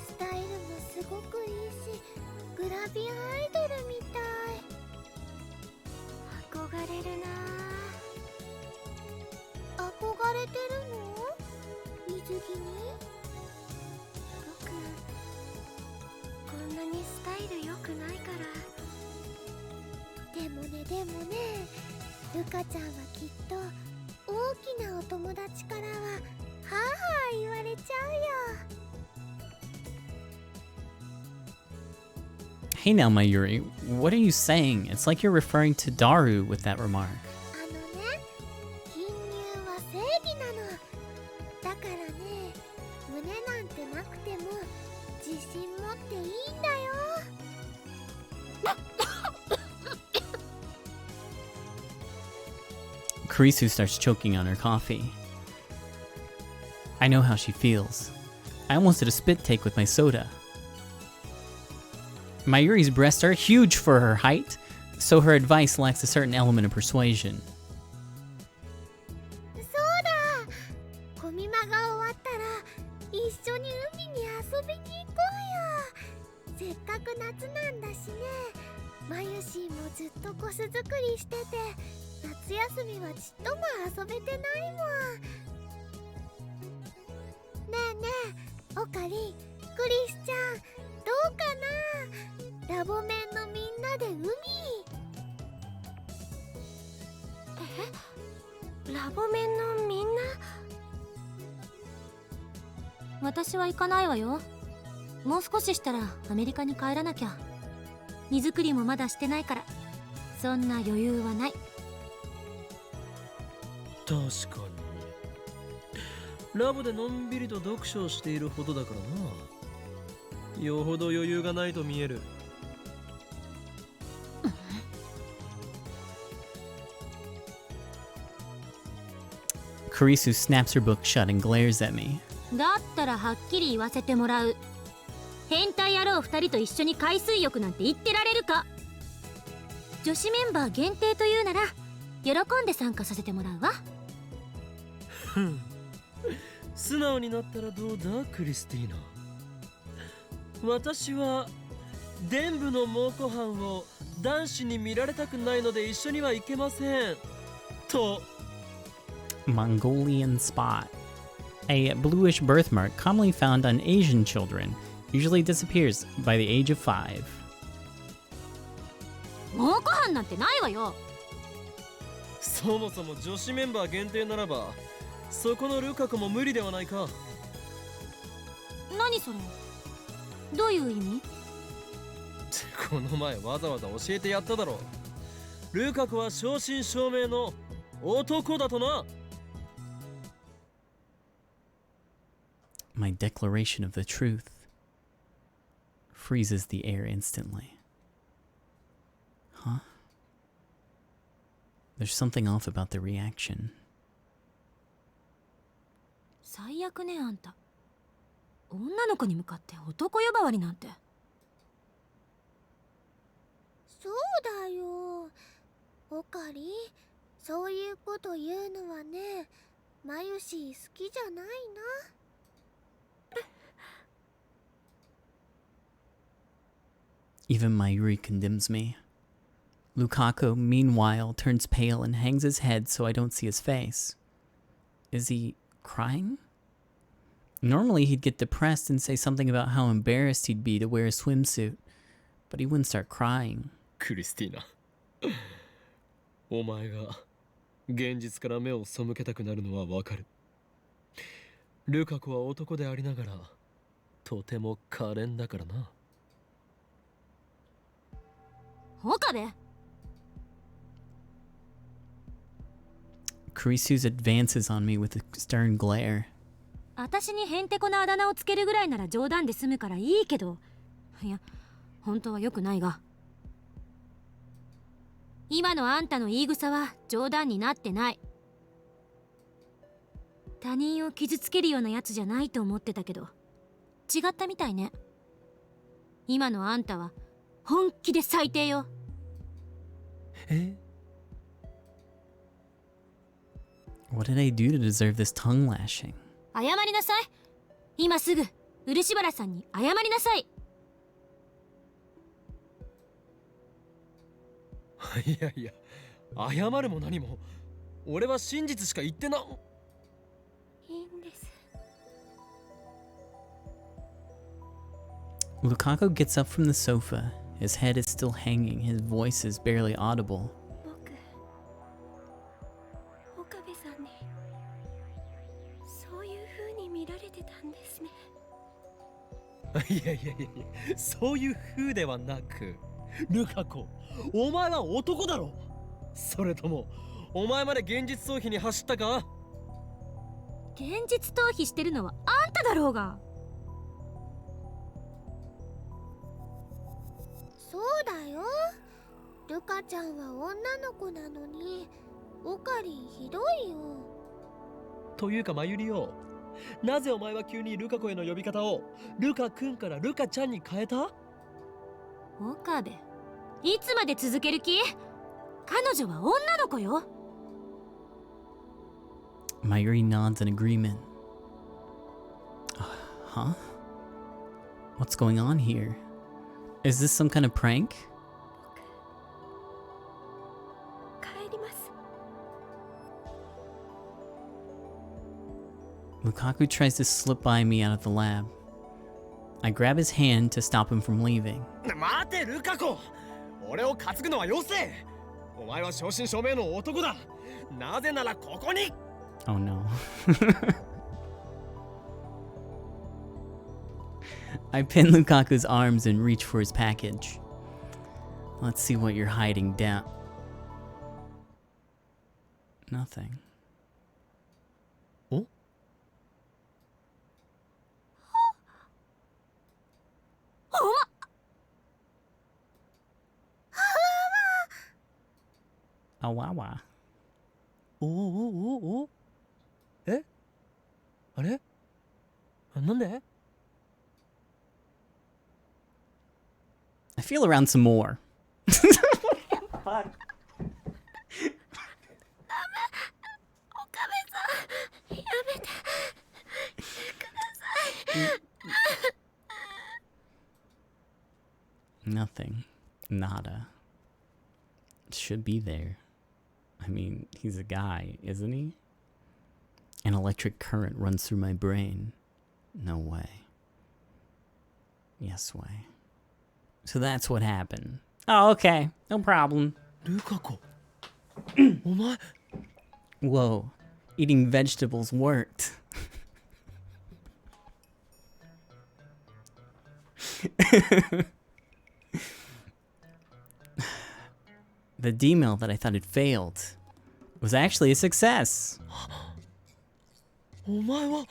スタイルもすごくいいし、グラビアアイドルみたい。憧れるな。憧れてるの？水着に？僕、こんなにスタイル良くないから。でもね、ルカちゃんはきっと大きなお友達からははあはあ言われちゃうよ。 Hey now, Mayuri, what are you saying? It's like you're referring to Daru with that remark. あのね、貧乳は正義なの。だからね、胸なんてなくても自信持っていいんだよ。 Kurisu starts choking on her coffee. I know how she feels. I almost did a spit take with my soda. Mayuri's breasts are huge for her height, so her advice lacks a certain element of persuasion. そうだ。コミマが終わったら一緒に海に遊びに行こうよ。せっかく夏なんだしね。マユシーもずっとコス作りしてて、夏休みはちっとも遊べてないもん。ねえねえ、オカリ、クリスちゃん、どうかな。ラボメンのみんなで海。ラボメンのみんな。私は行かないわよ。もう少ししたらアメリカに帰らなきゃ。荷造りもまだしてないから、そんな余裕はない。確かにラボでのんびりと読書をしているほどだからな。よほど余裕がないと見える。Kurisu snaps her book shut and glares at me. だったらはっきり言わせてもらう。変態野郎2人と一緒に海水浴なんて言ってられるか。女子メンバー限定というなら喜んで参加させてもらうわ。素直になったらどうだクリスティーナ。私は伝部の猛虎犯を男子に見られたくないので一緒には行けませんと。 Mongolian spot. A bluish birthmark commonly found on Asian children usually disappears by the age of 5. 猛虎犯なんてないわよ。そもそも女子メンバー限定ならばそこのルカ子も無理ではないか。何それ、どういう意味？この前わざわざ教えてやっただろう。ルカ子は正真正銘の男だとな。My declaration of the truth freezes the air instantly. Huh? There's something off about the reaction. 最悪ね、あんた。女の子に向かって男呼ばわりなんて。そうだよ、オカリ。そういうこと言うのはね、マユシ好きじゃないな。Even Mayuri condemns me. Lukaku, meanwhile, turns pale and hangs his head so I don't see his face. Is he crying? Normally he'd get depressed and say something about how embarrassed he'd be to wear a swimsuit, but he wouldn't start crying. クリスティーナ、お前が現実から目を背けたくなるのはわかる。ルカ子は男でありながらとても可憐だからな。岡部。Kurisu's advances on me with a stern glare. 私にへんてこなあだ名をつけるぐらいなら冗談で済むからいいけど、いや本当は良くないが、今のあんたの言い草は冗談になってない。他人を傷つけるようなやつじゃないと思ってたけど違ったみたいね。今のあんたは本気で最低よ。え？ What did I do to deserve this tongue lashing? 謝りなさい。今すぐ漆原さんに謝りなさい。いやいや、謝るも何も俺は真実しか言ってな。いいんです。 Lukaku gets up from the sofa. His head is still hanging. His voice is barely audible. 僕、岡部さんにそういう風に見られてたんですね。いやいやいやいや、そういう風ではなく、ルカ子、お前は男だろ。それともお前まで現実逃避に走ったか？現実逃避してるのはあんただろうが。そうだよ、ルカちゃんは女の子なのにオカリひどいよ。というかマユリよ、なぜお前は急にルカ子への呼び方をルカくんからルカちゃんに変えた？岡部、いつまで続ける気？彼女は女の子よ。Mayuri nods in agreement. Huh? What's going on here? Is this some kind of prank? 帰ります。 Lukaku tries to slip by me out of the lab. I grab his hand to stop him from leaving. 待てルカ子、俺を担ぐのはよせ。お前は正真正銘の男だ。なぜならここに。 Oh no. I pin Lukaku's arms and reach for his package. Let's see what you're hiding down. Nothing. Oh? Awawa. おおおおおえあれなんで I feel around some more. Nothing. Nada. Should be there. I mean, he's a guy, isn't he? An electric current runs through my brain. No way. Yes way. So that's what happened. Oh, okay. No problem. ルカ子お前 Whoa. Eating vegetables worked. The D-mail that I thought had failed was actually a success. お前は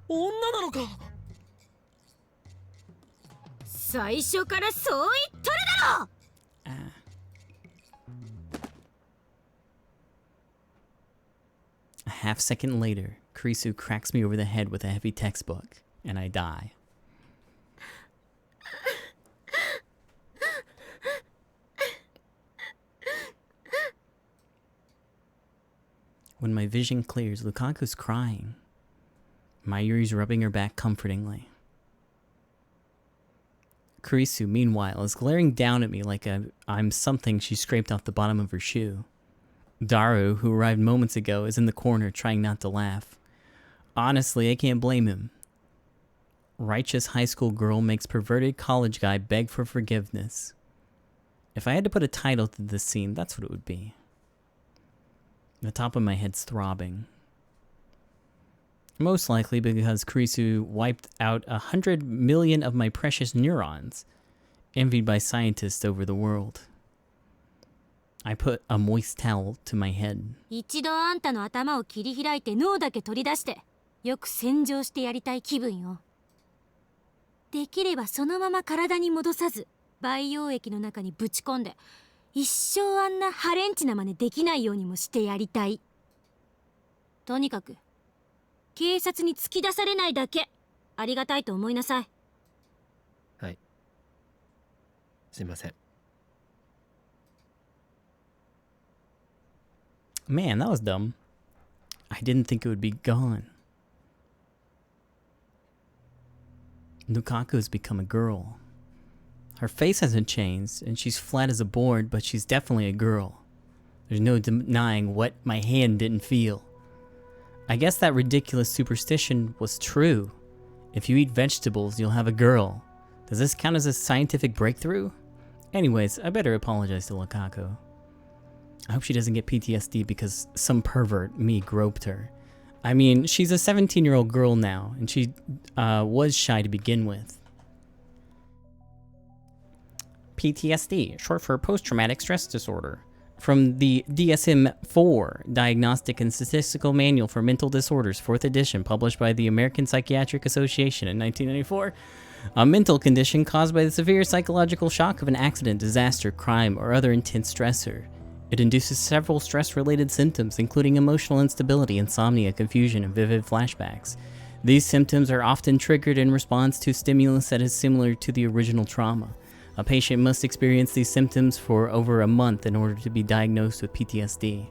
女なのか最初からそう言っとるだろ A half second later, Kurisu cracks me over the head with a heavy textbook, and I die. When my vision clears, Lukaku's crying. Mayuri's rubbing her back comfortingly. Kurisu, meanwhile, is glaring down at me like I'm something she scraped off the bottom of her shoe. Daru, who arrived moments ago, is in the corner trying not to laugh. Honestly, I can't blame him. Righteous high school girl makes perverted college guy beg for forgiveness. If I had to put a title to this scene, that's what it would be. The top of my head's throbbing. Most likely because Kurisu wiped out 100 million of my precious neurons, envied by scientists over the world. I put a moist towel to my head. 一度あんたの頭を切り開いて脳だけ取り出してよく洗浄してやりたい気分よ。できればそのまま体に戻さず培養液の中にぶち込んで一生あんなハレンチな真似できないようにもしてやりたい。とにかく警察に突き出されないだけありがたいと思いなさい。はい。すいません。Man, that was dumb. I didn't think it would be gone. Lukaku has become a girl. Her face hasn't changed, and she's flat as a board, but she's definitely a girl. There's no denying what my hand didn't feel. I guess that ridiculous superstition was true. If you eat vegetables, you'll have a girl. Does this count as a scientific breakthrough? Anyways, I better apologize to Lukaku. I hope she doesn't get PTSD because some pervert, me, groped her. I mean, she's a 17-year-old girl now, and she was shy to begin with. PTSD, short for post-traumatic stress disorder. From the DSM-IV, Diagnostic and Statistical Manual for Mental Disorders, 4th edition, published by the American Psychiatric Association in 1994. A mental condition caused by the severe psychological shock of an accident, disaster, crime, or other intense stressor. It induces several stress-related symptoms, including emotional instability, insomnia, confusion, and vivid flashbacks. These symptoms are often triggered in response to stimulus that is similar to the original trauma. A patient must experience these symptoms for over a month in order to be diagnosed with PTSD.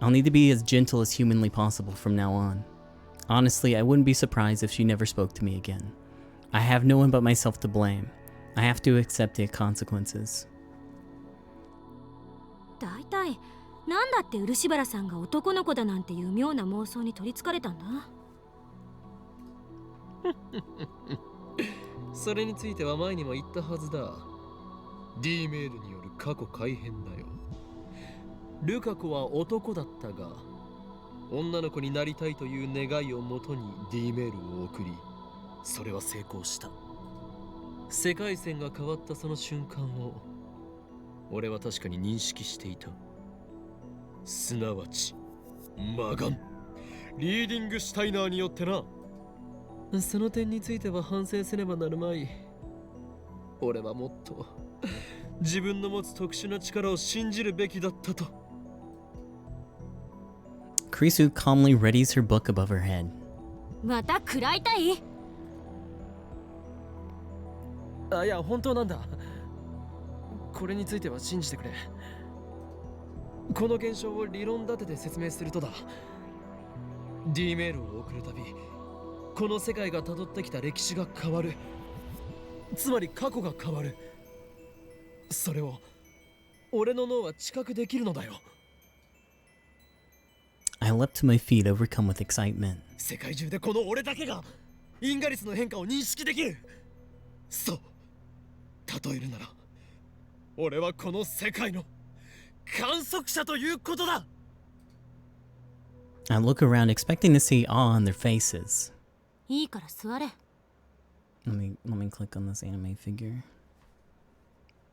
I'll need to be as gentle as humanly possible from now on. Honestly, I wouldn't be surprised if she never spoke to me again. I have no one but myself to blame. I have to accept the consequences. だいたいなんだって漆原さんが男の子だなんていう妙な妄想に取りつかれたんだ。それについては前にも言ったはずだ。 D メールによる過去改変だよ。ルカ子は男だったが、女の子になりたいという願いをもとに D メールを送り、それは成功した。世界線が変わったその瞬間を俺は確かに認識していた。すなわち魔眼リーディングシュタイナーによってな。その点については反省せねばなるまい。俺はもっと自分の持つ特殊な力を信じるべきだったと。Krisu calmly readies her book above her head. また食らいたい？あ、いや本当なんだ。これについては信じてくれ。この現象を理論立てて説明するとだ。D メールを送るたび、この世界が辿ってきた歴史が変わる。つまり過去が変わる。それを俺の脳は知覚できるのだよ。I leapt to my feet, overcome with excitement. 世界中でこの俺だけがインガリスの変化を認識できる。そう、例えるなら俺はこの世界の観測者ということだ。 I look around, expecting to see awe on their faces. いいから座れ。Let me click on this anime figure.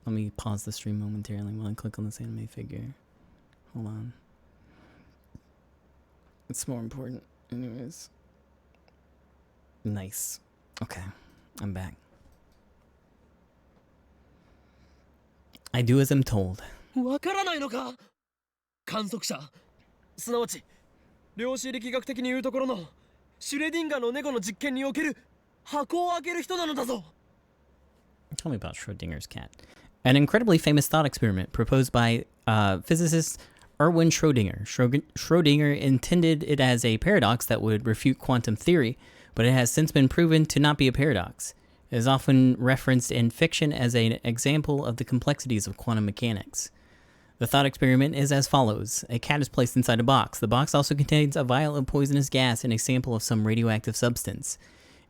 Let me pause the stream momentarily while I click on this anime figure. Hold on. It's more important. Anyways. Nice. Okay. I'm back. I do as I'm told. わからないのか？観測者、すなわち量子力学的に言うところのシュレディンガーの猫の実験における箱を開ける人なのだぞ。 Tell me about Schrodinger's cat. An incredibly famous thought experiment proposed by physicist Erwin Schrödinger. Schrödinger intended it as a paradox that would refute quantum theory, but it has since been proven to not be a paradox. It is often referenced in fiction as an example of the complexities of quantum mechanics. The thought experiment is as follows. A cat is placed inside a box. The box also contains a vial of poisonous gas and a sample of some radioactive substance.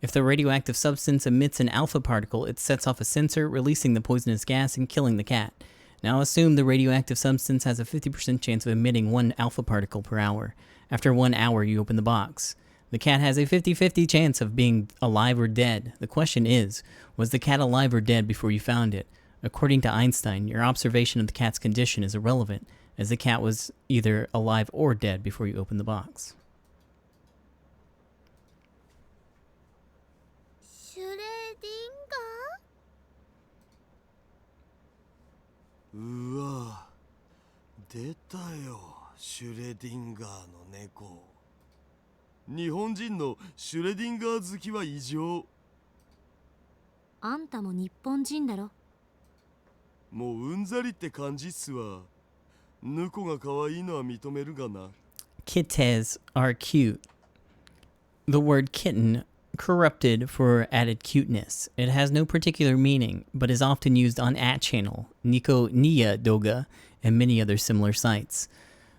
If the radioactive substance emits an alpha particle, it sets off a sensor, releasing the poisonous gas and killing the cat. Now assume the radioactive substance has a 50% chance of emitting 1 alpha particle per hour. After 1 hour, you open the box. The cat has a 50-50 chance of being alive or dead. The question is, was the cat alive or dead before you found it? According to Einstein, your observation of the cat's condition is irrelevant, as the cat was either alive or dead before you opened the box. シュレディンガー？うわ、出たよ、シュレディンガーの猫。日本人のシュレディンガー好きは異常。あんたも日本人だろ。もううんざりって感じっすわ。猫が可愛いのは認めるがな。Kittens are cute. The word kitten corrupted for added cuteness. It has no particular meaning, but is often used on @channel, Nico Nia Doga, and many other similar sites.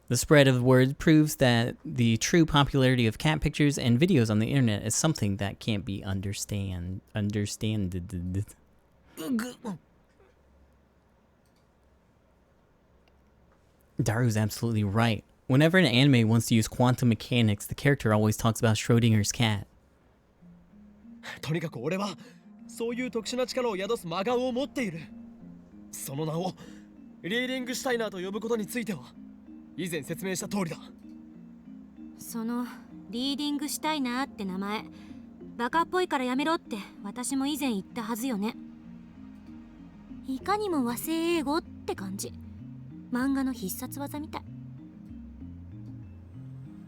The spread of the word proves that the true popularity of cat pictures and videos on the internet is something that can't be understood. Daru's absolutely right. Whenever an anime wants to use quantum mechanics, the character always talks about Schrodinger's cat. とにかく俺はそういう特殊な力を宿す魔眼を持っている。その名をリーディングシュタイナーと呼ぶことについては以前説明した通りだ。そのリーディングシュタイナーって名前、バカっぽいからやめろって私も以前言ったはずよね。いかにも和製英語って感じ。漫画の必殺技みたい。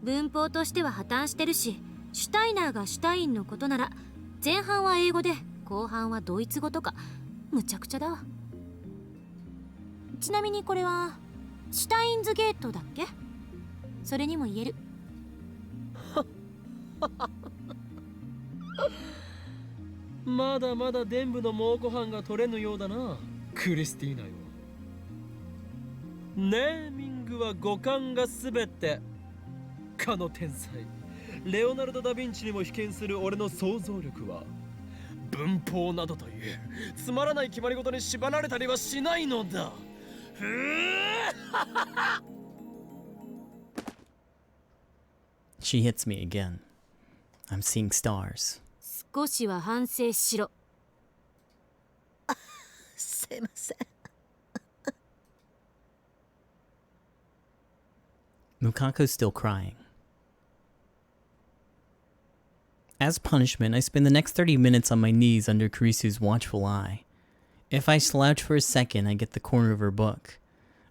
文法としては破綻してるし、シュタイナーがシュタインのことなら前半は英語で後半はドイツ語とか、むちゃくちゃだわ。ちなみにこれはシュタインズゲートだっけ？それにも言える。まだまだ伝部の猛虎犯が取れぬようだな、クリスティーナよ。ネーミングは五感がすべて。かの天才レオナルド・ダ・ヴィンチにも被験する俺の想像力は文法などというつまらない決まり事に縛られたりはしないのだ。She hits me again. I'm seeing stars. 少しは反省しろ。すいません。Lukaku's still crying. As punishment, I spend the next 30 minutes on my knees under Karisu's watchful eye. If I slouch for a second, I get the corner of her book.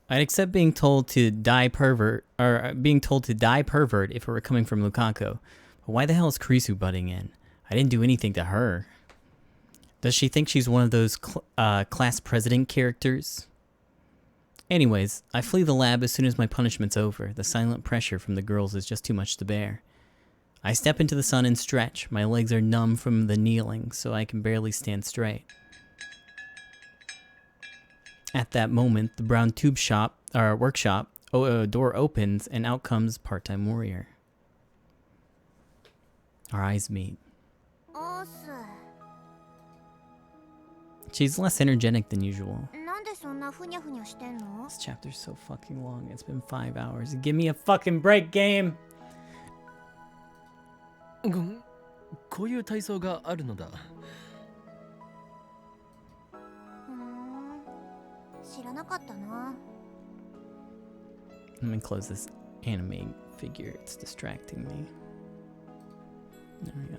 I'd accept being told to die pervert if it were coming from Lukaku. But why the hell is Karisu butting in? I didn't do anything to her. Does she think she's one of those class president characters? Anyways, I flee the lab as soon as my punishment's over. The silent pressure from the girls is just too much to bear. I step into the sun and stretch. My legs are numb from the kneeling, so I can barely stand straight. At that moment, the brown tube workshop door opens, and out comes part-time warrior. Our eyes meet. She's less energetic than usual. This chapter's so fucking long. It's been 5 hours. Give me a fucking break, game! こういう体操があるのだ。知らなかったな。Let me close this anime figure. It's distracting me. There we go.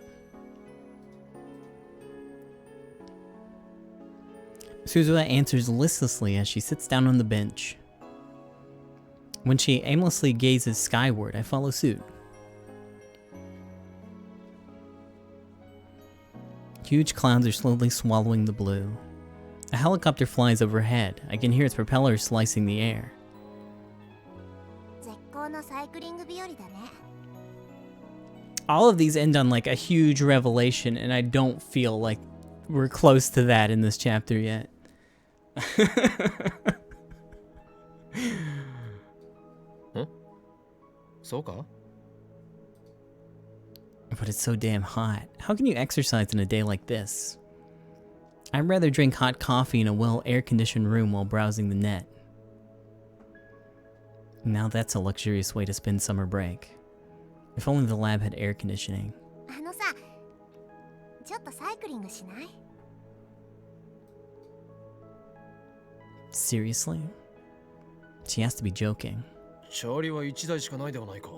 Suzuha answers listlessly as she sits down on the bench. When she aimlessly gazes skyward, I follow suit. Huge clouds are slowly swallowing the blue. A helicopter flies overhead. I can hear its propellers slicing the air. All of these end on like a huge revelation, and I don't feel like we're close to that in this chapter yet. Huh? そうか? But it's so damn hot. How can you exercise in a day like this? I'd rather drink hot coffee in a well air-conditioned room while browsing the net. Now that's a luxurious way to spend summer break. If only the lab had air conditioning. Seriously? She has to be joking. チャリは1台しかないではないか。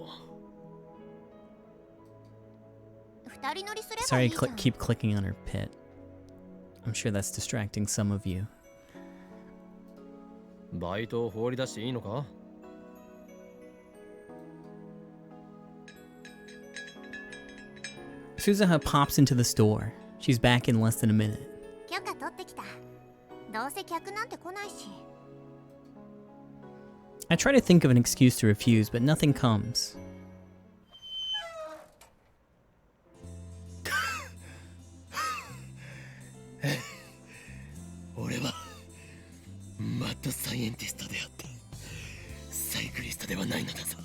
Sorry to keep clicking on her pit. I'm sure that's distracting some of you. バイトを放り出していいのか? Suzuha pops into the store. She's back in less than a minute. I try to think of an excuse to refuse, but nothing comes. 俺はマッドサイエンティストであってサイクリストではないのだぞ。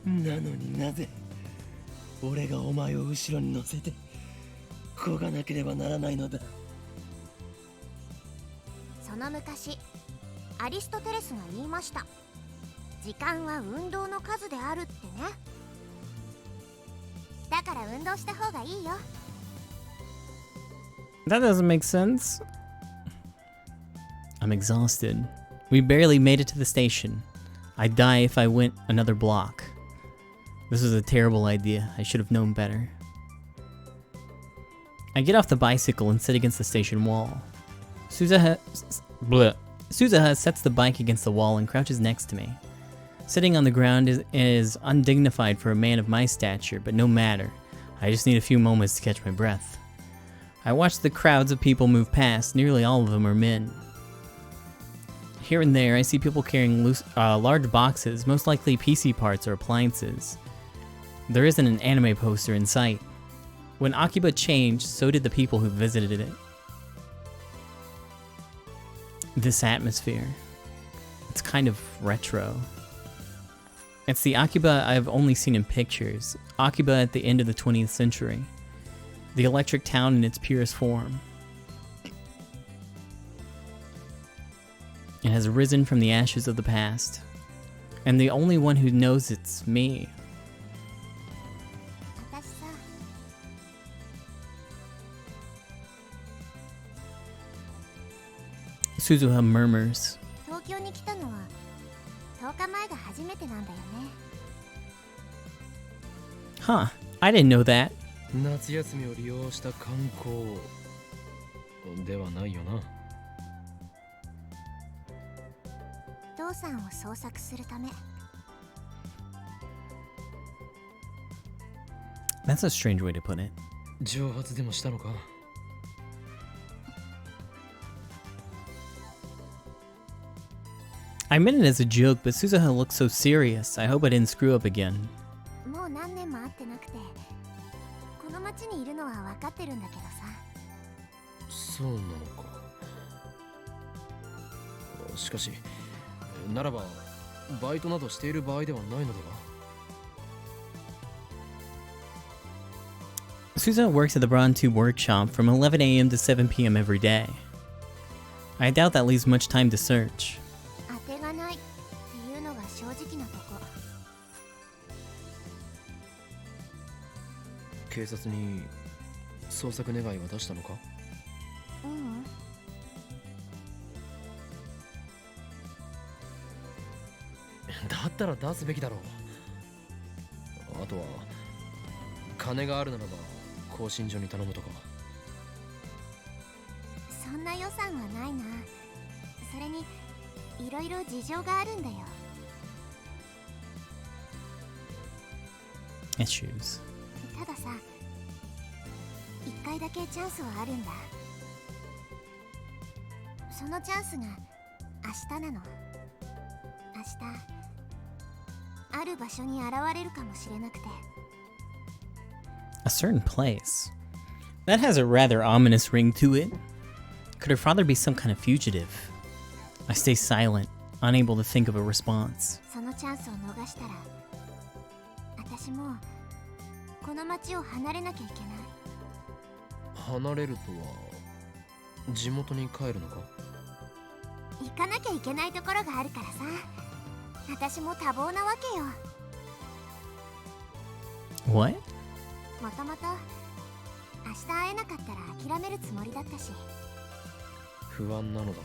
なのになぜ俺がお前を後ろに乗せて漕がなければならないのだ。その昔アリストテレスが言いました。時間は運動の数であるってね。だから運動した方がいいよ。 That doesn't make sense. I'm exhausted. We barely made it to the station. I'd die if I went another block. This was a terrible idea. I should have known better. I get off the bicycle and sit against the station wall. Suzuha sets the bike against the wall and crouches next to me. Sitting on the ground is undignified for a man of my stature, but no matter. I just need a few moments to catch my breath. I watch the crowds of people move past. Nearly all of them are men. Here and there, I see people carrying large boxes, most likely PC parts or appliances. There isn't an anime poster in sight. When Akiba changed, so did the people who visited it. This atmosphere. It's kind of retro. It's the Akiba I've only seen in pictures. Akiba at the end of the 20th century. The electric town in its purest form. It has risen from the ashes of the past. And the only one who knows it's me. 私さ、 Suzuha murmurs. 東京に来たのは10日前が初めてなんだよね。 Huh, I didn't know that. 夏休みを利用した観光ではないよな。父さんを捜索するため。 That's a strange way to put it. 蒸発でもしたのか。 I meant it as a joke, but Suzuha looks so serious. I hope I didn't screw up again. もう何年も会ってなくて、この町にいるのは分かってるんだけどさ。そうなのか。しかし、ならばバイトなどしている場合ではないのでは。 Suzuha works at the Bron 2 workshop from 11 a.m. to 7 p.m. every day. I doubt that leaves much time to search. 当てがないっていうのが正直なとこ。 警察に捜索願いは出したのか。 ううん。 だったら出すべきだろう。あとは金があるならば更新所に頼むとか。 そんな予算はないな。それにいろいろ事情があるんだよ。 Issues. たださ、一回だけチャンスはあるんだ。そのチャンスが明日なの。明日ある場所に現れるかもしれなくて。 A certain place. That has a rather ominous ring to it. Could her father be some kind of fugitive? I stay silent, unable to think of a response. そのチャンスを逃したら、私もうこの町を離れなきゃいけない。 離れるとは地元に帰るのか。 行かなきゃいけないところがあるからさ。私も多忙なわけよ。 What? もともと明日会えなかったら諦めるつもりだったし。 不安なのだ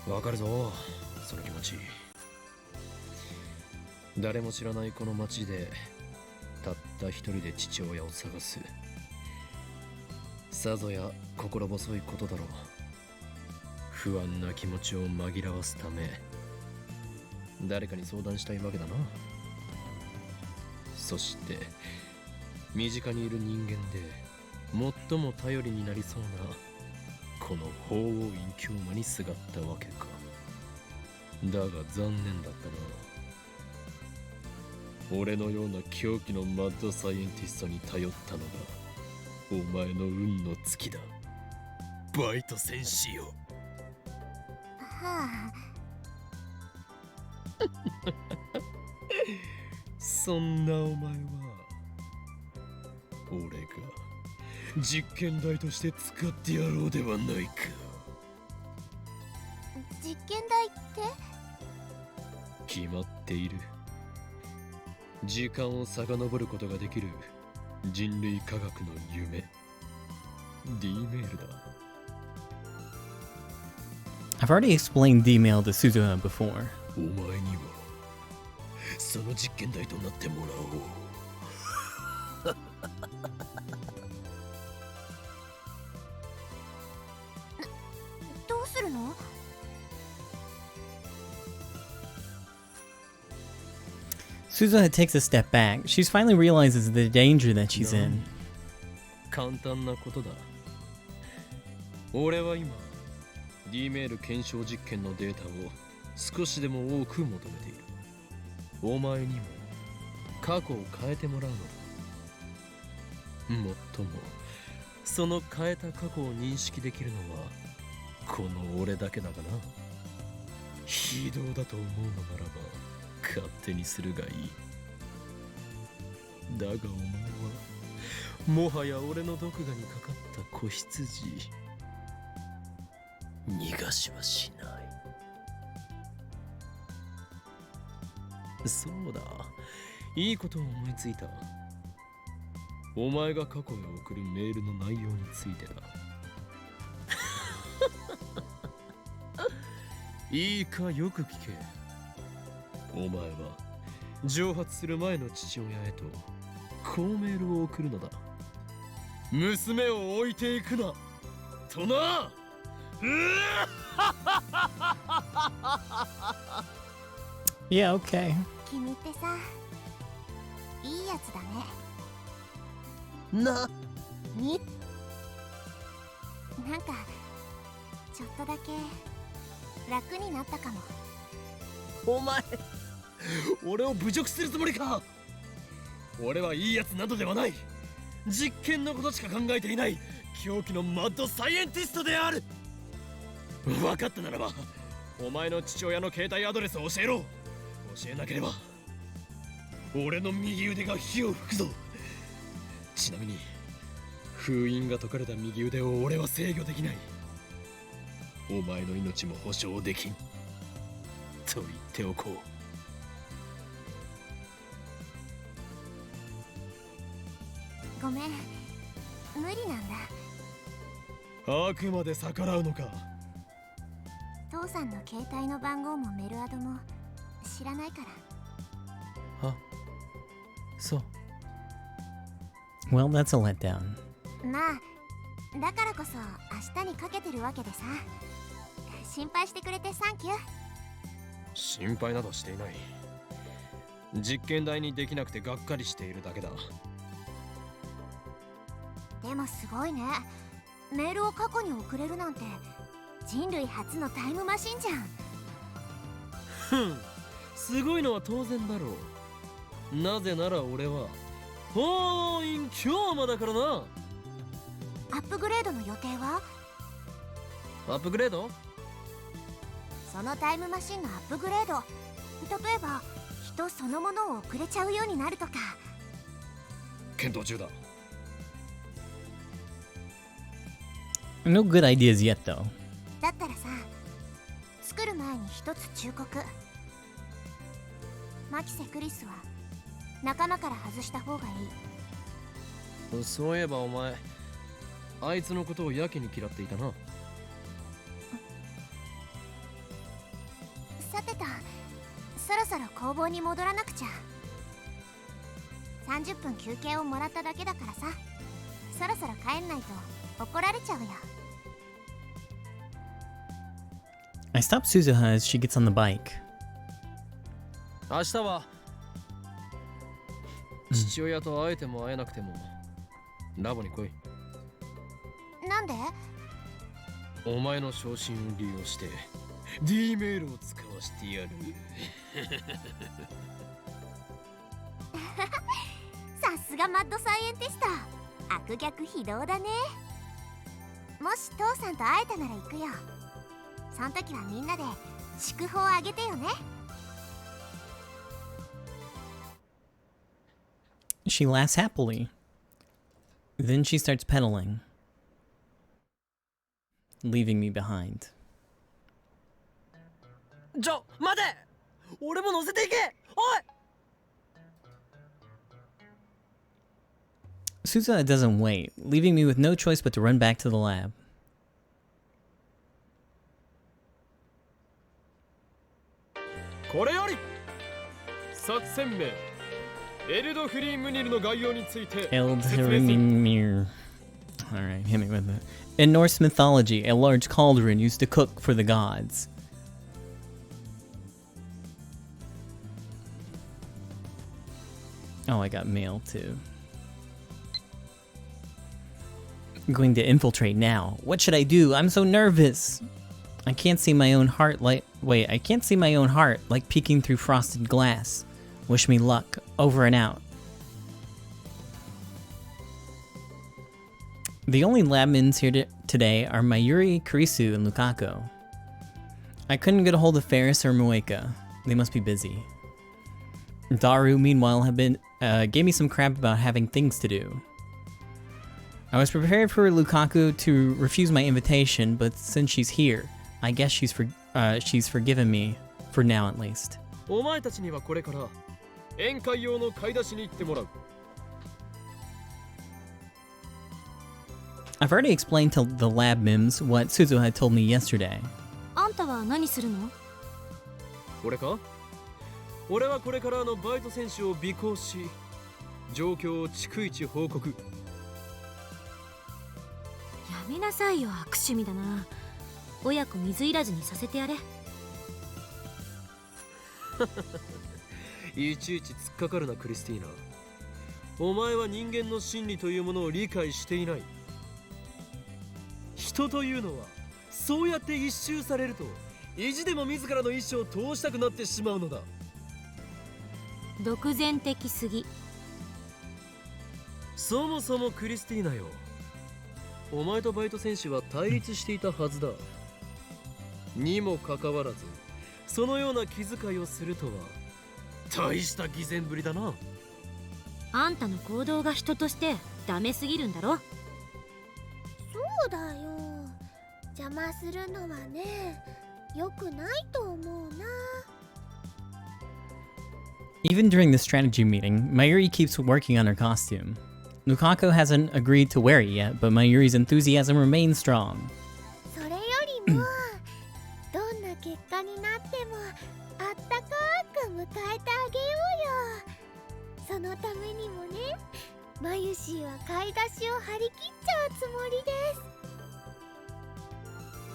な。わかるぞ、その気持ち。誰も知らないこの町でたった一人で父親を探す。さぞや心細いことだろう。不安な気持ちを紛らわすため誰かに相談したいわけだな。そして身近にいる人間で最も頼りになりそうなこの法王院教魔にすがったわけか。だが残念だったな。俺のような狂気のマッドサイエンティストに頼ったのがお前の運の尽きだ。バイト戦士よ。はあ。そんなお前は俺が実験台として使ってやろうではないか。実験台って？決まっている。時間を遡ることができる人類科学の夢 D メールだ。 I've already explained D-mail to Suzuha before. お前にはその実験台となってもらおう。どうするのSuzuha takes a step back. She finally realizes the danger that she's in. 簡単なことだ。俺は今 D メール検証実験のデータを少しでも多く求めている。お前にも過去を変えてもらうのだ。もっともその変えた過去を認識できるのはこの俺だけだがな。非道だと思うのならば勝手にするがいい。だがお前はもはや俺の毒牙にかかった子羊。逃がしはしない。そうだ、いいことを思いついた。お前が過去へ送るメールの内容についてだ。いいかよく聞け。お前は蒸発する前の父親へとこうメールを送るのだ。娘を置いていくなとな。Yeah, okay. 君ってさ、いいやつだね。なに？なんかちょっとだけ楽になったかも。お前俺を侮辱するつもりか。俺はいいやつなどではない。実験のことしか考えていない狂気のマッドサイエンティストである。分かったならばお前の父親の携帯アドレスを教えろ。教えなければ俺の右腕が火を吹くぞ。ちなみに封印が解かれた右腕を俺は制御できない。お前の命も保証できんと言っておこごめん、無理なんだ。う。あくまで逆らうのか。父さんの携帯の番号もメルアドも知らないから。あ、そう。Well, that's a letdown. まあだからこそ明日にかけてるわけでさ。心配してくれてサンキュー。心配などしていない。実験台にできなくてがっかりしているだけだ。でもすごいね。メールを過去に送れるなんて人類初のタイムマシンじゃん。ふん、すごいのは当然だろう。なぜなら俺は法院強魔だからな。アップグレードの予定は？アップグレード？そのタイムマシンのアップグレード、例えば人そのものを送れちゃうようになるとか。検討中だ。No good ideas yet, though. だったらさ、作る前に一つ忠告。マキセ・クリスは仲間から外した方がいい。そういえばお前あいつのことをやけに嫌っていたな。さてと、そろそろ工房に戻らなくちゃ。30分休憩をもらっただけだからさ、そろそろ帰んないと怒られちゃうよ。I stop Suzuha as she gets on the bike. 明日は父親と会えても会えなくてもラボに来い。なんで？お前の昇進を利用して D メールを使わせてやる。さすがマッドサイエンティスト。悪逆非道だね。もし父さんと会えたなら行くよ。その時はみんなで祝福をあげてよね。She laughs happily. Then she starts pedaling, leaving me behind. 待て！俺も乗せていけ！おい！ Suzuha doesn't wait, leaving me with no choice but to run back to the lab. これより作戦名エルドフリームニルの概要について説明する。 Eldhrimnir. Alright, hit me with it. In Norse mythology, a large cauldron used to cook for the gods. Oh, I got mail too. I'm going to infiltrate now. What should I do? I'm so nervous. I can't see my own heart like... Wait, I can't see my own heart like peeking through frosted glass. Wish me luck. Over and out. The only labmins here today are Mayuri, Kurisu, and Lukaku. I couldn't get a hold of Ferris or Mueka. They must be busy. Daru, meanwhile, gave me some crap about having things to do. I was prepared for Lukaku to refuse my invitation, but since she's here, I guess she's forgiven me, for now at least. お前たちにはこれから宴会用の買い出しに行ってもらう。I've already explained to the lab mims what Suzu had told me yesterday. あんたは何するの？これか？俺はこれからバイト選手を尾行し、状況を逐一報告。やめなさいよ、悪趣味だな。親子水入らずにさせてやれ。いちいち突っかかるな、クリスティーナ。お前は人間の心理というものを理解していない。人というのはそうやって一周されると意地でも自らの意志を通したくなってしまうのだ。独善的すぎ。そもそもクリスティーナよ、お前とバイト選手は対立していたはずだ。にもかかわらずそのような気遣いをするとは大した偽善ぶりだな。あんたの行動が人としてダメすぎるんだろ。そうだよ、邪魔するのはね、良くないと思うな。Even during the strategy meeting, Mayuri keeps working on her costume. Lukaku hasn't agreed to wear it yet, but Mayuri's enthusiasm remains strong. それよりもどんな結果になってもあったかく迎えてあげようよ。そのためにもね、マユシーは買い出しを張り切っちゃうつもりです。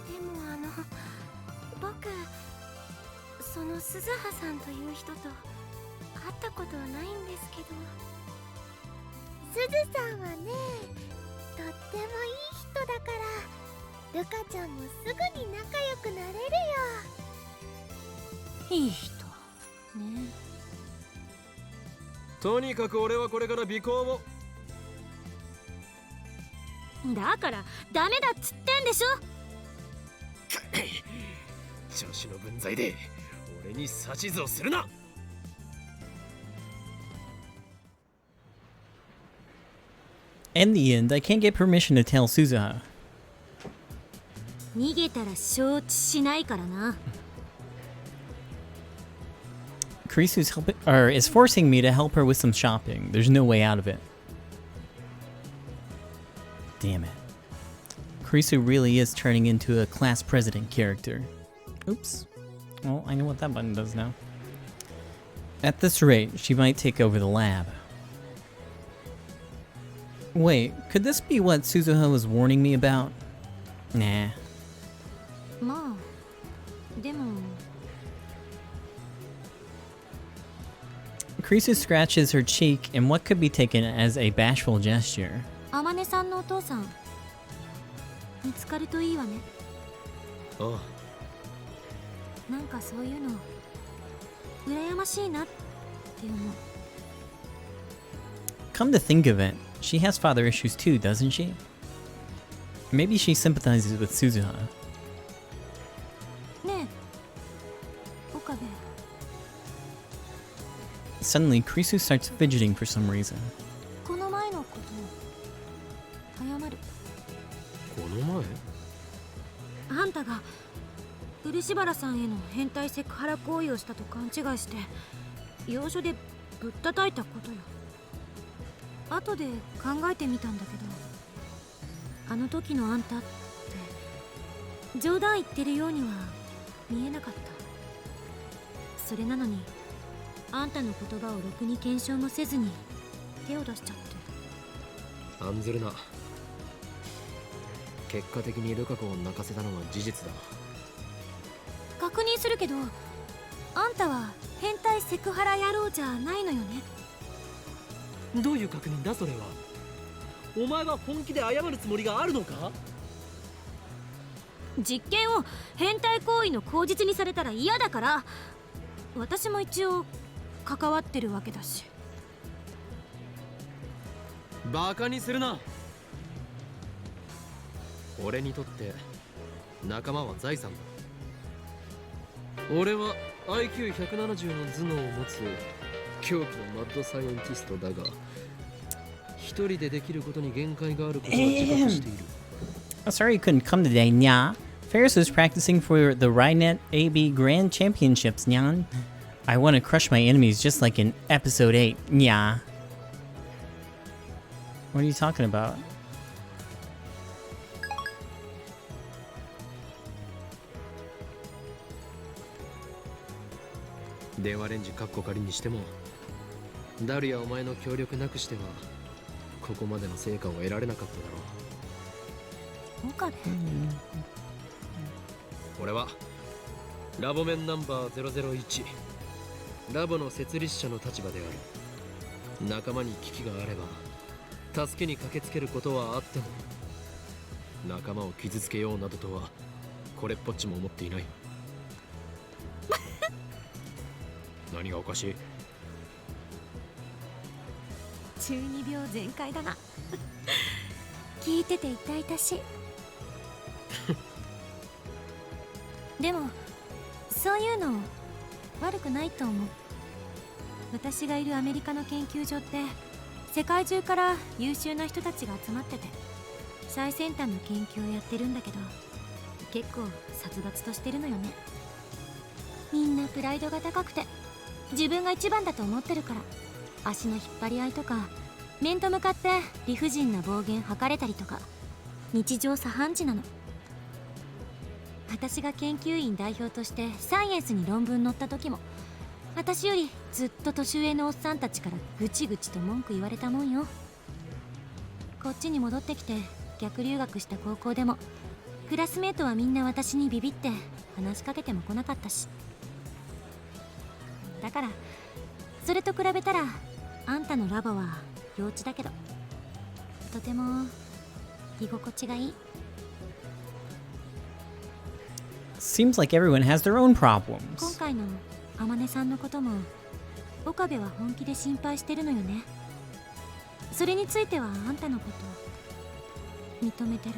でも僕、その鈴葉さんという人と会ったことはないんですけど。鈴さんはね、とってもいい人だから、ルカちゃんもすぐに仲良くなれるよ。いい人ね。とにかく俺はこれから尾行を。だからダメだっつってんでしょ。調子の分際で俺に指図をするな。In the end, I can't get permission to tell Suzuha. 逃げたら承知しないからな。Kurisu's is forcing me to help her with some shopping. There's no way out of it. Damn it. Kurisu really is turning into a class president character. Oops. Well, I know what that button does now. At this rate, she might take over the lab. Wait, could this be what Suzuha was warning me about? Nah. まあ、でも。Kurisu scratches her cheek in what could be taken as a bashful gesture. あまねさんのお父さん、見つかるといいわね。ああ。なんかそういうの羨ましいなって思う。Come to think of it, she has father issues too, doesn't she? Maybe she sympathizes with Suzuha. ねえ、岡部。Suddenly, Kurisu starts fidgeting for some reason. この前のこと謝る。この前？あんたが漆原さんへの変態セクハラ行為をしたと勘違いして要所でぶったたいたことよ。後で考えてみたんだけど、あの時のあんたって冗談言ってるようには見えなかった。それなのにあんたの言葉をろくに検証もせずに手を出しちゃって。案ずるな。結果的にルカ子を泣かせたのは事実だ。確認するけど、あんたは変態セクハラ野郎じゃないのよね。どういう確認だそれは。お前は本気で謝るつもりがあるのか？実験を変態行為の口実にされたら嫌だから、私も一応関わってるわけだし。バカにするな。俺にとって仲間は財産だ。俺は IQ170 の頭脳を持つ狂気のマッドサイエンティストだが、一人でできることに限界があることは自覚している。Sorry you couldn't come today, nya. Ferris was practicing for the Rynet AB Grand Championships, nyan. I want to crush my enemies just like in episode 8, nya. What are you talking about? 電話レンジカッコ仮にしても、ダルやお前の協力なくしてはここまでの成果を得られなかっただろう。岡部、俺はラボメンナンバー001、ラボの設立者の立場である。仲間に危機があれば助けに駆けつけることはあっても、仲間を傷つけようなどとはこれっぽっちも思っていない。何がおかしい？中二病全開だな。聞いてて痛々しい。でもそういうの悪くないと思う。私がいるアメリカの研究所って世界中から優秀な人たちが集まってて、最先端の研究をやってるんだけど、結構殺伐としてるのよね。みんなプライドが高くて自分が一番だと思ってるから、足の引っ張り合いとか面と向かって理不尽な暴言吐かれたりとか日常茶飯事なの。私が研究員代表としてサイエンスに論文載った時も、私よりずっと年上のおっさんたちからぐちぐちと文句言われたもんよ。こっちに戻ってきて逆留学した高校でも、クラスメートはみんな私にビビって話しかけても来なかったし。だからそれと比べたらあんたのラボは幼稚だけど、とても居心地がいい。 Seems like everyone has their own 今 problems. 回の天音さんのことも岡部は本気で心配してるのよね。それについてはあんたのこと認めてる。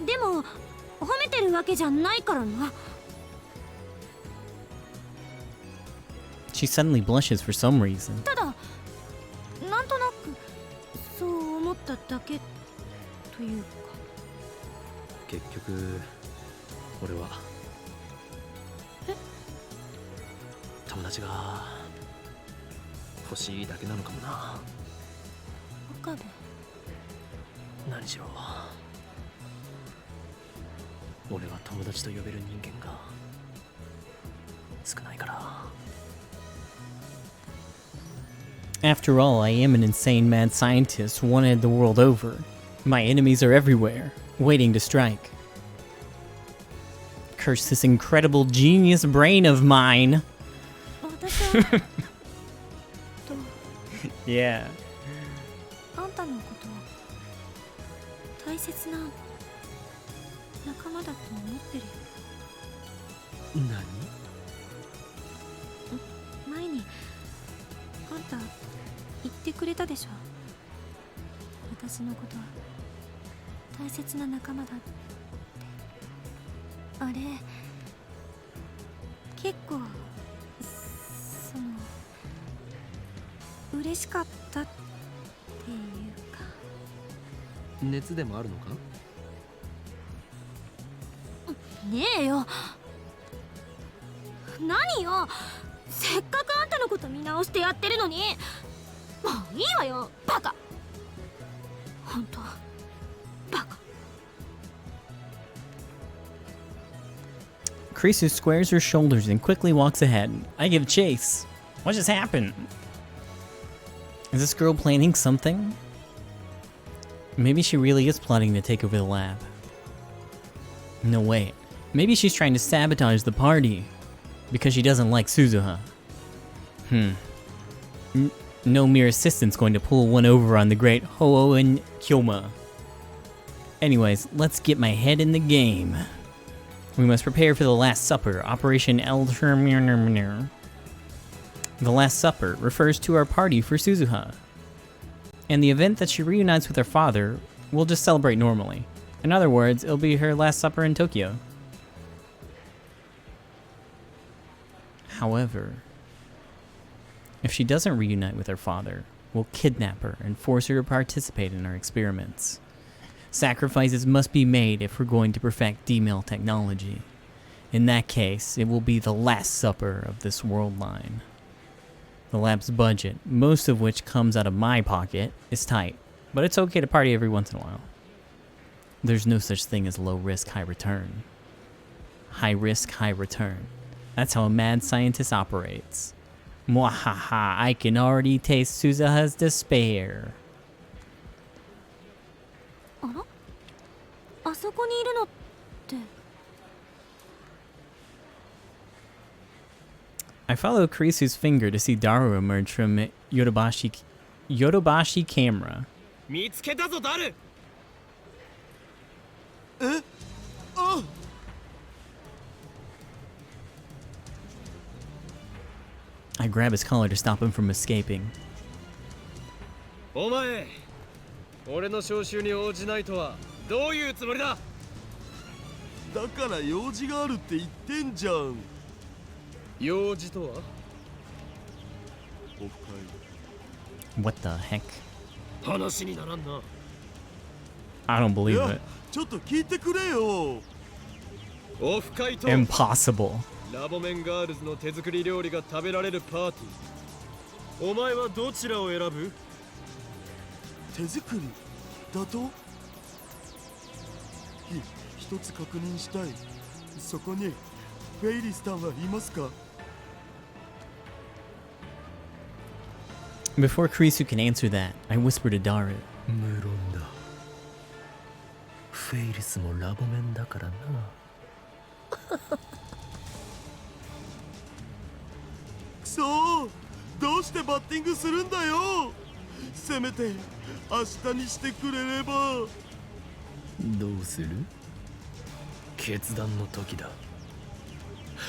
でも褒めてるわけじゃないからな。She suddenly blushes for some reason. ただなんとなくそう思っただけというか。結局俺は友達が欲しいだけなのかもな。岡部、何しろ俺は友達と呼べる人間が少ないから。 After all, I am an insane mad scientist wanted the world over. My enemies are everywhere, waiting to strike. Curse this incredible genius brain of mine. 私はYeah. あんたのこと大切な仲間だと思ってるよ。何？前にあんた言ってくれたでしょ。私のことは大切な仲間だって。あれ結構その嬉しかったっていうか。熱でもあるのか？ねえよ、何よ、せっかくあんたのこと見直してやってるのに。もういいわよ、バカ。本当バカ。 Krisu squares her shoulders and quickly walks ahead. I give chase. What just happened? Is this girl planning something? Maybe she really is plotting to take over the lab. No, wait. Maybe she's trying to sabotage the party because she doesn't like Suzuha. No mere assistant's going to pull one over on the great Ho-Oh and Kyoma. Anyways, let's get my head in the game. We must prepare for the Last Supper, Operation Eldermir. The Last Supper refers to our party for Suzuha, and the event that she reunites with her father we'll just celebrate normally. In other words, it'll be her last supper in Tokyo. However, if she doesn't reunite with her father, we'll kidnap her and force her to participate in our experiments. Sacrifices must be made if we're going to perfect D-mail technology. In that case, it will be the last supper of this world line. The lab's budget, most of which comes out of my pocket, is tight, but it's okay to party every once in a while. There's no such thing as low risk, high return. High risk, high return. That's how a mad scientist operates. Mwahaha, I can already taste Suzuha's despair. あら、あそこにいるのって。I follow Kurisu's finger to see Daru emerge from Yodobashi camera. 見つけたぞダル。え、あ、I grab his collar to stop him from escaping. お前、俺の招集に応じないとはどういうつもりだ。だから用事があるって言ってんじゃん。用事とは？オフ会。 What the heck? 話にならんな。I don't い believe や it. ちょっと聞いてくれよ。オフ会と Impossible. ラボメンガールズの手作り料理が食べられるパーティー。お前はどちらを選ぶ？手作りだと？一つ確認したい。そこにフェイリスタンはいますか？ Before Kurisu can answer that, I whisper to Daru. 無論だ。フェイリスもラボメンだからな。くそー、どうしてバッティングするんだよ。せめて明日にしてくれれば。どうする？決断の時だ。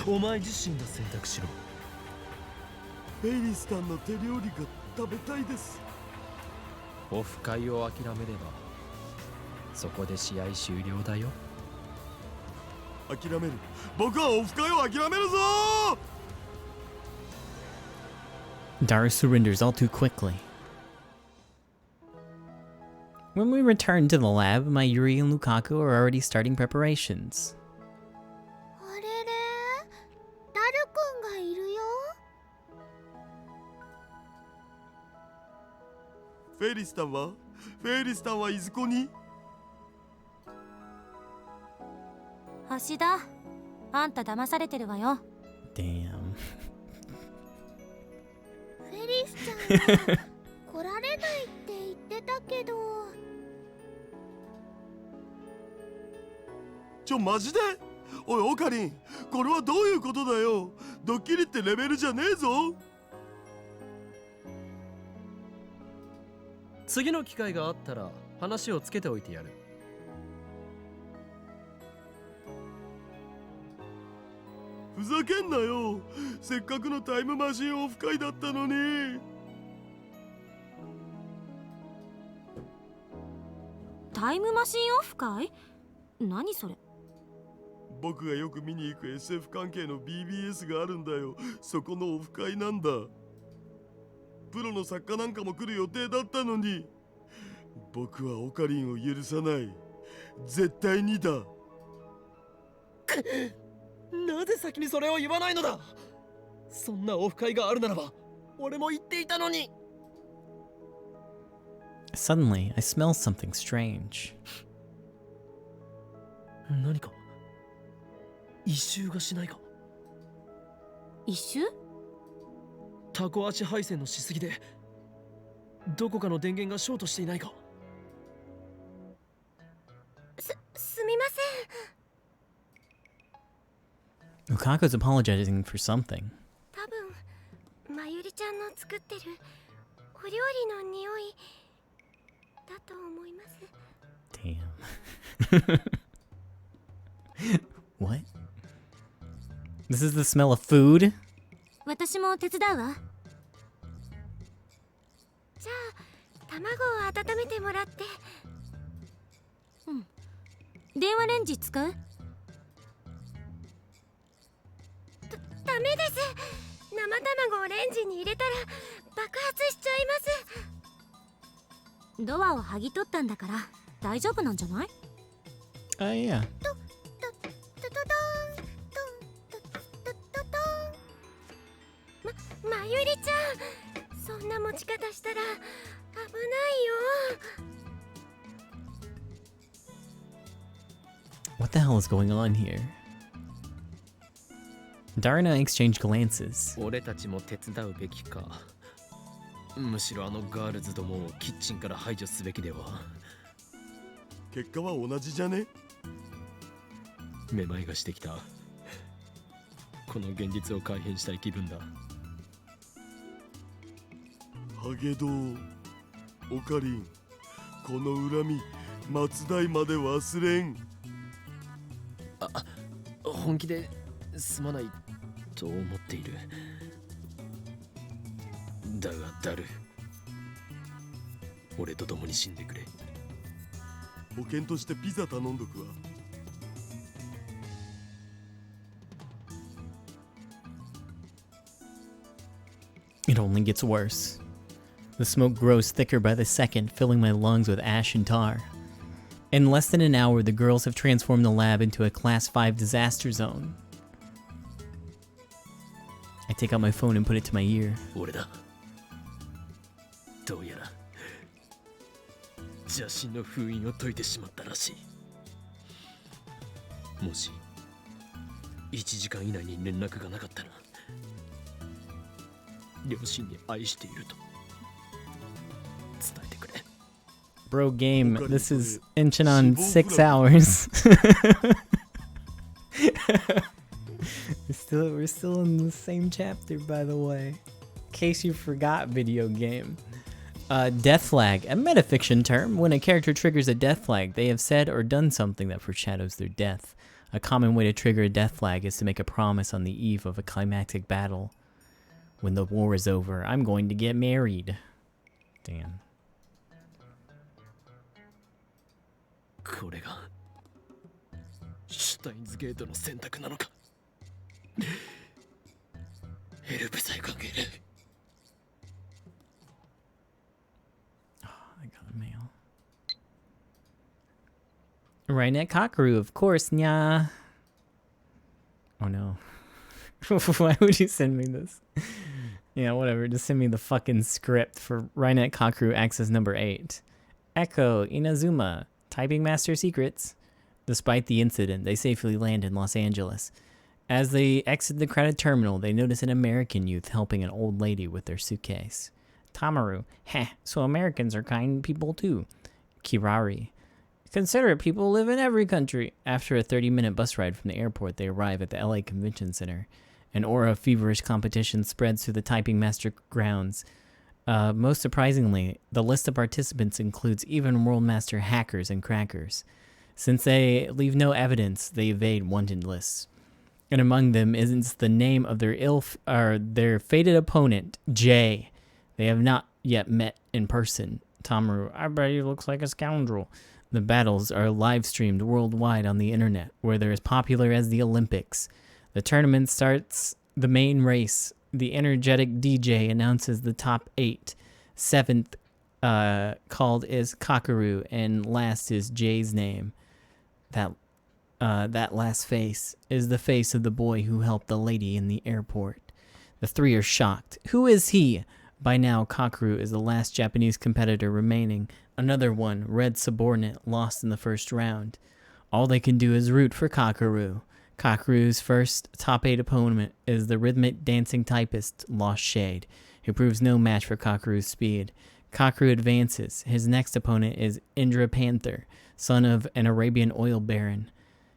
お前自身が選択しろ。フェイリスタンの手料理が食べたいです。オフ会を諦めればそこで試合終了だよ。諦める。僕はオフ会を諦めるぞ。 Daru surrenders all too quickly. When we return to the lab, Mayuri and Lukaku are already starting preparations. あれれ、ダルくんがいるよ。フェイリスタンは？フェイリスタンはいずこに？橋田、あんた騙されてるわよ。 Damn. フェリスちゃんは来られないって言ってたけど。マジで？おいオカリン、これはどういうことだよ。ドッキリってレベルじゃねえぞ。次の機会があったら話をつけておいてやる。ふざけんなよ。せっかくのタイムマシンオフ会だったのに。タイムマシンオフ会？何それ？僕がよく見に行く SF 関係の BBS があるんだよ。そこのオフ会なんだ。プロの作家なんかも来る予定だったのに。僕はオカリンを許さない。絶対にだ。なぜ先にそれを言わないのだ。そんなオフ会があるならば俺も言っていたのに。 Suddenly, I smell something strange. 何か異臭がしないか。異臭？タコ足配線のしすぎでどこかの電源がショートしていないか。すみません。 Lukaku's apologizing for something. 多分まゆりちゃんの作ってるお料理の匂いだと思います。 Damn. What? This is the smell of food? 私も手伝うわ。じゃあ卵を温めてもらって。電話レンジ使う？ダメです。生卵をレンジに入れたら爆発しちゃいます。ドアを剥ぎ取ったんだから大丈夫なんじゃない？ Yeah. ドドドドーンドンドドドドーン。まゆりちゃん、そんな持ち方したら危ないよ。 What the hell is going on here? Darna exchanged glances. 俺たちも手伝うべきか。むしろあのガールズどもをキッチンから排除すべきでは。結果は同じじゃね？めまいがしてきた。この現実を改変したい気分だ。ハゲドウ、オカリン、この恨み末代まで忘れん。本気ですまないと思っている。だがダル、俺と共に死んでくれ。保険としてピザ頼んどくわ。It only gets worse. The smoke grows thicker by the second, filling my lungs with ash and tar. In less than an hour, the girls have transformed the lab into a Class 5 disaster zone. I take out my phone and put it to my ear. 俺だ。どうやら邪神の封印を解いてしまったらしい。もし1時間以内に連絡がなかったら、両親に愛していると伝えてくれ。Bro, game, this is inching on 6 hours. We're still in the same chapter, by the way. In case you forgot, video game. Death flag, a metafiction term. When a character triggers a death flag, they have said or done something that foreshadows their death. A common way to trigger a death flag is to make a promise on the eve of a climactic battle. When the war is over, I'm going to get married. Damn. これがシュタインズゲートの選択なのか。ヘルプさえ関係ない。I got a mail. Rainet Kakaru, of course, nya. Oh no. Why would you send me this? Yeah, whatever. Just send me the fucking script for Rainet Kakaru access number 8. Echo Inazuma, typing master secrets. Despite the incident, they safely land in Los Angeles. As they exit the crowded terminal, they notice an American youth helping an old lady with their suitcase. Tamaru, heh, so Americans are kind people too. Kirari, considerate people live in every country. After a 30-minute bus ride from the airport, they arrive at the LA Convention Center. An aura of feverish competition spreads through the typing master grounds. Most surprisingly, the list of participants includes even world master hackers and crackers. Since they leave no evidence, they evade wanted lists. And among them is the name of their fated opponent, Jay. They have not yet met in person. Tamaru, I bet he looks like a scoundrel. The battles are live streamed worldwide on the internet, where they're as popular as the Olympics. The tournament starts the main race. The energetic DJ announces the top 8. 7th called is Kakaru, and last is Jay's name. That last face is the face of the boy who helped the lady in the airport. The three are shocked. Who is he? By now, Kakaru is the last Japanese competitor remaining. Another one, red subordinate, lost in the first round. All they can do is root for Kakaru. Kakaru's first top 8 opponent is the rhythmic dancing typist, Lost Shade, who proves no match for Kakaru's speed. Kakaru advances. His next opponent is Indra Panther, son of an Arabian oil baron.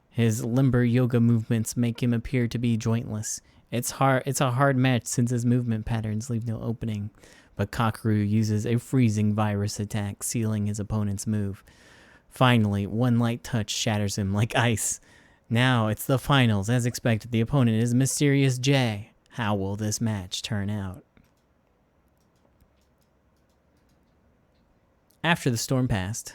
His limber yoga movements make him appear to be jointless. It's a hard match since his movement patterns leave no opening, but Kakaru uses a freezing virus attack, sealing his opponent's move. Finally, one light touch shatters him like ice. Now it's the finals. As expected, the opponent is Mysterious J. How will this match turn out? After the storm passed.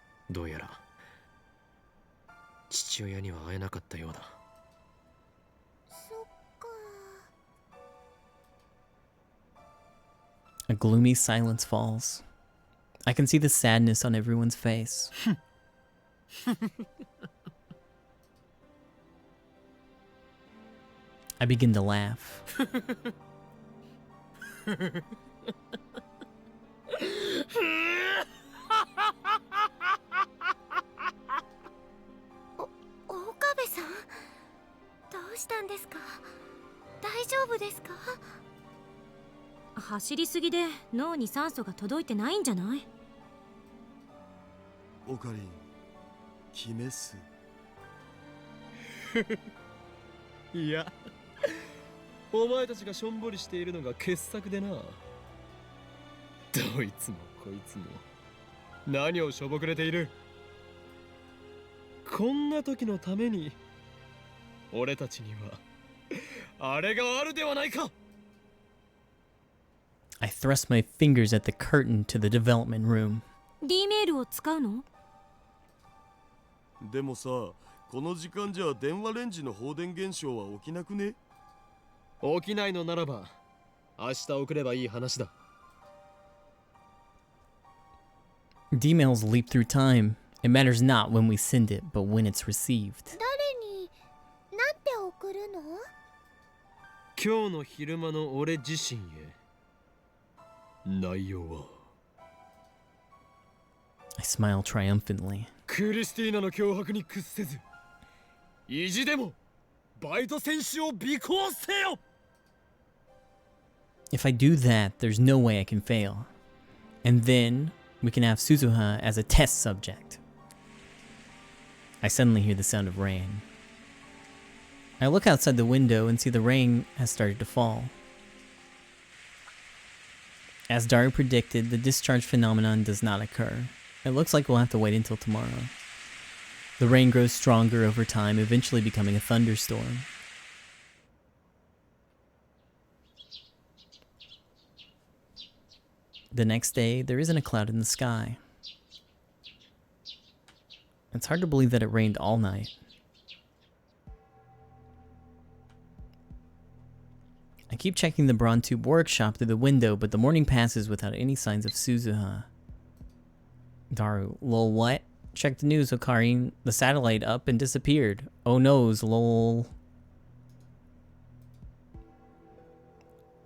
どうやら父親には会えなかったようだ。そっか。 A gloomy silence falls. I can see the sadness on everyone's face. I begin to laugh. 岡部さん、どうしたんですか？大丈夫ですか？走りすぎで脳に酸素が届いてないんじゃない？オカリン、決めっす。いや、お前たちがしょんぼりしているのが傑作でな。どいつもこいつも何をしょぼくれている。こんな時のために俺たちにはあれがあるではないか。 I thrust my fingers at the curtain to the development room. D メールを使うの？でもさ、この時間じゃ電話レンジの放電現象は起きなくね？起きないのならば明日送ればいい話だ。 D-mails leap through time. It matters not when we send it, but when it's received. 誰になんて送るの？今日の昼間の俺自身へ。内容は I smile triumphantly. クリスティーナの脅迫に屈せず意地でもバイト選手を尾行せよ。 If I do that, there's no way I can fail. And then we can have Suzuha as a test subject. I suddenly hear the sound of rain. I look outside the window and see the rain has started to fall. As Daru predicted, the discharge phenomenon does not occur. It looks like we'll have to wait until tomorrow. The rain grows stronger over time, eventually becoming a thunderstorm. The next day, there isn't a cloud in the sky. It's hard to believe that it rained all night. I keep checking the Brontube workshop through the window, but the morning passes without any signs of Suzuha. Daru, lol, what? Check the news, Okarin. The satellite up and disappeared. Oh noes, lol.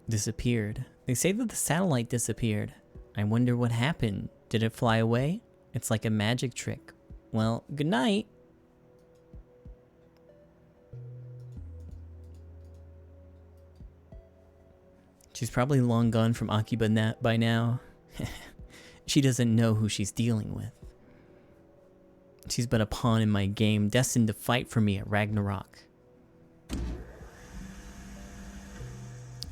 Disappeared. They say that the satellite disappeared. I wonder what happened. Did it fly away? It's like a magic trick. Well, good night. She's probably long gone from Akiba by now. She doesn't know who she's dealing with. She's but a pawn in my game, destined to fight for me at Ragnarok.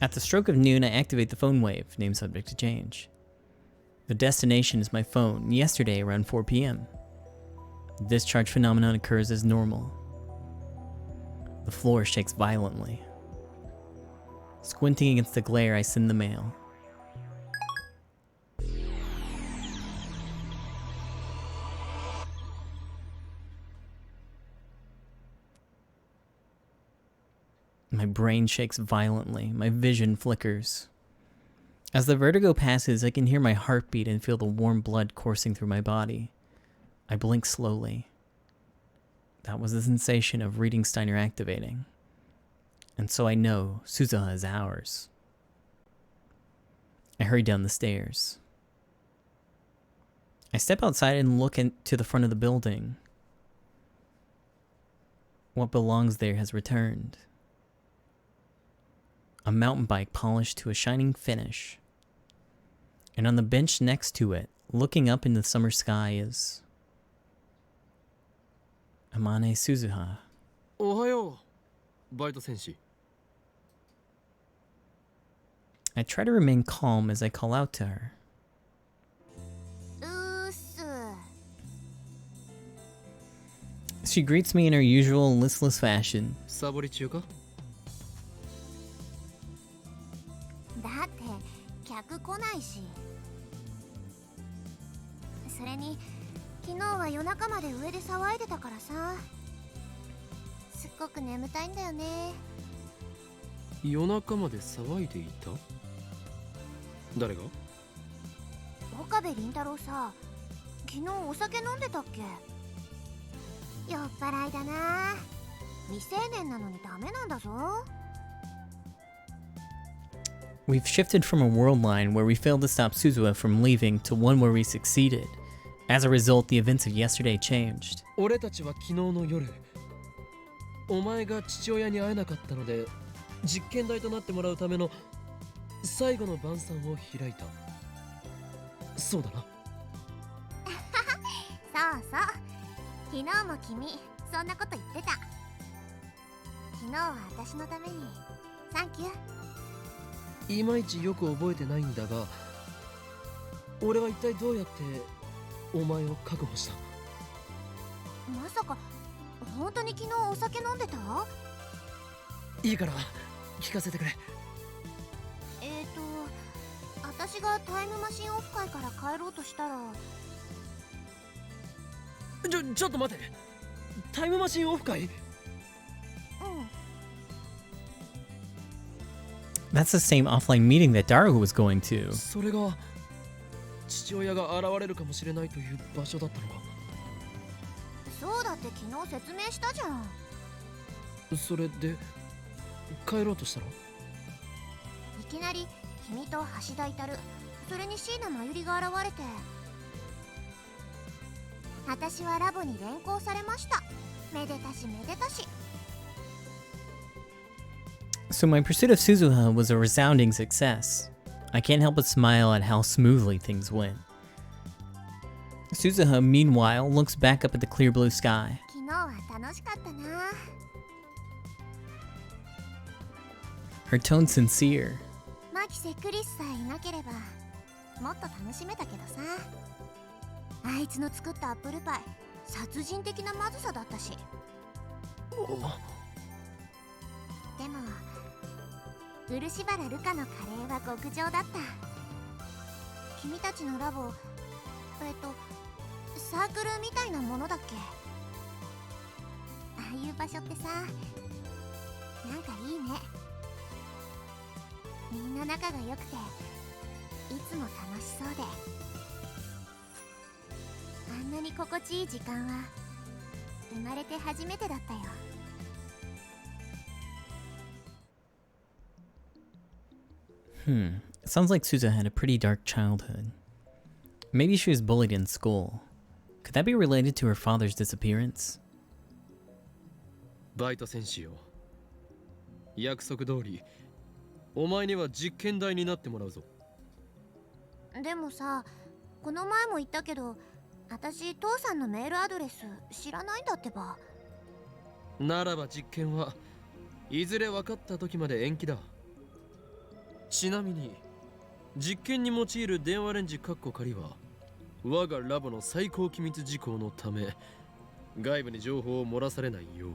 At the stroke of noon, I activate the phone wave, name subject to change. The destination is my phone, yesterday around 4 p.m. The discharge phenomenon occurs as normal. The floor shakes violently. Squinting against the glare, I send the mail. My brain shakes violently, my vision flickers. As the vertigo passes, I can hear my heartbeat and feel the warm blood coursing through my body. I blink slowly. That was the sensation of reading Steiner activating. And so I know Suzuha is ours. I hurry down the stairs. I step outside and look into the front of the building. What belongs there has returned. A mountain bike polished to a shining finish. And on the bench next to it, looking up in the summer sky, is Amane Suzuha. Ohayo, バイト戦士。 I try to remain calm as I call out to her. うーす。 She greets me in her usual listless fashion. サボり中か？だって客来ないし。それに昨日は夜中まで上で騒いでたからさ。すっごく眠たいんだよね。夜中まで騒いでいた？誰が？岡部倫太郎さ、昨日お酒飲んでたっけ？酔っ払いだな。未成年なのにダメなんだぞ。We've shifted from a world line where we failed to stop Suzuha from leaving to one where we succeeded. As a result, the events of yesterday changed. 俺たちは昨日の夜、お前が父親に会えなかったので実験台となってもらうための最後の晩餐を開いた。そうだな。そうそう、昨日も君そんなこと言ってた。昨日は私のためにサンキュー。いまいちよく覚えてないんだが、俺は一体どうやってお前を確保した？まさか本当に昨日お酒飲んでた？いいから聞かせてくれ。私がタイムマシンオフ会から帰ろうとしたら。ちょっと待て、タイムマシンオフ会？That's the same offline meeting that Daru was going to. それが父親が現れるかもしれないという場所だったのか。そうだって昨日説明したじゃん。それで帰ろうとしたらいきなり君と橋田至、それに椎名真由里が現れて、私はラボに連行されました。めでたしめでたし。 So my pursuit of Suzuha was a resounding success. I can't help but smile at how smoothly things went. Suzuha, meanwhile, looks back up at the clear blue sky. 昨日は楽しかったな。 Her tone sincere. マキセ・クリスさえいなければもっと楽しめたけどさ。あいつの作ったアップルパイ、殺人的なまずさだったし。でも漆原ルカのカレーは極上だった。君たちのラボ、サークルみたいなものだっけ？ああいう場所ってさ、なんかいいね。みんな仲が良くていつも楽しそうで、あんなに心地いい時間は生まれて初めてだったよ。It sounds like Suzuha had a pretty dark childhood. Maybe she was bullied in school. Could that be related to her father's disappearance? バイト戦士よ、約束通りお前には実験台になってもらうぞ。でもさ、この前も言ったけど、私父さんのメールアドレス知らないんだってば。ならば実験はいずれ分かった時まで延期だ。ちなみに実験に用いる電話レンジカッコ仮は我がラボの最高機密事項のため外部に情報を漏らされないよ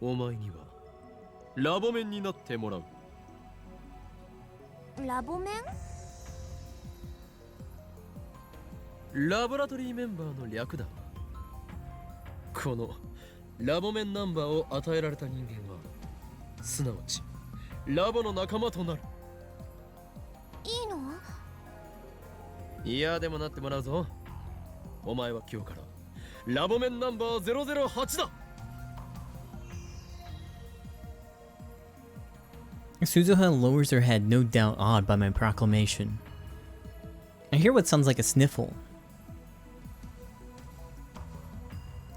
うお前にはラボ面になってもらう。ラボ面？ラボラトリーメンバーの略だ。このラボ面ナンバーを与えられた人間はすなわちラボの仲間となる。いいの？いやでもなってもらうぞ。お前は今日からラボ面ナンバー008だ。Suzuha lowers her head, no doubt awed by my proclamation. I hear what sounds like a sniffle.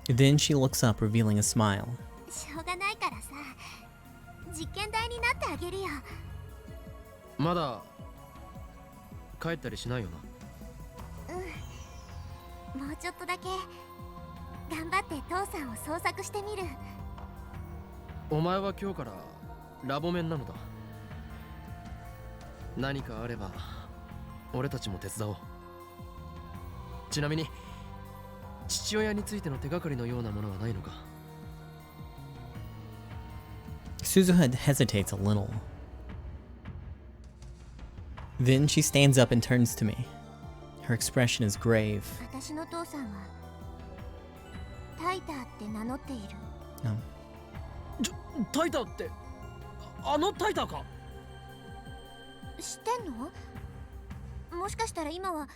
Then she looks up, revealing a smile. しょうがないからさ、実験台になってあげるよ。まだ帰ったりしないよな。もうちょっとだけ頑張って父さんを捜索してみる。お前は今日からラボ面なのだ。何かあれば俺たちも手伝おう。ちなみに父親についての手がかりのようなものはないのか？ Suzuha hesitates a little. Then she stands up and turns to me. Her expression is grave. 私の父さんはタイターって名乗っている。タイターってあのタイターか。知ってんの？もしかしたら今は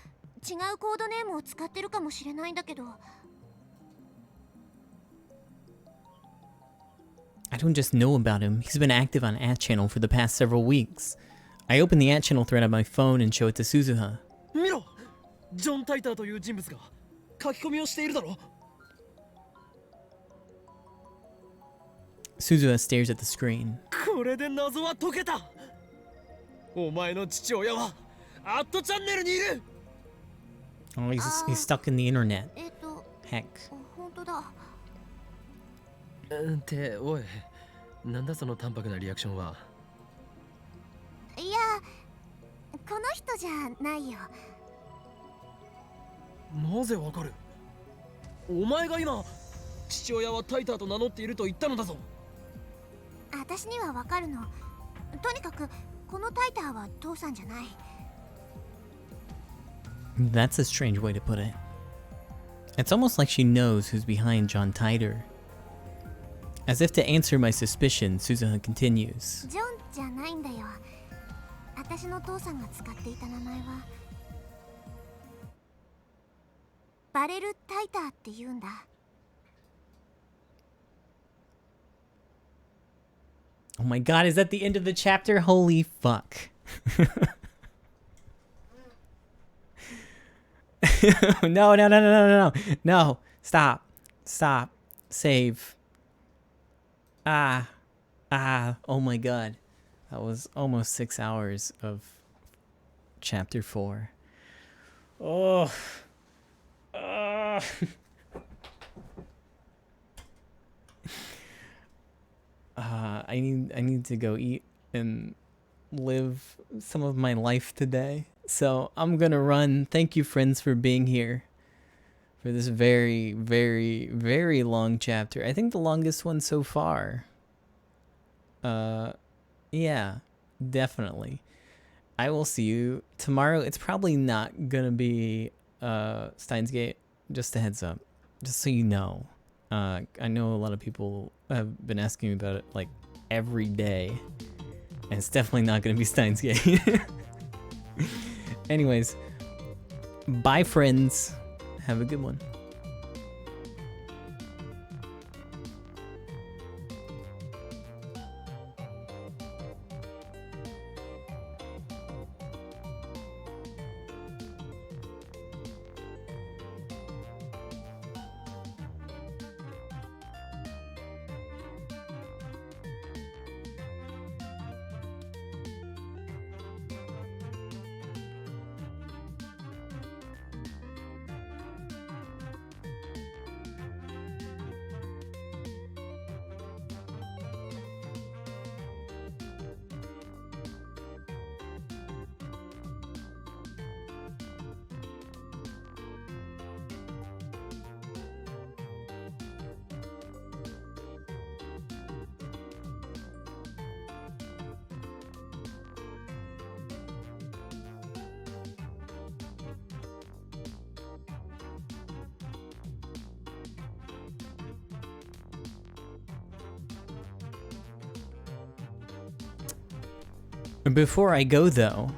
違うコードネームを使ってるかもしれないんだけど。I don't just know about him. He's been active on At Channel for the past several weeks. I open the At Channel thread on my phone and show it to Suzuha. 見ろ、ジョン・タイターという人物が書き込みをしているだろ。Suzuha stares at the screen. これで謎は解けた。お前の父親はアットチャンネルにいる。Oh, he's stuck in the internet. Heck. 本当だ。っておい、なんだその淡白なリアクションは。いや、この人じゃないよ。なぜわかる？お前が今父親はタイターと名乗っていると言ったのだぞ。私にはわかるの。とにかくこのタイターは父さんじゃない。That's a strange way to put it. It's almost like she knows who's behind John Titor. As if to answer my suspicion, Suzuha continues. ジョンじゃないんだよ。私の父さんが使っていた名前はバレル・タイターって言うんだ。Oh my god, is that the end of the chapter? Holy fuck. No. No. Stop. Save. Oh my god. That was almost 6 hours of chapter 4. Oh. I need to go eat and live some of my life today. So I'm gonna run. Thank you, friends, for being here for this very, very, very long chapter. I think the longest one so far. Yeah, definitely. I will see you tomorrow. It's probably not gonna be Steins Gate. Just a heads up, just so you know. I know a lot of people have been asking me about it like every day, and it's definitely not gonna be Steins Gate. Anyways, bye, friends. Have a good one. Before I go, though,